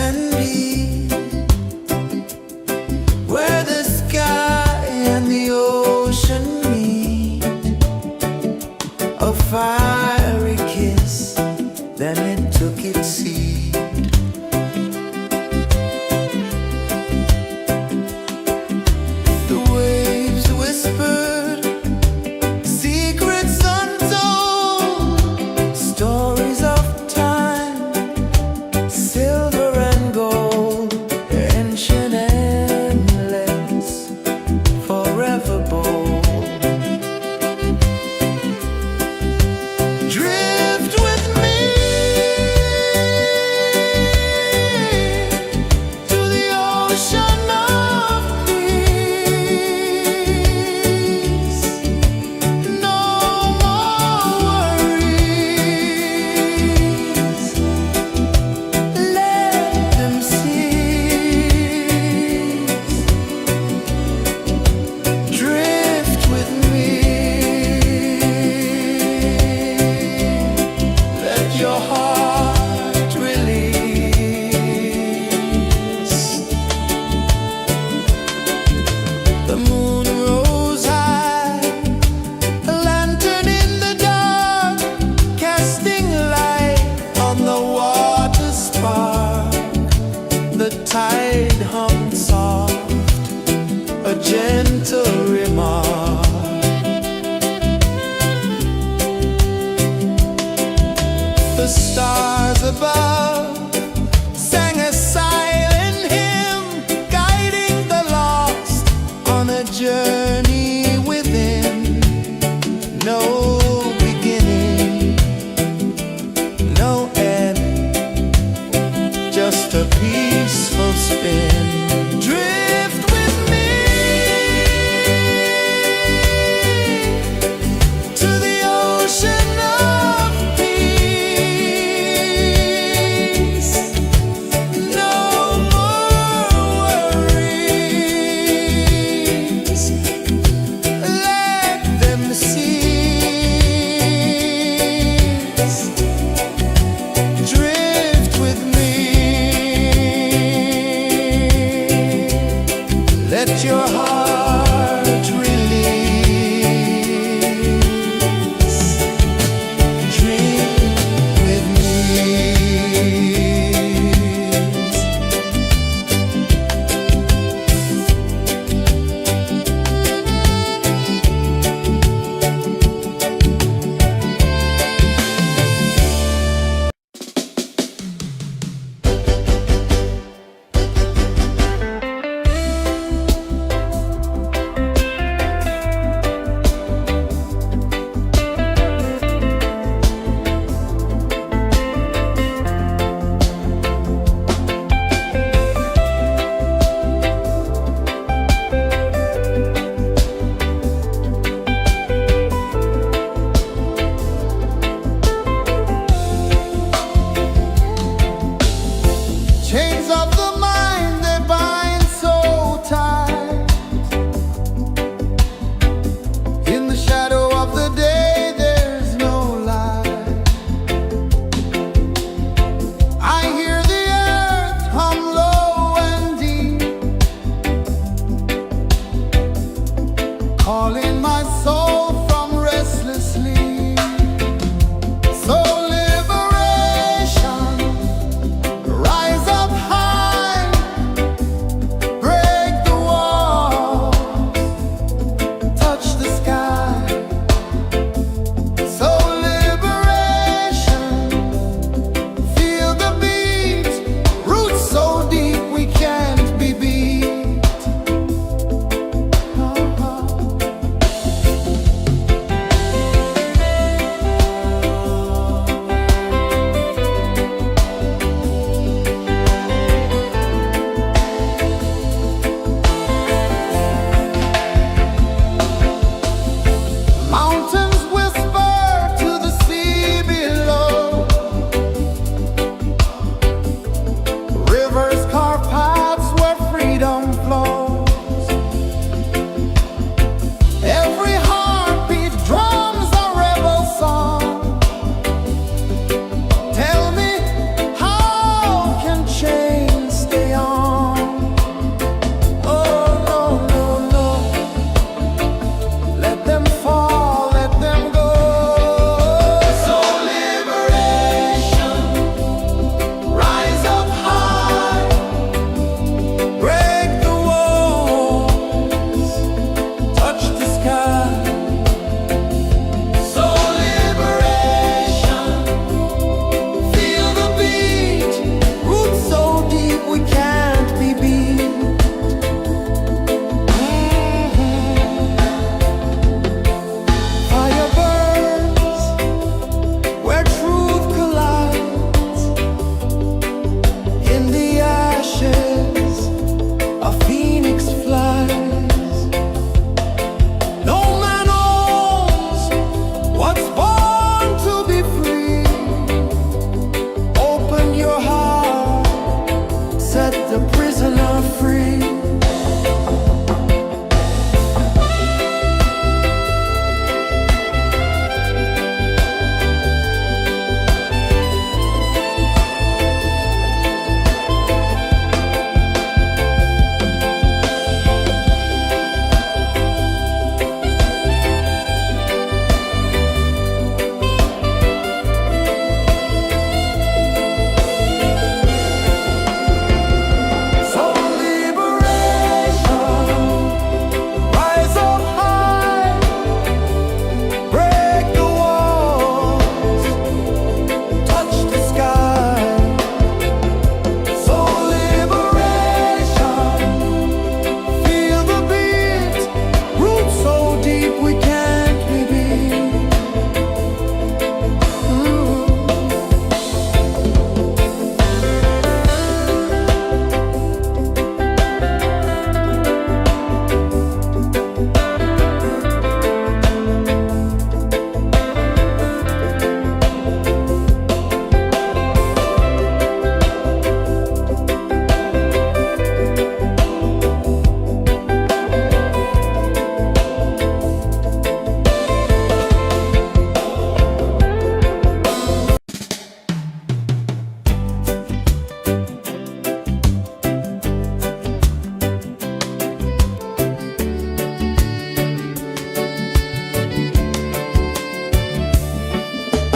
and deep, where the sky and the ocean meet, a fiery kiss, then it took its seed. The waves whispered secrets untold, stories of time, silver and gold, ancient, endless, forever bold. Drift with me to the ocean of peace. No more worries, let them cease. Drift with me, let your heart release. The moon rose high, a lantern in the dark, casting light on the water spark. The tide hummed soft, a gentle remark. The stars above sang a silent hymn, guiding the lost on a journey within. No beginning, no end, just a peaceful spin. Drift with me to the ocean of peace.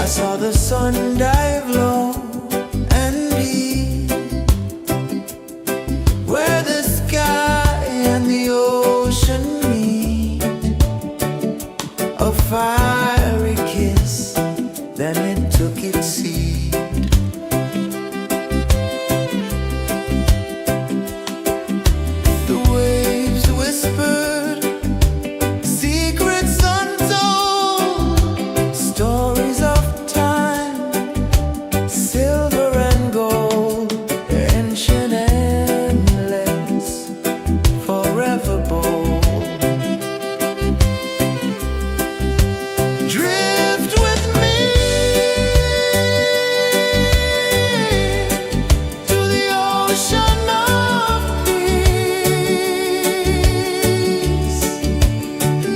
saw the sun dive low and deep, where the sky and the ocean meet. A fiery kiss, then it took its seed. The waves whispered secrets untold, stories of time, silver and gold, ancient, endless, forever bold. Drift with me to the ocean of peace.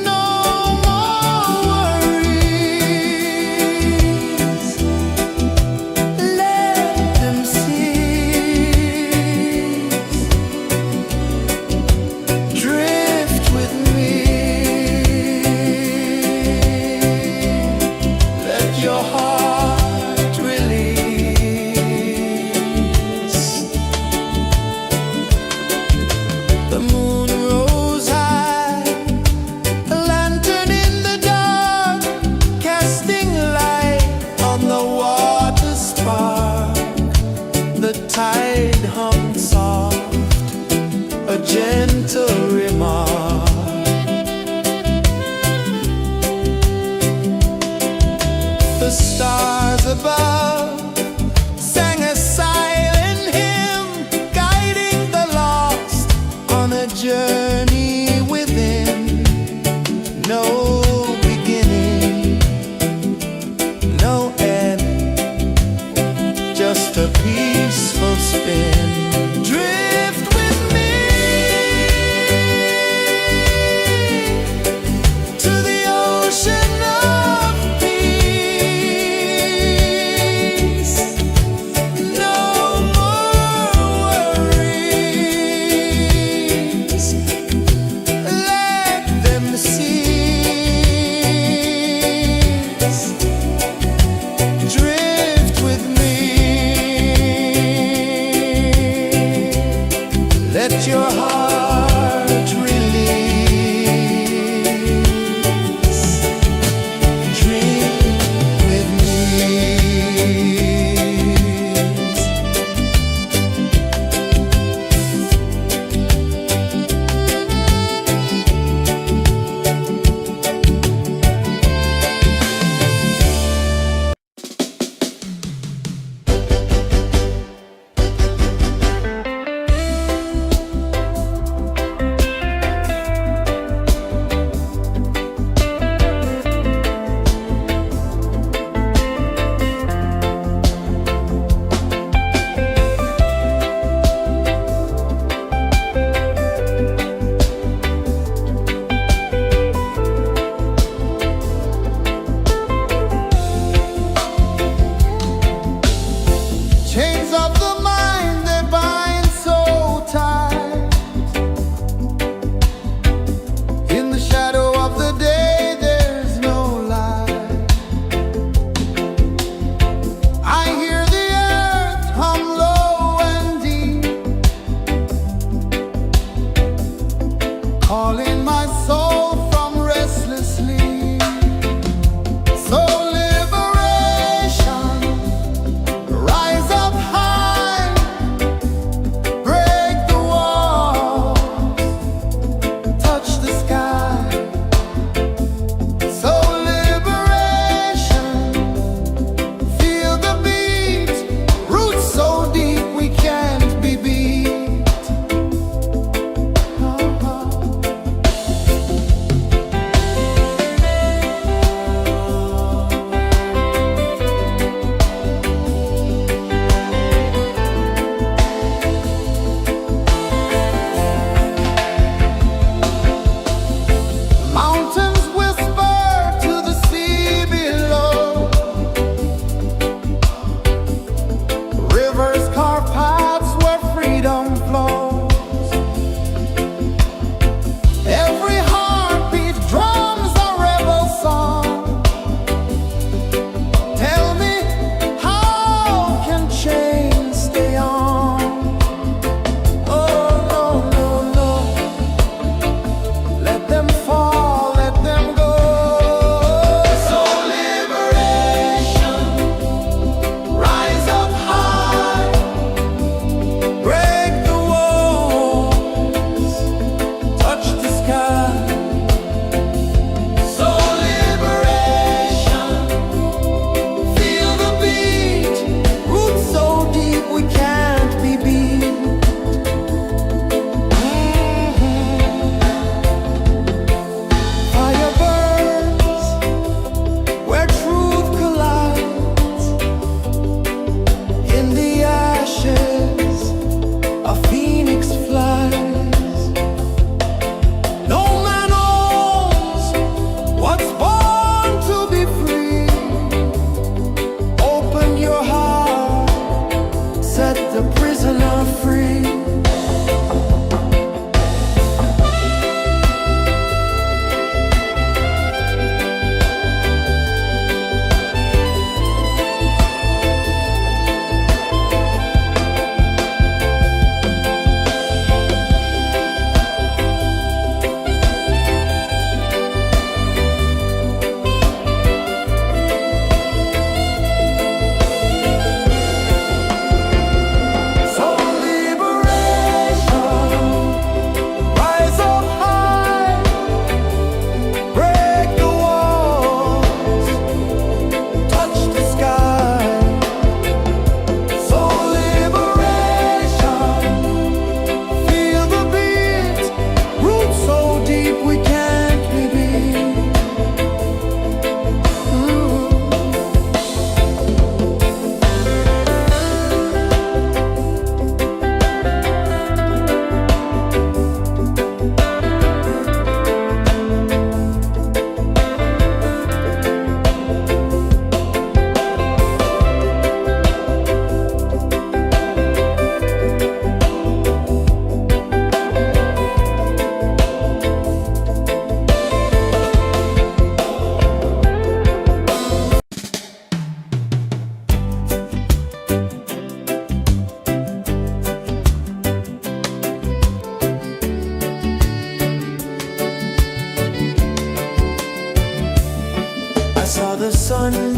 No more worries, let them cease. Drift with me, let your heart release. The moon rose high, a lantern in the dark, casting light on the water spark. The tide hummed soft, a gentle remark. The stars above sang a silent hymn, guiding the lost on a journey within. No beginning, no end, just a peaceful spin. Drift with me to the ocean of peace.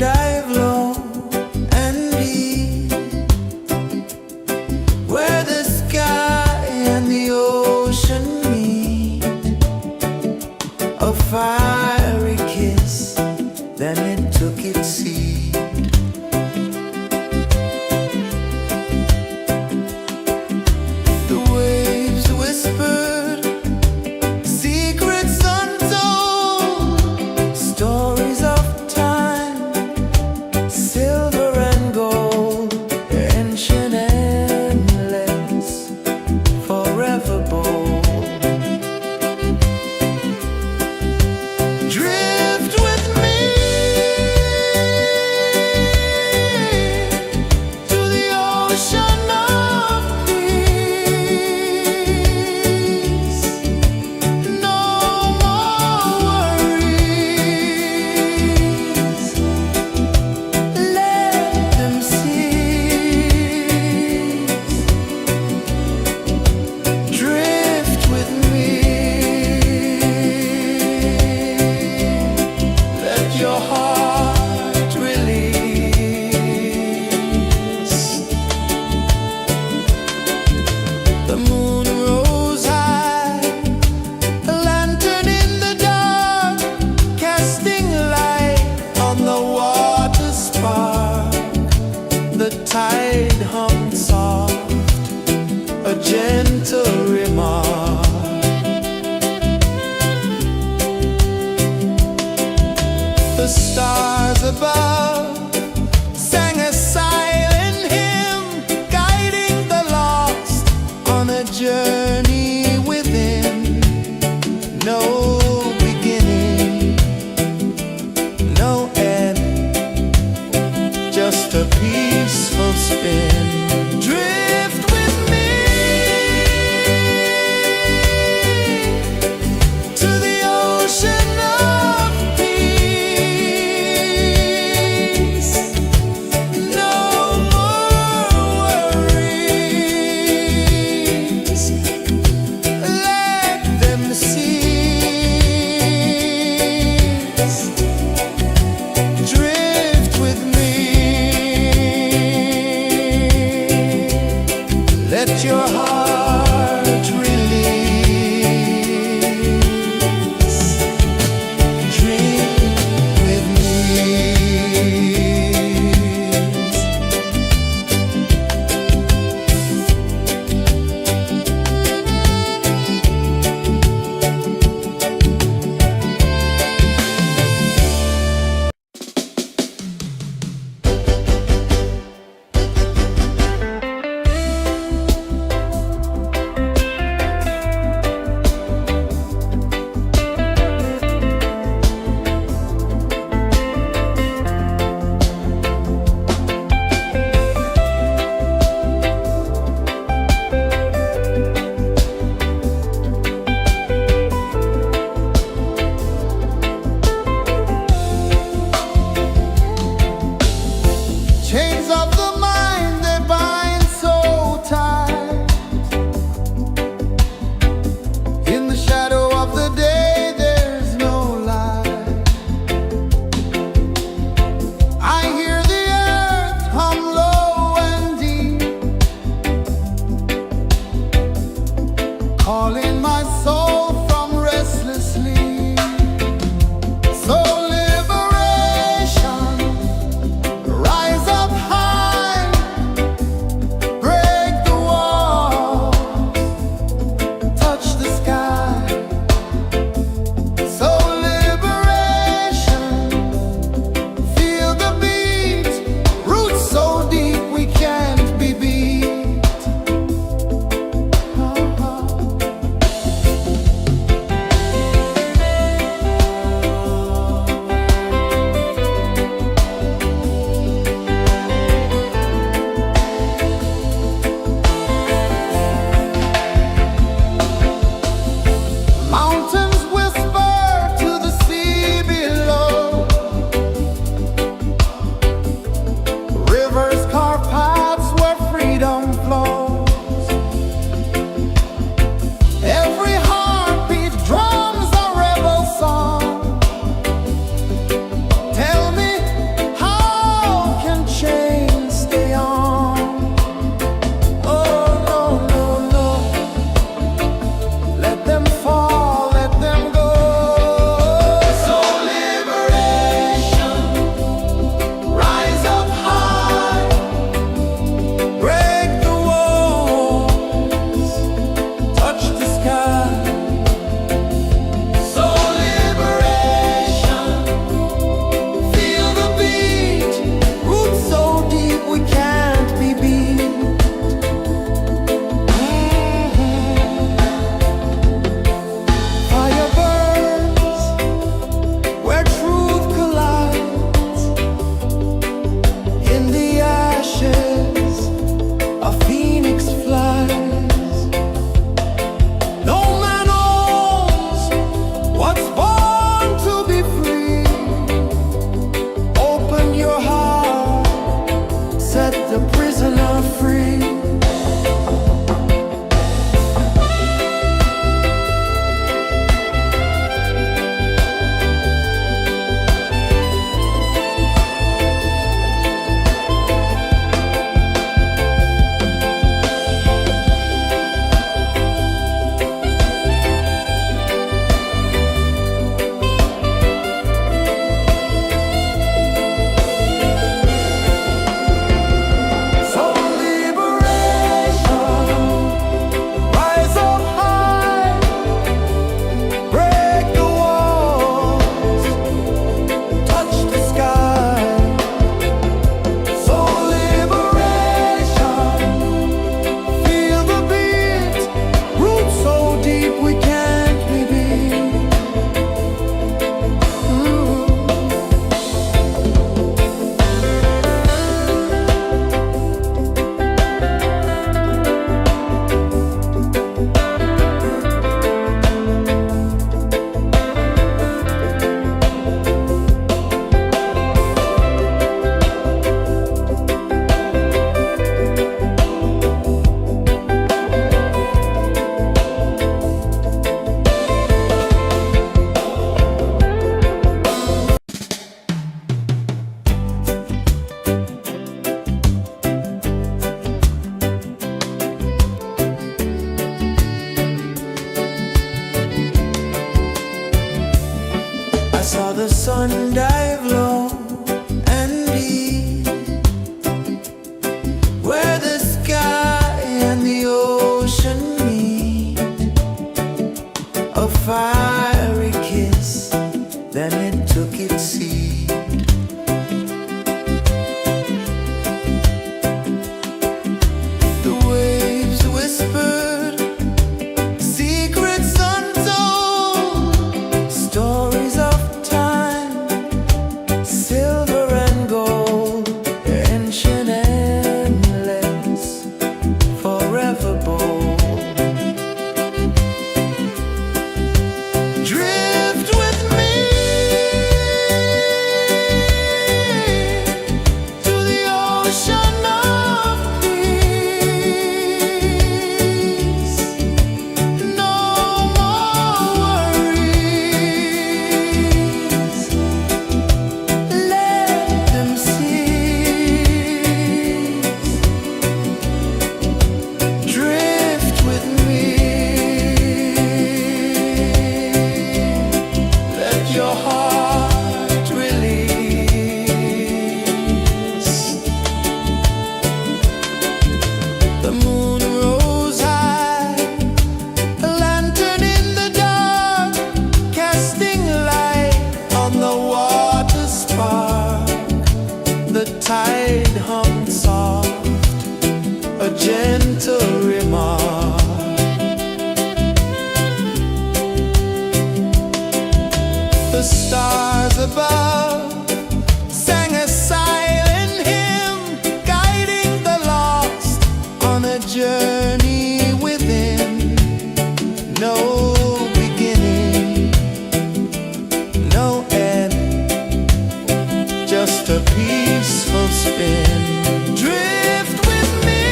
dive low and deep, where the sky and the ocean meet, a fiery kiss, then it took its seat. The waves whispered secrets untold, stories of time, silver and gold, ancient, endless, forever bold. Drift with me to the ocean of peace. No more worries. Let them cease. Drift with me. Let your heart release. The moon rose high, a lantern in the dark, casting light on the water spark. The tide hummed soft, a gentle remark. The stars above sang a silent hymn, guiding the lost on a journey within. No beginning, no end, just a peaceful spin. Drift with me to the ocean of peace. No more worries. Let them cease. Drift with me. Let your heart release. Dream with me. Chains of the mind, they bind so tight. In the shadow of the day, there's no light. I hear the earth hum low and deep, calling my soul from restless sleep. So liberation, rise up high. a prisoner free. I saw the sun dive low and deep, where the sky and the ocean meet. A fiery kiss, then it took its seat. The waves whispered secrets untold, stories of silver and gold, ancient, endless, forever bold. Drift with me to the ocean of peace. No more worries. Drift with me. Let your heart release. The moon rose high, a lantern in the dark, casting light on the water spark. The tide hummed soft, a gentle remark. The stars above sang a silent hymn, guiding the lost on a journey within. No beginning, no end, just a peaceful spin. Drift with me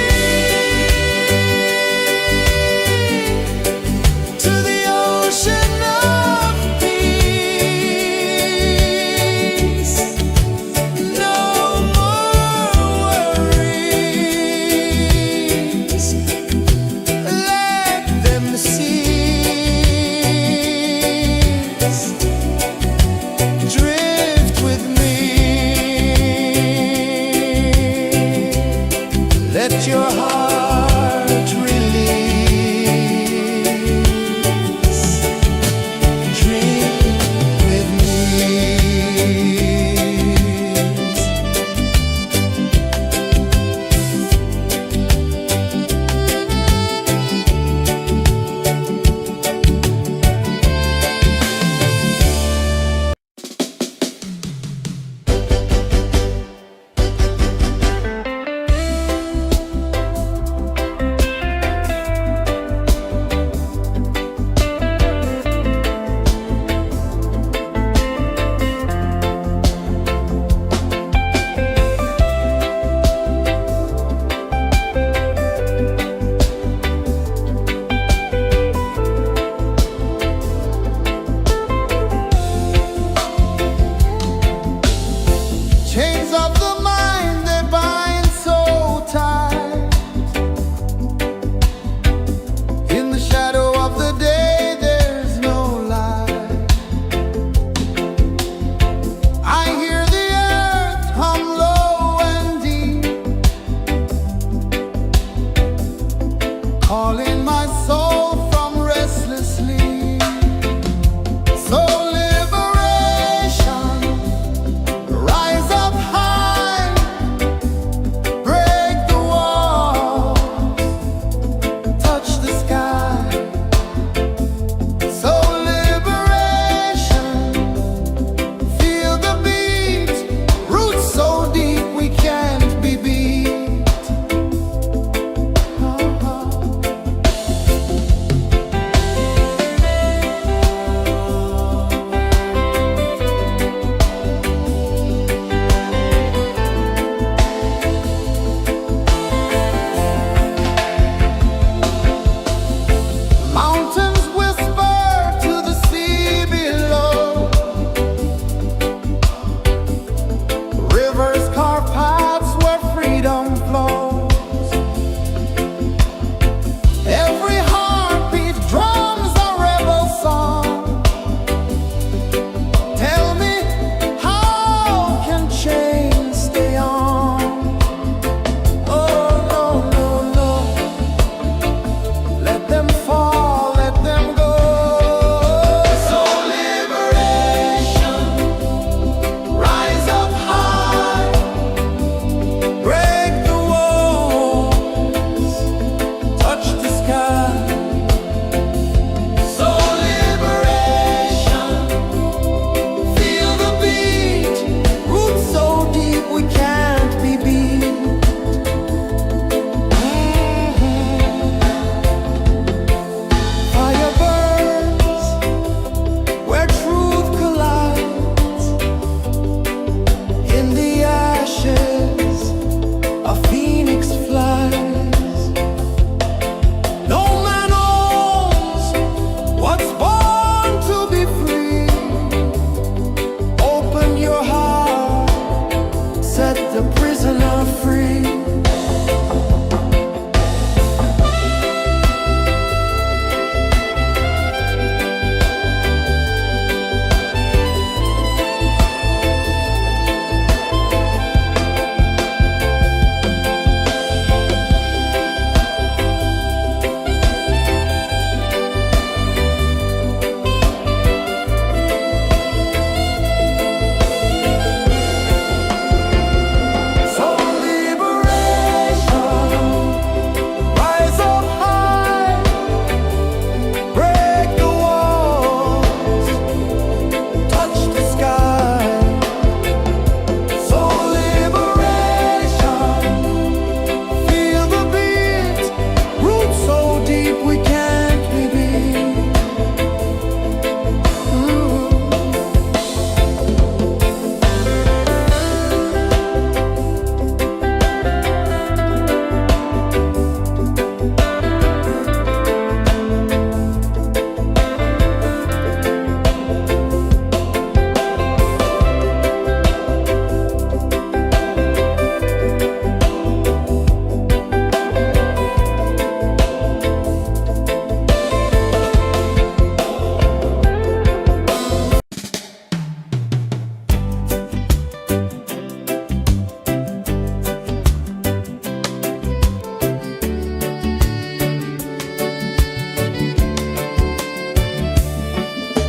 to the ocean of peace. No more worries. Let them cease. Drift with me. set the prisoner free.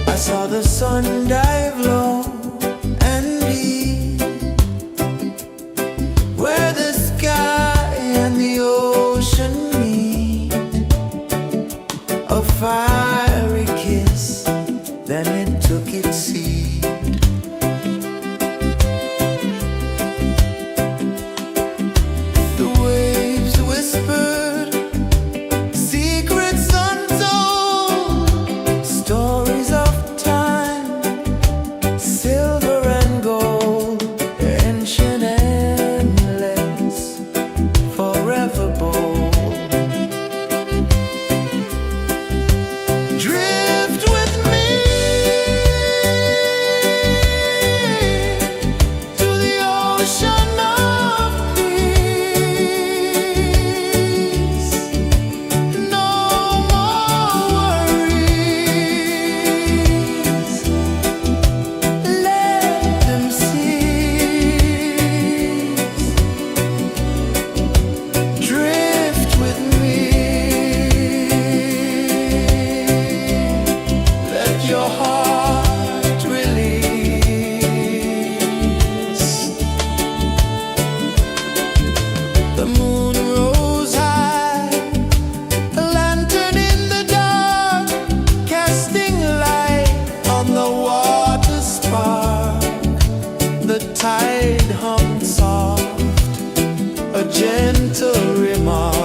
I saw the sun dive low and deep, where the sky and the ocean meet. A fiery kiss, then it took its seat. The waves whispered secrets untold, stories of silver and gold, ancient, endless, forever bold. Drift with me to the ocean of peace. No more worries. Drift with me. Let your heart release. The moon rose high, a lantern in the dark, casting light on the water spark. The tide hummed soft, a gentle remark.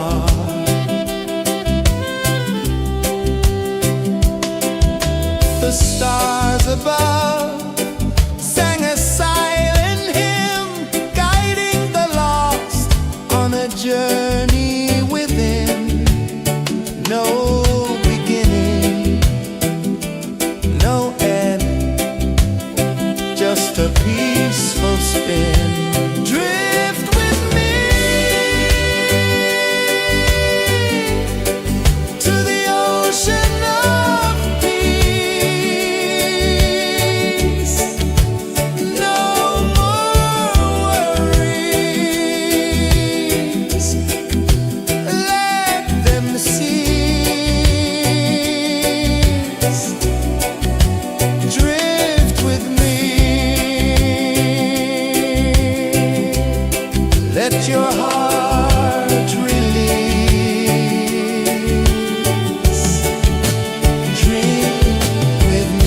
The stars above sang a silent hymn, guiding the lost on a journey within. No beginning, no end, just a peaceful spin. Drift with me to the ocean of peace. No more worries. Let them cease. Drift with me. Let your heart release. Dream with me.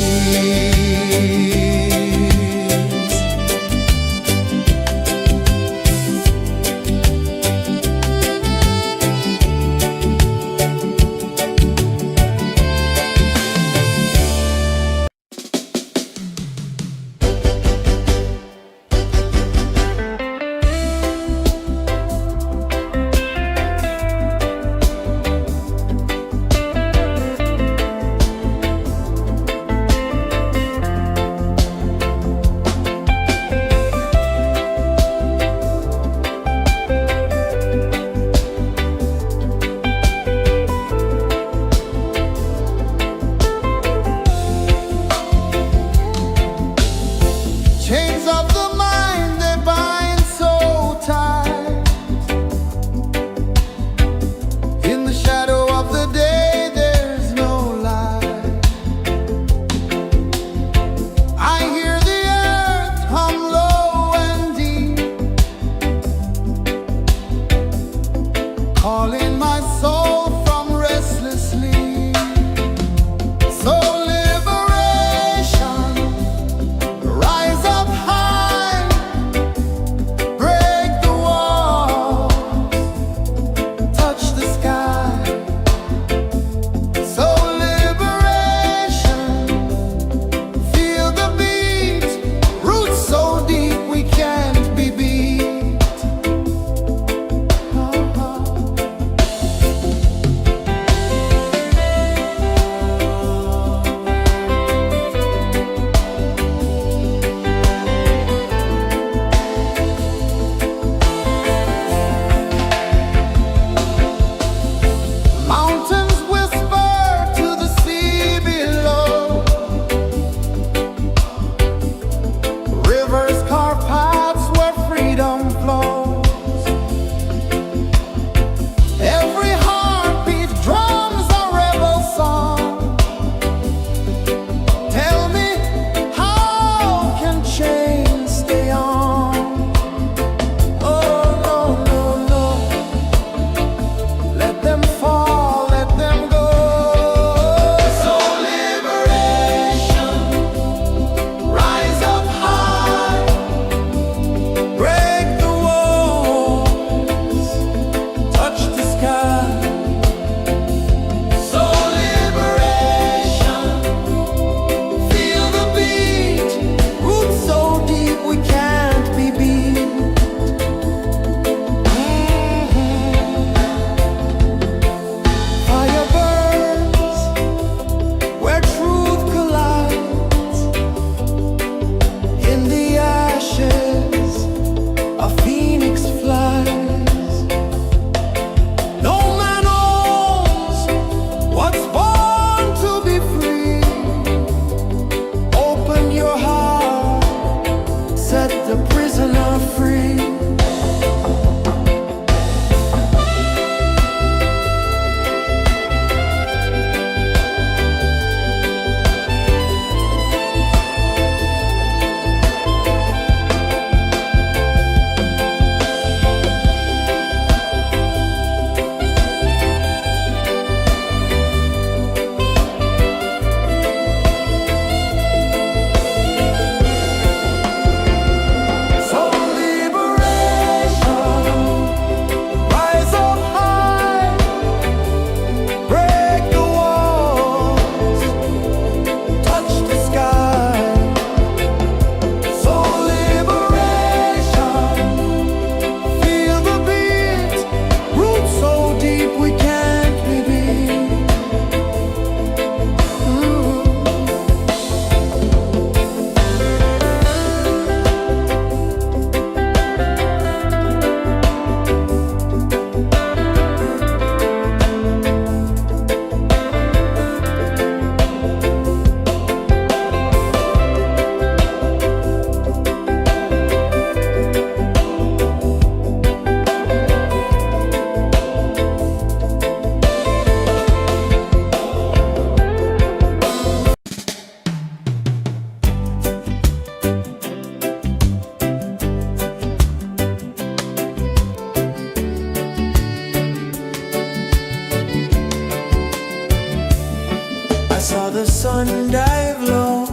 sun dive low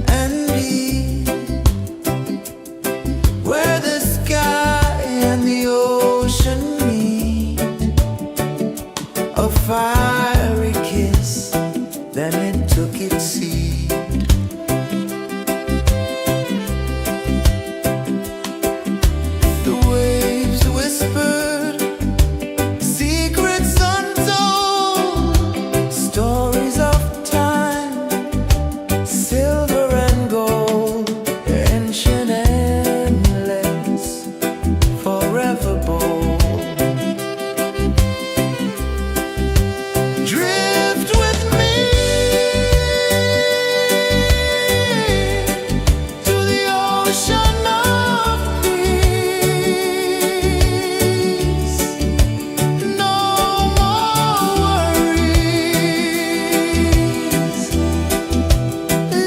and deep, where the sky and the ocean meet, a fiery kiss, then it took its seed. The waves whispered secrets untold, stories of time, silver and gold, ancient, endless, forever bold. Drift with me to the ocean of peace. No more worries,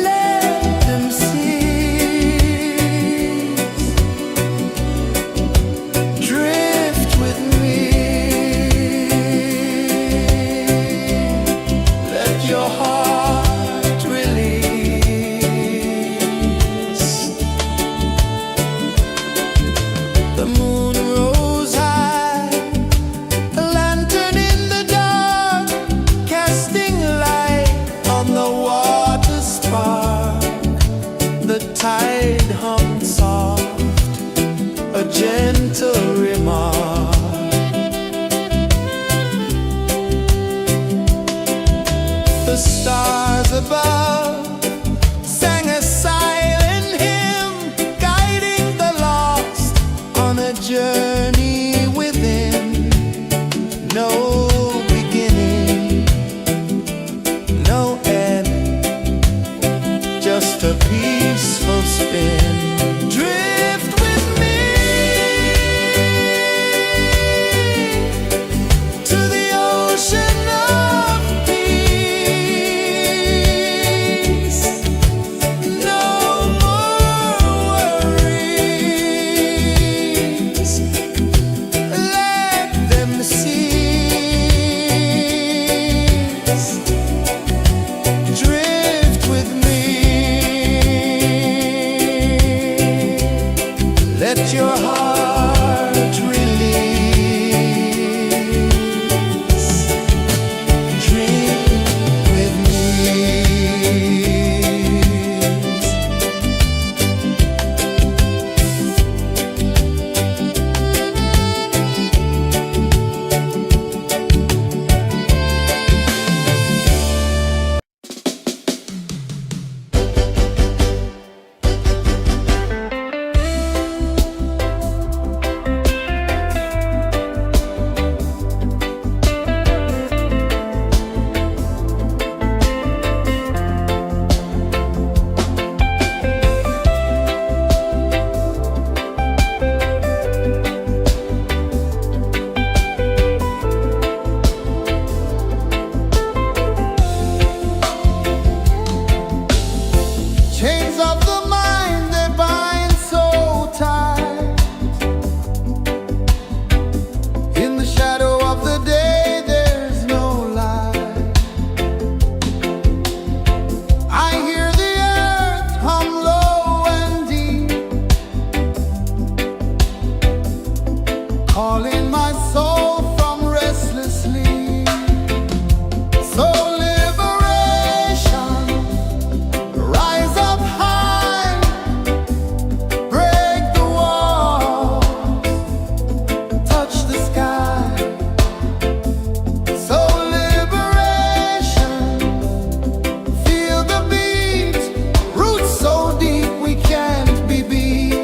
let them cease. Drift with me, let your heart release. The moon rose high, a lantern in the dark, casting light on the water spark. The tide hummed soft, a gentle remark. The stars above sang a silent hymn, guiding the lost on a journey within. No beginning, no end, just a peaceful spin. Drift with me to the ocean of peace. No more worries, let them cease. Drift with me, let your heart release. Drift with me. Chains of the mind, they bind so tight. In the shadow of the day, there's no light. I hear the earth hum low and deep, calling my soul from restless sleep. So liberation, rise up high, break the walls, touch the sky. So liberation, feel the beat, roots so deep we can't be beat.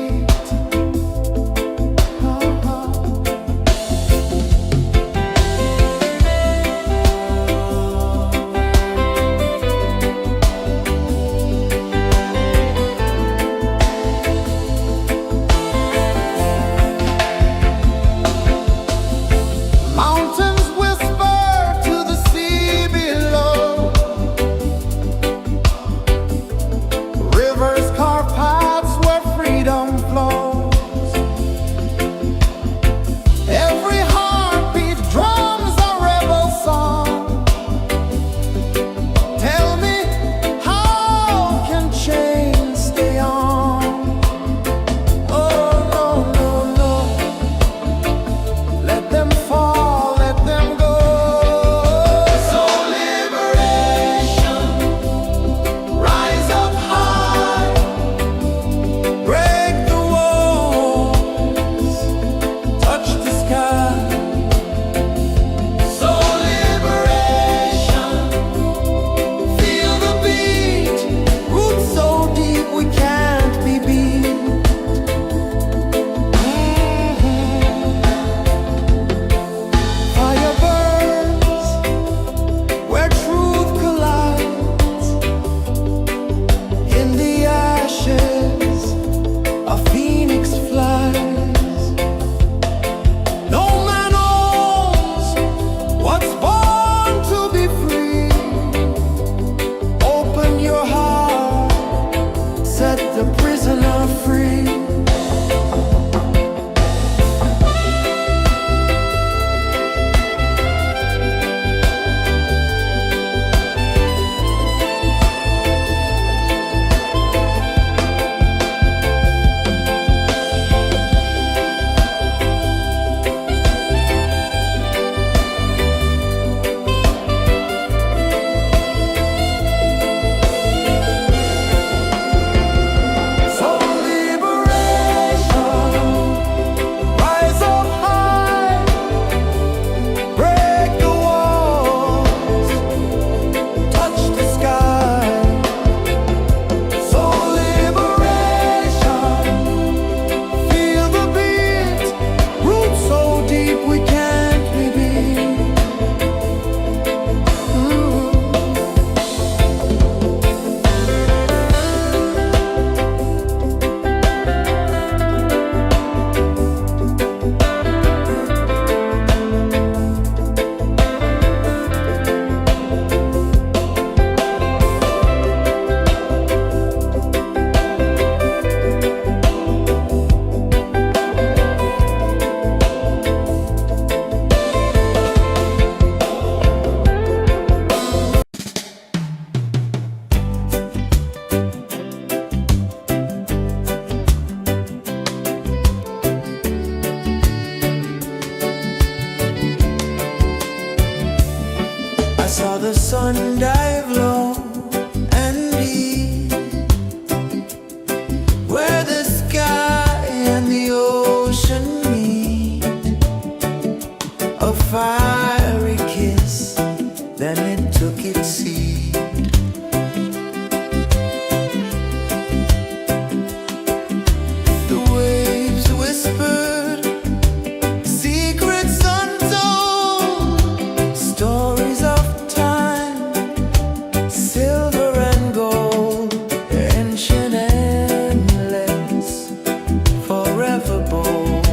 sun dive low and deep, where the sky and the ocean meet, a fiery kiss, then it took its seat. The waves whispered secrets untold, stories of time, silver and gold, ancient, endless, forever bold.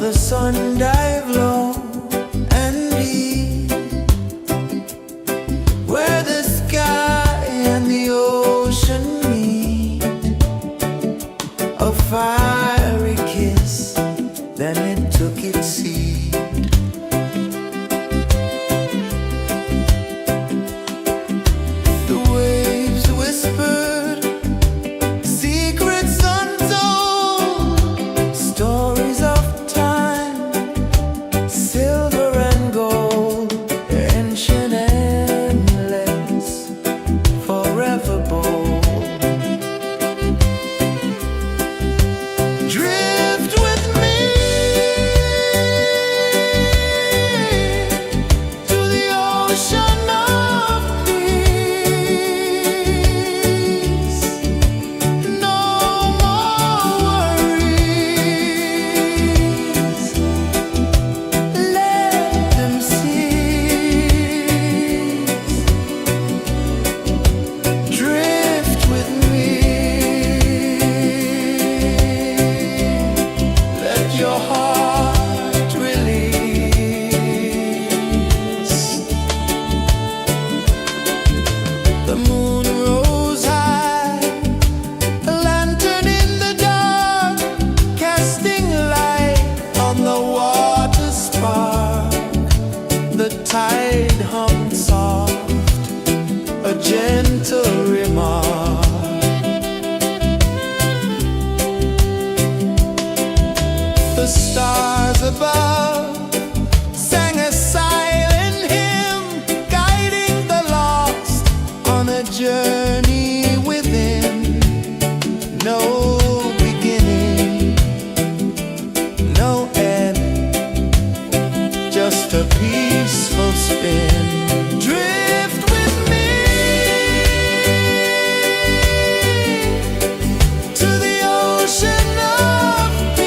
the sun dive low and deep, where the sky and the ocean meet. A fiery kiss, then it took its seed. The waves whispered secrets untold, stories of time, silver and gold, ancient, endless, forever bold. Drift with me to the ocean of peace. No more worries, let them cease. Drift with me, let your heart release. The moon rose high, a lantern in the dark, casting light on the water spark. The tide hummed soft, a gentle remark. The stars above sang a silent hymn, guiding the lost on a journey within. No beginning, no end, just a peaceful spin. Drift with me to the ocean of peace.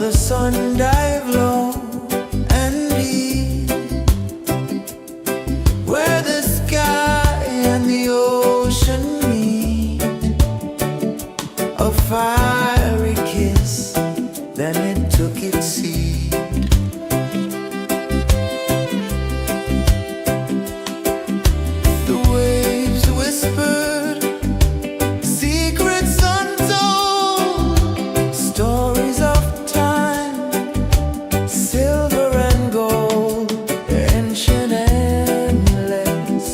the sun dive low and deep, where the sky and the ocean meet. A fiery kiss, then it took its seed. The waves whispered secrets untold, stories of time, silver and gold, ancient, endless,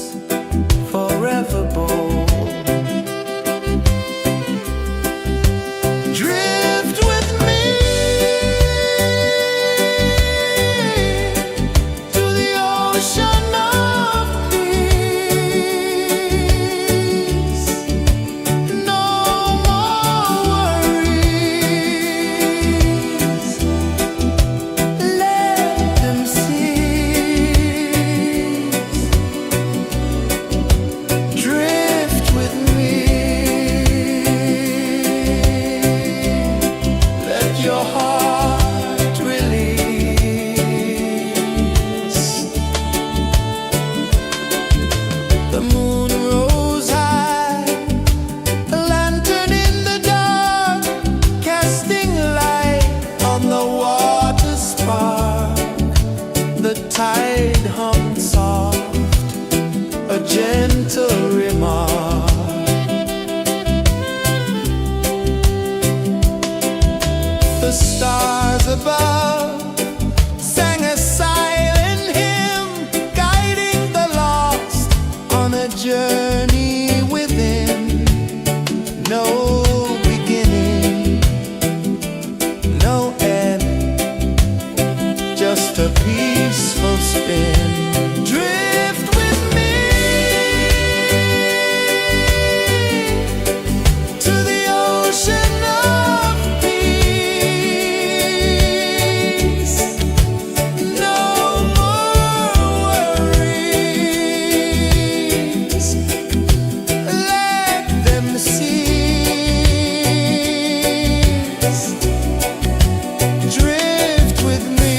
forever bold. Drift with me to the ocean of peace. No more worries. Let them cease. Drift with me. Let your heart release. The moon rose high, a lantern in the dark, casting light on the water spark. The tide hummed soft, a gentle remark. The stars above sang a silent hymn, guiding the lost on a journey within. No beginning, no end, just a peaceful spin. Drift with me to the ocean of peace. No more worries. Let them cease. Drift with me.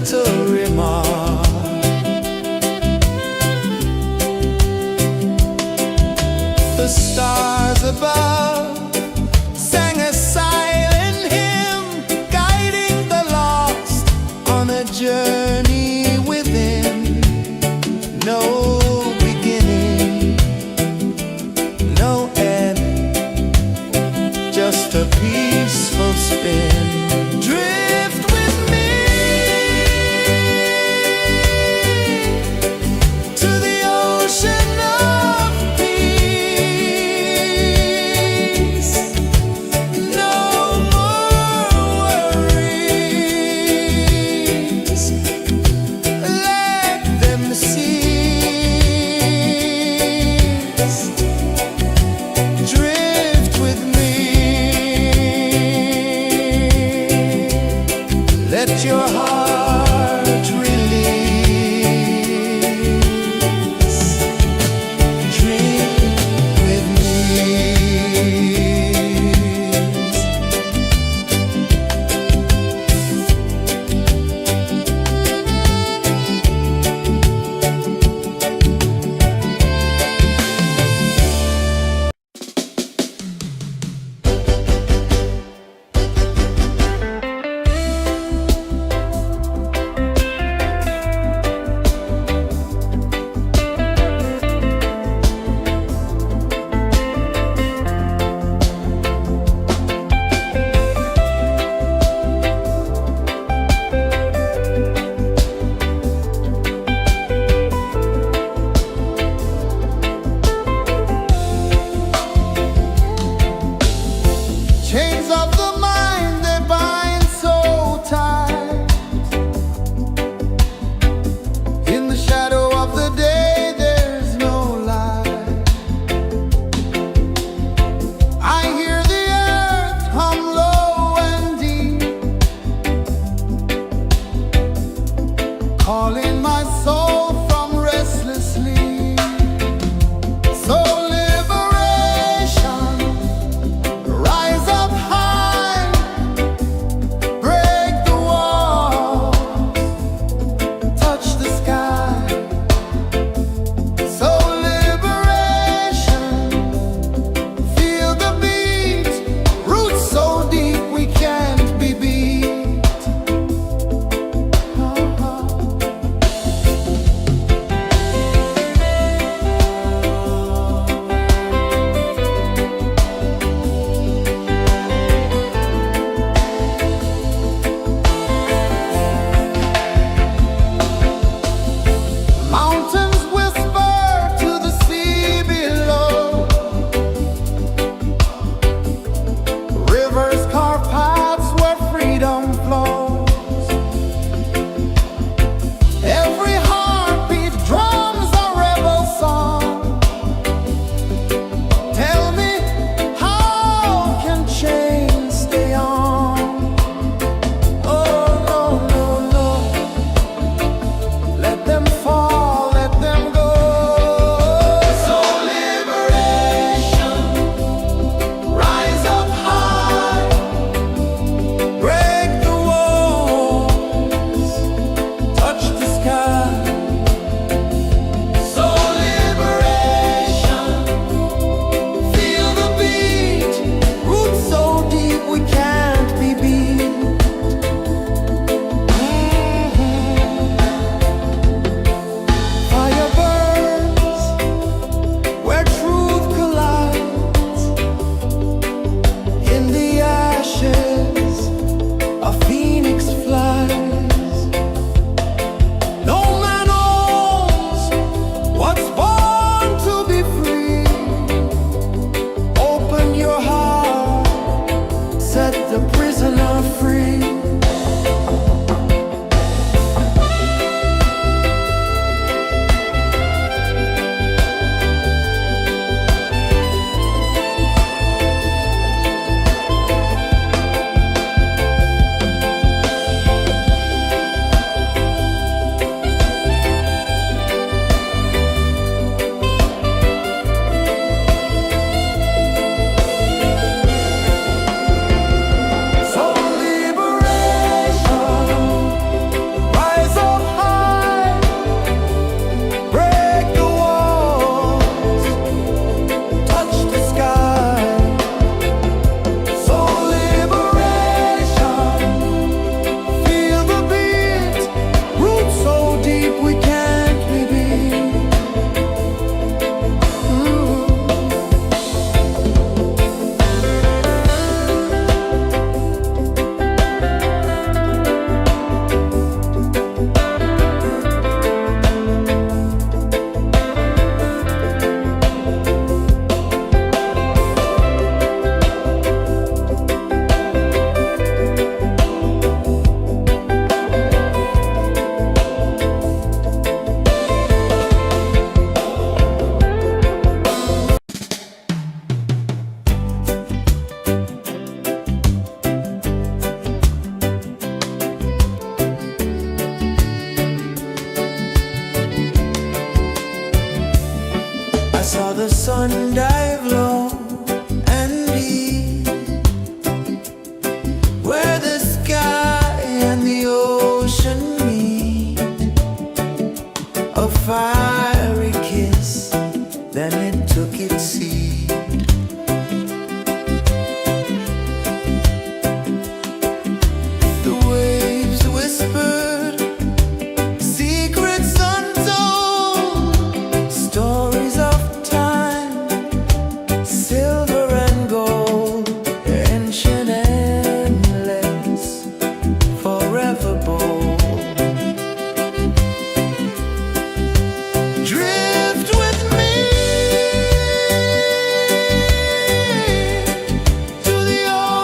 gentle remark. The stars above sang a silent hymn, guiding the lost on a journey within. No beginning, no end, just a peaceful spin. Drift with me to the ocean of peace. No more worries, let them cease. Drift with me.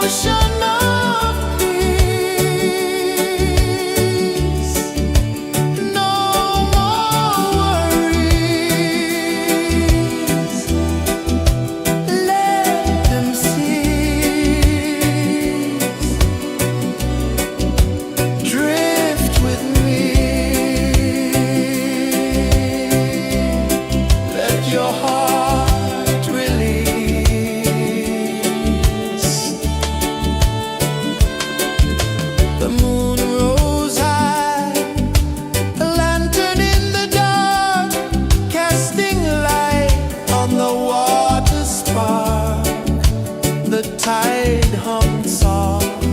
ocean of peace. No more worries. Let them cease. Drift with me. Let your heart release. The moon rose high, a lantern in the dark, casting light on the water spark. The tide hummed soft,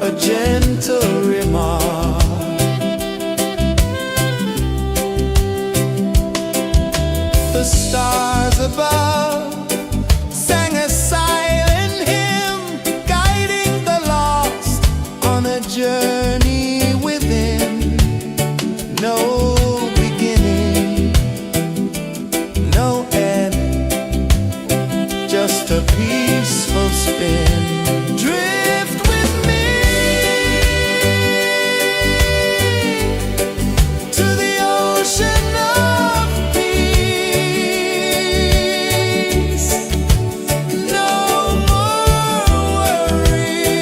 a gentle remark. The stars above sang a silent hymn, guiding the lost on a journey within. No beginning, no end, just a peaceful spin. Drift with me to the ocean of peace. No more worries.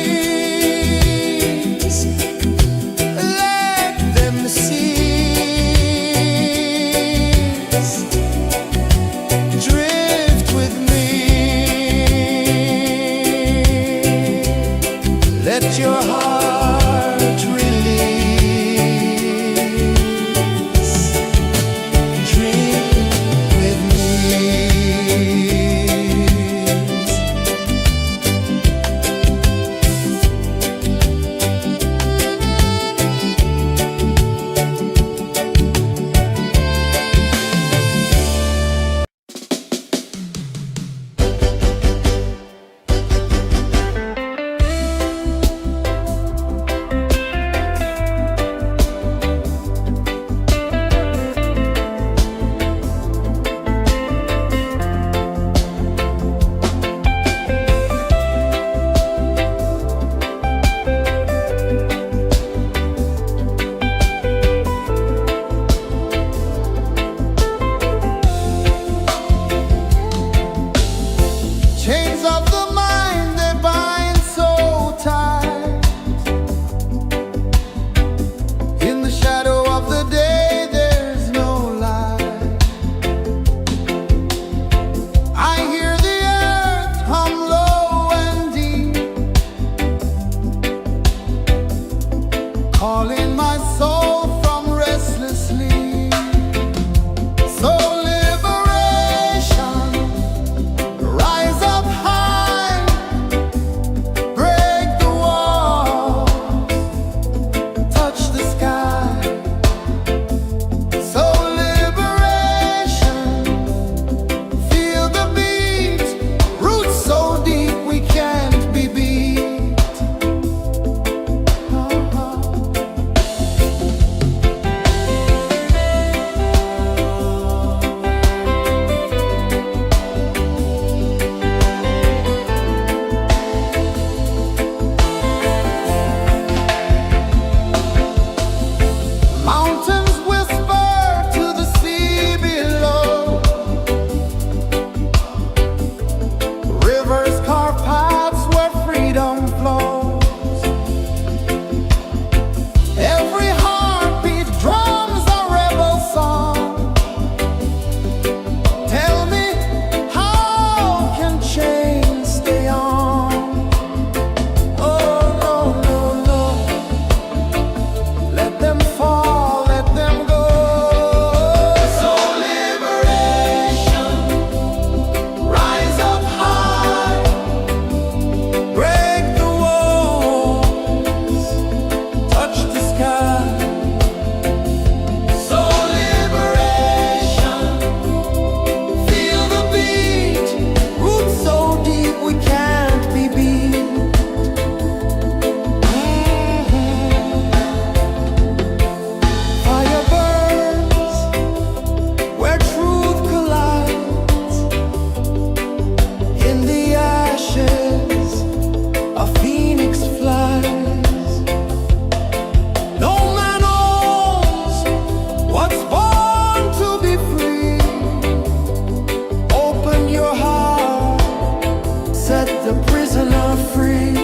isn't a free.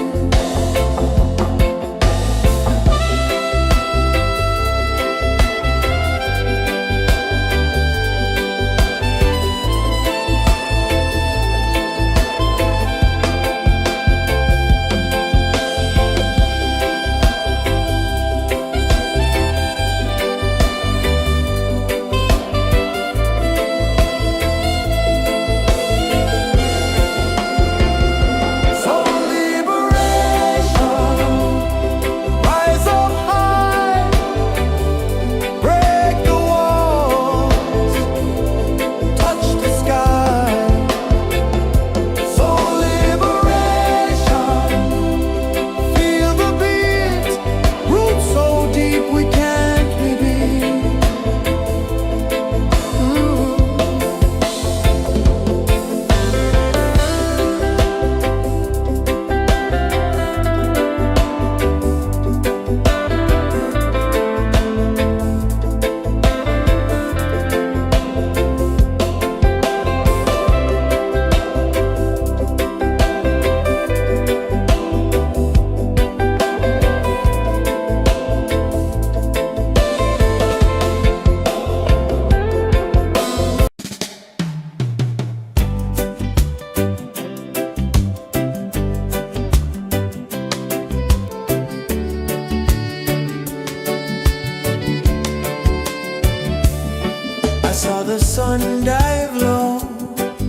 Saw the sun dive low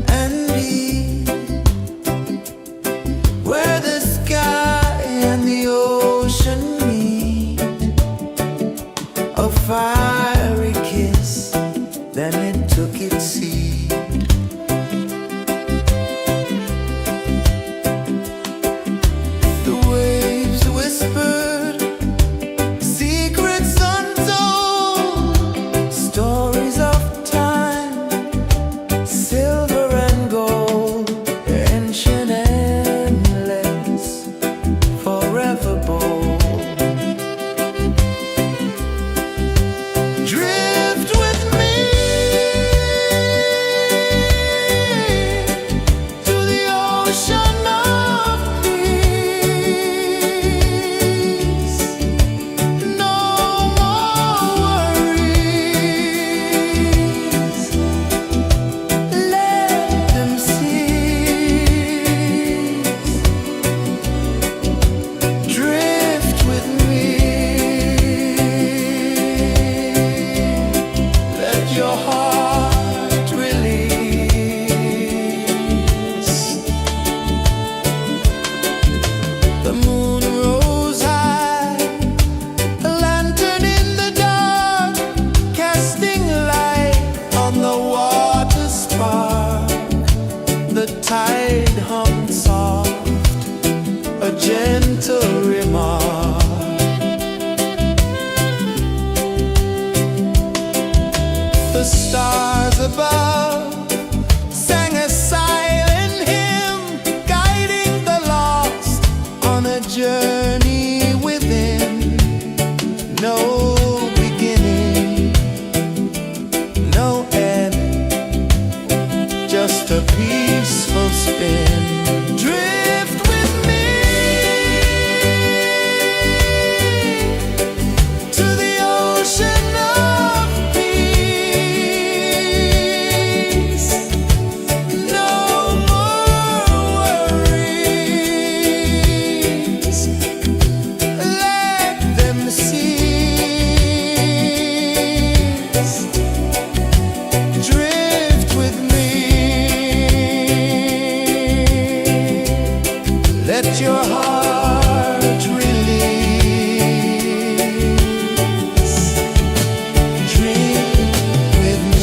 and deep, where the sky and the ocean meet. A fiery kiss, then it took its seat. The waves whispered secrets untold, stories of silver and gold, ancient, endless, forever bold. Drift with me to the ocean of peace. No more worries. Drift with me. Let your heart release. The moon rose high, a lantern in the dark, casting light on the water spark. The tide hummed soft, a gentle remark. The stars above sang a silent hymn, guiding the lost on a journey within. No beginning, no end, just a peaceful spin. Drift with me to the ocean of peace. No more worries. Let them cease. Drift with me. Let your heart release. Dream with me.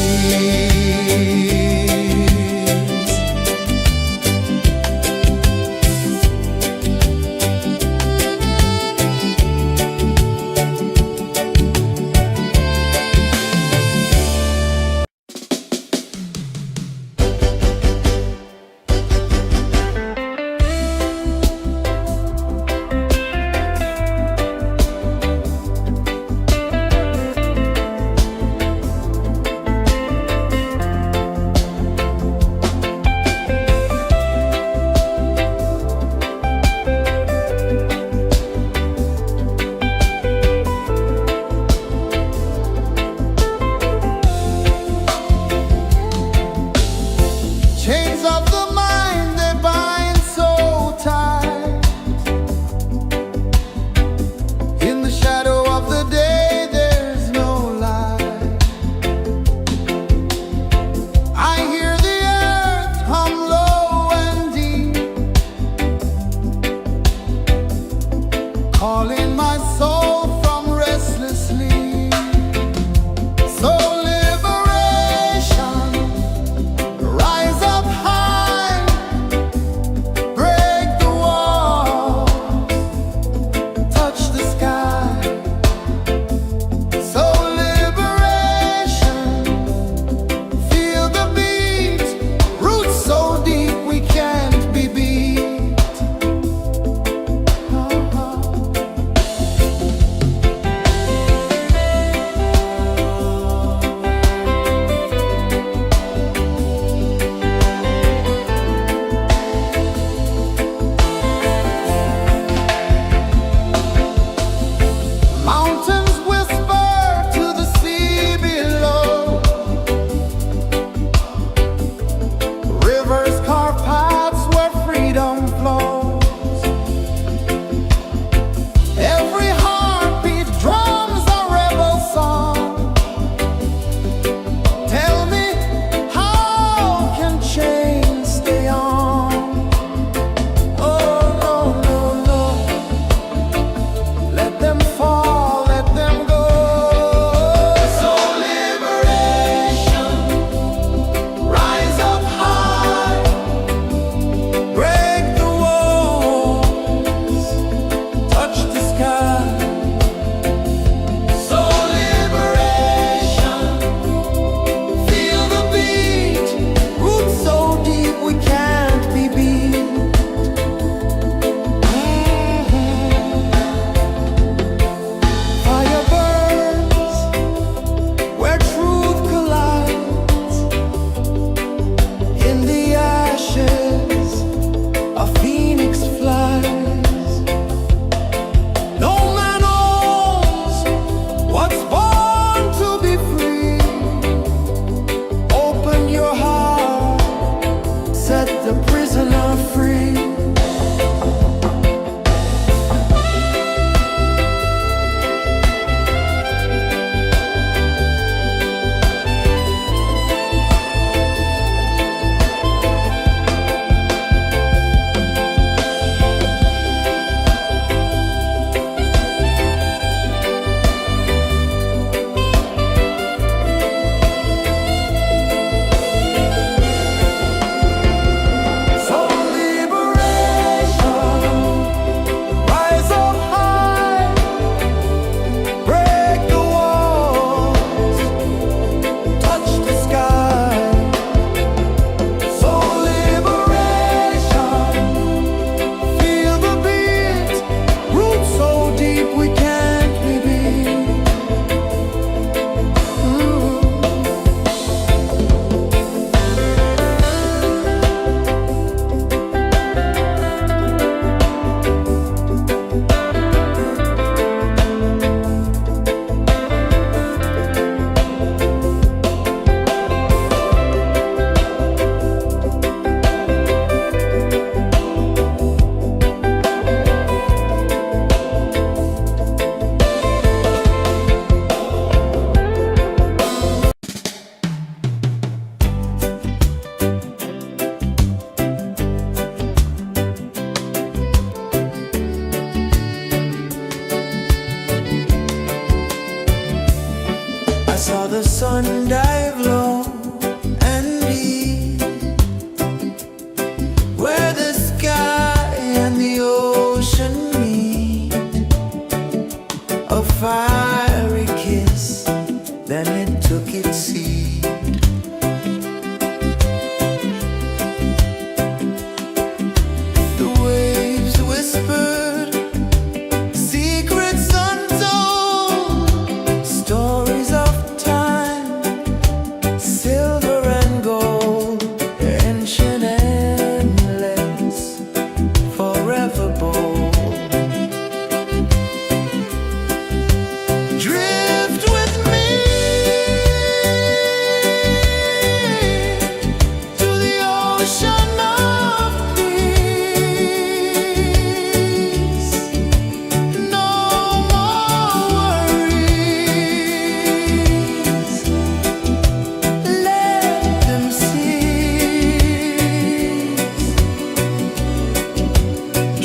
sun dive low and deep, where the sky and the ocean meet, a fiery kiss, then it took its seed. The waves whispered secrets untold, stories of time, silver and gold, ancient, endless, forever bold. Drift with me to the ocean of peace. No more worries. Let them cease.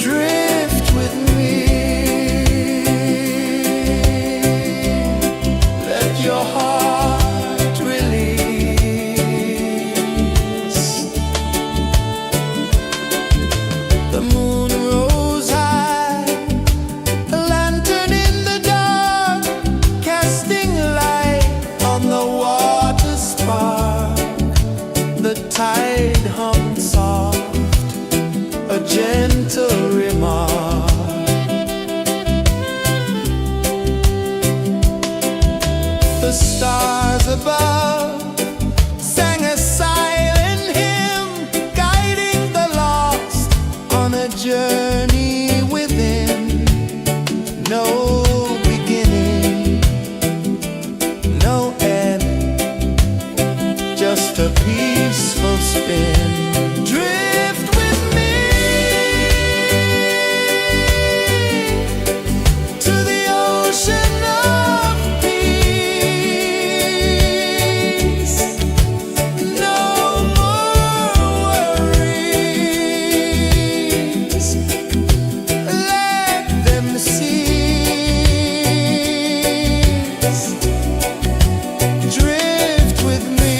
Drift with me. Let your heart release. The moon rose high, a lantern in the dark, casting light on the water spark. The tide hummed soft, a gentle remark. The stars above sang a silent hymn, guiding the lost on a journey within. No beginning, no end, just a peaceful spin. Drift with me to the ocean of peace. No more worries. Let them cease. Drift with me.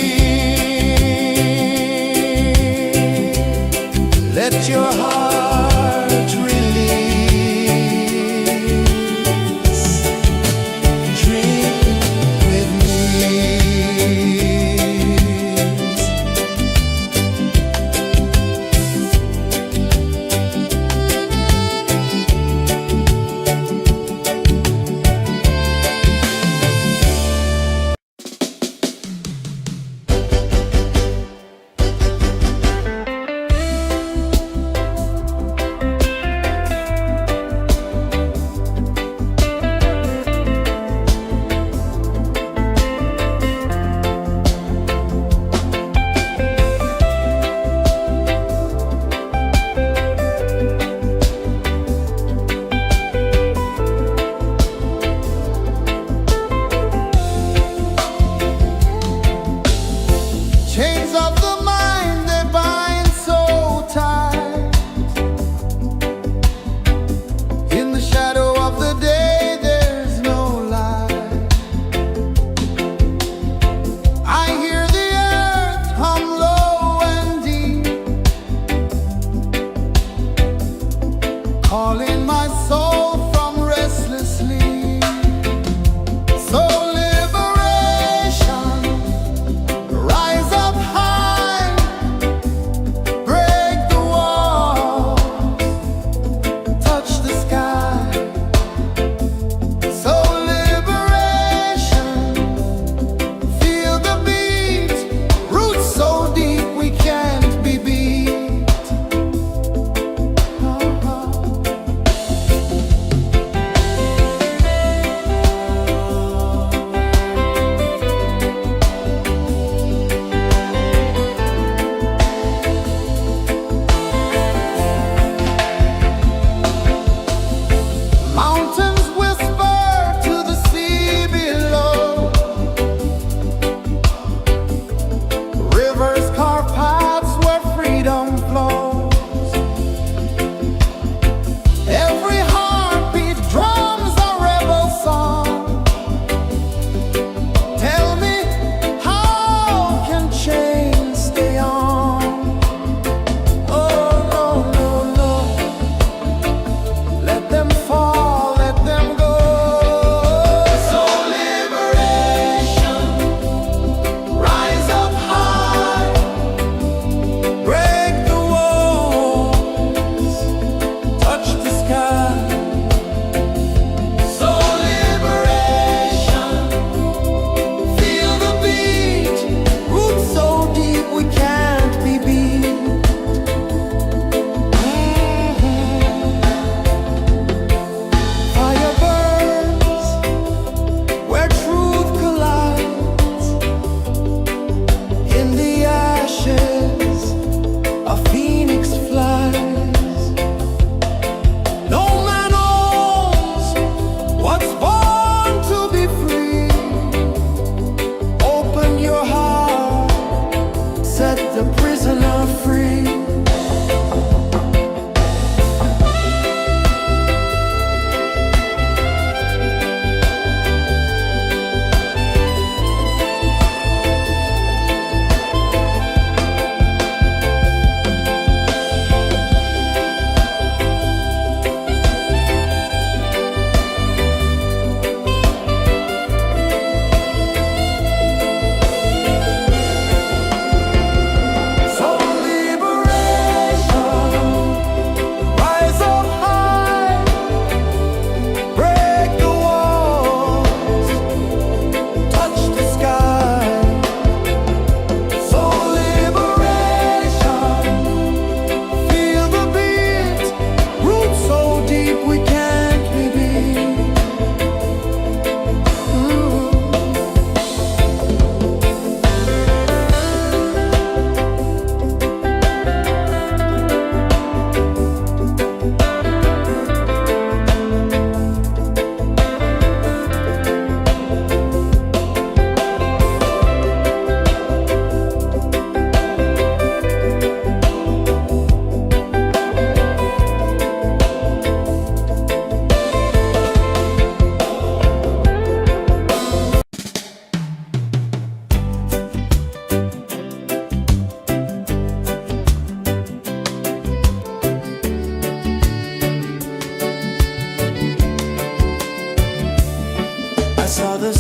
Let your heart release. Dream with me. Chains of the mind, they bind so tight. In the shadow of the day, there's no light. I hear the earth hum low and deep, calling my soul from restless sleep. So liberation, rise up high, break the walls, touch the sky. So liberation, feel the beat, roots so deep we can't be beat.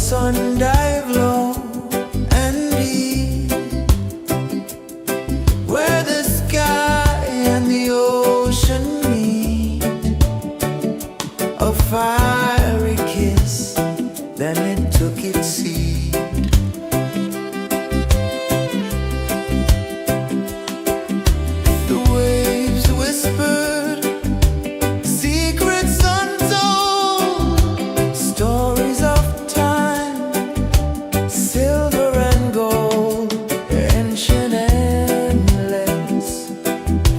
sun dive low and deep, where the sky and the ocean meet, a fiery kiss, then it took its seed. The waves whispered secrets untold, stories of time, silver and gold, ancient, endless,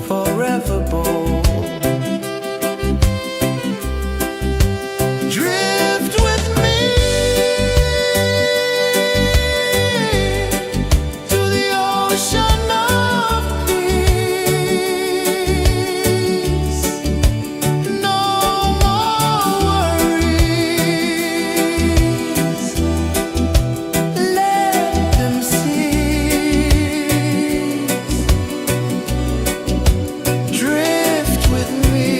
forever bold. Drift with me to the ocean of peace. No more worries. Let them cease. Drift with me.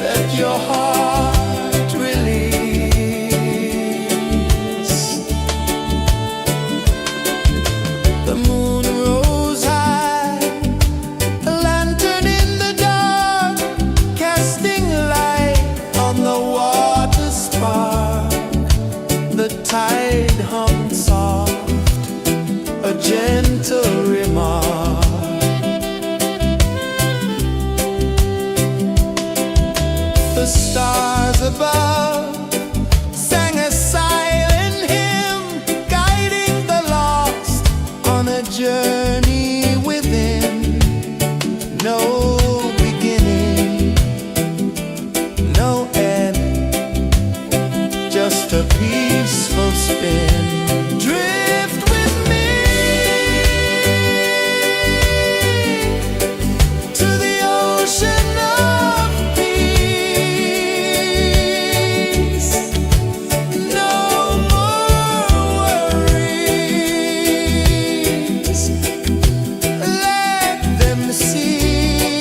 Let your heart release. The moon rose high, a lantern in the dark, casting light on the water spark. The tide hummed soft, a gentle remark. The stars above sang a silent hymn, guiding the lost on a journey within. No beginning, no end, just a peaceful spin. Drift with me to the ocean of peace. No more worries. Let them cease.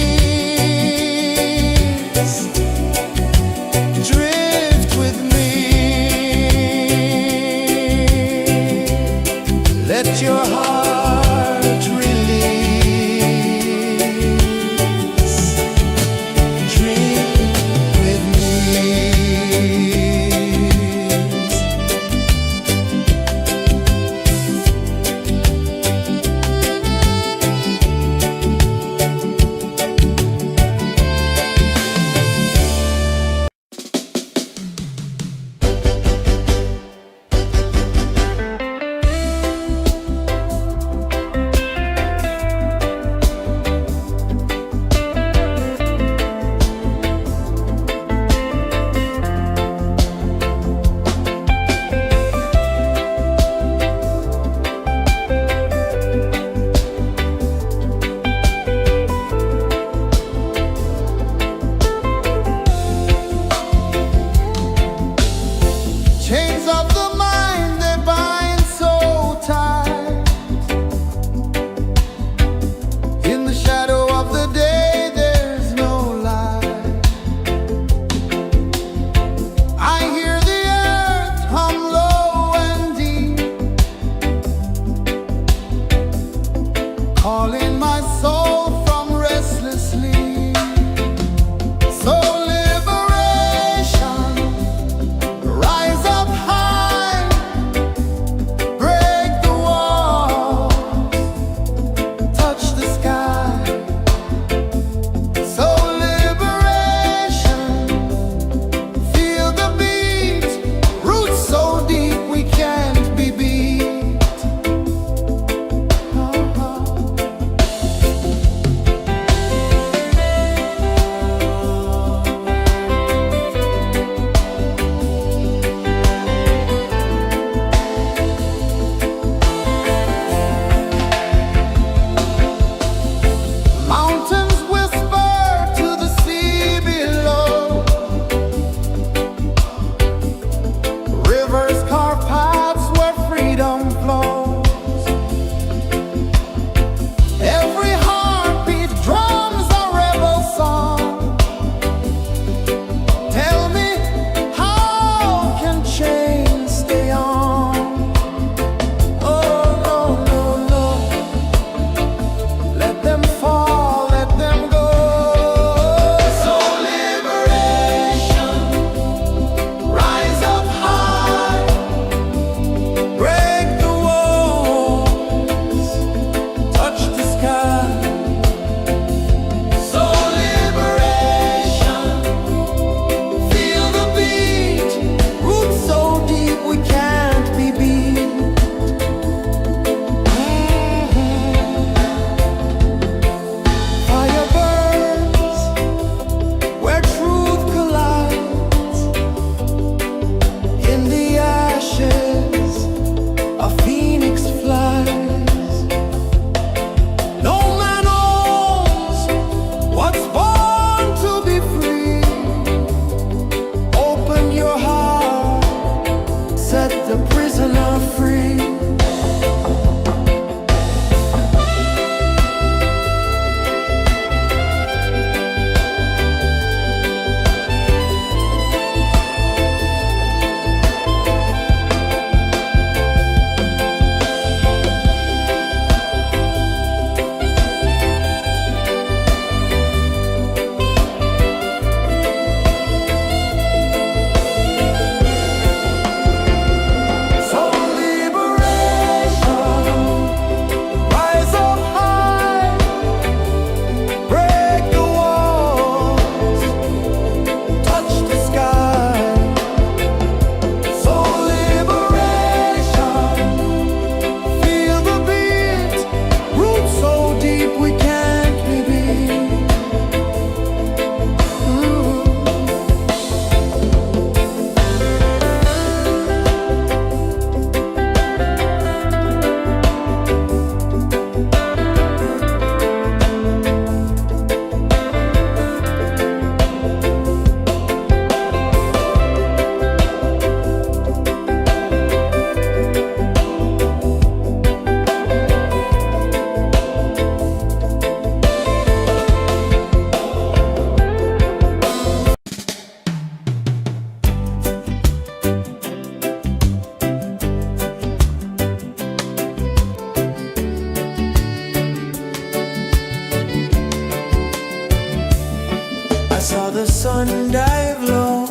I saw the sun dive low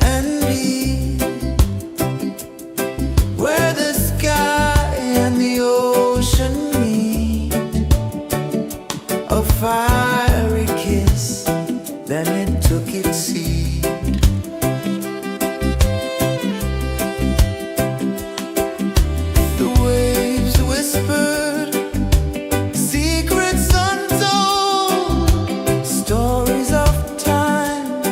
and deep, where the sky and the ocean meet. A fiery kiss, then it took its seed. The waves whispered secrets untold, stories of time,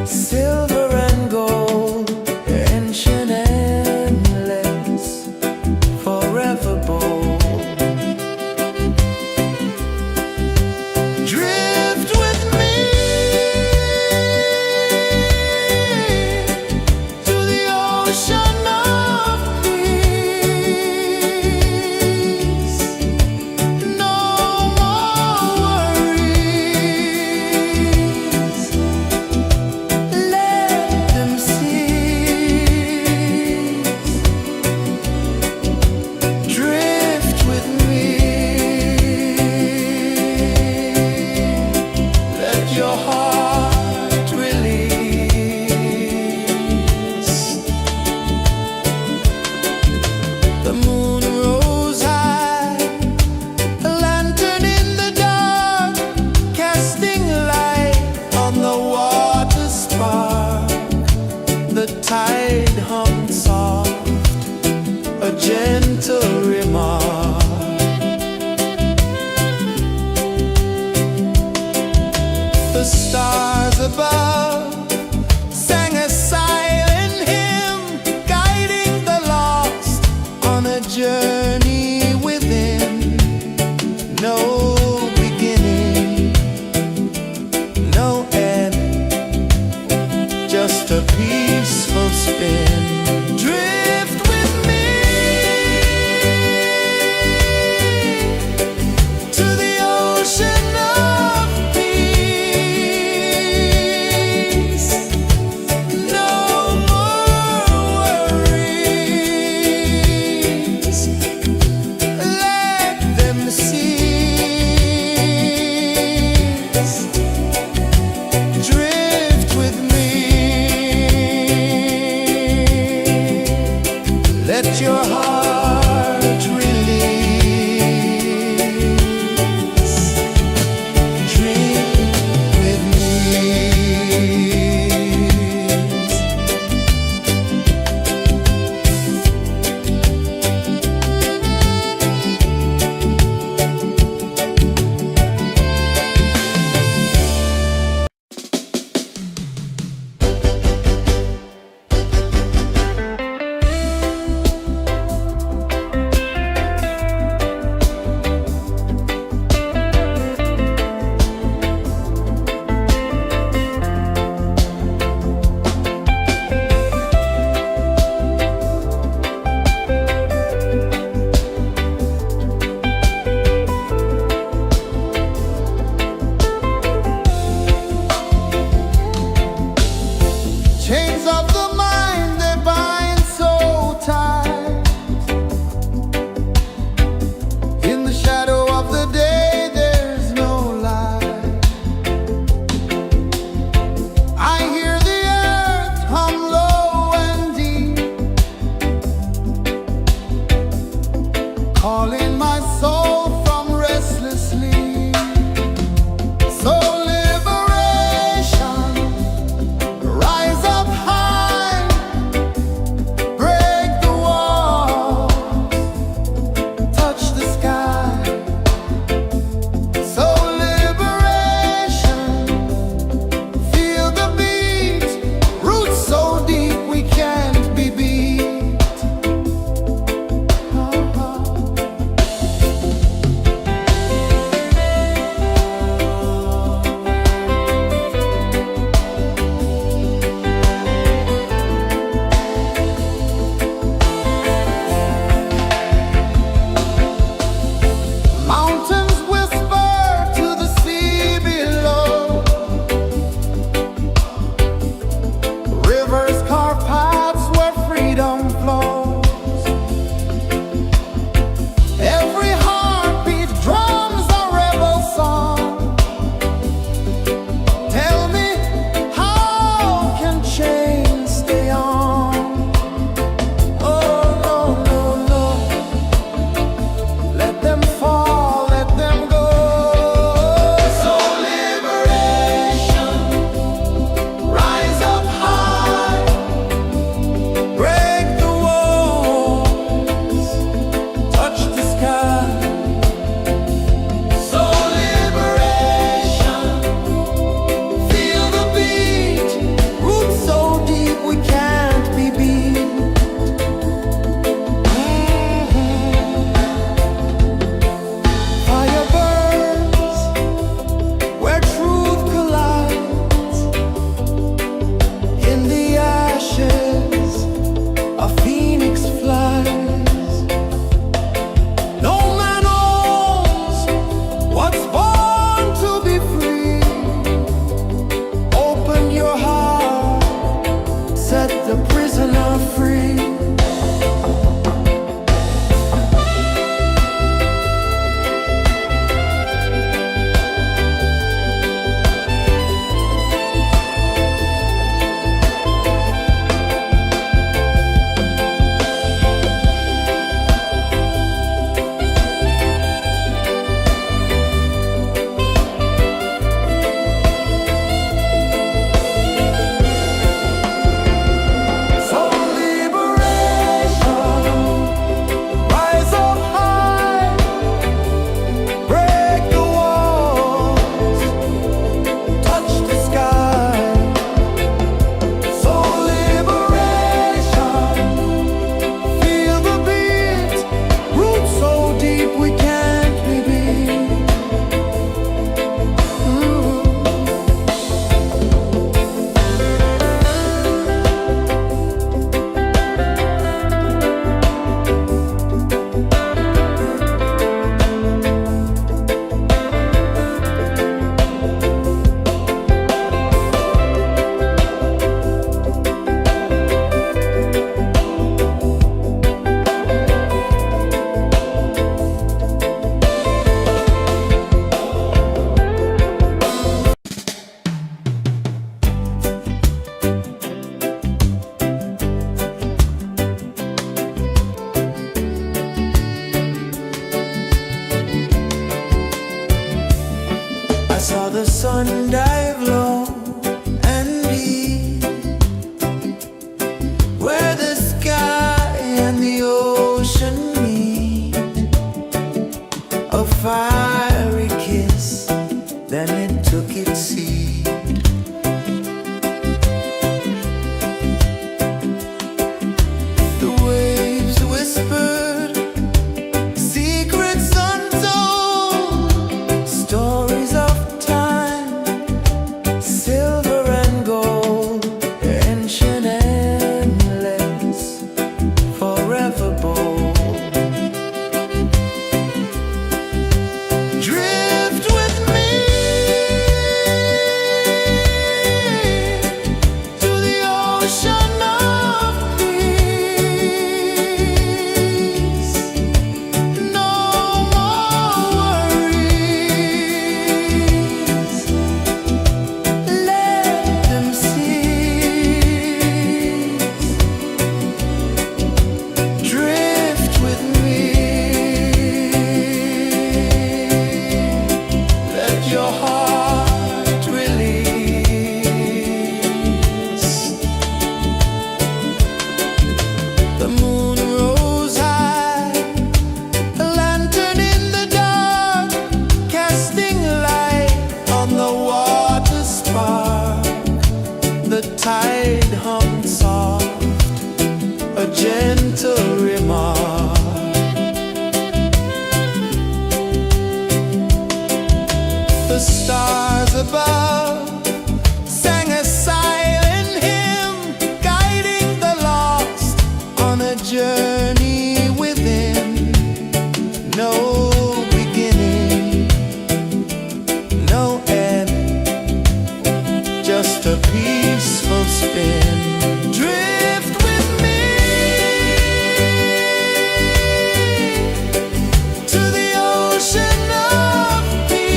silver and gold, ancient, endless, forever bold. Drift with me to the ocean of peace. No more worries, let them cease. Drift with me, let your heart release. The moon rose high, a lantern in the dark, casting light on the water spark. The tide hummed soft, a gentle remark. The stars above sang a silent hymn, guiding the lost on a journey within. No beginning, no end, just a peaceful spin. Drift with me to the ocean of peace. sun dive low and deep, where the sky and the ocean meet, a fiery kiss, then it took its seed. The waves whispered secrets untold, stories of time, silver and gold, ancient, endless, forever bold. Drift with me to the ocean of peace. No more worries, let them cease. Drift with me, let your heart release. The moon rose high, a lantern in the dark, casting light on the water spark. The tide hummed soft, a gentle remark. The stars above sang a silent hymn, guiding the lost on a journey within. No beginning, no end, just a peaceful spin. Drift with me to the ocean of peace.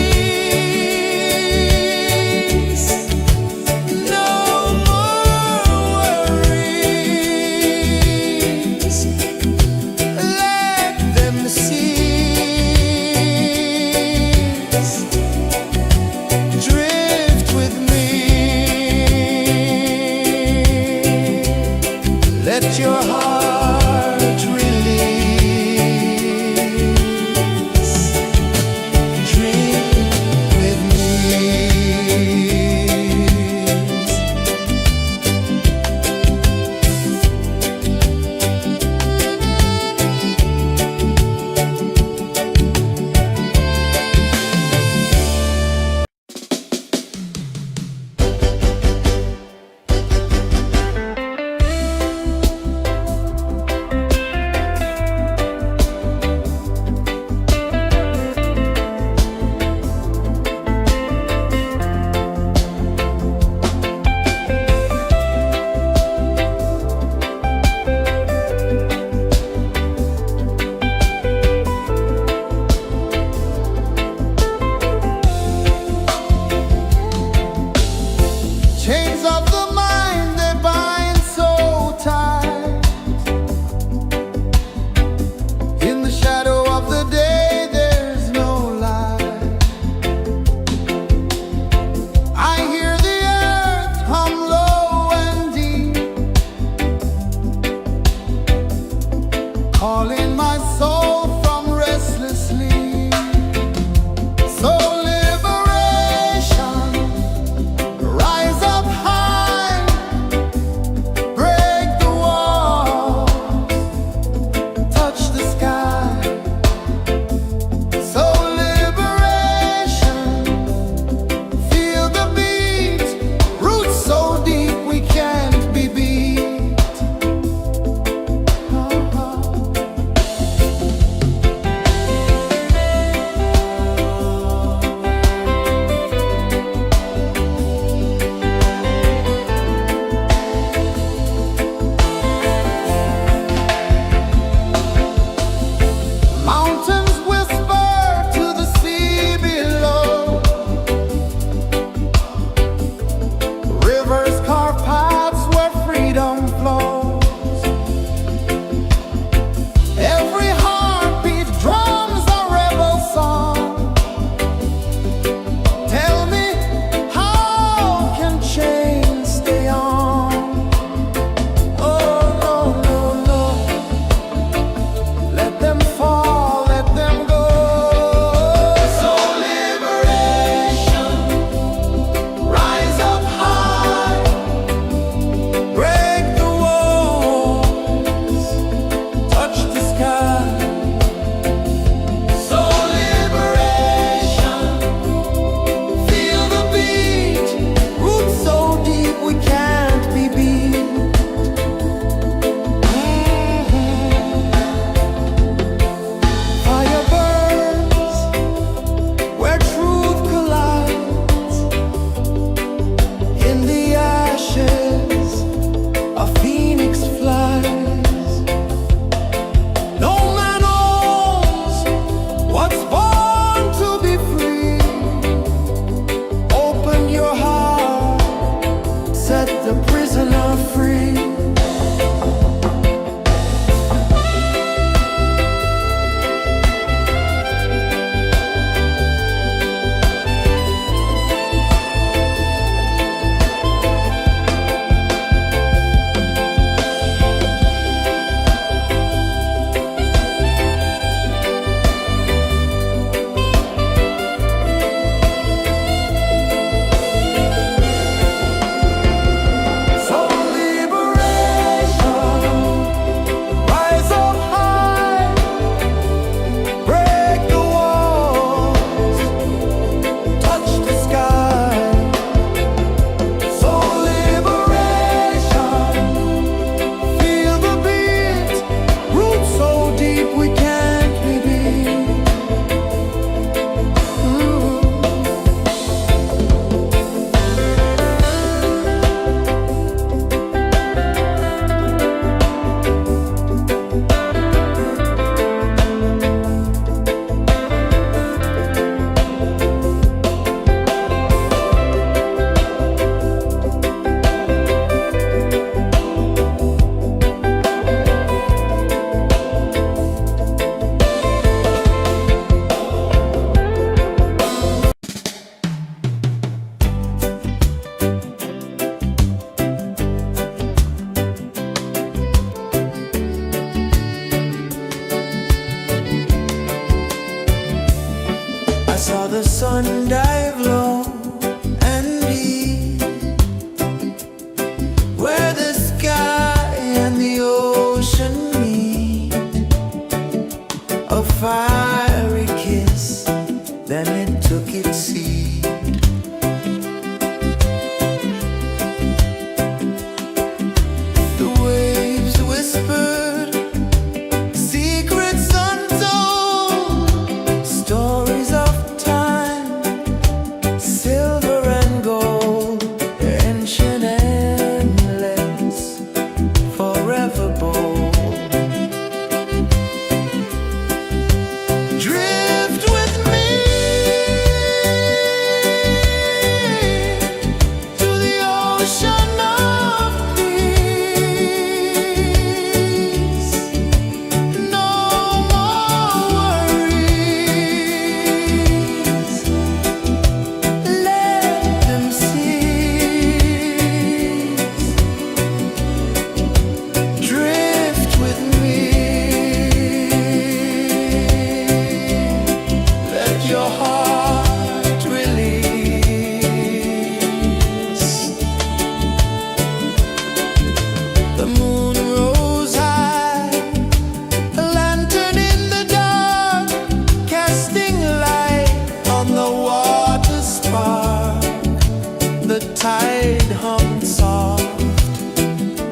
the tide hummed soft,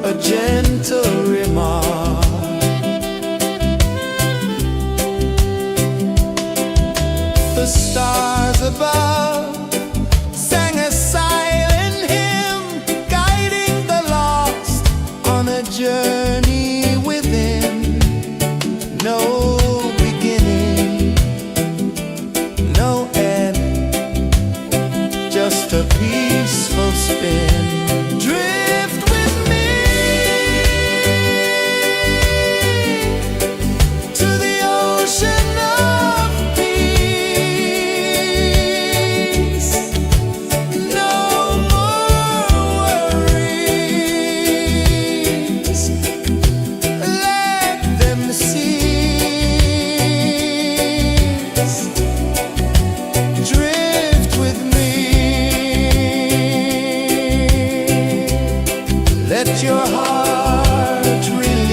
a gentle remark. The stars above sang a silent hymn, guiding the lost on a journey within. No beginning, no end, just a peaceful spin. Drift with me to the ocean of peace. No more worries, let them cease. Drift with me, let your heart release.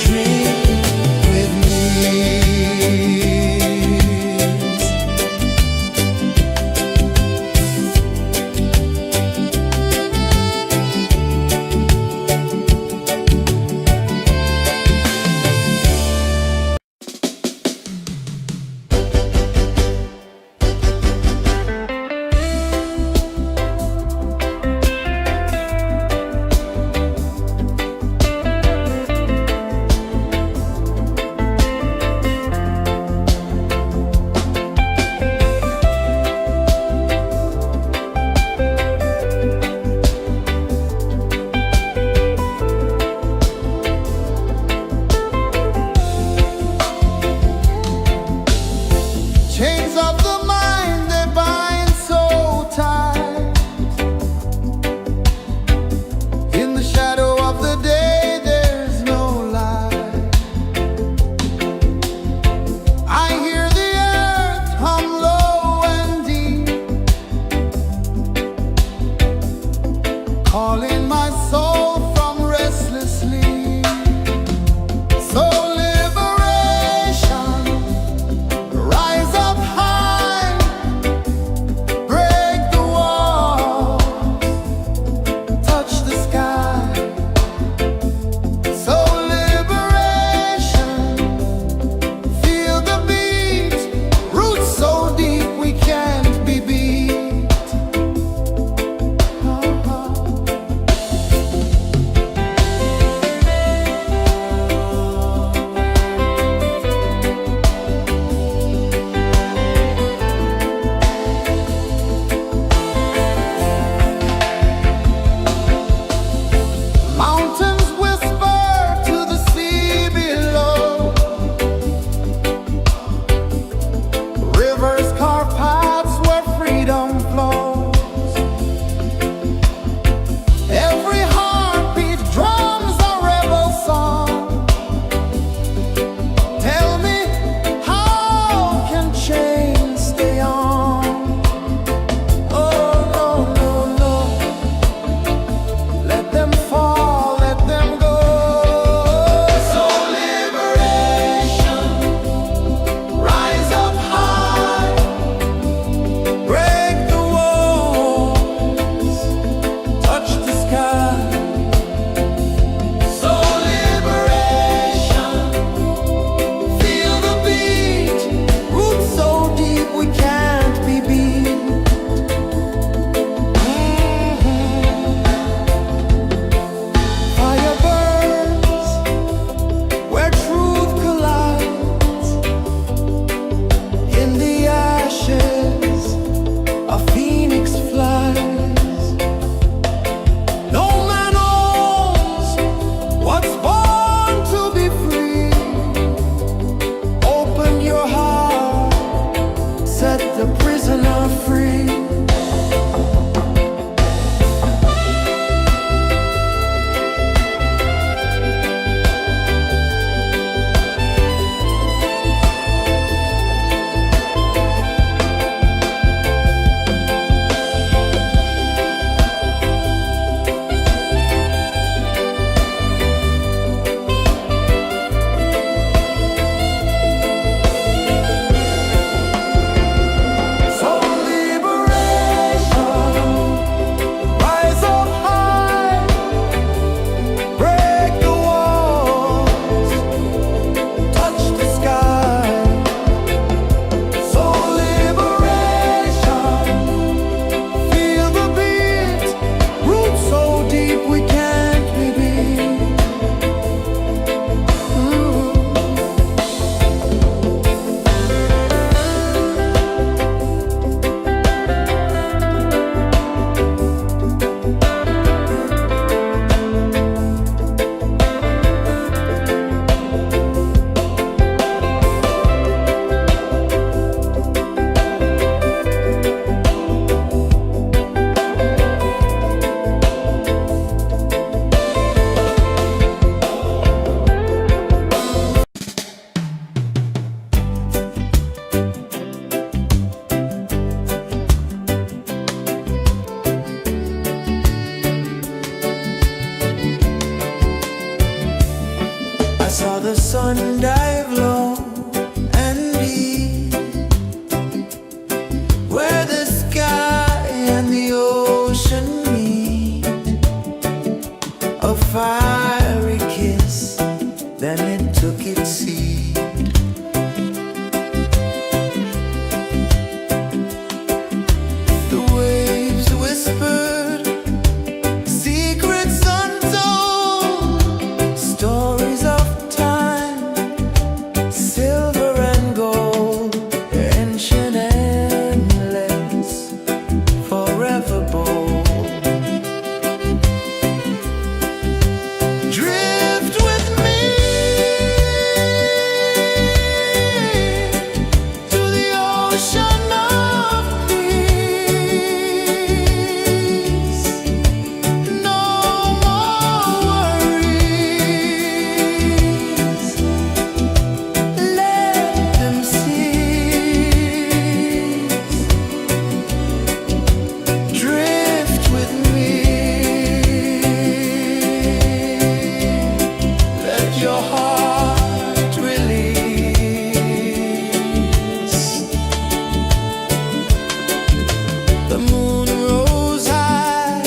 Dream with me. Chains of the mind, they bind so tight. In the shadow of the day, there's no light. I hear the earth hum low and deep, calling my soul from restless sleep. So liberation, rise up high, The moon rose high,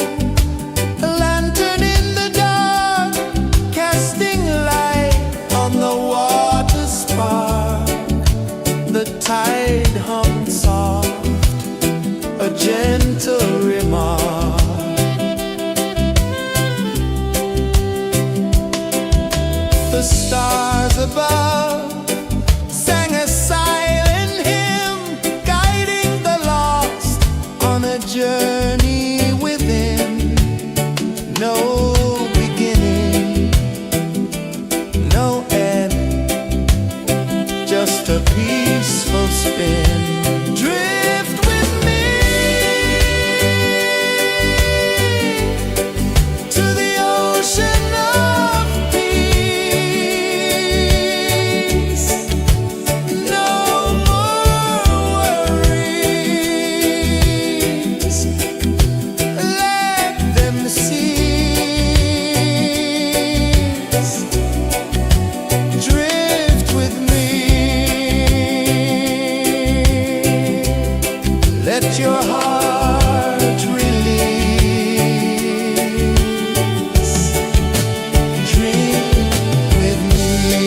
a lantern in the dark, casting light on the water spark. The tide hummed soft, a gentle remark. The stars above sang a silent hymn, guiding the lost on a journey within. No beginning, no end, just a peaceful spin. Drift with me to the ocean of peace. No more worries, let them cease. Drift with me, let your heart release. Dream with me.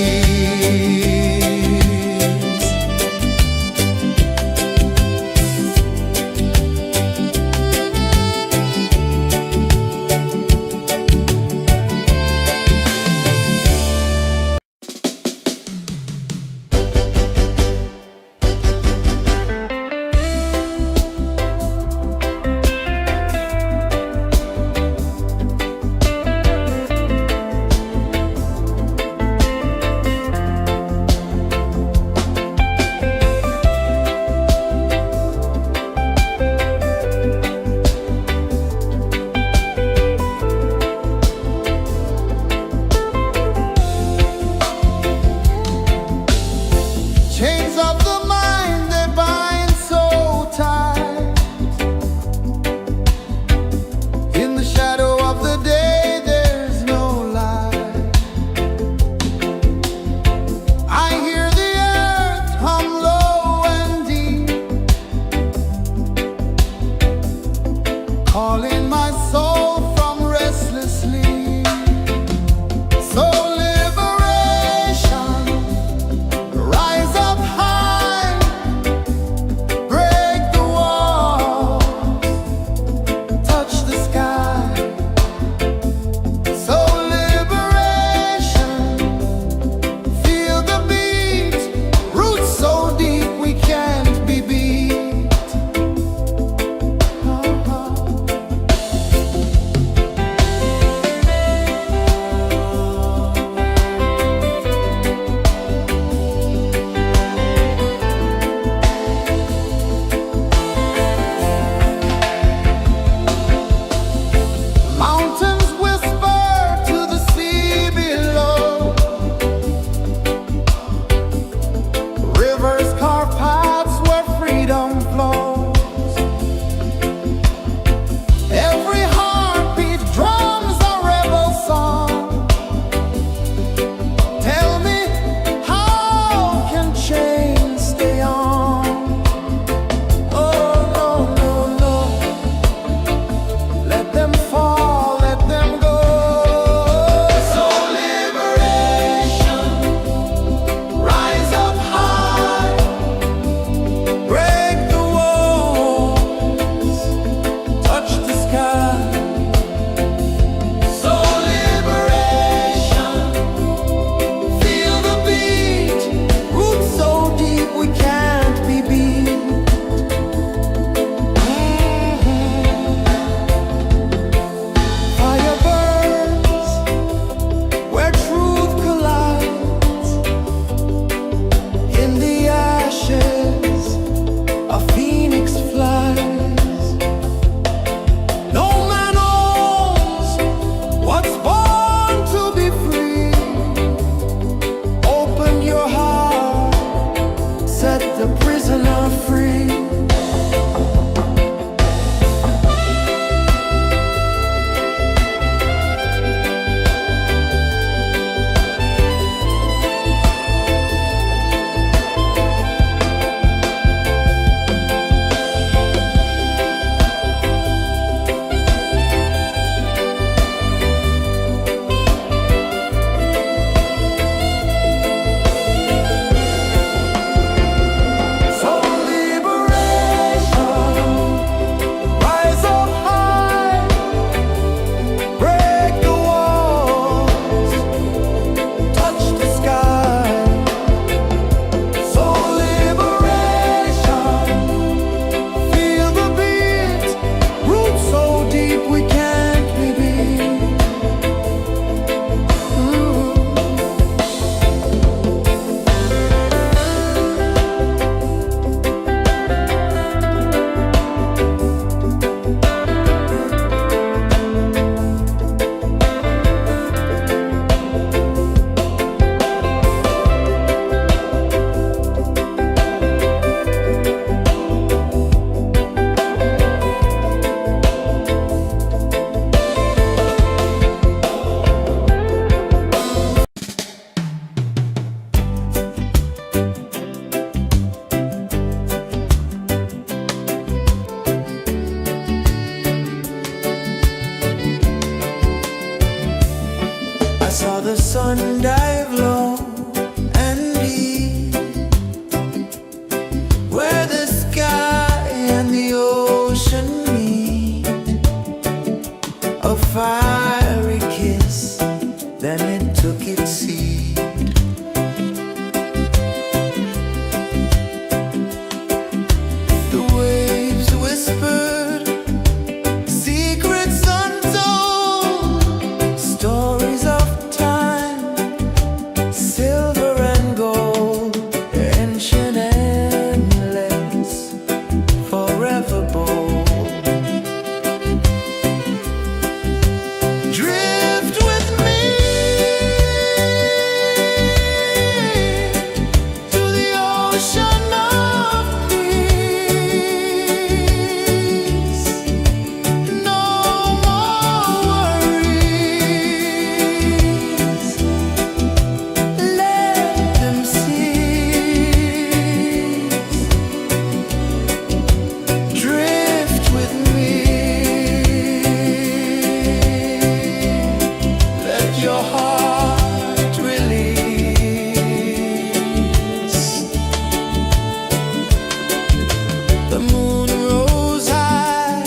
The moon rose high,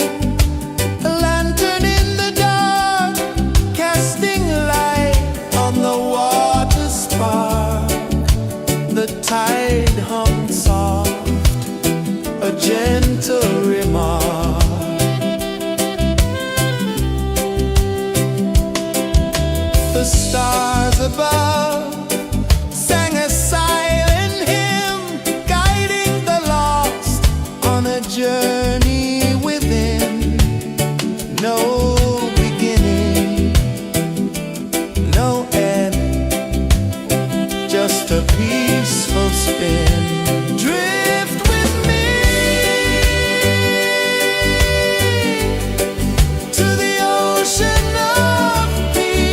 a lantern in the dark, casting light on the water spark. The tide hummed soft, a gentle remark. The stars above sang a silent hymn, guiding the lost on a journey within. No beginning, no end, just a peaceful spin. Drift with me to the ocean of peace.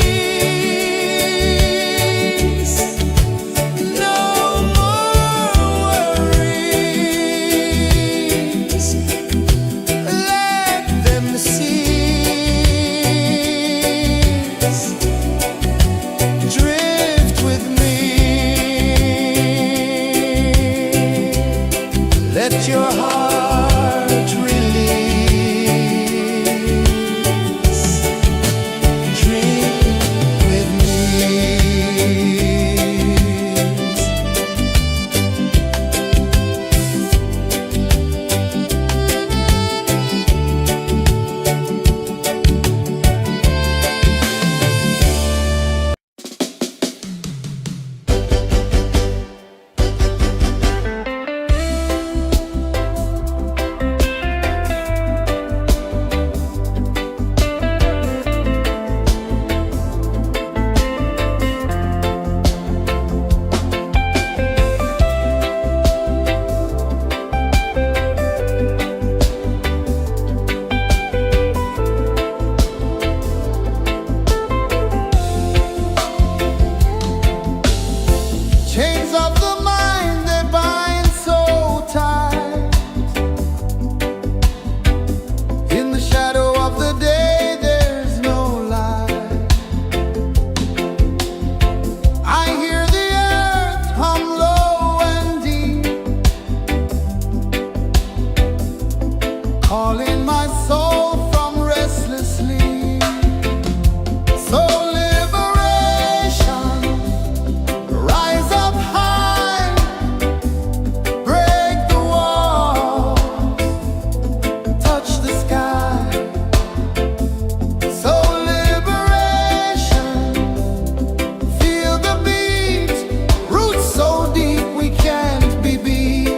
No more worries, let them cease. Drift with me, let your heart release. Dream with me. Chains of the mind, they bind so tight. In the shadow of the day, there's no light. I hear the earth hum low and deep, calling my soul from restless sleep. So liberation, rise up high, break the walls, touch the sky. So liberation, feel the beat, roots so deep we can't be beat.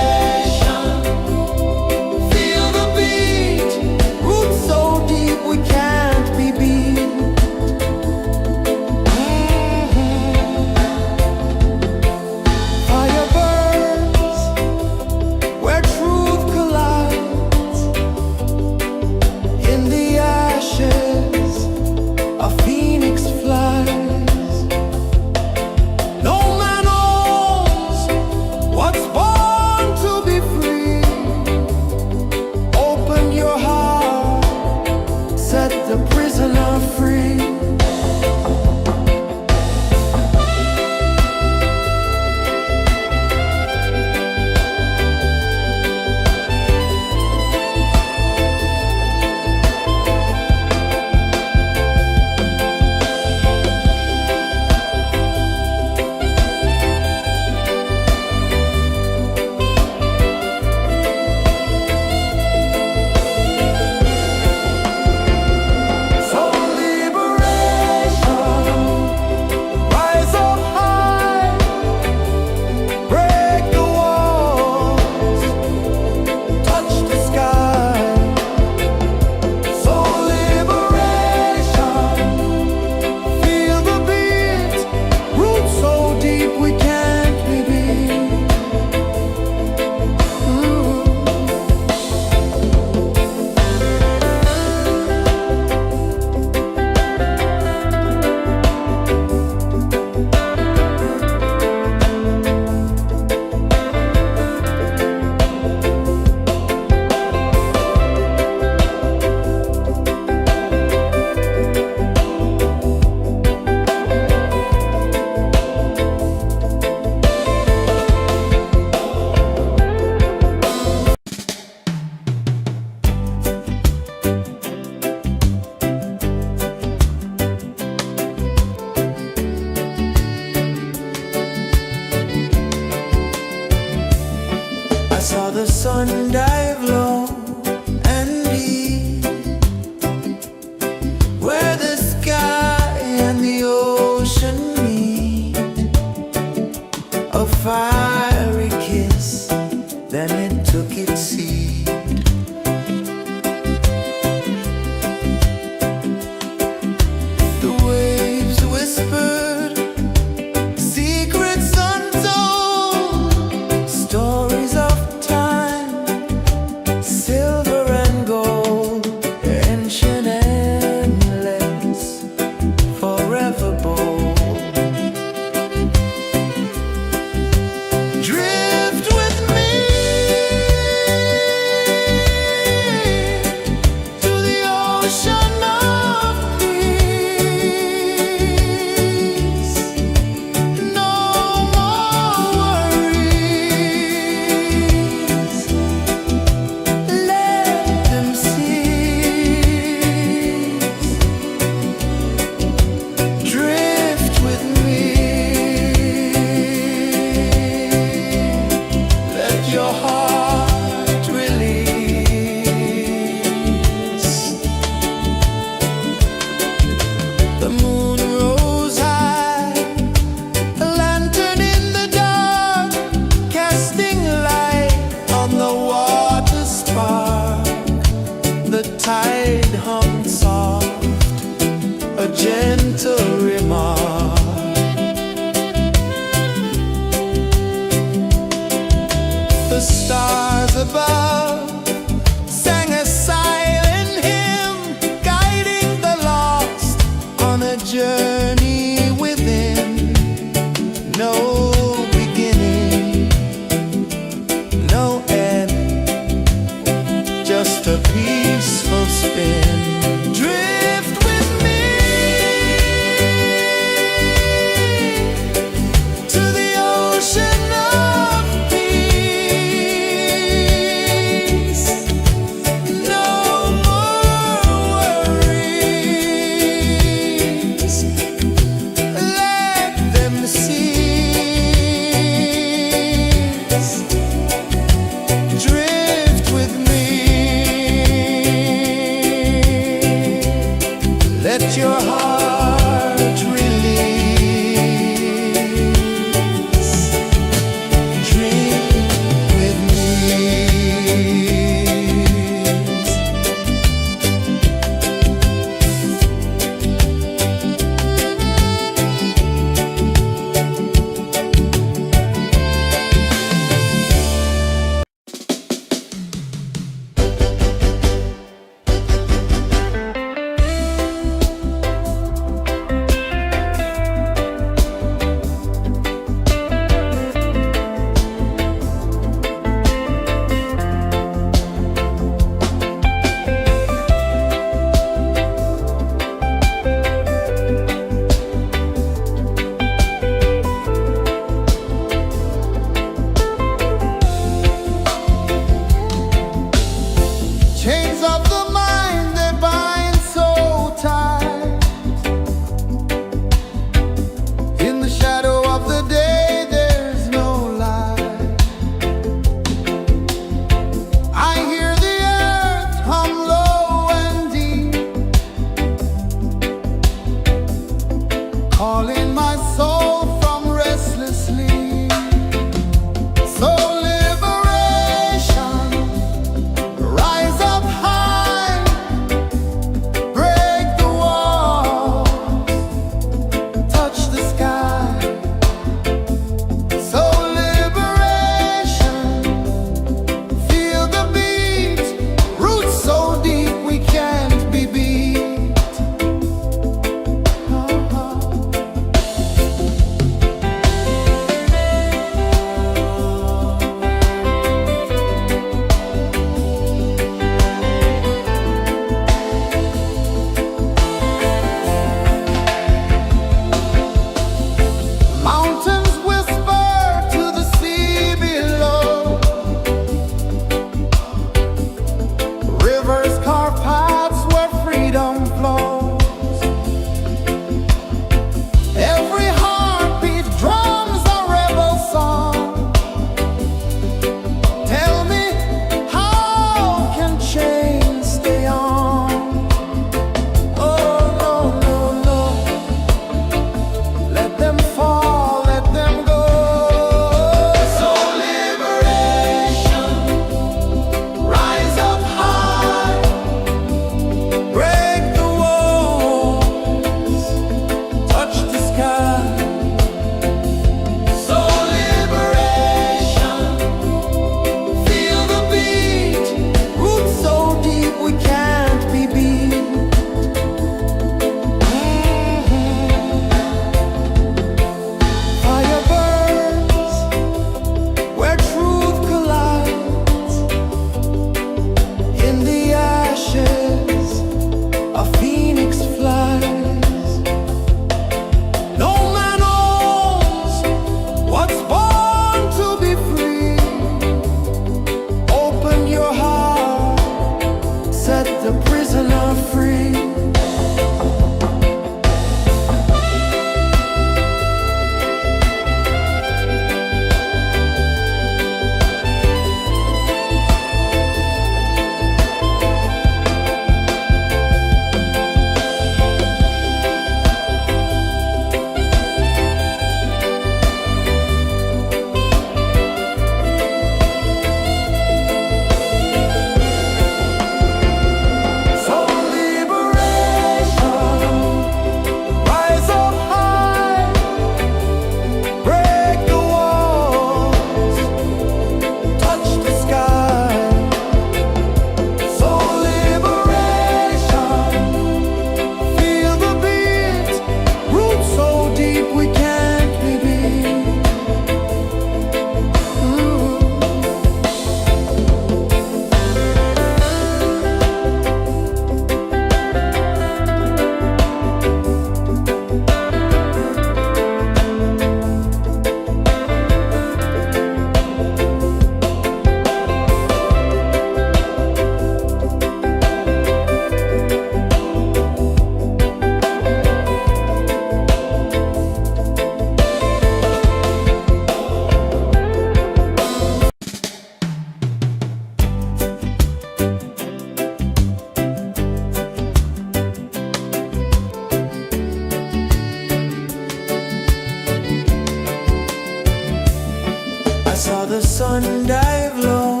sun dive low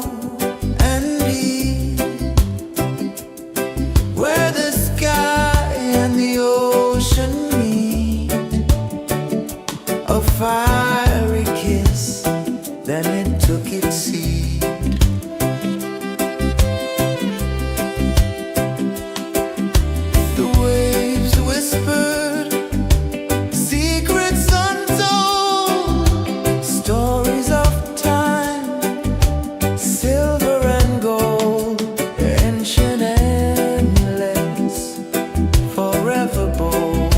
and deep, where the sky and the ocean meet, a fiery kiss, then it took its seat. The waves whispered secrets untold, stories of time, silver and gold, ancient endless, forever bold.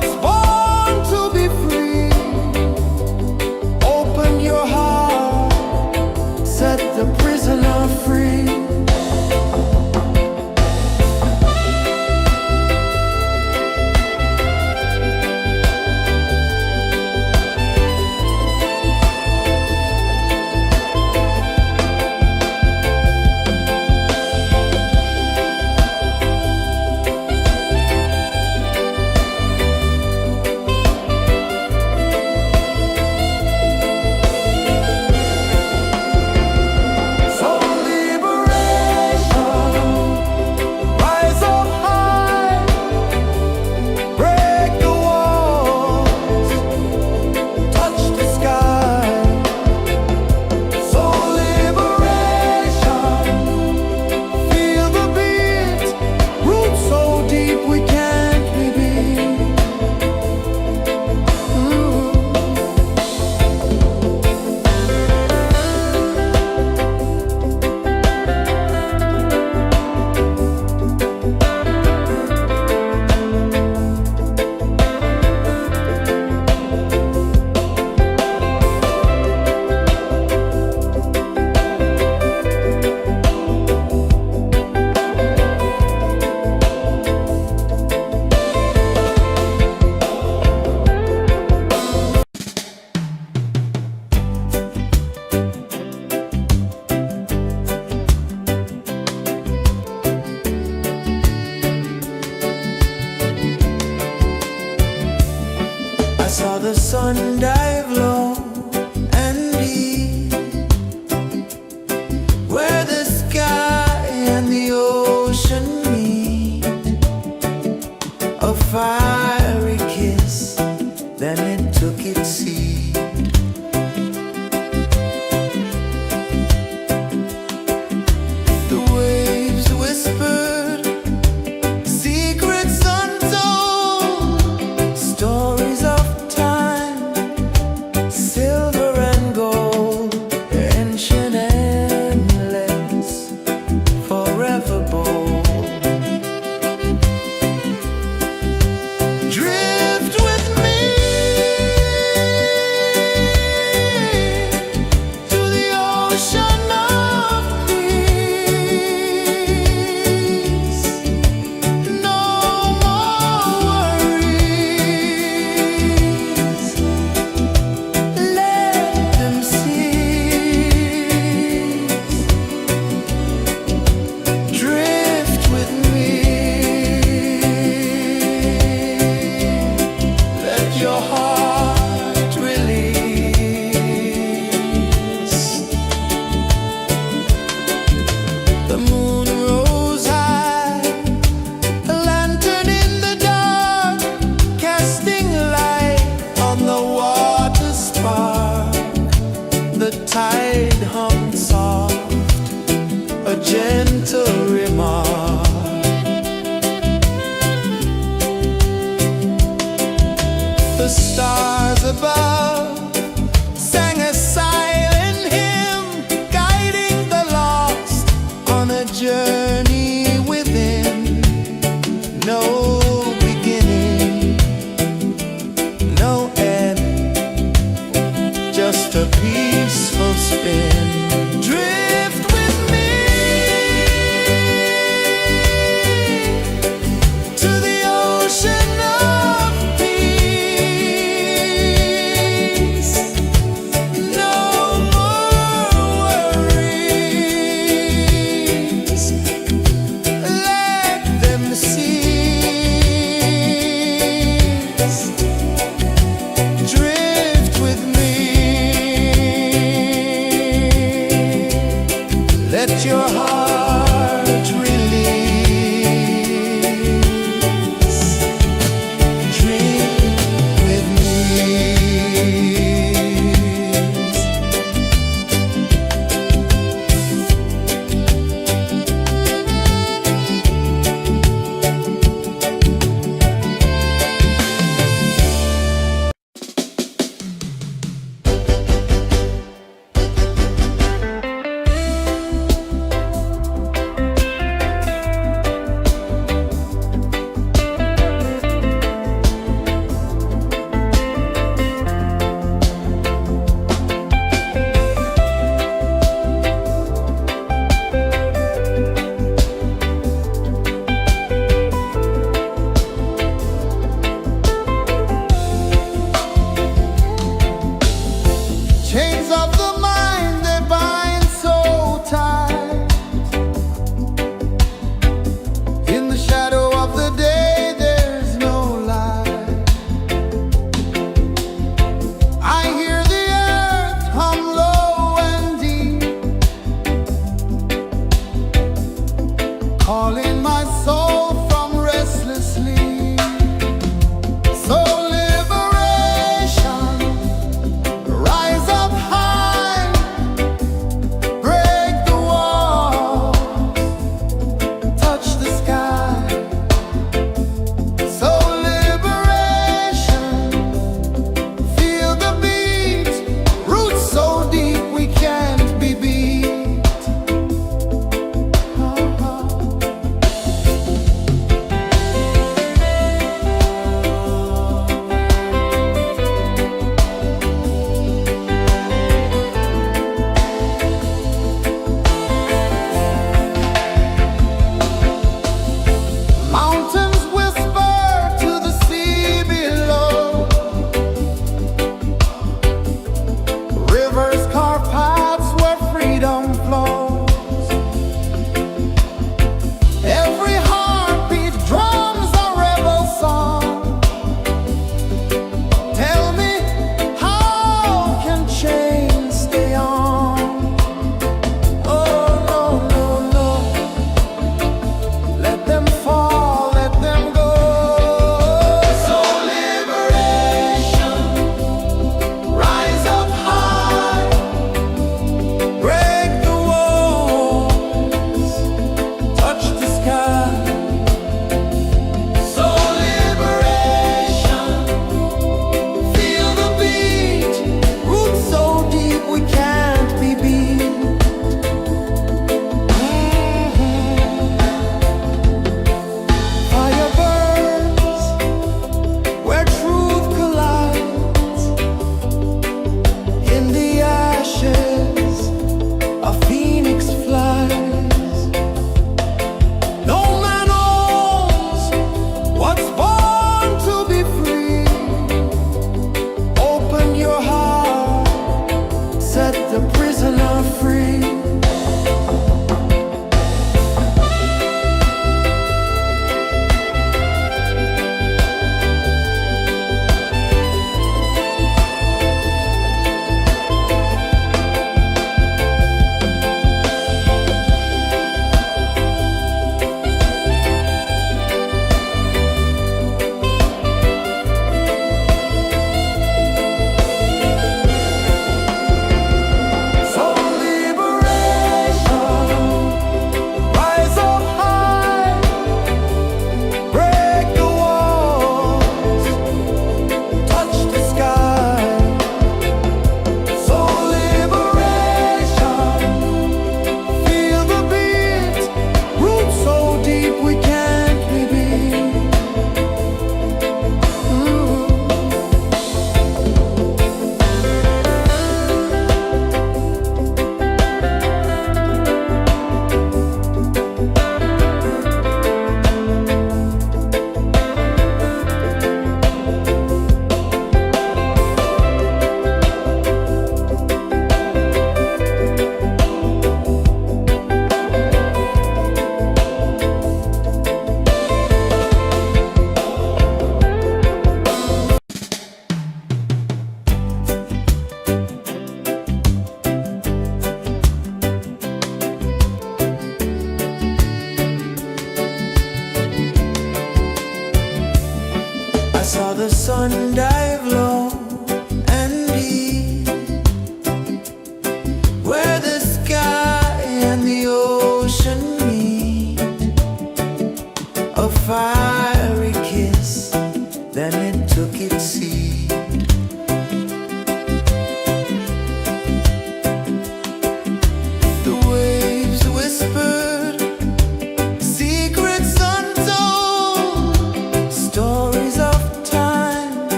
was born to be free. Open your heart, set the prisoner free. I saw the sun dive low and deep, where the sky and the ocean meet. A fiery kiss, then it took its seat. The waves whispered secrets untold, stories of time, silver and gold, ancient, endless, forever bold. Drift with me to the ocean of peace. No more worries, let them cease. Drift with me, let your heart release. The moon rose high, a lantern in the dark, casting light on the water spark. The tide hummed soft, a gentle remark. The stars above sang a silent hymn, guiding the lost on a journey within. No beginning, no end, just a peaceful spin. Drift with me to the ocean of peace. No more worries, let them cease. Drift with me.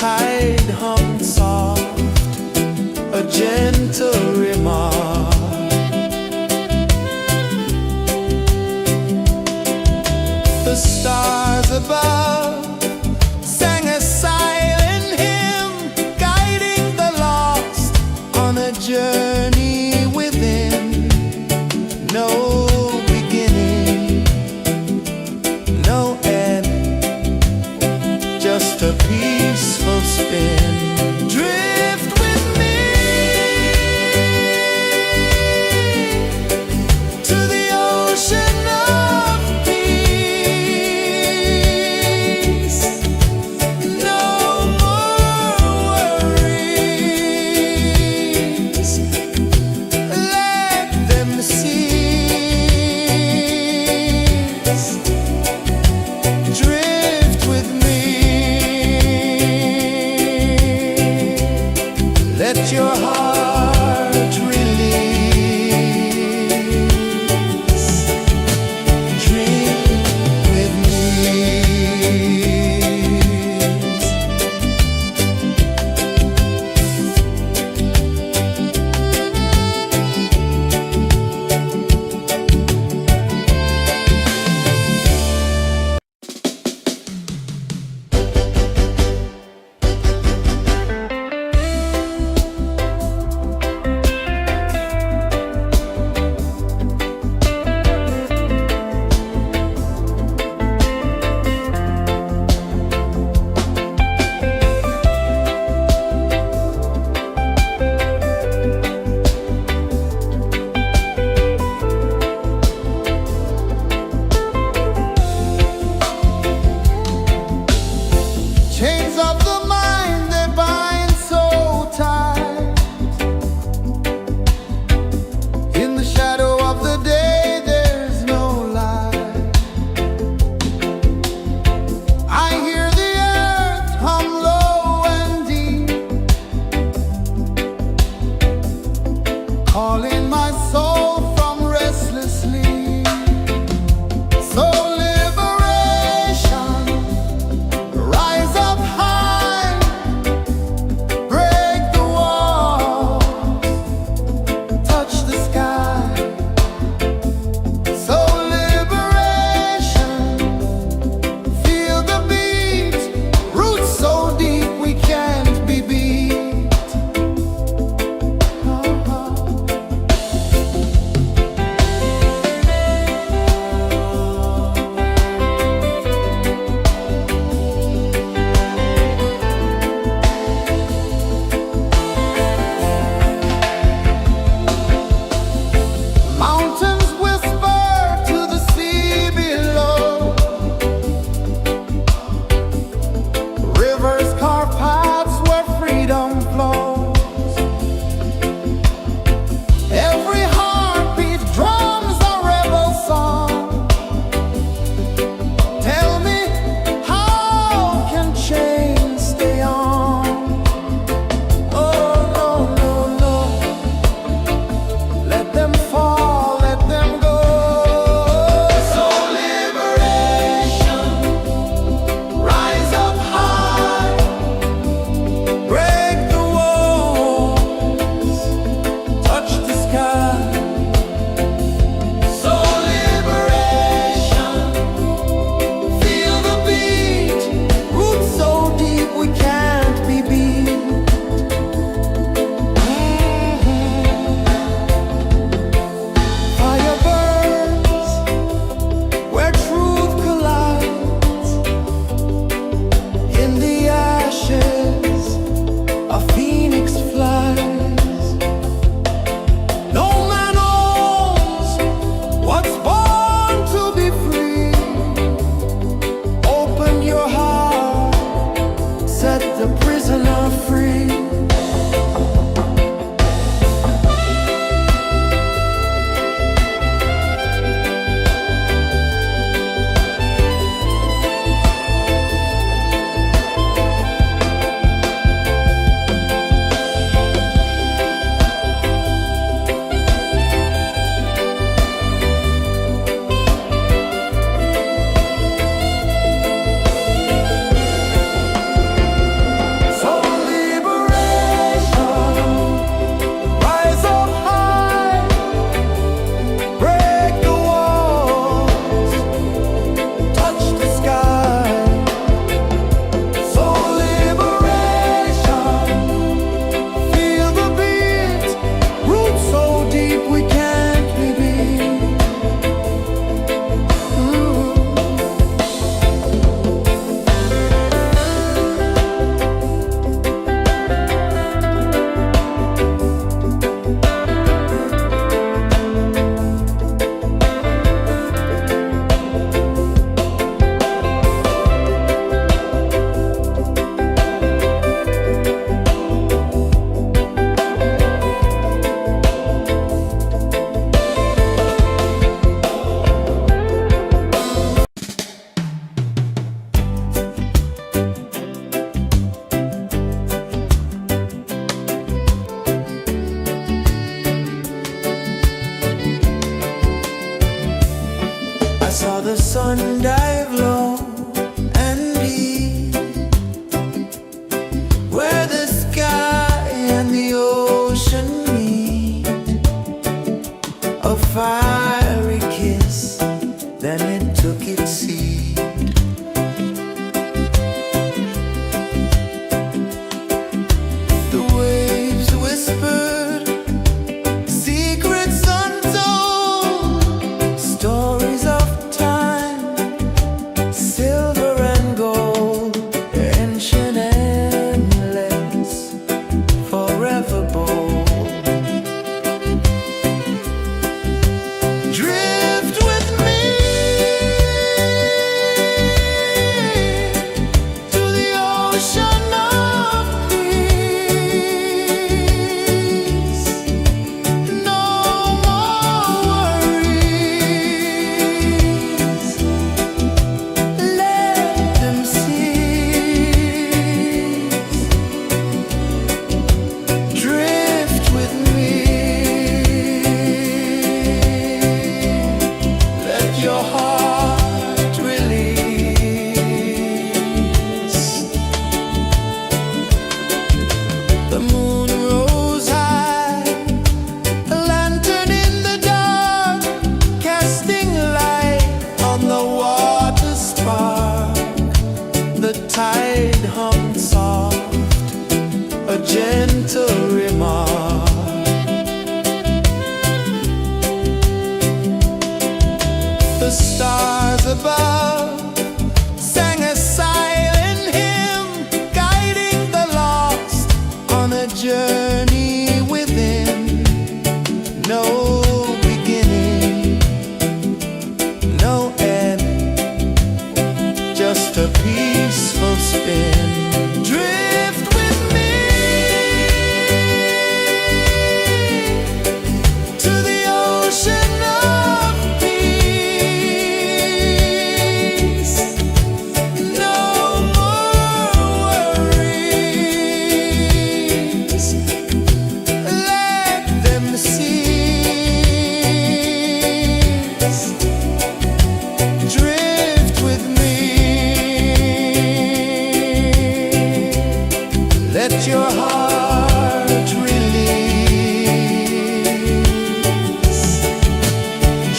tide hummed soft, a gentle remark. The stars above sang a silent hymn, guiding the lost on a journey within. No beginning, no end, just a peaceful spin. Drift with me to the ocean of peace. No more worries, let them cease. Drift with me. tide hung soft, a gentle remark. The stars above sang a silent hymn, guiding the lost on a journey within. No beginning, no end, just a peaceful spin. Drift with me to the ocean of peace. No more worries, let them cease. Drift with me, let your heart release.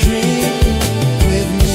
Dream with me.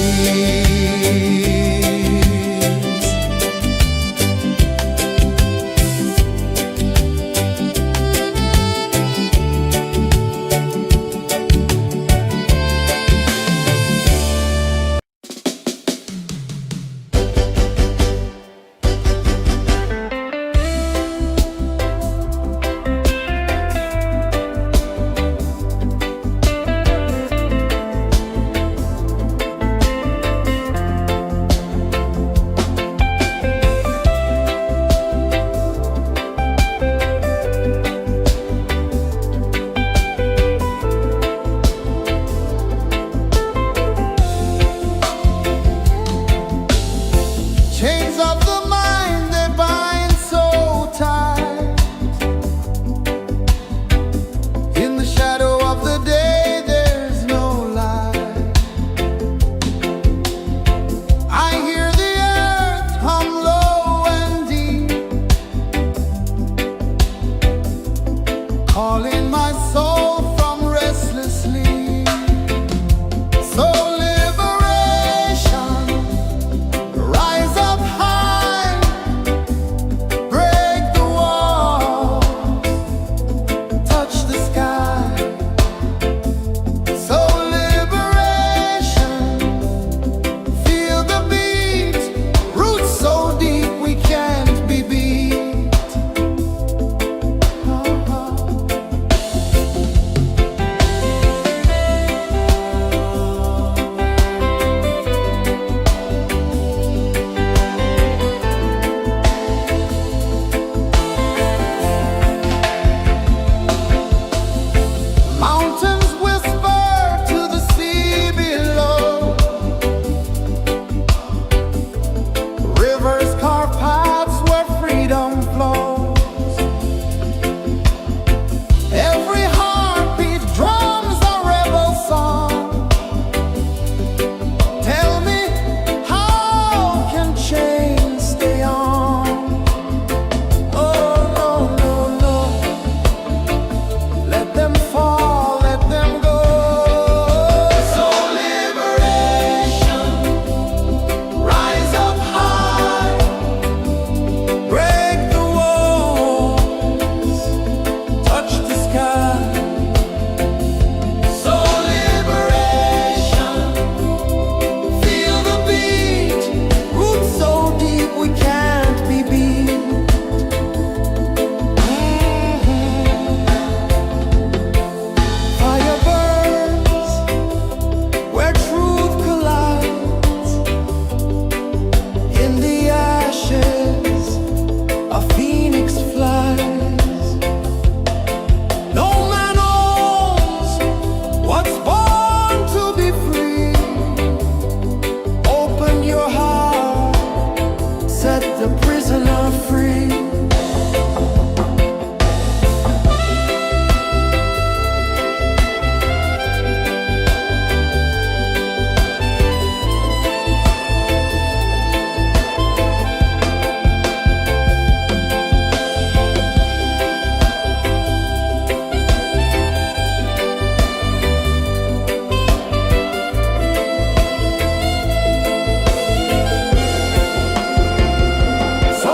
Chains of the mind, they bind so tight. In the shadow of the day, there's no light. I hear the earth hum low and deep, calling my soul from restless sleep. So liberation, rise up high, break the walls, touch the sky. So liberation, feel the beat, roots so deep we can't be beat. Mountains whisper to the sea below, rivers carve paths where freedom flows. Every heartbeat drums a rebel song. Tell me, how can chains stay on? Oh no, no, no, let them fall, let them go. So liberation, rise up high, break the walls, touch the sky. So liberation, feel the beat, roots so deep we can't be beat. Fire burns where truth collides. In the ashes, a phoenix flies. No man owns what's born to be free. Open your heart, set the prisoner free. So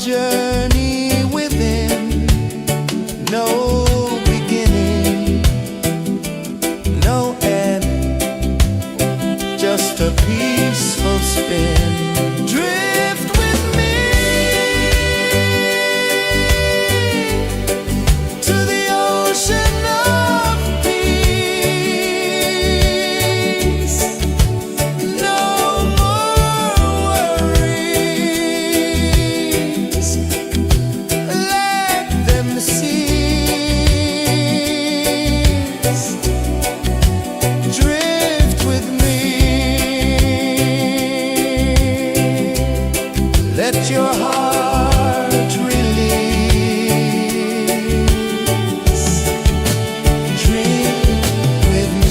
journey within, no beginning, no end, just a peaceful spin. Drift with me to the ocean of peace. No more worries, let them cease. Drift with me, let your heart release. Dream with me.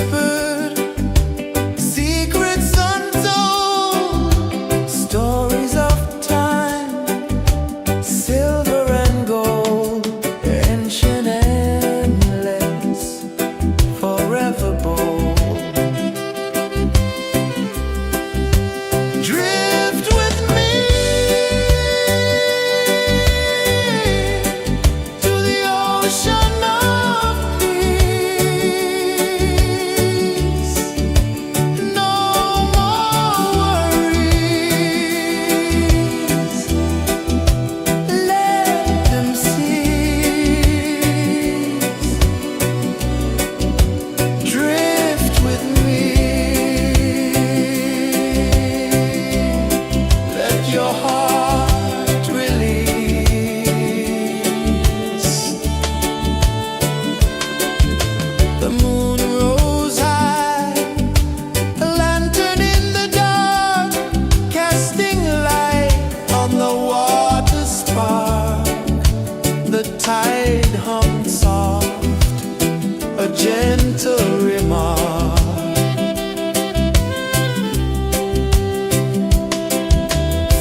whispered, secrets untold, stories of time, silver and gold, ancient, endless, forever bold. Drift with me to the ocean of peace. No more worries. Let them cease. Drift with me. Let your heart release. The moon rose high, a lantern in the dark, casting light on the water spark. The tide hummed soft, a gentle remark.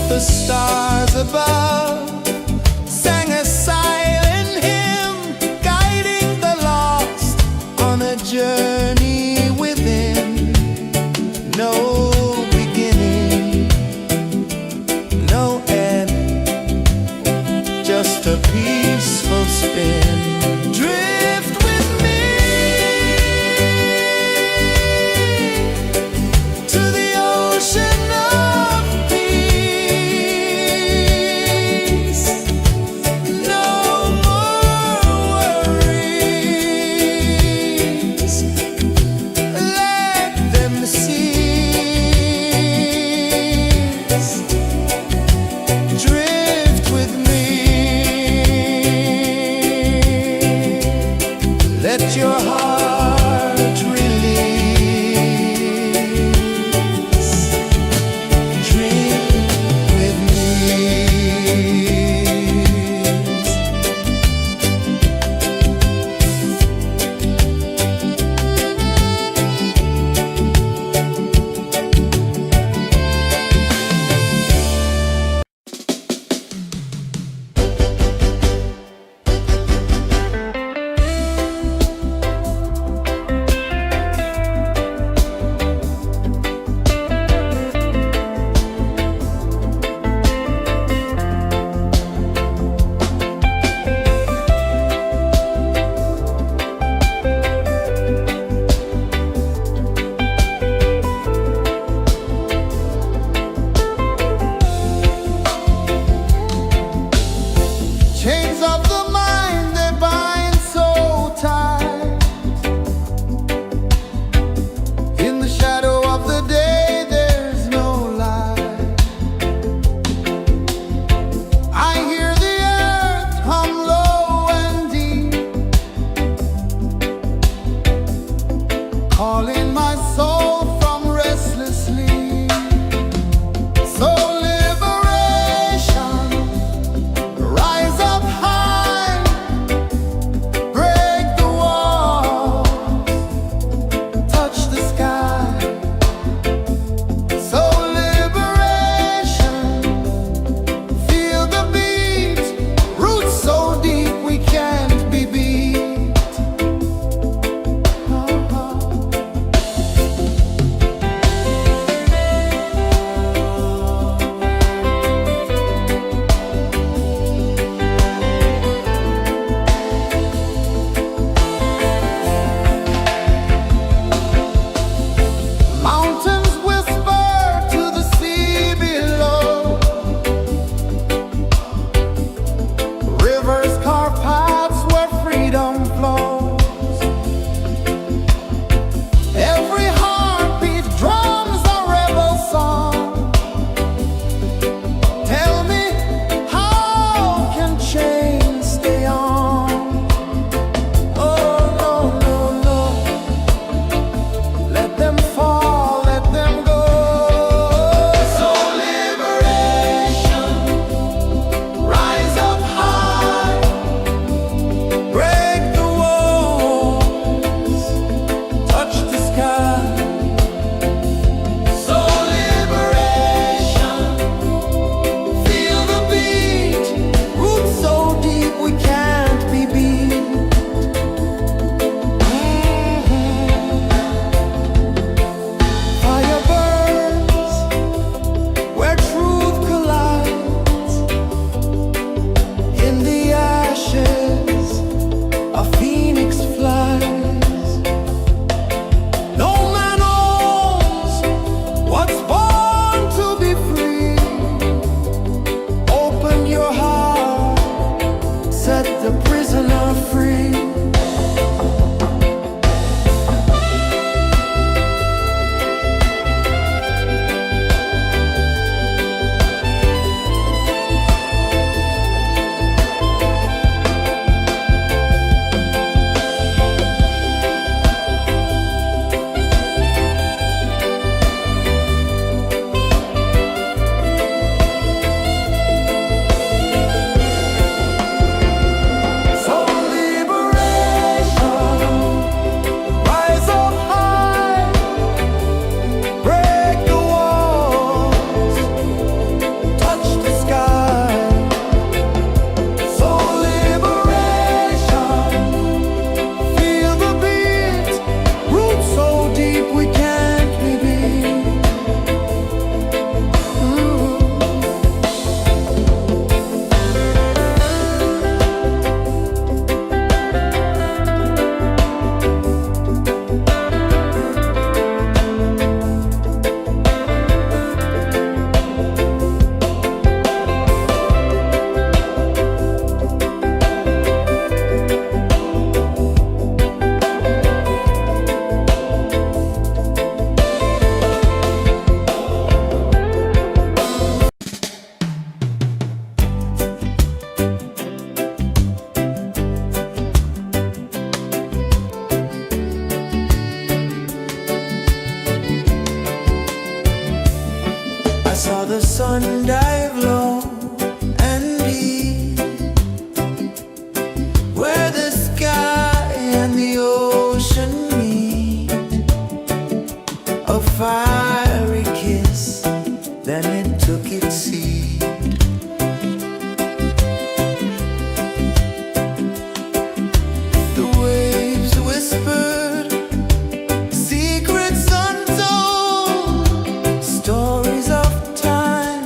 The stars above sang a silent hymn, guiding the lost on a journey within. No beginning, no end, just a peaceful spin. Drift with me to the ocean of peace. No more worries. Let them cease. Drift with me. Let your heart release. Drift with me. Chains of the mind, they bind so tight. In the shadow of the day, there's no light. I hear the earth hum low and deep, calling my soul from restless sleep. So liberation, rise up high, break the walls, touch the sky. So liberation, feel the beat, roots so deep we can't be beat. sun dive low and deep, where the sky and the ocean meet, a fiery kiss, then it took its seat. The waves whispered secrets untold, stories of time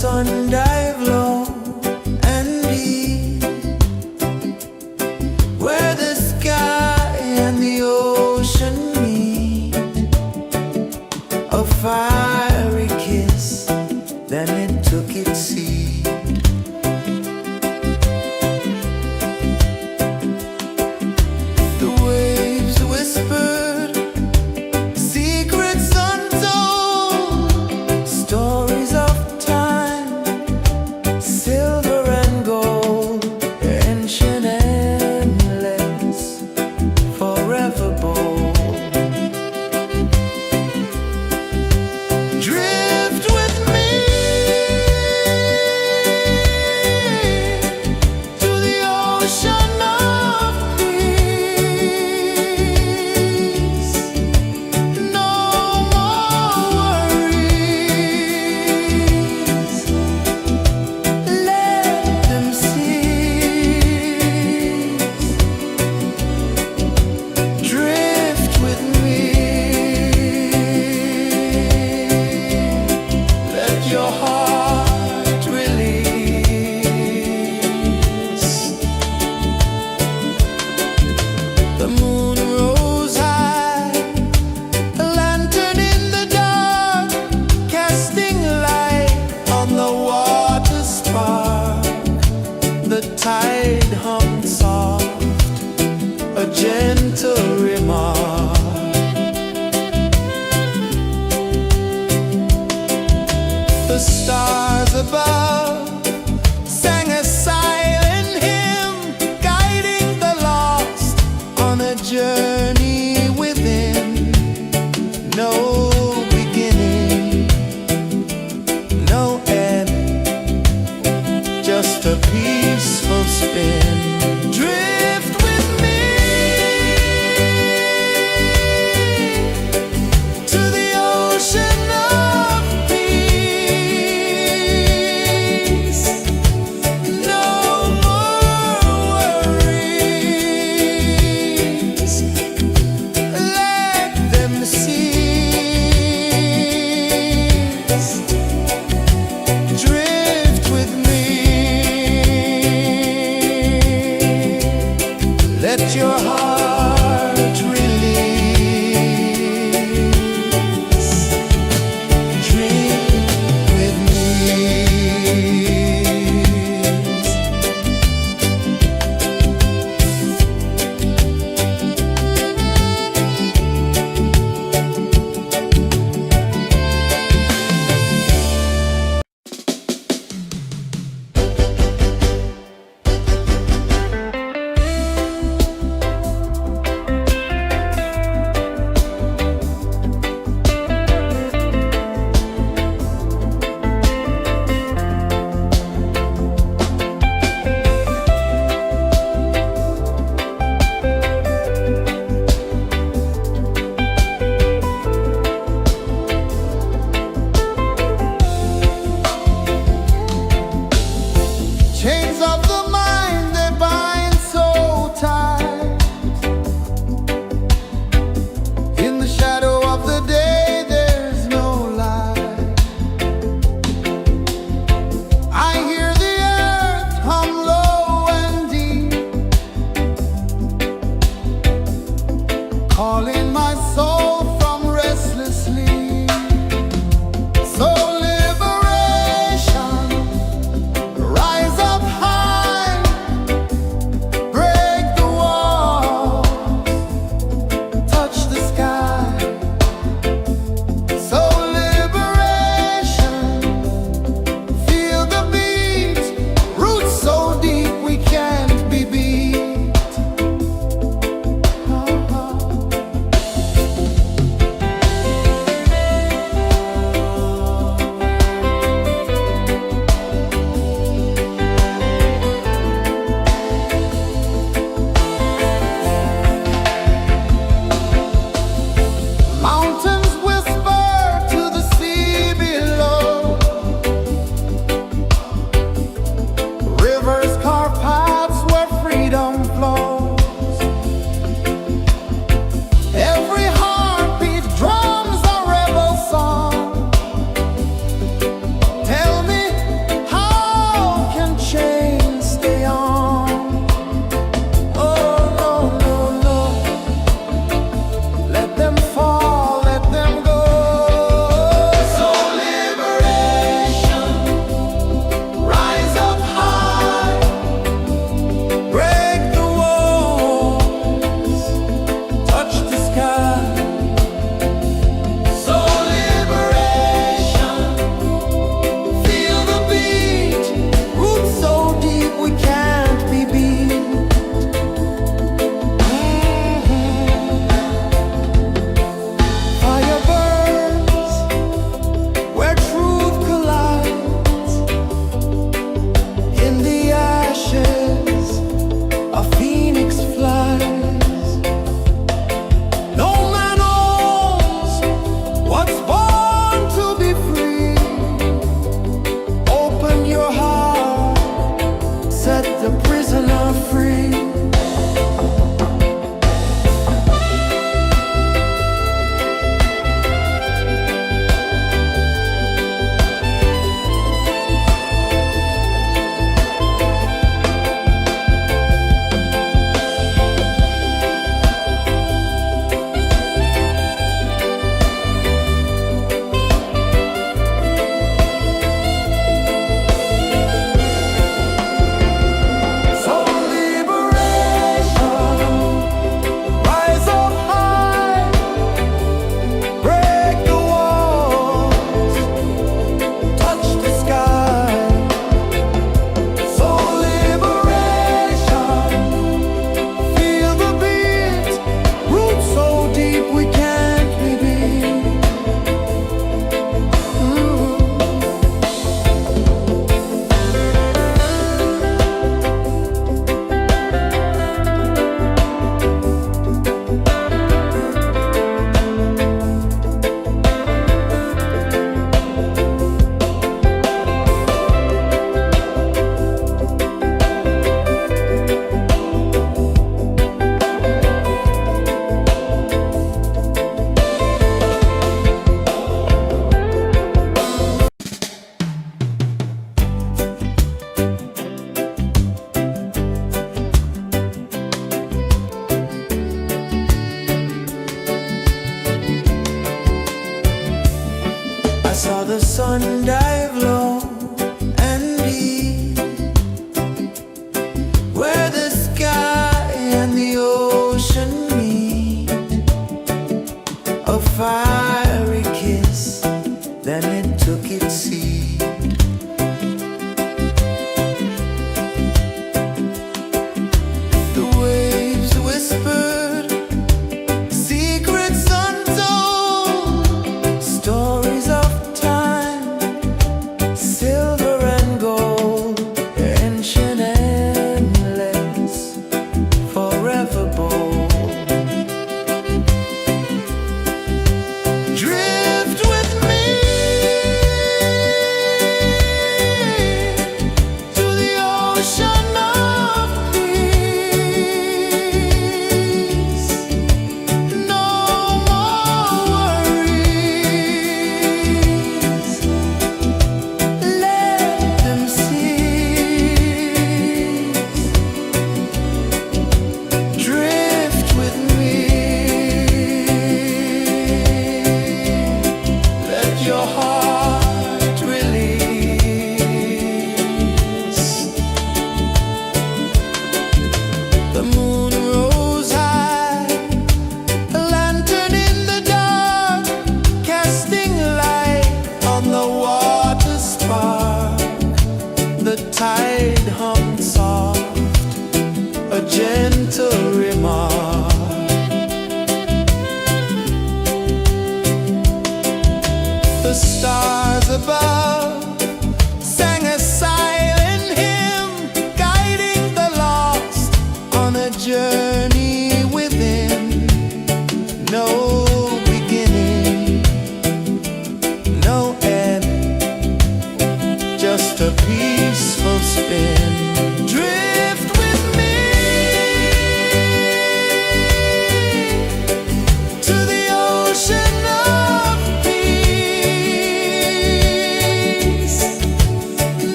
sun dive low and deep, where the sky and the ocean meet. A fiery kiss, then it took its seat. The waves whispered secrets untold, stories of time, silver and gold, ancient, endless, forever bold. Drift with me to the ocean of peace. No more worries, let them cease. Drift with me, let your heart release. The moon rose high, a lantern in the dark, casting light on the water spark. The tide hummed soft, a gentle remark. The stars above sang a silent hymn, guiding the lost on a journey within. No beginning, no end, just a peaceful spin. Drift with me to the ocean of peace. saw the sun dive low and deep, where the sky and the ocean meet. A fiery kiss, then it took its seat. The waves whispered secrets untold, stories of time, silver and gold, ancient, endless, forever bold. Drift with me to the ocean of peace. No more worries, let them cease. Drift with me, let your heart release. The moon rose high, a lantern in the dark, casting light on the water spark. The tide hummed soft, a gentle remark. The stars above